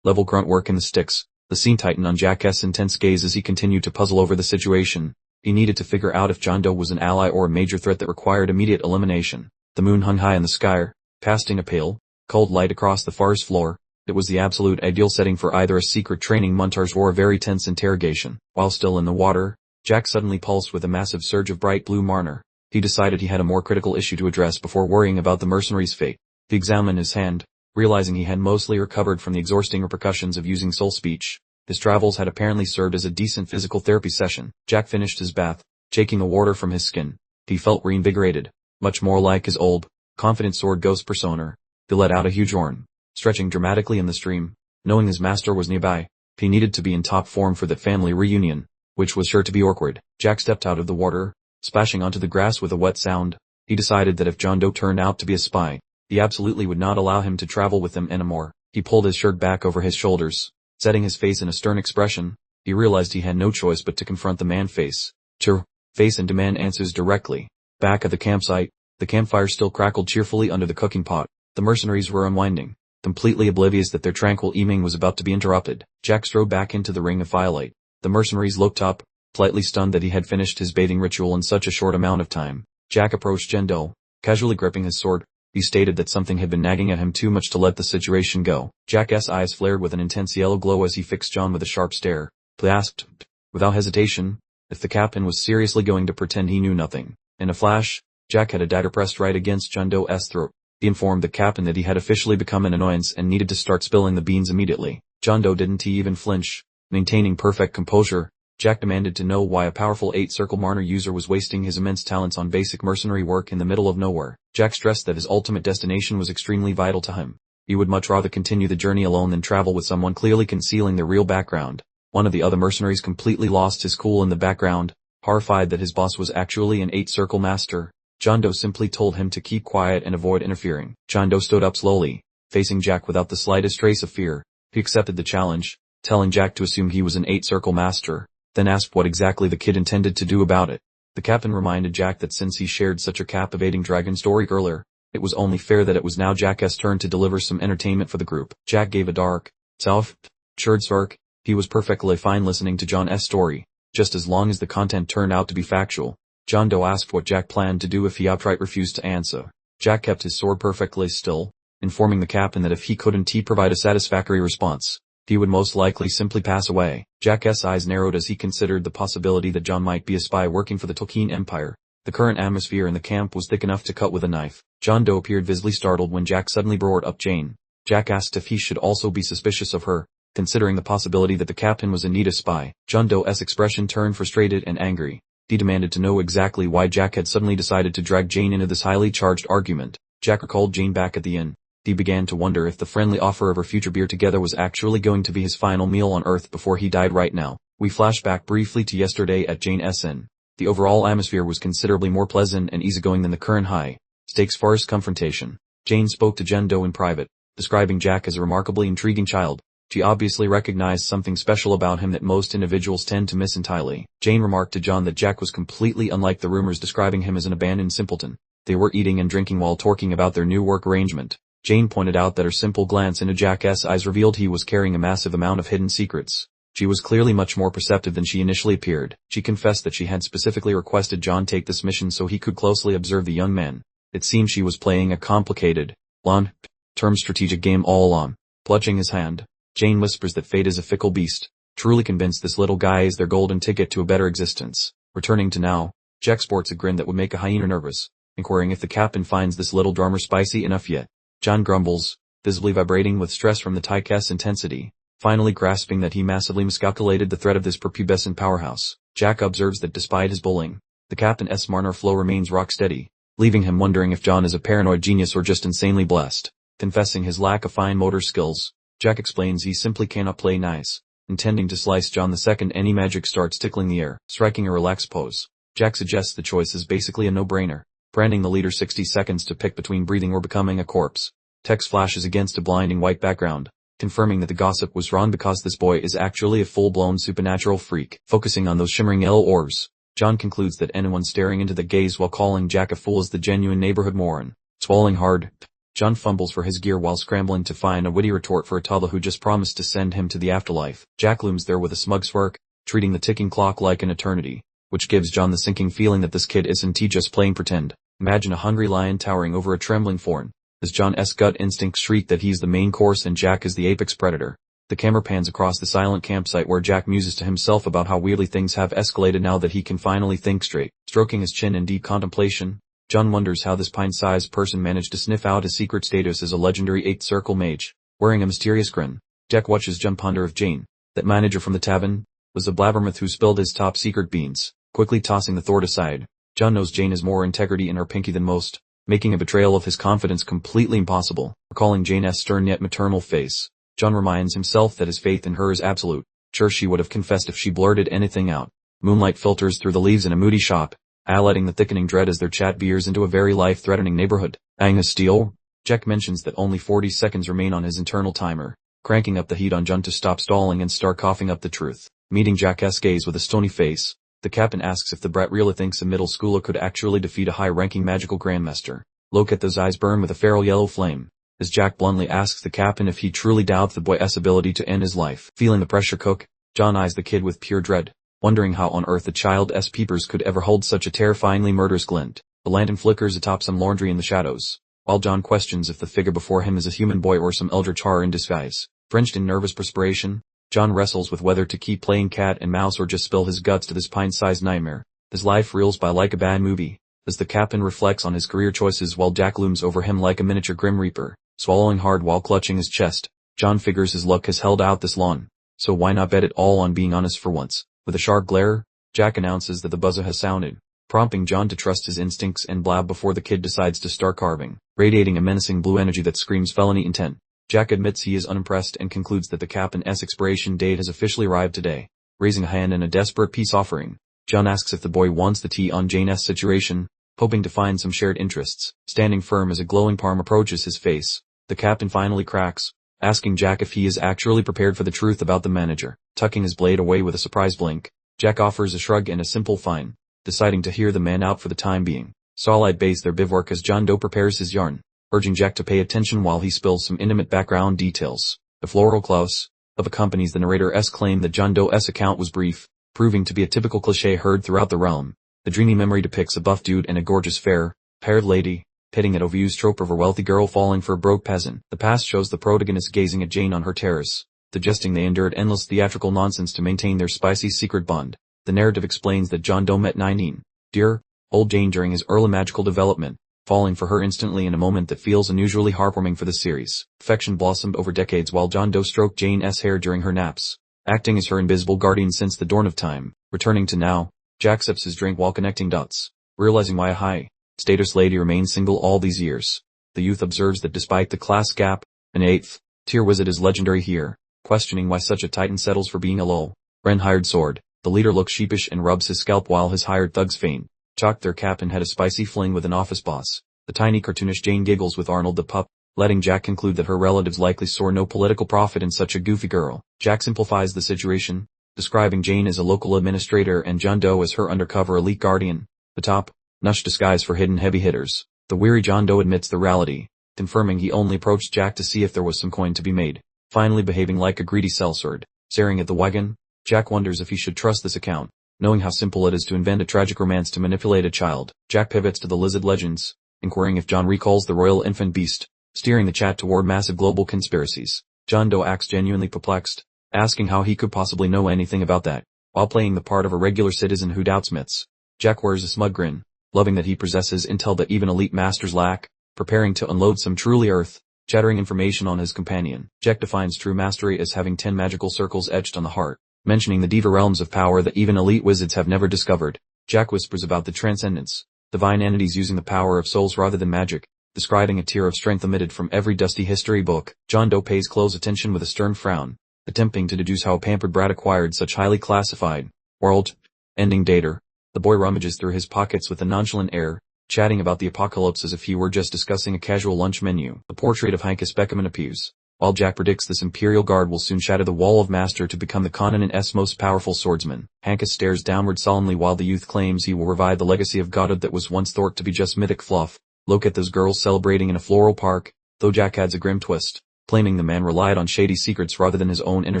level grunt work in the sticks. The scene tightened on Jack's intense gaze as he continued to puzzle over the situation. He needed to figure out if John Doe was an ally or a major threat that required immediate elimination. The moon hung high in the sky, casting a pale, cold light across the forest floor. It was the absolute ideal setting for either a secret training montage or a very tense interrogation. While still in the water, Jack suddenly pulsed with a massive surge of bright blue Marner. He decided he had a more critical issue to address before worrying about the mercenary's fate. He examined his hand, realizing he had mostly recovered from the exhausting repercussions of using soul speech. His travels had apparently served as a decent physical therapy session. Jack finished his bath, shaking the water from his skin. He felt reinvigorated, much more like his old, confident sword ghost persona. He let out a huge horn, stretching dramatically in the stream. Knowing his master was nearby, he needed to be in top form for that family reunion, which was sure to be awkward. Jack stepped out of the water, splashing onto the grass with a wet sound. He decided that if John Doe turned out to be a spy, he absolutely would not allow him to travel with them anymore. He pulled his shirt back over his shoulders, setting his face in a stern expression. He realized he had no choice but to confront the man face and demand answers directly. Back at the campsite, the campfire still crackled cheerfully under the cooking pot. The mercenaries were unwinding, completely oblivious that their tranquil evening was about to be interrupted. Jack strode back into the ring of firelight. The mercenaries looked up, slightly stunned that he had finished his bathing ritual in such a short amount of time. Jack approached John Doe, casually gripping his sword. He stated that something had been nagging at him too much to let the situation go. Jack's eyes flared with an intense yellow glow as he fixed John with a sharp stare. He asked, without hesitation, if the captain was seriously going to pretend he knew nothing. In a flash, Jack had a dagger pressed right against John Doe's throat. He informed the captain that he had officially become an annoyance and needed to start spilling the beans immediately. John Doe didn't even flinch. Maintaining perfect composure, Jack demanded to know why a powerful 8-circle Marner user was wasting his immense talents on basic mercenary work in the middle of nowhere. Jack stressed that his ultimate destination was extremely vital to him. He would much rather continue the journey alone than travel with someone clearly concealing their real background. One of the other mercenaries completely lost his cool in the background, horrified that his boss was actually an 8-circle master. John Doe simply told him to keep quiet and avoid interfering. John Doe stood up slowly, facing Jack without the slightest trace of fear. He accepted the challenge, telling Jack to assume he was an 8-circle master, then asked what exactly the kid intended to do about it. The captain reminded Jack that since he shared such a captivating dragon story earlier, it was only fair that it was now Jack's turn to deliver some entertainment for the group. Jack gave a dark, self-assured smirk. He was perfectly fine listening to John's story, just as long as the content turned out to be factual. John Doe asked what Jack planned to do if he outright refused to answer. Jack kept his sword perfectly still, informing the captain that if he couldn't provide a satisfactory response, he would most likely simply pass away. Jack's eyes narrowed as he considered the possibility that John might be a spy working for the Tolkien Empire. The current atmosphere in the camp was thick enough to cut with a knife. John Doe appeared visibly startled when Jack suddenly roared up Jane. Jack asked if he should also be suspicious of her, considering the possibility that the captain was indeed a spy. John Doe's expression turned frustrated and angry. He demanded to know exactly why Jack had suddenly decided to drag Jane into this highly charged argument. Jack recalled Jane back at the inn. He began to wonder if the friendly offer of her future beer together was actually going to be his final meal on Earth before he died right now. We flash back briefly to yesterday at Jane's inn. The overall atmosphere was considerably more pleasant and easygoing than the current high-stakes forest confrontation. Jane spoke to John Doe in private, describing Jack as a remarkably intriguing child. She obviously recognized something special about him that most individuals tend to miss entirely. Jane remarked to John that Jack was completely unlike the rumors describing him as an abandoned simpleton. They were eating and drinking while talking about their new work arrangement. Jane pointed out that her simple glance into Jack's eyes revealed he was carrying a massive amount of hidden secrets. She was clearly much more perceptive than she initially appeared. She confessed that she had specifically requested John take this mission so he could closely observe the young man. It seemed she was playing a complicated, long-term strategic game all along. Clutching his hand, Jane whispers that fate is a fickle beast, truly convinced this little guy is their golden ticket to a better existence. Returning to now, Jack sports a grin that would make a hyena nervous, inquiring if the captain finds this little drummer spicy enough yet. John grumbles, visibly vibrating with stress from the tyke's intensity, finally grasping that he massively miscalculated the threat of this prepubescent powerhouse. Jack observes that despite his bullying, the captain's manner flow remains rock steady, leaving him wondering if John is a paranoid genius or just insanely blessed. Confessing his lack of fine motor skills, Jack explains he simply cannot play nice, intending to slice John the second any magic starts tickling the air. Striking a relaxed pose, Jack suggests the choice is basically a no-brainer, granting the leader 60 seconds to pick between breathing or becoming a corpse. Text flashes against a blinding white background, confirming that the gossip was wrong because this boy is actually a full-blown supernatural freak. Focusing on those shimmering yellow orbs, John concludes that anyone staring into the gaze while calling Jack a fool is the genuine neighborhood moron. Swallowing hard, John fumbles for his gear while scrambling to find a witty retort for a toddler who just promised to send him to the afterlife. Jack looms there with a smug smirk, treating the ticking clock like an eternity, which gives John the sinking feeling that this kid isn't just playing pretend. Imagine a hungry lion towering over a trembling fawn, as John's gut instincts shriek that he's the main course and Jack is the apex predator. The camera pans across the silent campsite where Jack muses to himself about how weirdly things have escalated now that he can finally think straight. Stroking his chin in deep contemplation, John wonders how this pint-sized person managed to sniff out his secret status as a legendary 8-circle mage. Wearing a mysterious grin, Jack watches John ponder if Jane, that manager from the tavern, was the blabbermouth who spilled his top secret beans. Quickly tossing the thought aside, John knows Jane has more integrity in her pinky than most, making a betrayal of his confidence completely impossible. Recalling Jane's stern yet maternal face, John reminds himself that his faith in her is absolute. Sure, she would have confessed if she blurted anything out. Moonlight filters through the leaves in a moody shop, highlighting the thickening dread as their chat veers into a very life-threatening neighborhood. Angus Steele? Jack mentions that only 40 seconds remain on his internal timer, cranking up the heat on John to stop stalling and start coughing up the truth. Meeting Jack's gaze with a stony face, the captain asks if the brat really thinks a middle schooler could actually defeat a high-ranking magical grandmaster. Look at those eyes burn with a feral yellow flame, as Jack bluntly asks the captain if he truly doubts the boy's ability to end his life. Feeling the pressure cook, John eyes the kid with pure dread, wondering how on earth the child's peepers could ever hold such a terrifyingly murderous glint. The lantern flickers atop some laundry in the shadows, while John questions if the figure before him is a human boy or some eldritch horror in disguise. Drenched in nervous perspiration, John wrestles with whether to keep playing cat and mouse or just spill his guts to this pint-sized nightmare. His life reels by like a bad movie, as the captain reflects on his career choices while Jack looms over him like a miniature Grim Reaper. Swallowing hard while clutching his chest, John figures his luck has held out this long, so why not bet it all on being honest for once? With a sharp glare, Jack announces that the buzzer has sounded, prompting John to trust his instincts and blab before the kid decides to start carving, radiating a menacing blue energy that screams felony intent. Jack admits he is unimpressed and concludes that the captain's expiration date has officially arrived today. Raising a hand in a desperate peace offering, John asks if the boy wants the tea on Jane's situation, hoping to find some shared interests. Standing firm as a glowing palm approaches his face, the captain finally cracks, asking Jack if he is actually prepared for the truth about the manager. Tucking his blade away with a surprised blink, Jack offers a shrug and a simple fine, deciding to hear the man out for the time being. Starlight base their bivouac as John Doe prepares his yarn, urging Jack to pay attention while he spills some intimate background details. The floral clause of accompanies the narrator's claim that John Doe's account was brief, proving to be a typical cliché heard throughout the realm. The dreamy memory depicts a buff dude and a gorgeous fair-haired lady, pitting an overused trope of a wealthy girl falling for a broke peasant. The past shows the protagonist gazing at Jane on her terrace, suggesting they endured endless theatrical nonsense to maintain their spicy secret bond. The narrative explains that John Doe met 19-year-old Jane during his early magical development, falling for her instantly in a moment that feels unusually heartwarming for the series. Affection blossomed over decades while John Doe stroked Jane's hair during her naps, acting as her invisible guardian since the dawn of time. Returning to now, Jack sips his drink while connecting dots, realizing why a high-status lady remained single all these years. The youth observes that despite the class gap, an 8th-tier wizard is legendary here, questioning why such a titan settles for being a low-rent hired sword. The leader looks sheepish and rubs his scalp while his hired thugs feign. Chalk their captain had a spicy fling with an office boss. The tiny cartoonish Jane giggles with Arnold the pup, letting Jack conclude that her relatives likely saw no political profit in such a goofy girl. Jack simplifies the situation, describing Jane as a local administrator and John Doe as her undercover elite guardian, the top-notch disguise for hidden heavy hitters. The weary John Doe admits the reality, confirming he only approached Jack to see if there was some coin to be made. Finally behaving like a greedy sellsword, staring at the wagon, Jack wonders if he should trust this account, knowing how simple it is to invent a tragic romance to manipulate a child. Jack pivots to the lizard legends, inquiring if John recalls the royal infant beast, steering the chat toward massive global conspiracies. John Doe acts genuinely perplexed, asking how he could possibly know anything about that, while playing the part of a regular citizen who doubts myths. Jack wears a smug grin, loving that he possesses intel that even elite masters lack, preparing to unload some truly earth-shattering information on his companion. Jack defines true mastery as having 10 magical circles etched on the heart, mentioning the deeper realms of power that even elite wizards have never discovered. Jack whispers about the transcendence, divine entities using the power of souls rather than magic, describing a tier of strength omitted from every dusty history book. John Doe pays close attention with a stern frown, attempting to deduce how a pampered brat acquired such highly classified, world-ending data. The boy rummages through his pockets with a nonchalant air, chatting about the apocalypse as if he were just discussing a casual lunch menu. The portrait of Heinkus Beckerman appears, while Jack predicts this Imperial Guard will soon shatter the Wall of Master to become the continent's most powerful swordsman. Heinkus stares downward solemnly while the youth claims he will revive the legacy of godhood that was once thought to be just mythic fluff. Look at those girls celebrating in a floral park, though Jack adds a grim twist, claiming the man relied on shady secrets rather than his own inner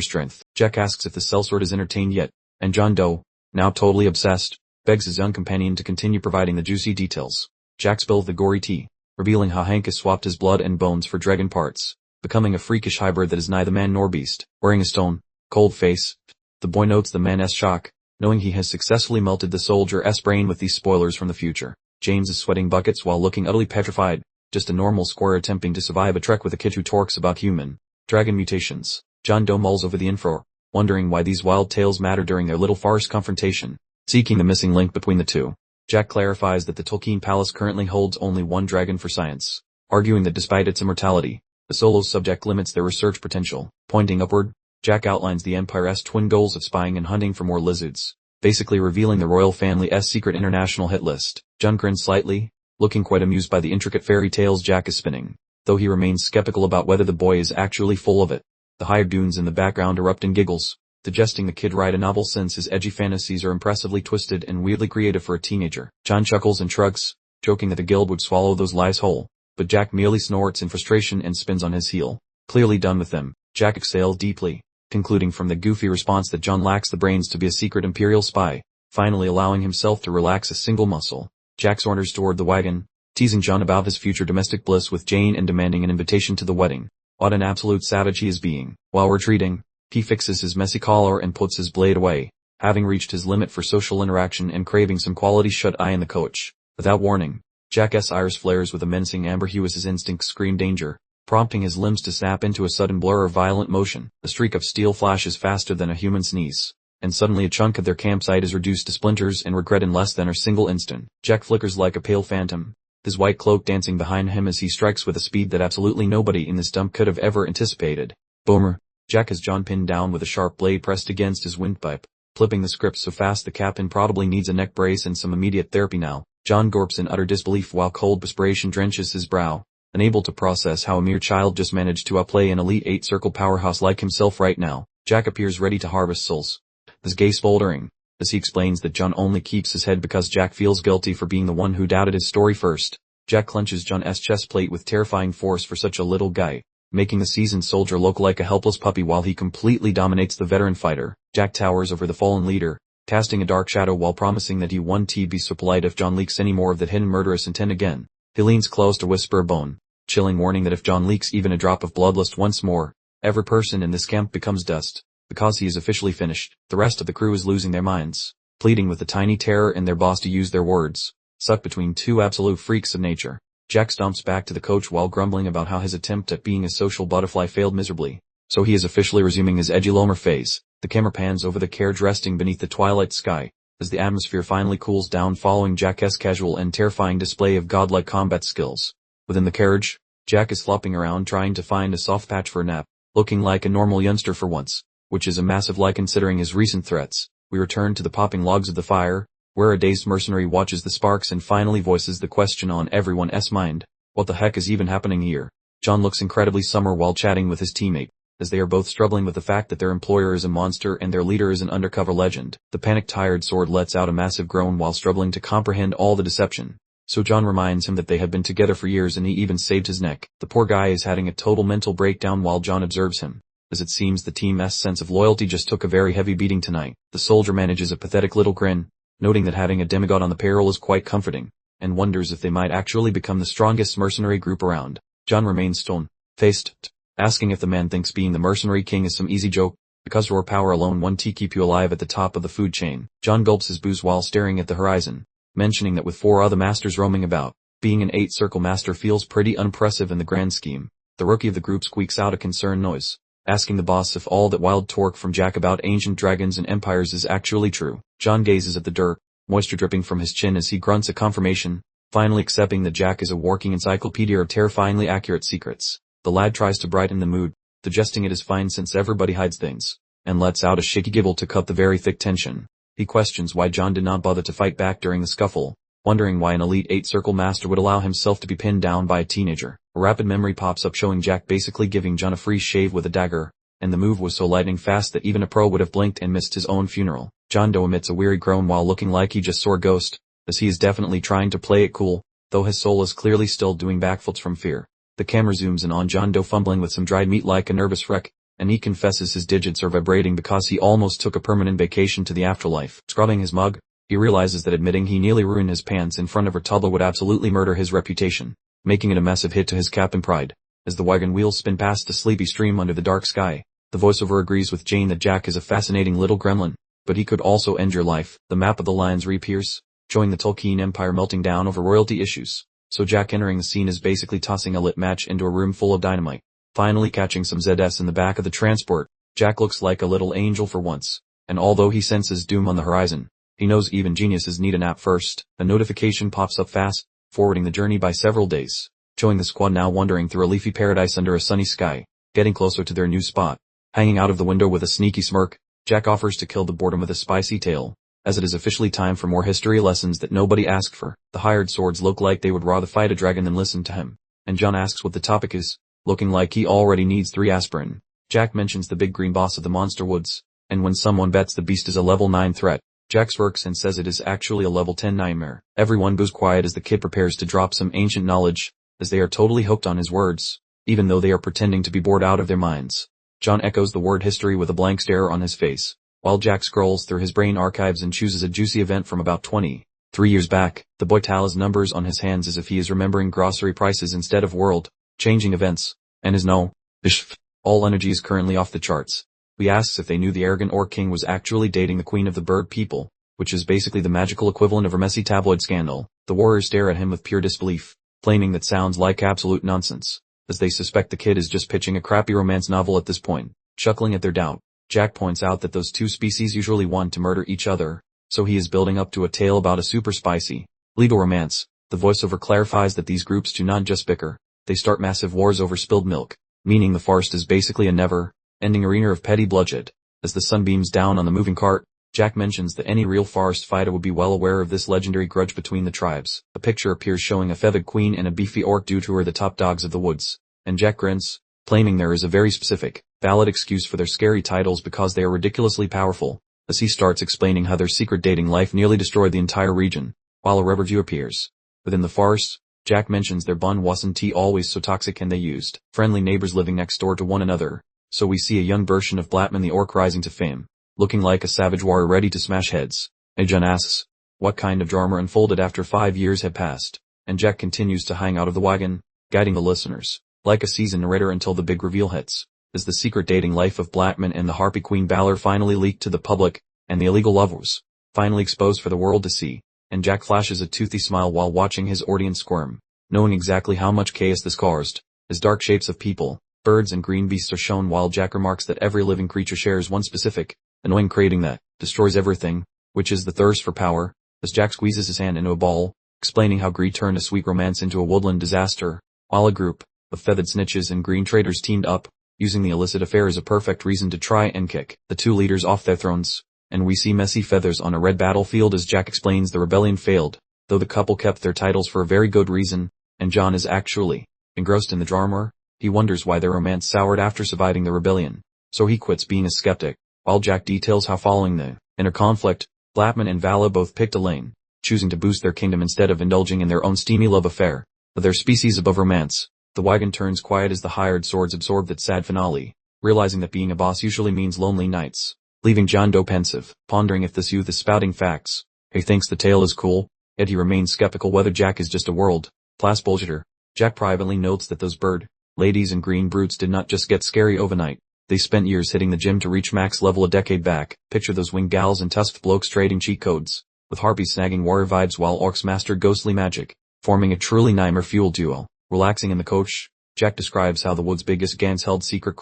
strength. Jack asks if the sellsword is entertained yet, and John Doe, now totally obsessed, begs his young companion to continue providing the juicy details. Jack spills the gory tea, revealing how Heinkus swapped his blood and bones for dragon parts, becoming a freakish hybrid that is neither man nor beast. Wearing a stone cold face, the boy notes the man's shock, knowing he has successfully melted the soldier's brain with these spoilers from the future. James is sweating buckets while looking utterly petrified, just a normal square attempting to survive a trek with a kid who talks about human dragon mutations. John Doe mulls over the info, wondering why these wild tales matter during their little farce confrontation, seeking the missing link between the two. Jack clarifies that the Tolkien Palace currently holds only one dragon for science, arguing that despite its immortality, the solo subject limits their research potential. Pointing upward, Jack outlines the Empire's twin goals of spying and hunting for more lizards, basically revealing the royal family's secret international hit list. John grins slightly, looking quite amused by the intricate fairy tales Jack is spinning, though he remains skeptical about whether the boy is actually full of it. The hired goons in the background erupt in giggles, suggesting the kid write a novel since his edgy fantasies are impressively twisted and weirdly creative for a teenager. John chuckles and shrugs, joking that the guild would swallow those lies whole, but Jack merely snorts in frustration and spins on his heel. Clearly done with them, Jack exhales deeply, concluding from the goofy response that John lacks the brains to be a secret Imperial spy, finally allowing himself to relax a single muscle. Jack saunters toward the wagon, teasing John about his future domestic bliss with Jane and demanding an invitation to the wedding. What an absolute savage he is being. While retreating, he fixes his messy collar and puts his blade away, having reached his limit for social interaction and craving some quality shut-eye in the coach. Without warning, Jack's iris flares with a menacing amber hue as his instincts scream danger, prompting his limbs to snap into a sudden blur of violent motion. A streak of steel flashes faster than a human sneeze, and suddenly a chunk of their campsite is reduced to splinters and regret in less than a single instant. Jack flickers like a pale phantom, his white cloak dancing behind him as he strikes with a speed that absolutely nobody in this dump could have ever anticipated. Boomer! Jack has John pinned down with a sharp blade pressed against his windpipe, flipping the script so fast the captain probably needs a neck brace and some immediate therapy now. John gulps in utter disbelief while cold perspiration drenches his brow, unable to process how a mere child just managed to outplay an elite 8-circle powerhouse like himself right now. Jack appears ready to harvest souls. His gaze smoldering, as he explains that John only keeps his head because Jack feels guilty for being the one who doubted his story first. Jack clenches John's chest plate with terrifying force for such a little guy, making the seasoned soldier look like a helpless puppy while he completely dominates the veteran fighter. Jack towers over the fallen leader, casting a dark shadow while promising that he won't be so polite if John leaks any more of that hidden murderous intent again. He leans close to whisper a bone, chilling warning that if John leaks even a drop of bloodlust once more, every person in this camp becomes dust. Because he is officially finished, the rest of the crew is losing their minds, pleading with the tiny terror in their boss to use their words. Stuck between two absolute freaks of nature, Jack stomps back to the coach while grumbling about how his attempt at being a social butterfly failed miserably. So he is officially resuming his edgy Lomer phase. The camera pans over the carriage resting beneath the twilight sky, as the atmosphere finally cools down following Jack's casual and terrifying display of godlike combat skills. Within the carriage, Jack is flopping around trying to find a soft patch for a nap, looking like a normal youngster for once, which is a massive lie considering his recent threats. We return to the popping logs of the fire, where a dazed mercenary watches the sparks and finally voices the question on everyone's mind. What the heck is even happening here? John looks incredibly summer while chatting with his teammate, as they are both struggling with the fact that their employer is a monster and their leader is an undercover legend. The panic-tired sword lets out a massive groan while struggling to comprehend all the deception. So John reminds him that they have been together for years and he even saved his neck. The poor guy is having a total mental breakdown while John observes him, as it seems the team's sense of loyalty just took a very heavy beating tonight. The soldier manages a pathetic little grin, noting that having a demigod on the payroll is quite comforting, and wonders if they might actually become the strongest mercenary group around. John remains stone-faced, asking if the man thinks being the mercenary king is some easy joke, because raw power alone won't keep you alive at the top of the food chain. John gulps his booze while staring at the horizon, mentioning that with 4 other masters roaming about, being an 8-circle master feels pretty unimpressive in the grand scheme. The rookie of the group squeaks out a concerned noise, asking the boss if all that wild talk from Jack about ancient dragons and empires is actually true. John gazes at the dirt, moisture dripping from his chin as he grunts a confirmation, finally accepting that Jack is a working encyclopedia of terrifyingly accurate secrets. The lad tries to brighten the mood, suggesting it is fine since everybody hides things, and lets out a shaky giggle to cut the very thick tension. He questions why John did not bother to fight back during the scuffle, wondering why an elite 8-circle master would allow himself to be pinned down by a teenager. A rapid memory pops up showing Jack basically giving John a free shave with a dagger, and the move was so lightning fast that even a pro would have blinked and missed his own funeral. John Doe emits a weary groan while looking like he just saw a ghost, as he is definitely trying to play it cool, though his soul is clearly still doing backflips from fear. The camera zooms in on John Doe fumbling with some dried meat like a nervous wreck, and he confesses his digits are vibrating because he almost took a permanent vacation to the afterlife. Scrubbing his mug, he realizes that admitting he nearly ruined his pants in front of Rotubla would absolutely murder his reputation, making it a massive hit to his captain pride. As the wagon wheels spin past the sleepy stream under the dark sky, the voiceover agrees with Jane that Jack is a fascinating little gremlin, but he could also end your life. The map of the lines reappears, showing the Tolkien Empire melting down over royalty issues. So Jack entering the scene is basically tossing a lit match into a room full of dynamite. Finally catching some ZS in the back of the transport, Jack looks like a little angel for once, and although he senses doom on the horizon, he knows even geniuses need a nap first. A notification pops up fast, forwarding the journey by several days, showing the squad now wandering through a leafy paradise under a sunny sky, getting closer to their new spot. Hanging out of the window with a sneaky smirk, Jack offers to kill the boredom with a spicy tale, as it is officially time for more history lessons that nobody asked for. The hired swords look like they would rather fight a dragon than listen to him, and John asks what the topic is, looking like he already needs 3 aspirin. Jack mentions the big green boss of the monster woods, and when someone bets the beast is a level 9 threat, Jack smirks and says it is actually a level 10 nightmare. Everyone goes quiet as the kid prepares to drop some ancient knowledge, as they are totally hooked on his words, even though they are pretending to be bored out of their minds. John echoes the word history with a blank stare on his face, while Jack scrolls through his brain archives and chooses a juicy event from about 23 years back. The boy tallies numbers on his hands as if he is remembering grocery prices instead of world-changing events, and is all energy is currently off the charts. We asks if they knew the arrogant orc king was actually dating the queen of the bird people, which is basically the magical equivalent of a messy tabloid scandal. The warriors stare at him with pure disbelief, claiming that sounds like absolute nonsense, as they suspect the kid is just pitching a crappy romance novel at this point. Chuckling at their doubt, Jack points out that those two species usually want to murder each other, so he is building up to a tale about a super spicy legal romance. The voiceover clarifies that these groups do not just bicker, they start massive wars over spilled milk, meaning the forest is basically a never-ending arena of petty bloodshed. As the sun beams down on the moving cart, Jack mentions that any real forest fighter would be well aware of this legendary grudge between the tribes. A picture appears showing a feathered queen and a beefy orc due to her the top dogs of the woods, and Jack grins, claiming there is a very specific, valid excuse for their scary titles because they are ridiculously powerful, as he starts explaining how their secret dating life nearly destroyed the entire region, while a review appears. Within the forest, Jack mentions their bond wasn't always so toxic and they used friendly neighbors living next door to one another, so we see a young version of Blattman the orc rising to fame, looking like a savage warrior ready to smash heads. John asks, what kind of drama unfolded after 5 years had passed, and Jack continues to hang out of the wagon, guiding the listeners, like a seasoned narrator until the big reveal hits, as the secret dating life of Blattman and the Harpy Queen Balor finally leaked to the public, and the illegal love was finally exposed for the world to see, and Jack flashes a toothy smile while watching his audience squirm, knowing exactly how much chaos this caused, as dark shapes of people, birds and green beasts are shown while Jack remarks that every living creature shares one specific, annoying craving that destroys everything, which is the thirst for power, as Jack squeezes his hand into a ball, explaining how greed turned a sweet romance into a woodland disaster, while a group of feathered snitches and green traders teamed up, using the illicit affair as a perfect reason to try and kick the two leaders off their thrones, and we see messy feathers on a red battlefield as Jack explains the rebellion failed, though the couple kept their titles for a very good reason, and John is actually engrossed in the drama. He wonders why their romance soured after surviving the rebellion, so he quits being a skeptic, while Jack details how following the inner conflict, Blattman and Vala both picked a lane, choosing to boost their kingdom instead of indulging in their own steamy love affair, with their species above romance. The wagon turns quiet as the hired swords absorb that sad finale, realizing that being a boss usually means lonely nights, leaving John Doe pensive, pondering if this youth is spouting facts. He thinks the tale is cool, yet he remains skeptical whether Jack is just a world-class bullshitter. Jack privately notes that those bird ladies and green brutes did not just get scary overnight. They spent years hitting the gym to reach max level a decade back. Picture those winged gals and tusked blokes trading cheat codes, with harpies snagging warrior vibes while orcs mastered ghostly magic, forming a truly nightmare-fueled duo. Relaxing in the coach, Jack describes how the wood's biggest gangs held secret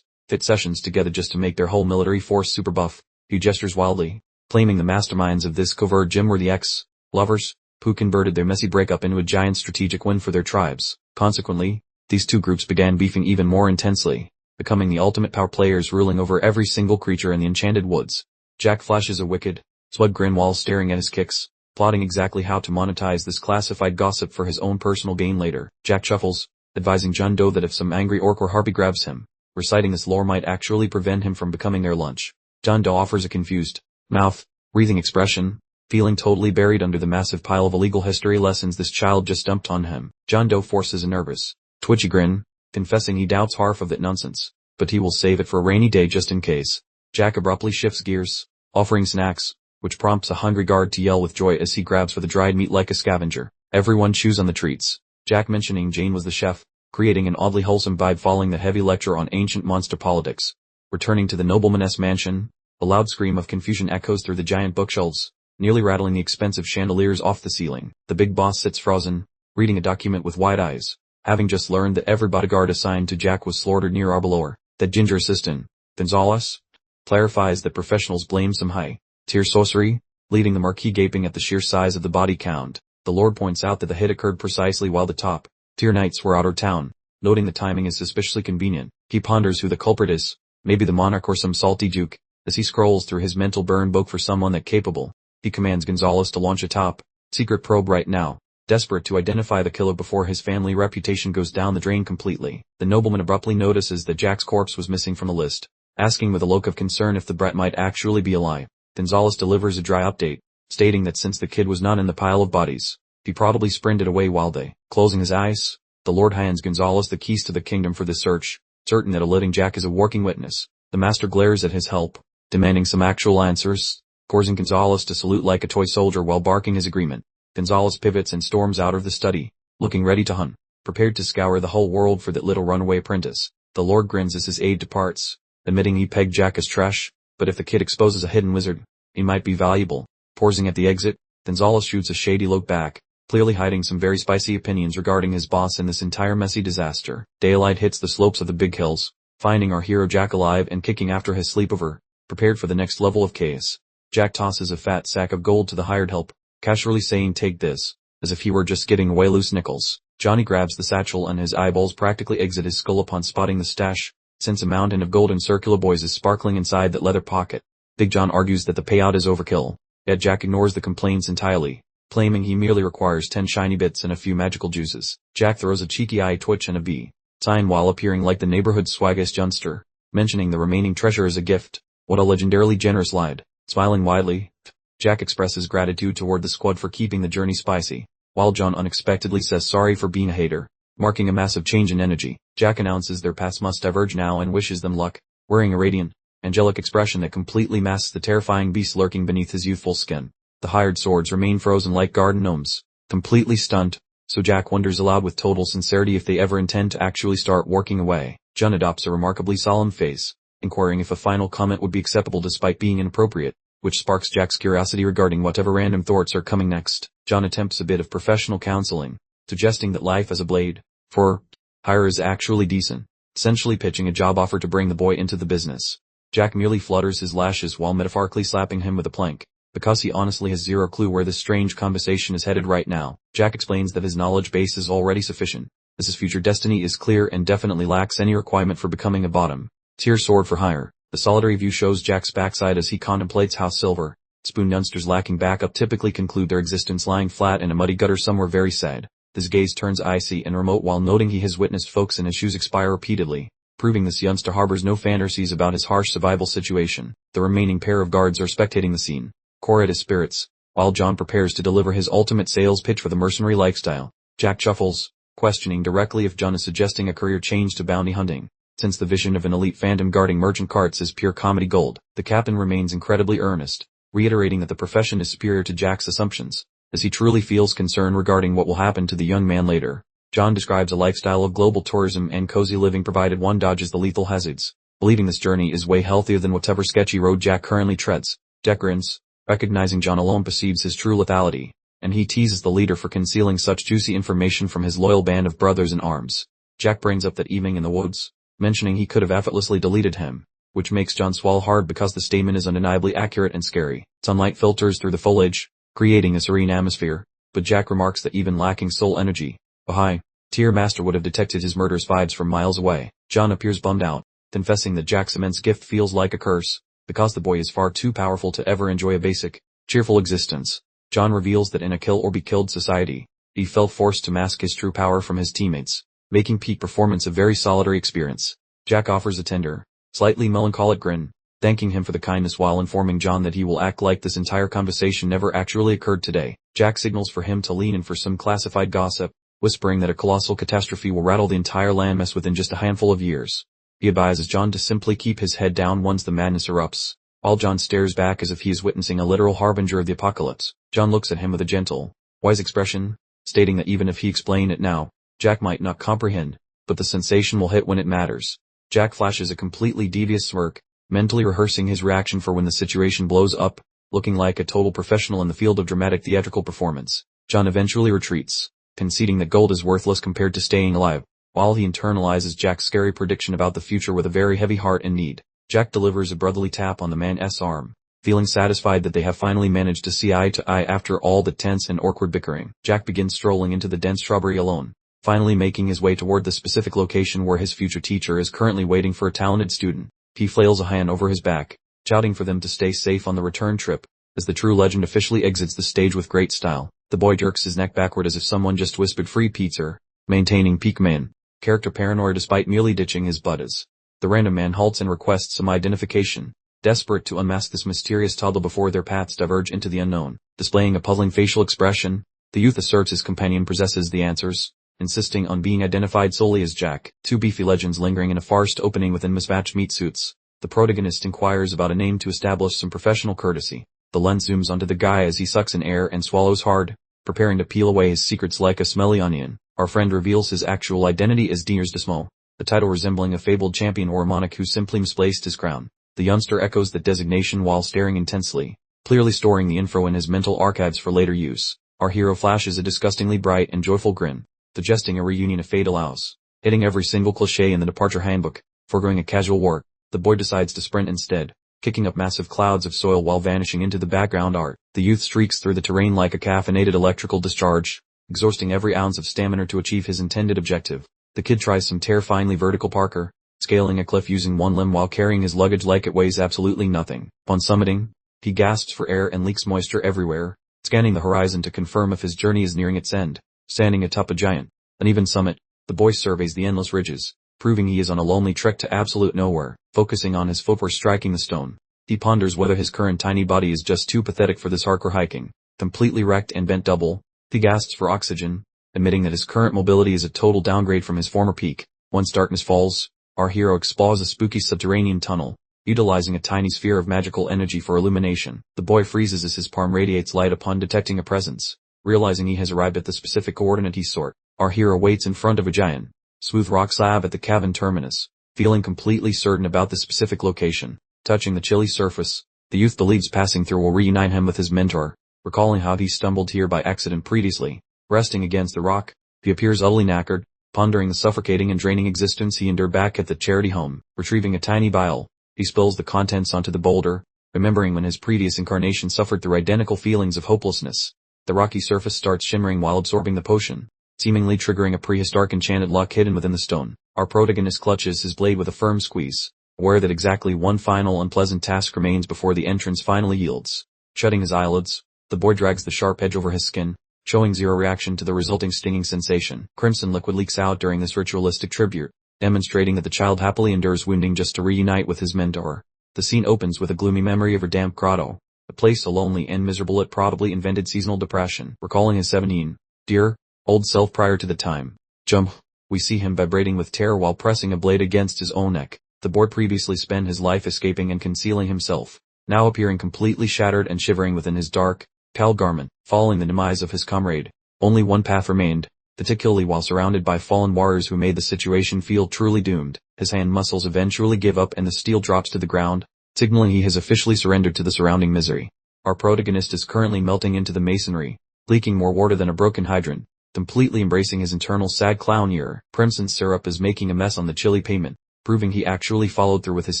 fit sessions together just to make their whole military force super buff. He gestures wildly, claiming the masterminds of this covert gym were the ex-lovers, who converted their messy breakup into a giant strategic win for their tribes. Consequently, these two groups began beefing even more intensely, becoming the ultimate power players ruling over every single creature in the Enchanted Woods. Jack flashes a wicked, smug grin while staring at his kicks, plotting exactly how to monetize this classified gossip for his own personal gain later. Jack chuckles, advising John Doe that if some angry orc or harpy grabs him, reciting this lore might actually prevent him from becoming their lunch. John Doe offers a confused, mouth-breathing expression, feeling totally buried under the massive pile of illegal history lessons this child just dumped on him. John Doe forces a nervous, twitchy grin, confessing he doubts half of that nonsense, but he will save it for a rainy day just in case. Jack abruptly shifts gears, offering snacks, which prompts a hungry guard to yell with joy as he grabs for the dried meat like a scavenger. Everyone chews on the treats, Jack mentioning Jane was the chef, creating an oddly wholesome vibe following the heavy lecture on ancient monster politics. Returning to the nobleman's mansion, a loud scream of confusion echoes through the giant bookshelves, nearly rattling the expensive chandeliers off the ceiling. The big boss sits frozen, reading a document with wide eyes, having just learned that every bodyguard assigned to Jack was slaughtered near Arbalor. That ginger assistant, Gonzalez, clarifies that professionals blame some high-tier sorcery, leaving the Marquis gaping at the sheer size of the body count. The Lord points out that the hit occurred precisely while the top-tier knights were out of town, noting the timing is suspiciously convenient. He ponders who the culprit is, maybe the monarch or some salty duke. As he scrolls through his mental burn book for someone that capable, he commands Gonzalez to launch a top-secret probe right now, desperate to identify the killer before his family reputation goes down the drain completely. The nobleman abruptly notices that Jack's corpse was missing from the list, asking with a look of concern if the brat might actually be alive. Gonzalez delivers a dry update, stating that since the kid was not in the pile of bodies, he probably sprinted away while they, closing his eyes, the Lord hands Gonzalez the keys to the kingdom for this search, certain that a living Jack is a working witness. The master glares at his help, demanding some actual answers, causing Gonzalez to salute like a toy soldier while barking his agreement. Gonzalez pivots and storms out of the study, looking ready to hunt, prepared to scour the whole world for that little runaway apprentice. The Lord grins as his aide departs, admitting he pegged Jack as trash, but if the kid exposes a hidden wizard, he might be valuable. Pausing at the exit, Gonzalez shoots a shady look back, clearly hiding some very spicy opinions regarding his boss in this entire messy disaster. Daylight hits the slopes of the big hills, finding our hero Jack alive and kicking after his sleepover, prepared for the next level of chaos. Jack tosses a fat sack of gold to the hired help, casually saying take this, as if he were just getting away loose nickels. Johnny grabs the satchel and his eyeballs practically exit his skull upon spotting the stash, since a mountain of golden circular boys is sparkling inside that leather pocket. Big John argues that the payout is overkill, yet Jack ignores the complaints entirely, claiming he merely requires 10 shiny bits and a few magical juices. Jack throws a cheeky eye twitch and a B sign while appearing like the neighborhood's swaggiest youngster, mentioning the remaining treasure as a gift. What a legendarily generous lad. Smiling widely, Jack expresses gratitude toward the squad for keeping the journey spicy, while John unexpectedly says sorry for being a hater, marking a massive change in energy. Jack announces their paths must diverge now and wishes them luck, wearing a radiant, angelic expression that completely masks the terrifying beast lurking beneath his youthful skin. The hired swords remain frozen like garden gnomes, completely stunned, so Jack wonders aloud with total sincerity if they ever intend to actually start working away. John adopts a remarkably solemn face, inquiring if a final comment would be acceptable despite being inappropriate, which sparks Jack's curiosity regarding whatever random thoughts are coming next. John attempts a bit of professional counseling, suggesting that life as a blade for hire is actually decent, essentially pitching a job offer to bring the boy into the business. Jack merely flutters his lashes while metaphorically slapping him with a plank, because he honestly has zero clue where this strange conversation is headed right now. Jack explains that his knowledge base is already sufficient, as his future destiny is clear and definitely lacks any requirement for becoming a bottom-tier sword for hire. The solitary view shows Jack's backside as he contemplates how silver spoon youngsters lacking backup typically conclude their existence lying flat in a muddy gutter somewhere very sad. His gaze turns icy and remote while noting he has witnessed folks in his shoes expire repeatedly, proving this youngster harbors no fantasies about his harsh survival situation. The remaining pair of guards are spectating the scene, core at his spirits, while John prepares to deliver his ultimate sales pitch for the mercenary lifestyle. Jack chuckles, questioning directly if John is suggesting a career change to bounty hunting, since the vision of an elite phantom guarding merchant carts is pure comedy gold. The captain remains incredibly earnest, reiterating that the profession is superior to Jack's assumptions, as he truly feels concern regarding what will happen to the young man later. John describes a lifestyle of global tourism and cozy living provided one dodges the lethal hazards, believing this journey is way healthier than whatever sketchy road Jack currently treads. Jack grins, recognizing John alone perceives his true lethality, and he teases the leader for concealing such juicy information from his loyal band of brothers in arms. Jack brings up that evening in the woods, mentioning he could have effortlessly deleted him, which makes John swallow hard because the statement is undeniably accurate and scary. Sunlight filters through the foliage, creating a serene atmosphere, but Jack remarks that even lacking soul energy, a high-tier master would have detected his murderous vibes from miles away. John appears bummed out, confessing that Jack's immense gift feels like a curse, because the boy is far too powerful to ever enjoy a basic, cheerful existence. John reveals that in a kill or be killed society, he felt forced to mask his true power from his teammates, making peak performance a very solitary experience. Jack offers a tender, slightly melancholic grin, thanking him for the kindness while informing John that he will act like this entire conversation never actually occurred today. Jack signals for him to lean in for some classified gossip, whispering that a colossal catastrophe will rattle the entire landmass within just a handful of years. He advises John to simply keep his head down once the madness erupts, while John stares back as if he is witnessing a literal harbinger of the apocalypse. John looks at him with a gentle, wise expression, stating that even if he explained it now, Jack might not comprehend, but the sensation will hit when it matters. Jack flashes a completely devious smirk, mentally rehearsing his reaction for when the situation blows up, looking like a total professional in the field of dramatic theatrical performance. John eventually retreats, conceding that gold is worthless compared to staying alive, while he internalizes Jack's scary prediction about the future with a very heavy heart and need. Jack delivers a brotherly tap on the man's arm, feeling satisfied that they have finally managed to see eye to eye after all the tense and awkward bickering. Jack begins strolling into the dense shrubbery alone, finally making his way toward the specific location where his future teacher is currently waiting for a talented student. He flails a hand over his back, shouting for them to stay safe on the return trip, as the true legend officially exits the stage with great style. The boy jerks his neck backward as if someone just whispered free pizza, maintaining peak man character paranoia despite merely ditching his buddies. The random man halts and requests some identification, desperate to unmask this mysterious toddler before their paths diverge into the unknown. Displaying a puzzling facial expression, the youth asserts his companion possesses the answers, insisting on being identified solely as Jack. Two beefy legends lingering in a forest opening within mismatched meat suits. The protagonist inquires about a name to establish some professional courtesy. The lens zooms onto the guy as he sucks in air and swallows hard, preparing to peel away his secrets like a smelly onion. Our friend reveals his actual identity as Diers Desmo, the title resembling a fabled champion or a monarch who simply misplaced his crown. The youngster echoes the designation while staring intensely, clearly storing the info in his mental archives for later use. Our hero flashes a disgustingly bright and joyful grin, suggesting a reunion if fate allows, hitting every single cliché in the departure handbook, foregoing a casual walk. The boy decides to sprint instead, kicking up massive clouds of soil while vanishing into the background art. The youth streaks through the terrain like a caffeinated electrical discharge, exhausting every ounce of stamina to achieve his intended objective. The kid tries some terrifyingly vertical parkour, scaling a cliff using one limb while carrying his luggage like it weighs absolutely nothing. Upon summiting, he gasps for air and leaks moisture everywhere, scanning the horizon to confirm if his journey is nearing its end. Standing atop a giant, uneven summit, the boy surveys the endless ridges, proving he is on a lonely trek to absolute nowhere. Focusing on his footwear striking the stone, he ponders whether his current tiny body is just too pathetic for this hardcore hiking. Completely wrecked and bent double, he gasps for oxygen, admitting that his current mobility is a total downgrade from his former peak. Once darkness falls, our hero explores a spooky subterranean tunnel, utilizing a tiny sphere of magical energy for illumination. The boy freezes as his palm radiates light upon detecting a presence. Realizing he has arrived at the specific coordinate he sought, our hero waits in front of a giant, smooth rock slab at the cavern terminus, feeling completely certain about the specific location. Touching the chilly surface, the youth believes passing through will reunite him with his mentor. Recalling how he stumbled here by accident previously, resting against the rock, he appears utterly knackered, pondering the suffocating and draining existence he endured back at the charity home. Retrieving a tiny vial, he spills the contents onto the boulder, remembering when his previous incarnation suffered through identical feelings of hopelessness. The rocky surface starts shimmering while absorbing the potion, seemingly triggering a prehistoric enchanted lock hidden within the stone. Our protagonist clutches his blade with a firm squeeze, aware that exactly one final unpleasant task remains before the entrance finally yields. Shutting his eyelids, the boy drags the sharp edge over his skin, showing zero reaction to the resulting stinging sensation. Crimson liquid leaks out during this ritualistic tribute, demonstrating that the child happily endures wounding just to reunite with his mentor. The scene opens with a gloomy memory of her damp grotto, a place so lonely and miserable it probably invented seasonal depression. Recalling his 17, dear, old self prior to the time jump, we see him vibrating with terror while pressing a blade against his own neck. The boy previously spent his life escaping and concealing himself, now appearing completely shattered and shivering within his dark, pale garment. Following the demise of his comrade, only one path remained, particularly while surrounded by fallen warriors who made the situation feel truly doomed. His hand muscles eventually give up and the steel drops to the ground, signaling he has officially surrendered to the surrounding misery. Our protagonist is currently melting into the masonry, leaking more water than a broken hydrant, completely embracing his internal sad clown year. Crimson syrup is making a mess on the chilly pavement, proving he actually followed through with his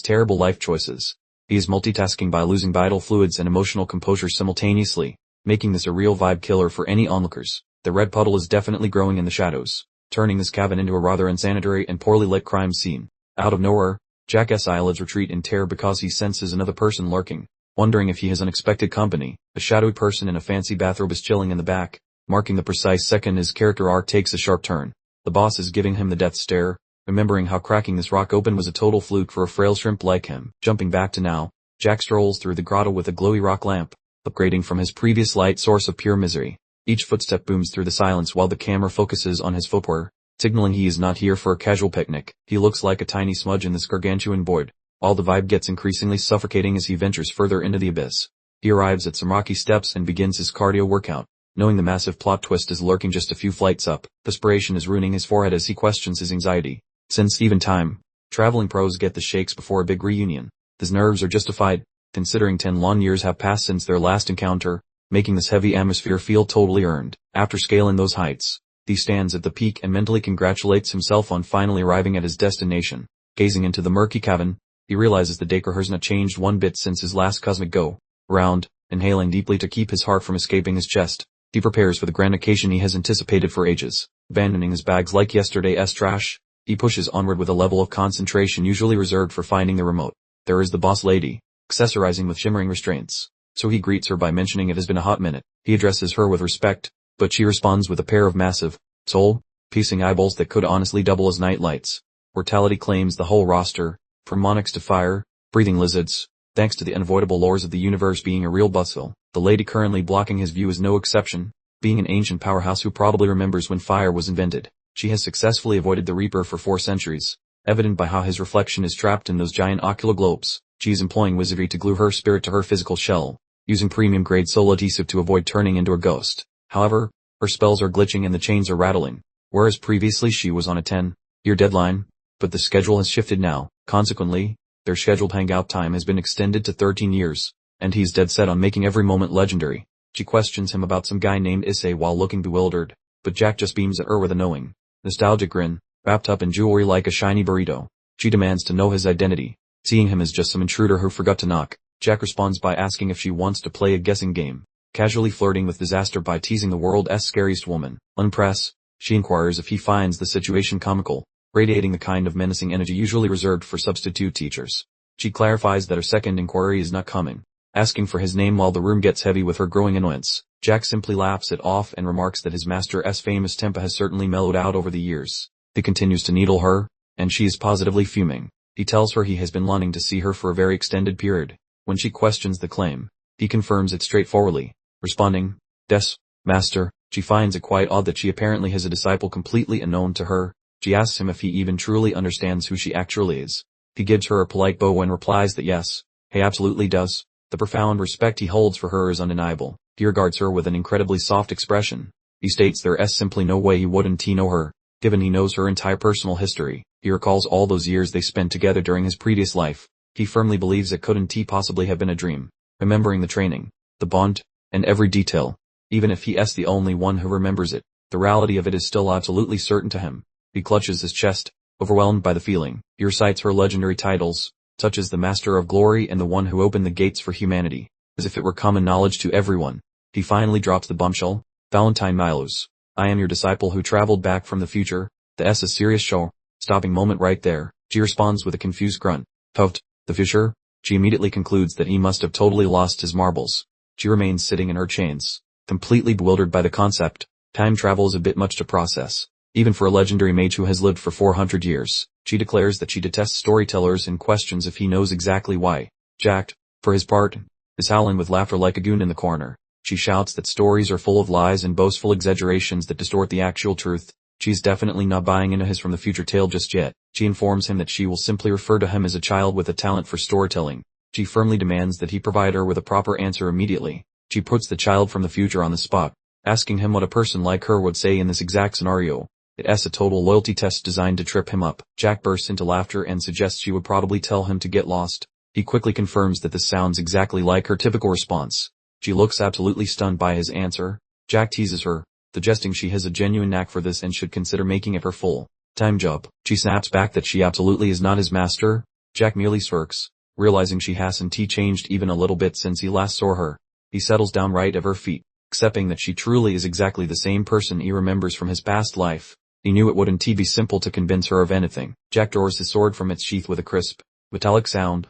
terrible life choices. He is multitasking by losing vital fluids and emotional composure simultaneously, making this a real vibe killer for any onlookers. The red puddle is definitely growing in the shadows, turning this cabin into a rather unsanitary and poorly lit crime scene. Out of nowhere, Jack's eyelids retreat in terror because he senses another person lurking, wondering if he has unexpected company. A shadowy person in a fancy bathrobe is chilling in the back, marking the precise second his character arc takes a sharp turn. The boss is giving him the death stare, remembering how cracking this rock open was a total fluke for a frail shrimp like him. Jumping back to now, Jack strolls through the grotto with a glowy rock lamp, upgrading from his previous light source of pure misery. Each footstep booms through the silence while the camera focuses on his footwear, signaling he is not here for a casual picnic. He looks like a tiny smudge in this gargantuan void, while the vibe gets increasingly suffocating as he ventures further into the abyss. He arrives at some rocky steps and begins his cardio workout, knowing the massive plot twist is lurking just a few flights up. Perspiration is ruining his forehead as he questions his anxiety. Since even time, traveling pros get the shakes before a big reunion. His nerves are justified, considering 10 long years have passed since their last encounter, making this heavy atmosphere feel totally earned. After scaling those heights, he stands at the peak and mentally congratulates himself on finally arriving at his destination. Gazing into the murky cavern, he realizes the Dacre has not changed one bit since his last cosmic go-round. Inhaling deeply to keep his heart from escaping his chest, he prepares for the grand occasion he has anticipated for ages. Abandoning his bags like yesterday's trash, he pushes onward with a level of concentration usually reserved for finding the remote. There is the boss lady, accessorizing with shimmering restraints, so he greets her by mentioning it has been a hot minute. He addresses her with respect, but she responds with a pair of massive, soul-piercing eyeballs that could honestly double as night lights. Mortality claims the whole roster, from monarchs to fire-breathing lizards, thanks to the unavoidable laws of the universe being a real bustle. The lady currently blocking his view is no exception, being an ancient powerhouse who probably remembers when fire was invented. She has successfully avoided the Reaper for 4 centuries, evident by how his reflection is trapped in those giant ocular globes. She is employing wizardry to glue her spirit to her physical shell, using premium-grade soul adhesive to avoid turning into a ghost. However, her spells are glitching and the chains are rattling, whereas previously she was on a 10-year deadline, but the schedule has shifted now. Consequently, their scheduled hangout time has been extended to 13 years, and he's dead set on making every moment legendary. She questions him about some guy named Issei while looking bewildered, but Jack just beams at her with a knowing, nostalgic grin, wrapped up in jewelry like a shiny burrito. She demands to know his identity, seeing him as just some intruder who forgot to knock. Jack responds by asking if she wants to play a guessing game, casually flirting with disaster by teasing the world's scariest woman. Unimpressed, she inquires if he finds the situation comical, radiating the kind of menacing energy usually reserved for substitute teachers. She clarifies that her second inquiry is not coming, asking for his name while the room gets heavy with her growing annoyance. Jack simply laughs it off and remarks that his master's famous temper has certainly mellowed out over the years. He continues to needle her, and she is positively fuming. He tells her he has been longing to see her for a very extended period. When she questions the claim, he confirms it straightforwardly, responding, "Des, master." She finds it quite odd that she apparently has a disciple completely unknown to her. She asks him if he even truly understands who she actually is. He gives her a polite bow and replies that yes, he absolutely does. The profound respect he holds for her is undeniable. He regards her with an incredibly soft expression. He states there is simply no way he wouldn't know her, given he knows her entire personal history. He recalls all those years they spent together during his previous life. He firmly believes it couldn't possibly have been a dream. Remembering the training, the bond, and every detail, even if he is the only one who remembers it, the reality of it is still absolutely certain to him. He clutches his chest, overwhelmed by the feeling. He recites her legendary titles, such as the Master of Glory and the one who opened the gates for humanity, as if it were common knowledge to everyone. He finally drops the bombshell. "Valentine Milos, I am your disciple who traveled back from the future." The S is serious show. Stopping moment right there. She responds with a confused grunt. "Puffed, the future?" She immediately concludes that he must have totally lost his marbles. She remains sitting in her chains, completely bewildered by the concept. Time travel is a bit much to process, even for a legendary mage who has lived for 400 years. She declares that she detests storytellers and questions if he knows exactly why. Jack, for his part, is howling with laughter like a goon in the corner. She shouts that stories are full of lies and boastful exaggerations that distort the actual truth. She's definitely not buying into his from the future tale just yet. She informs him that she will simply refer to him as a child with a talent for storytelling. She firmly demands that he provide her with a proper answer immediately. She puts the child from the future on the spot, asking him what a person like her would say in this exact scenario. It's a total loyalty test designed to trip him up. Jack bursts into laughter and suggests she would probably tell him to get lost. He quickly confirms that this sounds exactly like her typical response. She looks absolutely stunned by his answer. Jack teases her, suggesting she has a genuine knack for this and should consider making it her full-time job. She snaps back that she absolutely is not his master. Jack merely smirks, realizing she hasn't changed even a little bit since he last saw her. He settles down right at her feet, accepting that she truly is exactly the same person he remembers from his past life. He knew it wouldn't be simple to convince her of anything. Jack draws his sword from its sheath with a crisp, metallic sound.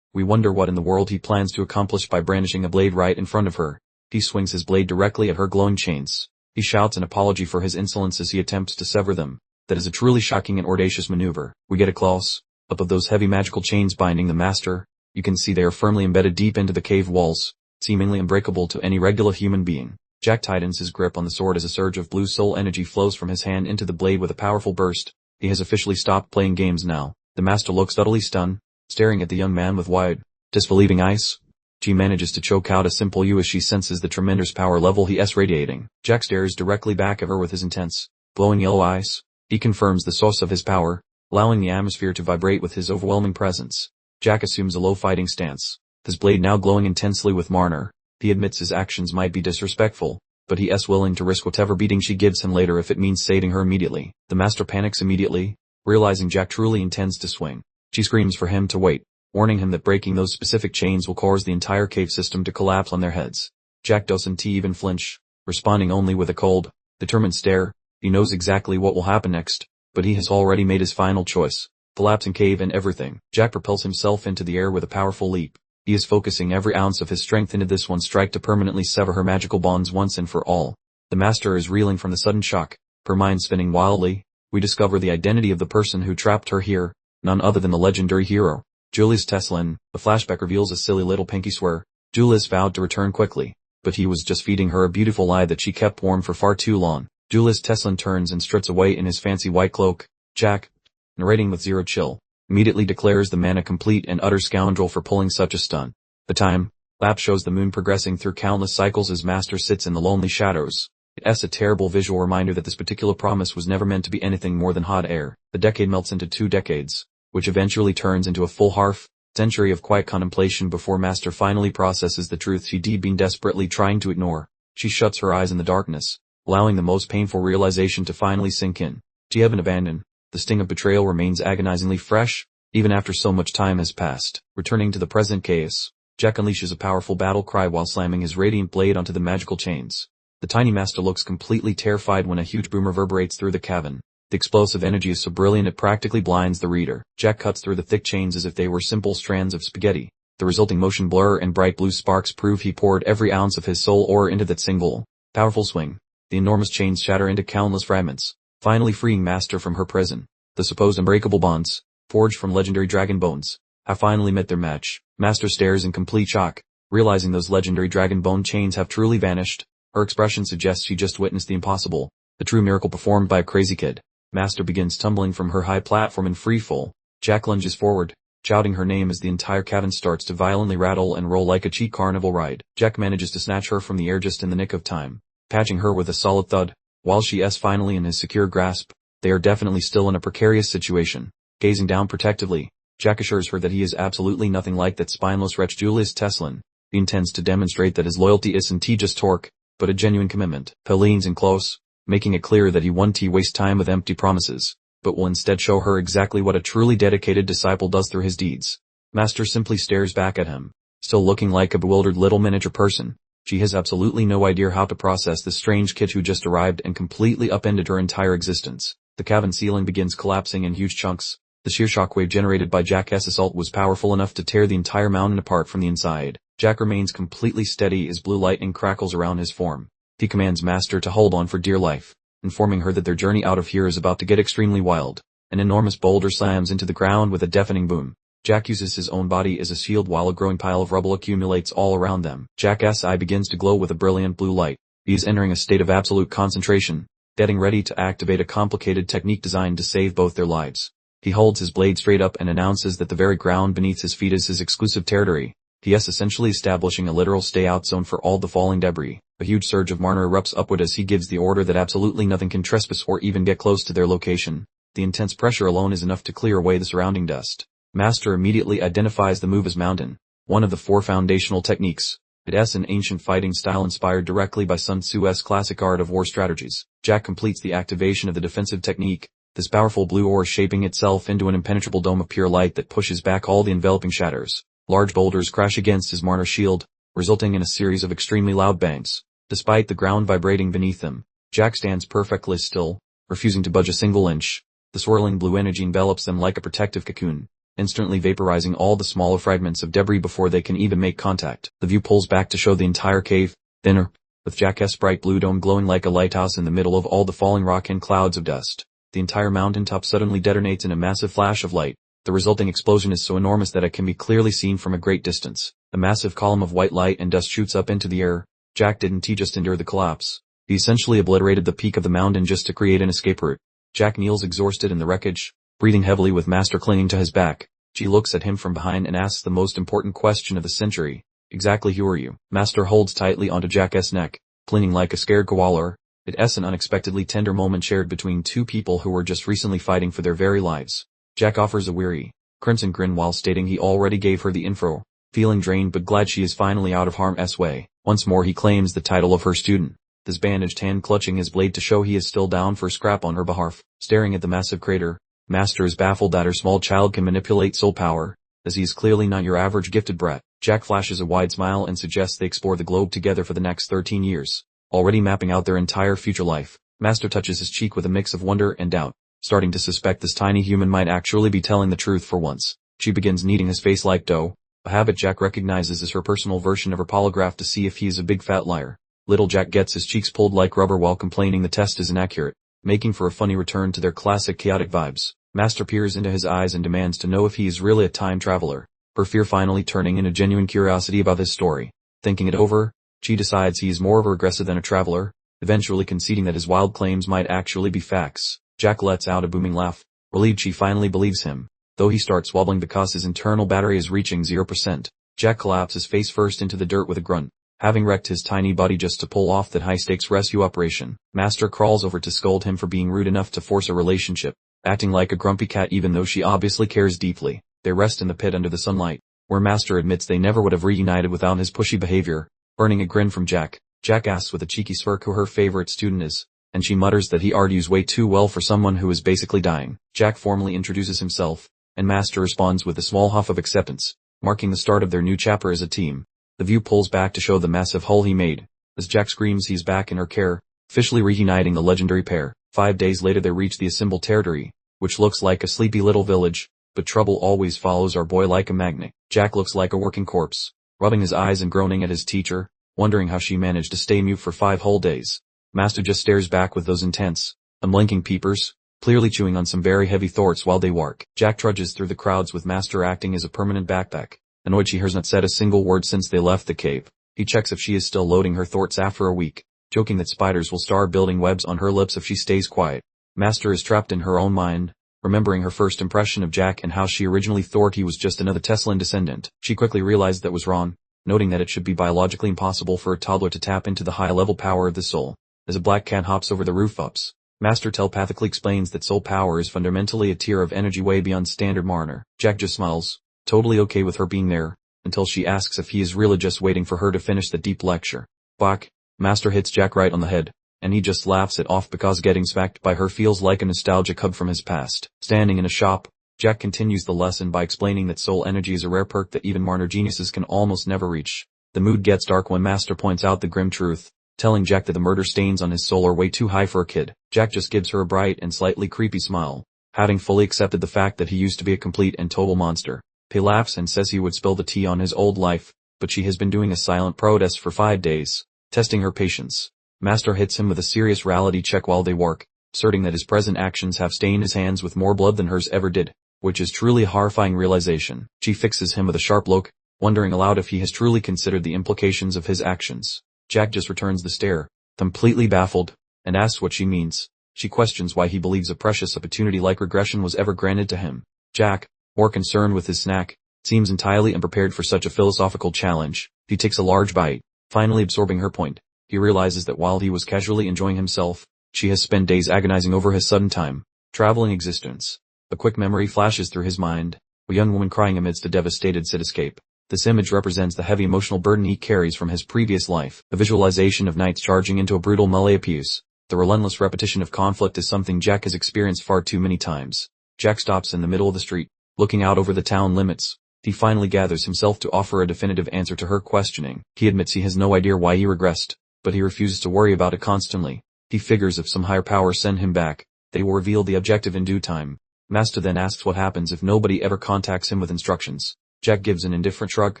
We wonder what in the world he plans to accomplish by brandishing a blade right in front of her. He swings his blade directly at her glowing chains. He shouts an apology for his insolence as he attempts to sever them. That is a truly shocking and audacious maneuver. We get a close-up of those heavy magical chains binding the master. You can see they are firmly embedded deep into the cave walls, seemingly unbreakable to any regular human being. Jack tightens his grip on the sword as a surge of blue soul energy flows from his hand into the blade with a powerful burst. He has officially stopped playing games now. The master looks utterly stunned, staring at the young man with wide, disbelieving eyes. She manages to choke out a simple "you" as she senses the tremendous power level he is radiating. Jack stares directly back at her with his intense, glowing yellow eyes. He confirms the source of his power, allowing the atmosphere to vibrate with his overwhelming presence. Jack assumes a low fighting stance, his blade now glowing intensely with Marner. He admits his actions might be disrespectful, but he is willing to risk whatever beating she gives him later if it means saving her immediately. The master panics immediately, realizing Jack truly intends to swing. She screams for him to wait, warning him that breaking those specific chains will cause the entire cave system to collapse on their heads. Jack doesn't even flinch, responding only with a cold, determined stare. He knows exactly what will happen next, but he has already made his final choice. Collapsing cave and everything. Jack propels himself into the air with a powerful leap. He is focusing every ounce of his strength into this one strike to permanently sever her magical bonds once and for all. The master is reeling from the sudden shock, her mind spinning wildly. We discover the identity of the person who trapped her here, none other than the legendary hero, Julius Teslin. The flashback reveals a silly little pinky swear. Julius vowed to return quickly, but he was just feeding her a beautiful lie that she kept warm for far too long. Julius Teslin turns and struts away in his fancy white cloak. Jack, narrating with zero chill, immediately declares the man a complete and utter scoundrel for pulling such a stunt. The time lapse shows the moon progressing through countless cycles as Master sits in the lonely shadows. It's a terrible visual reminder that this particular promise was never meant to be anything more than hot air. The decade melts into 2 decades, which eventually turns into a full half-century of quiet contemplation before Master finally processes the truth she'd been desperately trying to ignore. She shuts her eyes in the darkness, allowing the most painful realization to finally sink in. She had been abandoned. The sting of betrayal remains agonizingly fresh, even after so much time has passed. Returning to the present chaos, Jack unleashes a powerful battle cry while slamming his radiant blade onto the magical chains. The tiny master looks completely terrified when a huge boom reverberates through the cavern. The explosive energy is so brilliant it practically blinds the reader. Jack cuts through the thick chains as if they were simple strands of spaghetti. The resulting motion blur and bright blue sparks prove he poured every ounce of his soul ore into that single, powerful swing. The enormous chains shatter into countless fragments, finally freeing Master from her prison. The supposed unbreakable bonds, forged from legendary dragon bones, have finally met their match. Master stares in complete shock, realizing those legendary dragon bone chains have truly vanished. Her expression suggests she just witnessed the impossible, the true miracle performed by a crazy kid. Master begins tumbling from her high platform in free fall. Jack lunges forward, shouting her name as the entire cavern starts to violently rattle and roll like a cheap carnival ride. Jack manages to snatch her from the air just in the nick of time, catching her with a solid thud. While she is finally in his secure grasp, they are definitely still in a precarious situation. Gazing down protectively, Jack assures her that he is absolutely nothing like that spineless wretch Julius Teslin. He intends to demonstrate that his loyalty isn't just torque, but a genuine commitment. He leans in close, making it clear that he won't waste time with empty promises, but will instead show her exactly what a truly dedicated disciple does through his deeds. Master simply stares back at him, still looking like a bewildered little miniature person. She has absolutely no idea how to process this strange kid who just arrived and completely upended her entire existence. The cavern ceiling begins collapsing in huge chunks. The sheer shockwave generated by Jack's assault was powerful enough to tear the entire mountain apart from the inside. Jack remains completely steady as blue lightning crackles around his form. He commands Master to hold on for dear life, informing her that their journey out of here is about to get extremely wild. An enormous boulder slams into the ground with a deafening boom. Jack uses his own body as a shield while a growing pile of rubble accumulates all around them. Jack's eye begins to glow with a brilliant blue light. He is entering a state of absolute concentration, getting ready to activate a complicated technique designed to save both their lives. He holds his blade straight up and announces that the very ground beneath his feet is his exclusive territory. He is essentially establishing a literal stay-out zone for all the falling debris. A huge surge of mana erupts upward as he gives the order that absolutely nothing can trespass or even get close to their location. The intense pressure alone is enough to clear away the surrounding dust. Master immediately identifies the move as Mountain, one of the 4 foundational techniques. It is an ancient fighting style inspired directly by Sun Tzu's classic art of war strategies. Jack completes the activation of the defensive technique, this powerful blue ore shaping itself into an impenetrable dome of pure light that pushes back all the enveloping shatters. Large boulders crash against his Marner shield, resulting in a series of extremely loud bangs. Despite the ground vibrating beneath them, Jack stands perfectly still, refusing to budge a single inch. The swirling blue energy envelops them like a protective cocoon, instantly vaporizing all the smaller fragments of debris before they can even make contact. The view pulls back to show the entire cave, thinner, with Jack's bright blue dome glowing like a lighthouse in the middle of all the falling rock and clouds of dust. The entire mountaintop suddenly detonates in a massive flash of light. The resulting explosion is so enormous that it can be clearly seen from a great distance. A massive column of white light and dust shoots up into the air. Jack didn't just endure the collapse. He essentially obliterated the peak of the mountain just to create an escape route. Jack kneels exhausted in the wreckage, breathing heavily with Master clinging to his back. She looks at him from behind and asks the most important question of the century. Exactly who are you? Master holds tightly onto Jack's neck, clinging like a scared koala. It is an unexpectedly tender moment shared between 2 people who were just recently fighting for their very lives. Jack offers a weary, crimson grin while stating he already gave her the info, feeling drained but glad she is finally out of harm's way. Once more he claims the title of her student, his bandaged hand clutching his blade to show he is still down for a scrap on her behalf. Staring at the massive crater, Master is baffled that her small child can manipulate soul power, as he is clearly not your average gifted brat. Jack flashes a wide smile and suggests they explore the globe together for the next 13 years, already mapping out their entire future life. Master touches his cheek with a mix of wonder and doubt, starting to suspect this tiny human might actually be telling the truth for once. She begins kneading his face like dough, a habit Jack recognizes as her personal version of her polygraph to see if he is a big fat liar. Little Jack gets his cheeks pulled like rubber while complaining the test is inaccurate, making for a funny return to their classic chaotic vibes. Master peers into his eyes and demands to know if he is really a time traveler, her fear finally turning into genuine curiosity about his story. Thinking it over, she decides he is more of a regressor than a traveler, eventually conceding that his wild claims might actually be facts. Jack lets out a booming laugh, relieved she finally believes him, though he starts wobbling because his internal battery is reaching 0%. Jack collapses face first into the dirt with a grunt, having wrecked his tiny body just to pull off that high-stakes rescue operation. Master crawls over to scold him for being rude enough to force a relationship, acting like a grumpy cat even though she obviously cares deeply. They rest in the pit under the sunlight, where Master admits they never would have reunited without his pushy behavior, earning a grin from Jack. Jack asks with a cheeky smirk who her favorite student is, and she mutters that he argues way too well for someone who is basically dying. Jack formally introduces himself, and Master responds with a small huff of acceptance, marking the start of their new chapter as a team. The view pulls back to show the massive hull he made, as Jack screams he's back in her care, officially reuniting the legendary pair. 5 days later they reach the assembled territory, which looks like a sleepy little village, but trouble always follows our boy like a magnet. Jack looks like a working corpse, rubbing his eyes and groaning at his teacher, wondering how she managed to stay mute for 5 whole days. Master just stares back with those intense, unblinking peepers, clearly chewing on some very heavy thoughts while they work. Jack trudges through the crowds with Master acting as a permanent backpack, annoyed she has not said a single word since they left the cave. He checks if she is still loading her thoughts after a week, joking that spiders will start building webs on her lips if she stays quiet. Master is trapped in her own mind, remembering her first impression of Jack and how she originally thought he was just another Teslan descendant. She quickly realized that was wrong, noting that it should be biologically impossible for a toddler to tap into the high-level power of the soul. As a black cat hops over the roof-ups, Master telepathically explains that soul power is fundamentally a tier of energy way beyond standard Marner. Jack just smiles, totally okay with her being there, until she asks if he is really just waiting for her to finish the deep lecture. Bach, Master hits Jack right on the head, and he just laughs it off because getting smacked by her feels like a nostalgic hug from his past. Standing in a shop, Jack continues the lesson by explaining that soul energy is a rare perk that even Marner geniuses can almost never reach. The mood gets dark when Master points out the grim truth, telling Jack that the murder stains on his soul are way too high for a kid. Jack just gives her a bright and slightly creepy smile, having fully accepted the fact that he used to be a complete and total monster. He laughs and says he would spill the tea on his old life, but she has been doing a silent protest for 5 days, testing her patience. Master hits him with a serious reality check while they work, asserting that his present actions have stained his hands with more blood than hers ever did, which is truly a horrifying realization. She fixes him with a sharp look, wondering aloud if he has truly considered the implications of his actions. Jack just returns the stare, completely baffled, and asks what she means. She questions why he believes a precious opportunity like regression was ever granted to him. Jack, more concerned with his snack, seems entirely unprepared for such a philosophical challenge. He takes a large bite, finally absorbing her point. He realizes that while he was casually enjoying himself, she has spent days agonizing over his sudden time-traveling existence. A quick memory flashes through his mind, a young woman crying amidst a devastated cityscape. This image represents the heavy emotional burden he carries from his previous life. A visualization of knights charging into a brutal melee abuse. The relentless repetition of conflict is something Jack has experienced far too many times. Jack stops in the middle of the street, looking out over the town limits. He finally gathers himself to offer a definitive answer to her questioning. He admits he has no idea why he regressed, but he refuses to worry about it constantly. He figures if some higher power send him back, they will reveal the objective in due time. Master then asks what happens if nobody ever contacts him with instructions. Jack gives an indifferent shrug,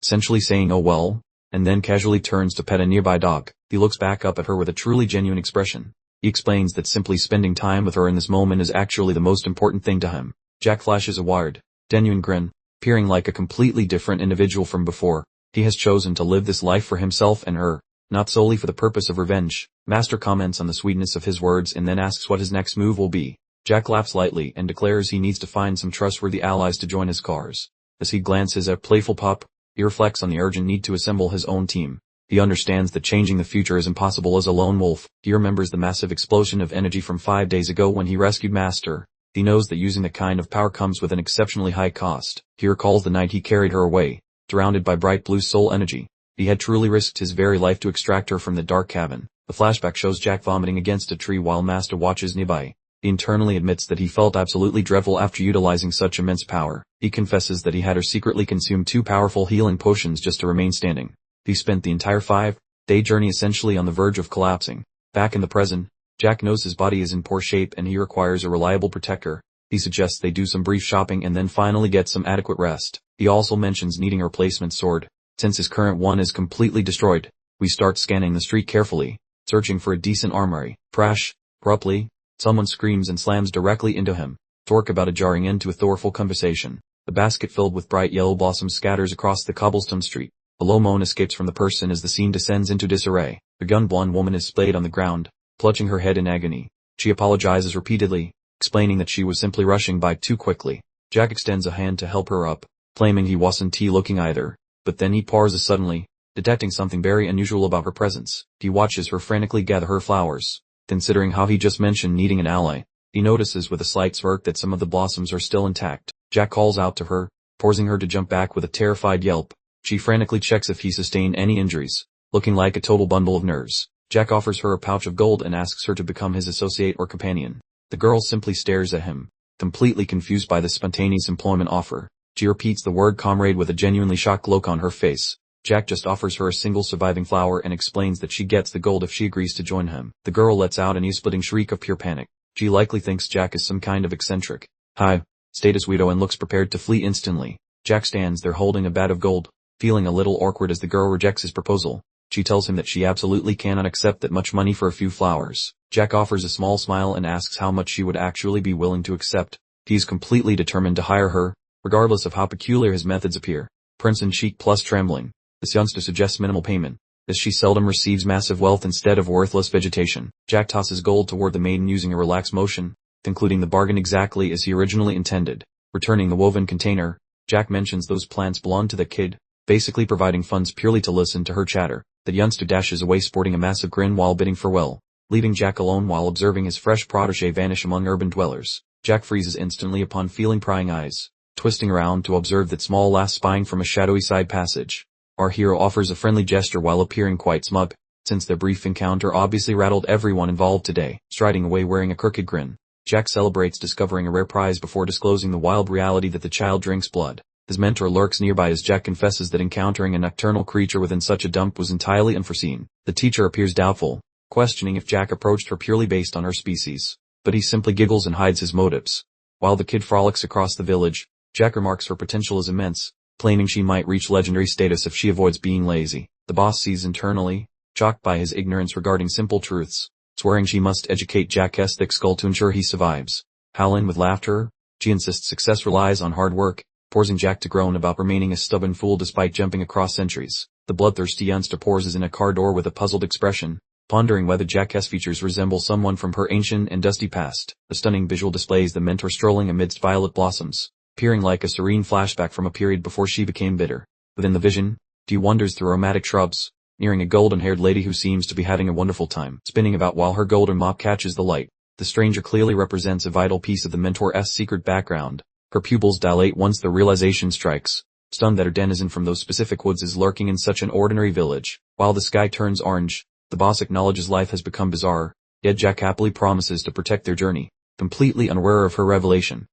essentially saying oh well, and then casually turns to pet a nearby dog. He looks back up at her with a truly genuine expression. He explains that simply spending time with her in this moment is actually the most important thing to him. Jack flashes a wired, genuine grin, appearing like a completely different individual from before. He has chosen to live this life for himself and her, not solely for the purpose of revenge. Master comments on the sweetness of his words and then asks what his next move will be. Jack laughs lightly and declares he needs to find some trustworthy allies to join his cause. As he glances at playful pup, he reflects on the urgent need to assemble his own team. He understands that changing the future is impossible as a lone wolf. He remembers the massive explosion of energy from 5 days ago when he rescued Master. He knows that using that kind of power comes with an exceptionally high cost. He recalls the night he carried her away, surrounded by bright blue soul energy. He had truly risked his very life to extract her from the dark cavern. The flashback shows Jack vomiting against a tree while Master watches nearby. He internally admits that he felt absolutely dreadful after utilizing such immense power. He confesses that he had her secretly consume 2 powerful healing potions just to remain standing. He spent the entire 5-day journey essentially on the verge of collapsing. Back in the present, Jack knows his body is in poor shape and he requires a reliable protector. He suggests they do some brief shopping and then finally get some adequate rest. He also mentions needing a replacement sword, since his current one is completely destroyed. We start scanning the street carefully, searching for a decent armory. Crash! Abruptly, someone screams and slams directly into him. Talk about a jarring end to a thoughtful conversation. A basket filled with bright yellow blossoms scatters across the cobblestone street. A low moan escapes from the person as the scene descends into disarray. A gun-blonde woman is splayed on the ground, clutching her head in agony. She apologizes repeatedly, explaining that she was simply rushing by too quickly. Jack extends a hand to help her up, claiming he wasn't looking either. But then he pauses suddenly, detecting something very unusual about her presence. He watches her frantically gather her flowers. Considering how he just mentioned needing an ally, he notices with a slight smirk that some of the blossoms are still intact. Jack calls out to her, forcing her to jump back with a terrified yelp. She frantically checks if he sustained any injuries, looking like a total bundle of nerves. Jack offers her a pouch of gold and asks her to become his associate or companion. The girl simply stares at him, completely confused by this spontaneous employment offer. She repeats the word comrade with a genuinely shocked look on her face. Jack just offers her a single surviving flower and explains that she gets the gold if she agrees to join him. The girl lets out an ear-splitting shriek of pure panic. She likely thinks Jack is some kind of eccentric, high status weirdo and looks prepared to flee instantly. Jack stands there holding a bag of gold, feeling a little awkward as the girl rejects his proposal. She tells him that she absolutely cannot accept that much money for a few flowers. Jack offers a small smile and asks how much she would actually be willing to accept. He is completely determined to hire her, regardless of how peculiar his methods appear. Crimson cheek plus trembling. This youngster suggests minimal payment, as she seldom receives massive wealth instead of worthless vegetation. Jack tosses gold toward the maiden using a relaxed motion, concluding the bargain exactly as he originally intended. Returning the woven container, Jack mentions those plants belong to the kid, basically providing funds purely to listen to her chatter. The youngster dashes away sporting a massive grin while bidding farewell, leaving Jack alone while observing his fresh protege vanish among urban dwellers. Jack freezes instantly upon feeling prying eyes, twisting around to observe that small lass spying from a shadowy side passage. Our hero offers a friendly gesture while appearing quite smug, since their brief encounter obviously rattled everyone involved today. Striding away wearing a crooked grin, Jack celebrates discovering a rare prize before disclosing the wild reality that the child drinks blood. His mentor lurks nearby as Jack confesses that encountering a nocturnal creature within such a dump was entirely unforeseen. The teacher appears doubtful, questioning if Jack approached her purely based on her species, but he simply giggles and hides his motives. While the kid frolics across the village, Jack remarks her potential is immense, claiming she might reach legendary status if she avoids being lazy. The boss sees internally, shocked by his ignorance regarding simple truths, swearing she must educate Jack's thick skull to ensure he survives. Howling with laughter, she insists success relies on hard work, forcing Jack to groan about remaining a stubborn fool despite jumping across centuries. The bloodthirsty youngster pauses in a car door with a puzzled expression, pondering whether Jack's features resemble someone from her ancient and dusty past. The stunning visual displays the mentor strolling amidst violet blossoms, appearing like a serene flashback from a period before she became bitter. Within the vision, Dee wanders through aromatic shrubs, nearing a golden-haired lady who seems to be having a wonderful time, spinning about while her golden mop catches the light. The stranger clearly represents a vital piece of the mentor's secret background. Her pupils dilate once the realization strikes, stunned that her denizen from those specific woods is lurking in such an ordinary village. While the sky turns orange, the boss acknowledges life has become bizarre, yet Jack happily promises to protect their journey, completely unaware of her revelation.